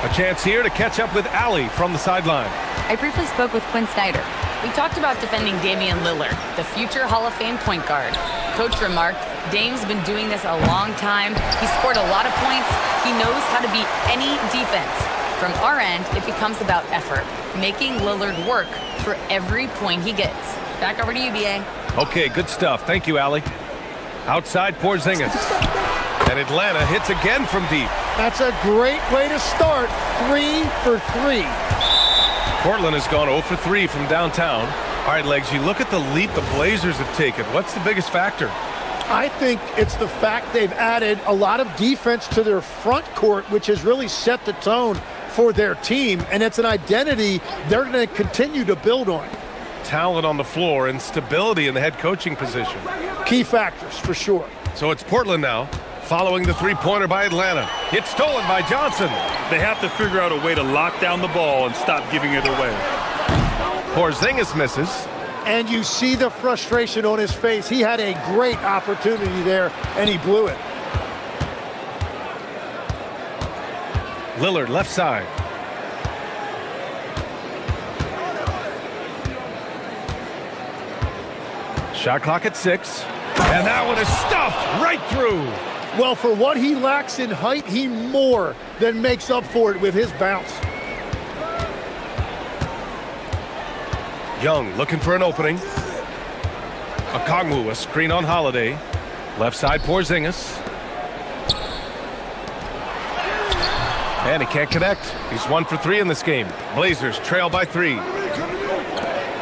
A chance here to catch up with Allie from the sideline. I briefly spoke with Quinn Snyder. We talked about defending Damian Lillard, the future Hall of Fame point guard. Coach remarked, Dame's been doing this a long time. He scored a lot of points. He knows how to beat any defense. From our end, it becomes about effort, making Lillard work for every point he gets. Back over to you, BA. Okay, good stuff. Thank you, Allie. Outside Porzingis. And Atlanta hits again from deep. That's a great way to start. 3 for 3. Portland has gone 0 for 3 from downtown. All right, Legs, you look at the leap the Blazers have taken. What's the biggest factor? I think it's the fact they've added a lot of defense to their front court, which has really set the tone for their team, and it's an identity they're going to continue to build on. Talent on the floor and stability in the head coaching position. Key factors, for sure. So it's Portland now, following the three-pointer by Atlanta. It's stolen by Johnson. They have to figure out a way to lock down the ball and stop giving it away. Porzingis misses. And you see the frustration on his face. He had a great opportunity there, and he blew it. Lillard left side. Shot clock at 6. And that one is stuffed right through. Well, for what he lacks in height, he more than makes up for it with his bounce. Young looking for an opening. Okongwu, a screen on Holiday. Left side Porzingis. And he can't connect. He's 1 for 3 in this game. Blazers trail by 3.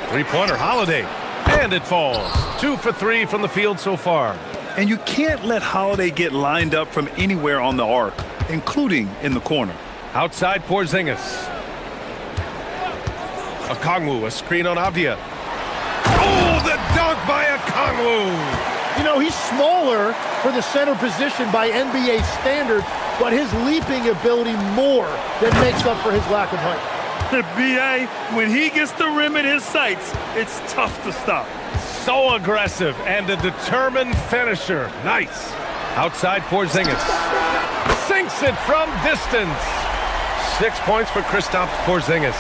Three-pointer Holiday. And it falls. 2 for 3 from the field so far. And you can't let Holiday get lined up from anywhere on the arc, including in the corner. Outside Porzingis. Okongwu, a screen on Avdia. Oh, the dunk by Okongwu! You know, he's smaller for the center position by NBA standards, but his leaping ability more than makes up for his lack of height. B.A., when he gets the rim in his sights, it's tough to stop. So aggressive and a determined finisher. Nice. Outside Porzingis. Sinks it from distance. 6 points for Kristaps Porzingis.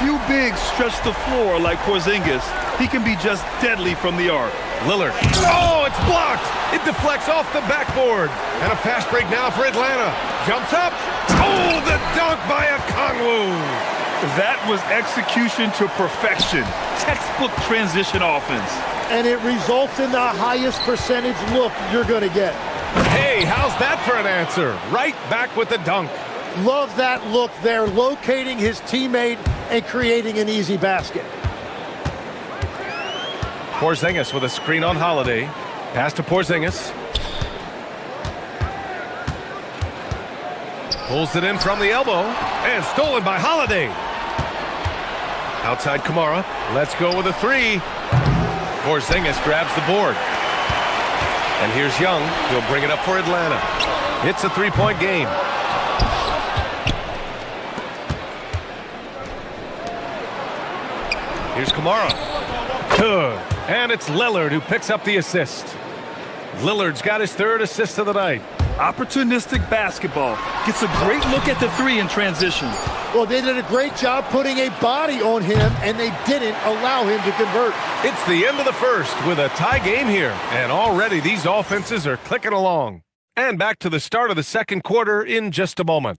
Few bigs stretch the floor like Porzingis. He can be just deadly from the arc. Lillard. Oh, it's blocked. It deflects off the backboard. And a fast break now for Atlanta. Jumps up. Oh, the dunk by Okongwu. That was execution to perfection. Textbook transition offense. And it results in the highest percentage look you're going to get. Hey, how's that for an answer? Right back with the dunk. Love that look there, locating his teammate and creating an easy basket. Porzingis with a screen on Holiday. Pass to Porzingis. Pulls it in from the elbow and stolen by Holiday. Outside Kamara. Let's go with a three. Porzingis grabs the board. And here's Young. He'll bring it up for Atlanta. It's a three-point game. Here's Kamara. Good. And it's Lillard who picks up the assist. Lillard's got his third assist of the night. Opportunistic basketball. Gets a great look at the three in transition. Well, they did a great job putting a body on him, and they didn't allow him to convert. It's the end of the first with a tie game here. And already these offenses are clicking along. And back to the start of the second quarter in just a moment.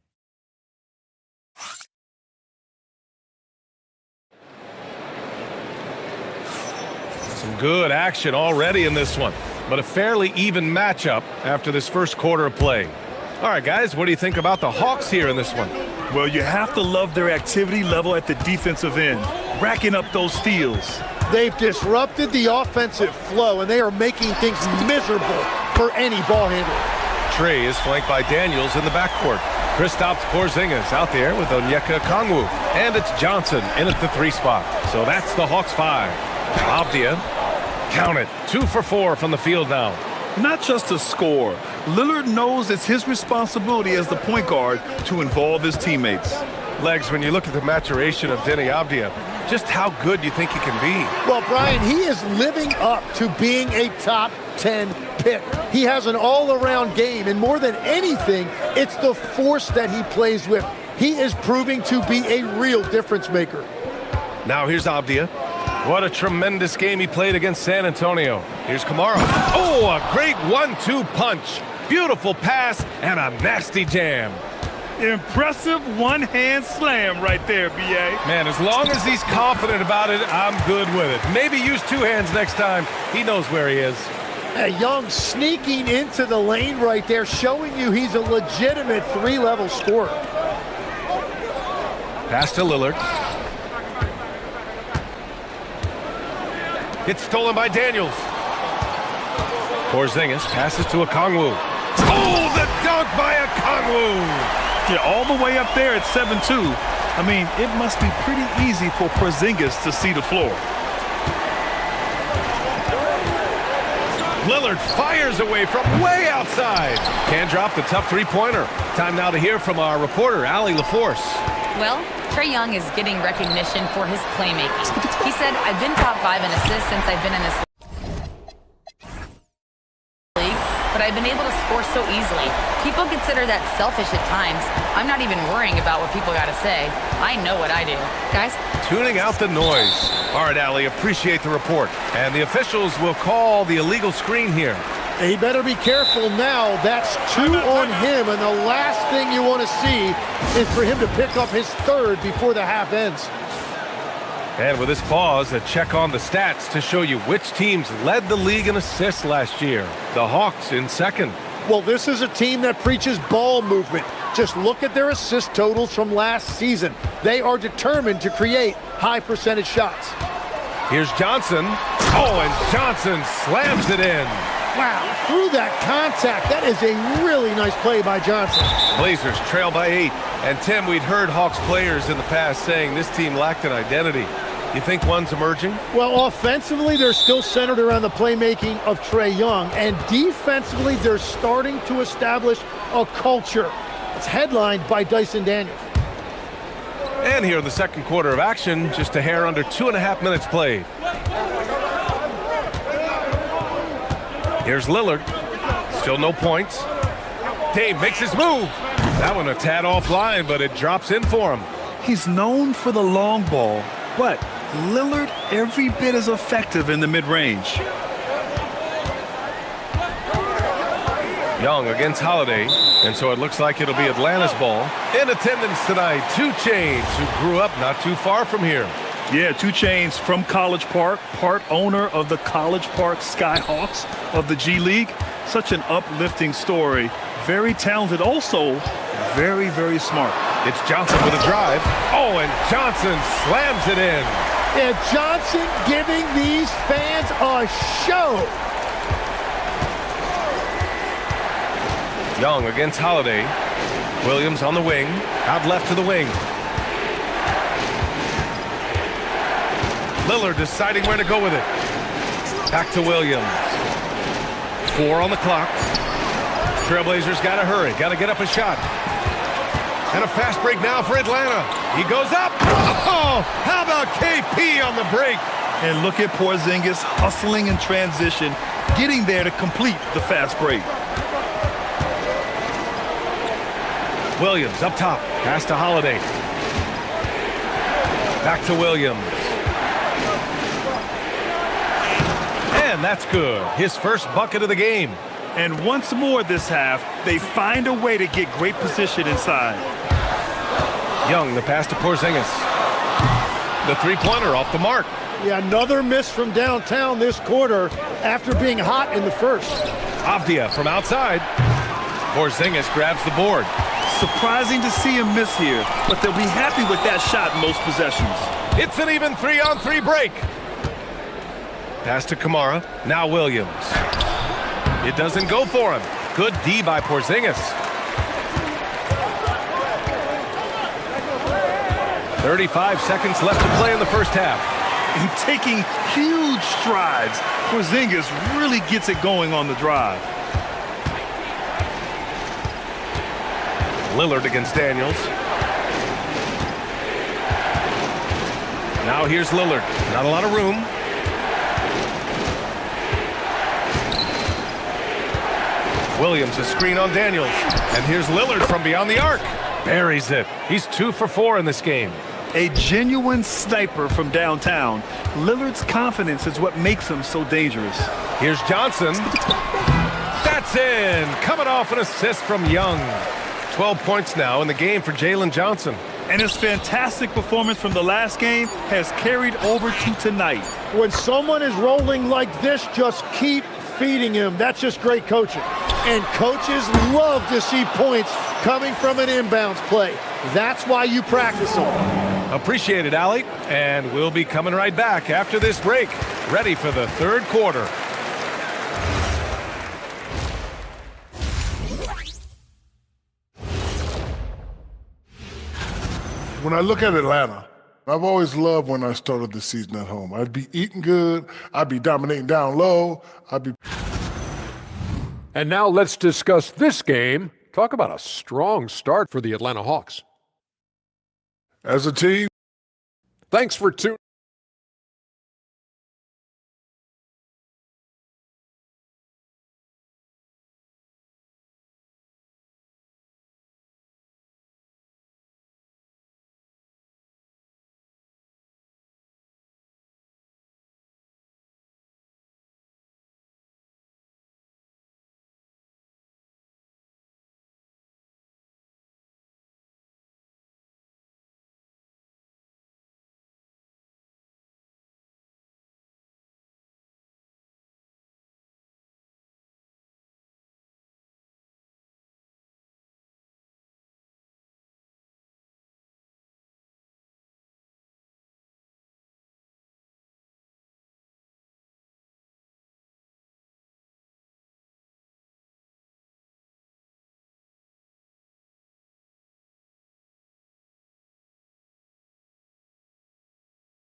Some good action already in this one, but a fairly even matchup after this first quarter of play. All right, guys, what do you think about the Hawks here in this one? Well, you have to love their activity level at the defensive end, racking up those steals. They've disrupted the offensive flow, and they are making things miserable for any ball handler. Trey is flanked by Daniels in the backcourt. Kristaps Porzingis out there with Onyeka Okongwu. And it's Johnson in at the three spot. So that's the Hawks 5. Avdia, count it, 2 for 4 from the field now. Not just a score. Lillard knows it's his responsibility as the point guard to involve his teammates. Legs, when you look at the maturation of Denny Avdia, just how good do you think he can be? Well, Brian, he is living up to being a top 10 pick. He has an all-around game, and more than anything, it's the force that he plays with. He is proving to be a real difference maker. Now here's Avdia. What a tremendous game he played against San Antonio. Here's Kamara. Oh, a great 1-2 punch. Beautiful pass and a nasty jam. Impressive one-hand slam right there, B.A. Man, as long as he's confident about it, I'm good with it. Maybe use 2 hands next time. He knows where he is. Young sneaking into the lane right there, showing you he's a legitimate 3-level scorer. Pass to Lillard. It's stolen by Daniels. Porzingis passes to Okongwu. Oh, the dunk by Okongwu! Yeah, all the way up there at 7-2. I mean, it must be pretty easy for Porzingis to see the floor. Lillard fires away from way outside. Can't drop the tough three-pointer. Time now to hear from our reporter, Allie LaForce. Well, Trae Young is getting recognition for his playmaking. He said, I've been top 5 in assists since I've been in this league, but I've been able to score so easily. People consider that selfish at times. I'm not even worrying about what people got to say. I know what I do. Guys? Tuning out the noise. All right, Allie, appreciate the report. And the officials will call the illegal screen here. He better be careful now. That's 2 on him, and the last thing you want to see is for him to pick up his 3rd before the half ends. And with this pause, a check on the stats to show you which teams led the league in assists last year. The Hawks in 2nd. Well, this is a team that preaches ball movement. Just look at their assist totals from last season. They are determined to create high percentage shots. Here's Johnson. Oh, and Johnson slams it in. Wow, through that contact, that is a really nice play by Johnson. Blazers trail by 8. And Tim, we'd heard Hawks players in the past saying this team lacked an identity. You think one's emerging? Well, offensively, they're still centered around the playmaking of Trae Young. And defensively, they're starting to establish a culture. It's headlined by Dyson Daniels. And here in the second quarter of action, just a hair under 2.5 minutes played. Here's Lillard. Still no points. Dame makes his move. That one a tad offline, but it drops in for him. He's known for the long ball, but Lillard every bit as effective in the mid-range. Young against Holiday, and so it looks like it'll be Atlanta's ball. In attendance tonight, 2 Chainz, who grew up not too far from here. Yeah, 2 Chainz from College Park, part owner of the College Park Skyhawks of the G League. Such an uplifting story. Very talented, also very, very smart. It's Johnson with a drive. Oh, and Johnson slams it in. And Johnson giving these fans a show. Young against Holiday. Williams on the wing. Out left to the wing. Lillard deciding where to go with it. Back to Williams. 4 on the clock. Trailblazers got to hurry. Got to get up a shot. And a fast break now for Atlanta. He goes up. Oh, how about KP on the break? And look at Porzingis hustling in transition, getting there to complete the fast break. Williams up top. Pass to Holiday. Back to Williams. And that's good. His first bucket of the game. And once more this half, they find a way to get great position inside. Young, the pass to Porzingis. The three-pointer off the mark. Yeah, another miss from downtown this quarter after being hot in the first. Avdia from outside. Porzingis grabs the board. Surprising to see him miss here, but they'll be happy with that shot most possessions. It's an even 3-on-3 break. Pass to Kamara. Now Williams. It doesn't go for him. Good D by Porzingis. 35 seconds left to play in the first half. And taking huge strides, Porzingis really gets it going on the drive. Lillard against Daniels. Now here's Lillard. Not a lot of room. Williams a screen on Daniels. And here's Lillard from beyond the arc. Buries it. He's 2 for 4 in this game. A genuine sniper from downtown. Lillard's confidence is what makes him so dangerous. Here's Johnson. That's in. Coming off an assist from Young. 12 points now in the game for Jalen Johnson. And his fantastic performance from the last game has carried over to tonight. When someone is rolling like this, just keep feeding him. That's just great coaching. And coaches love to see points coming from an inbounds play. That's why you practice them. Appreciate it, Allie. And we'll be coming right back after this break. Ready for the third quarter. When I look at Atlanta, I've always loved when I started the season at home. I'd be eating good, I'd be dominating down low, And now let's discuss this game. Talk about a strong start for the Atlanta Hawks. As a team. Thanks for tuning.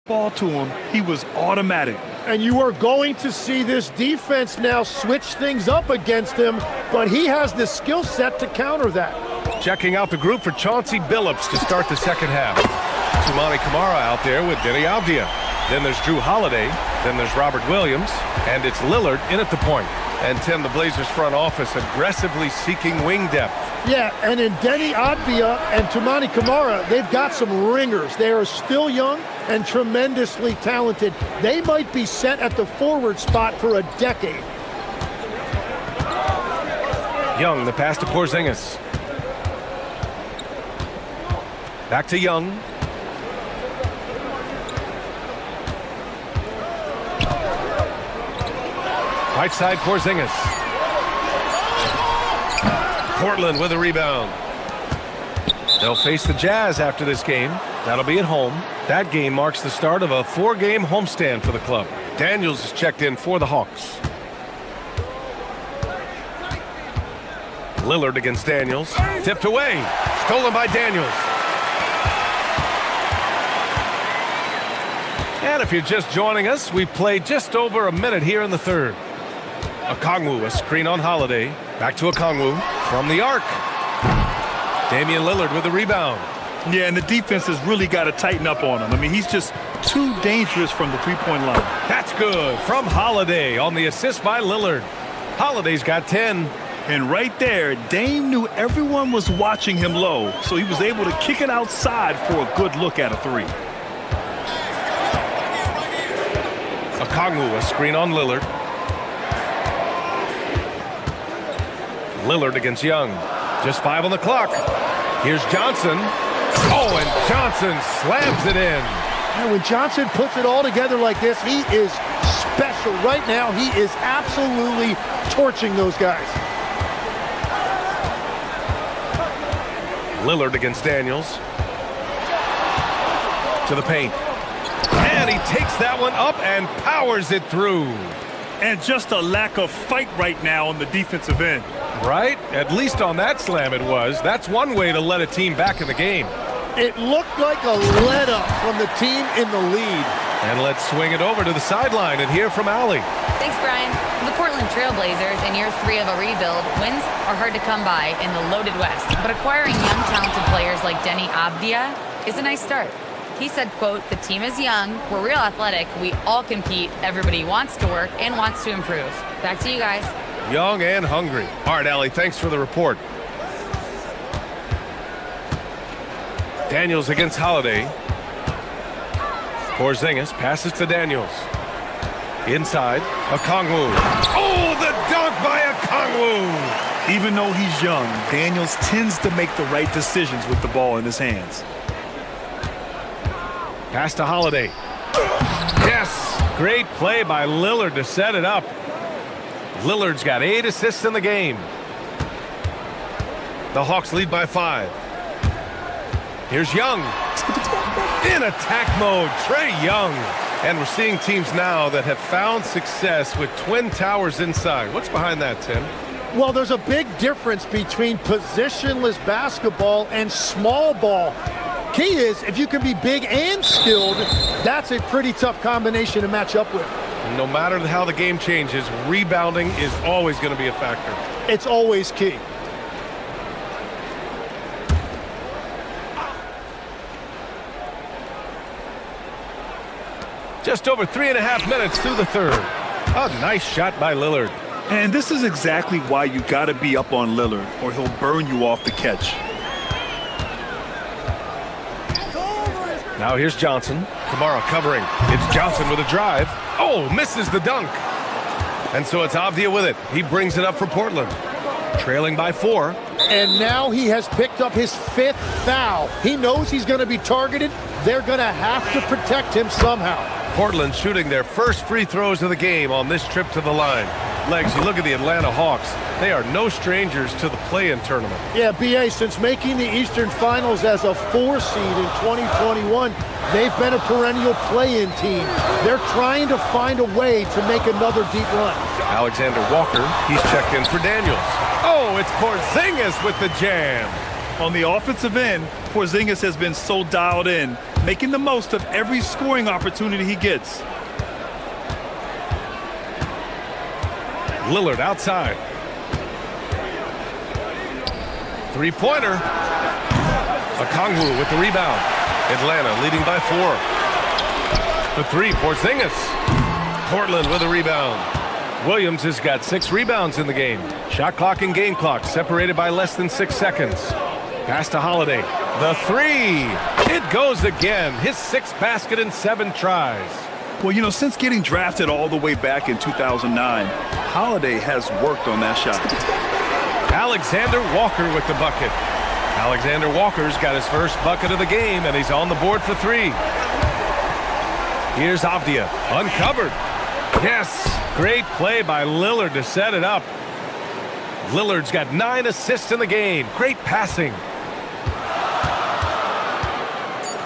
Ball to him, he was automatic. And you are going to see this defense now switch things up against him, but he has the skill set to counter that. Checking out the group for Chauncey Billups to start the second half. Tumani Kamara out there with Denny Avdia. Then there's Drew Holiday. Then there's Robert Williams. And it's Lillard in at the point. And Tim, the Blazers front office aggressively seeking wing depth. Yeah, and in Denny Avdia and Tumani Kamara, they've got some ringers. They are still young and tremendously talented. They might be set at the forward spot for a decade. Young, the pass to Porzingis. Back to Young. Right side, Porzingis. Portland with a rebound. They'll face the Jazz after this game. That'll be at home. That game marks the start of a 4-game homestand for the club. Daniels is checked in for the Hawks. Lillard against Daniels. Tipped away. Stolen by Daniels. And if you're just joining us, we've played just over a minute here in the third. Okongwu, a screen on Holiday. Back to Okongwu from the arc. Damian Lillard with the rebound. Yeah, and the defense has really got to tighten up on him. I mean, he's just too dangerous from the three-point line. That's good from Holiday on the assist by Lillard. Holiday's got 10. And right there, Dame knew everyone was watching him low, so he was able to kick it outside for a good look at a three. Okongwu, a screen on Lillard. Lillard against Young. Just 5 on the clock. Here's Johnson. Oh, and Johnson slams it in. And when Johnson puts it all together like this, he is special. Right now, he is absolutely torching those guys. Lillard against Daniels. To the paint. And he takes that one up and powers it through. And just a lack of fight right now on the defensive end. Right? At least on that slam it was. That's one way to let a team back in the game. It looked like a let-up from the team in the lead. And let's swing it over to the sideline and hear from Allie. Thanks, Brian. The Portland Trailblazers, in year 3 of a rebuild, wins are hard to come by in the loaded West. But acquiring young, talented players like Denny Avdia is a nice start. He said, quote, "The team is young, we're real athletic, we all compete, everybody wants to work and wants to improve." Back to you guys. Young and hungry. All right, Allie, thanks for the report. Daniels against Holiday. Porzingis passes to Daniels. Inside, Okongwu. Oh, the dunk by Okongwu! Even though he's young, Daniels tends to make the right decisions with the ball in his hands. Pass to Holiday. Yes! Great play by Lillard to set it up. Lillard's got 8 assists in the game. The Hawks lead by 5. Here's Young. In attack mode, Trae Young. And we're seeing teams now that have found success with twin towers inside. What's behind that, Tim? Well, there's a big difference between positionless basketball and small ball. Key is, if you can be big and skilled, that's a pretty tough combination to match up with. No matter how the game changes, rebounding is always going to be a factor. It's always key. Just over 3.5 minutes through the third. A nice shot by Lillard. And this is exactly why you got to be up on Lillard, or he'll burn you off the catch. Now here's Johnson. Kamara covering. It's Johnson with a drive. Oh, misses the dunk. And so it's Avdia with it. He brings it up for Portland. Trailing by 4. And now he has picked up his 5th foul. He knows he's going to be targeted. They're going to have to protect him somehow. Portland shooting their first free throws of the game on this trip to the line. Legs, you look at the Atlanta Hawks. They are no strangers to the play-in tournament. Yeah, BA, since making the Eastern Finals as a 4 seed in 2021, they've been a perennial play-in team. They're trying to find a way to make another deep run. Alexander Walker, he's checked in for Daniels. Oh, it's Porzingis with the jam. On the offensive end, Porzingis has been so dialed in, making the most of every scoring opportunity he gets. Lillard outside. Three-pointer. Okongwu with the rebound. Atlanta leading by 4. The 3, Porzingis. Portland with a rebound. Williams has got 6 rebounds in the game. Shot clock and game clock separated by less than 6 seconds. Pass to Holiday. The 3. It goes again. His 6th basket in 7 tries. Well, you know, since getting drafted all the way back in 2009, Holiday has worked on that shot. Alexander Walker with the bucket. Alexander Walker's got his first bucket of the game, and he's on the board for 3. Here's Avdia, uncovered. Yes, great play by Lillard to set it up. Lillard's got 9 assists in the game. Great passing.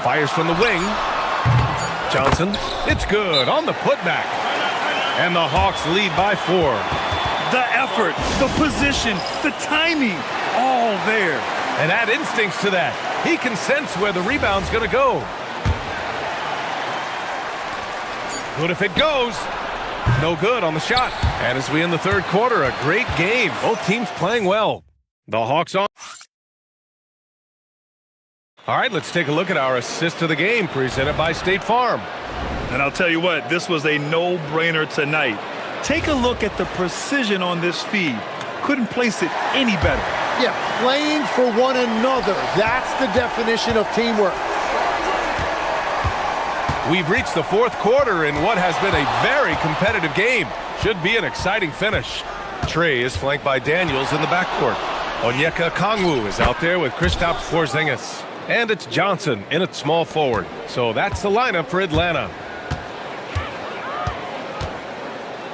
Fires from the wing. Johnson, it's good on the putback. And the Hawks lead by 4. The effort, the position, the timing, all there. And add instincts to that. He can sense where the rebound's going to go. Good if it goes. No good on the shot. And as we end the third quarter, a great game. Both teams playing well. The Hawks on. All right, let's take a look at our assist of the game presented by State Farm. And I'll tell you what, this was a no-brainer tonight. Take a look at the precision on this feed. Couldn't place it any better. Yeah, playing for one another. That's the definition of teamwork. We've reached the fourth quarter in what has been a very competitive game. Should be an exciting finish. Trey is flanked by Daniels in the backcourt. Onyeka Kongwu is out there with Kristaps Porzingis. And it's Johnson in at small forward. So that's the lineup for Atlanta.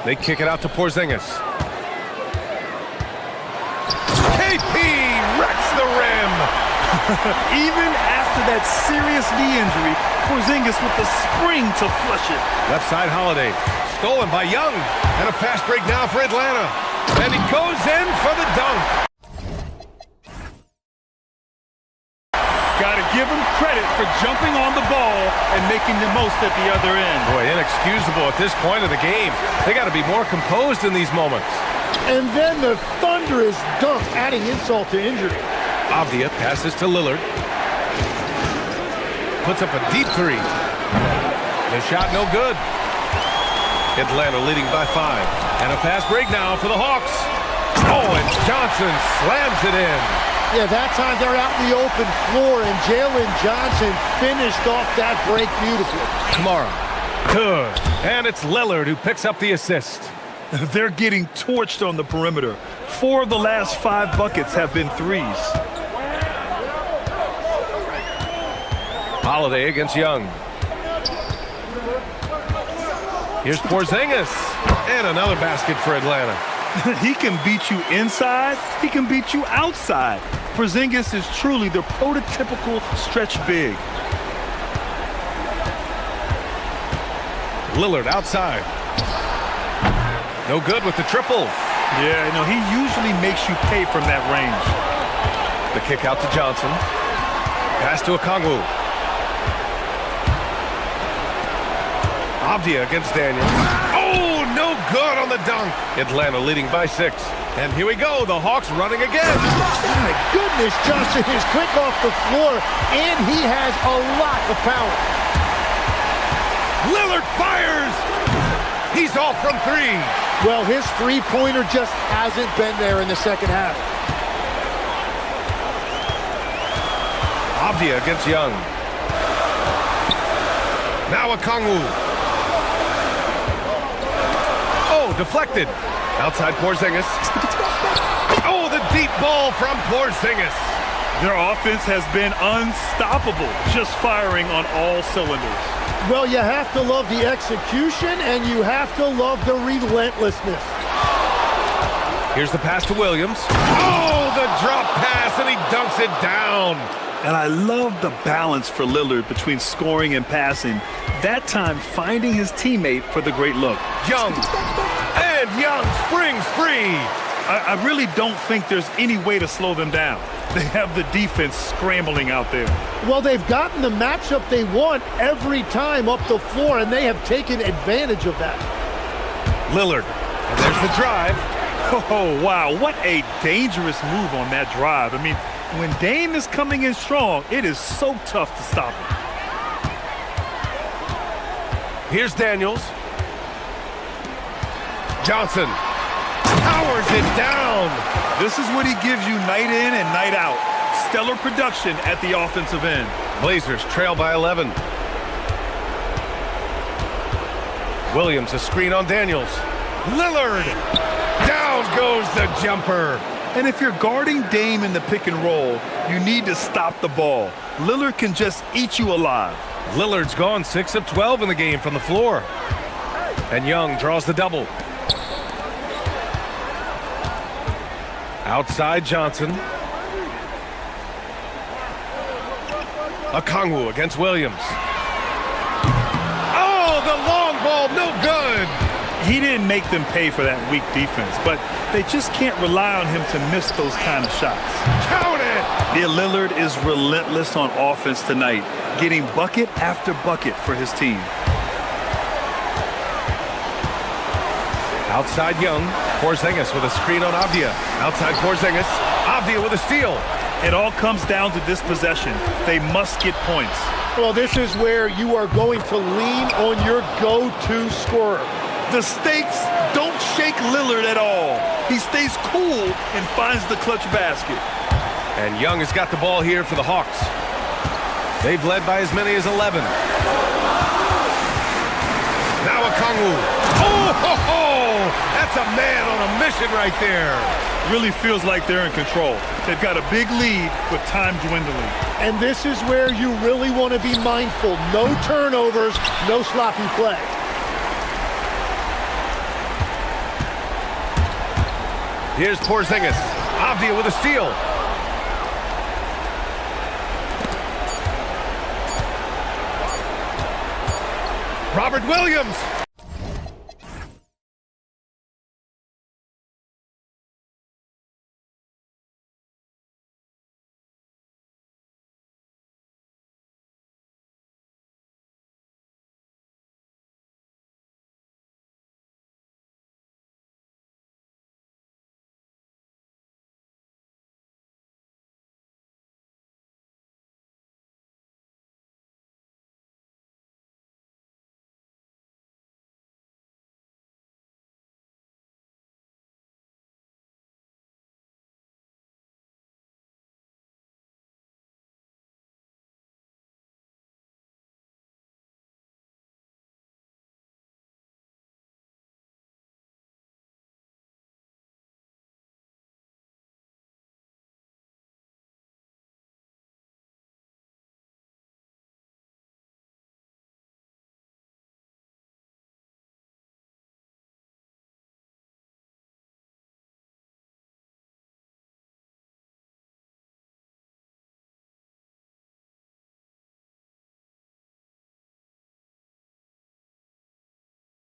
They kick it out to Porzingis. KP wrecks the rim. Even after that serious knee injury, Porzingis with the spring to flush it. Left side Holiday. Stolen by Young. And a fast break now for Atlanta. And he goes in for the dunk. Got to give him credit for jumping on the ball and making the most at the other end. Boy, inexcusable at this point of the game. They got to be more composed in these moments. And then the thunderous dunk, adding insult to injury. Avdia passes to Lillard. Puts up a deep three. The shot no good. Atlanta leading by 5. And a fast break now for the Hawks. Oh, and Johnson slams it in. Yeah, that time they're out in the open floor, and Jalen Johnson finished off that break beautifully. Kamara. Good. And it's Lillard who picks up the assist. They're getting torched on the perimeter. 4 of the last 5 buckets have been threes. Holiday against Young. Here's Porzingis. And another basket for Atlanta. He can beat you inside. He can beat you outside. Porzingis is truly the prototypical stretch big. Lillard outside. No good with the triple. Yeah, no, he usually makes you pay from that range. The kick out to Johnson. Pass to Okongwu. Avdia against Daniels. Oh, no good on the dunk. Atlanta leading by 6. And here we go, the Hawks running again. My goodness, Johnson is quick off the floor, and he has a lot of power. Lillard fires. He's off from 3. Well, his three-pointer just hasn't been there in the second half. Avdia against Young. Now Okongwu. Oh, deflected. Outside Porzingis. Oh, the deep ball from Porzingis. Their offense has been unstoppable, just firing on all cylinders. Well, you have to love the execution, and you have to love the relentlessness. Here's the pass to Williams. Oh, the drop pass, and he dunks it down. And I love the balance for Lillard between scoring and passing. That time, finding his teammate for the great look. Young. And Young springs free. I really don't think there's any way to slow them down. They have the defense scrambling out there. Well, they've gotten the matchup they want every time up the floor, and they have taken advantage of that. Lillard. And there's the drive. Oh, wow. What a dangerous move on that drive. I mean, when Dame is coming in strong, it is so tough to stop him. Here's Daniels. Johnson powers it down. This is what he gives you night in and night out. Stellar production at the offensive end. Blazers trail by 11. Williams a screen on Daniels. Lillard. Down goes the jumper. And if you're guarding Dame in the pick and roll, you need to stop the ball. Lillard can just eat you alive. Lillard's gone 6 of 12 in the game from the floor. And Young draws the double. Outside Johnson. Okongwu against Williams. Oh, the long ball, no good. He didn't make them pay for that weak defense, but they just can't rely on him to miss those kind of shots. Count it! Yeah, Lillard is relentless on offense tonight, getting bucket after bucket for his team. Outside Young, Porzingis with a screen on Avdia. Outside Porzingis, Avdia with a steal. It all comes down to this possession. They must get points. Well, this is where you are going to lean on your go-to scorer. The stakes don't shake Lillard at all. He stays cool and finds the clutch basket. And Young has got the ball here for the Hawks. They've led by as many as 11. Now Okongwu. Oh, ho, ho! That's a man on a mission right there. Really feels like they're in control. They've got a big lead with time dwindling. And this is where you really want to be mindful. No turnovers, no sloppy play. Here's Porzingis. Avdia with a steal. Robert Williams.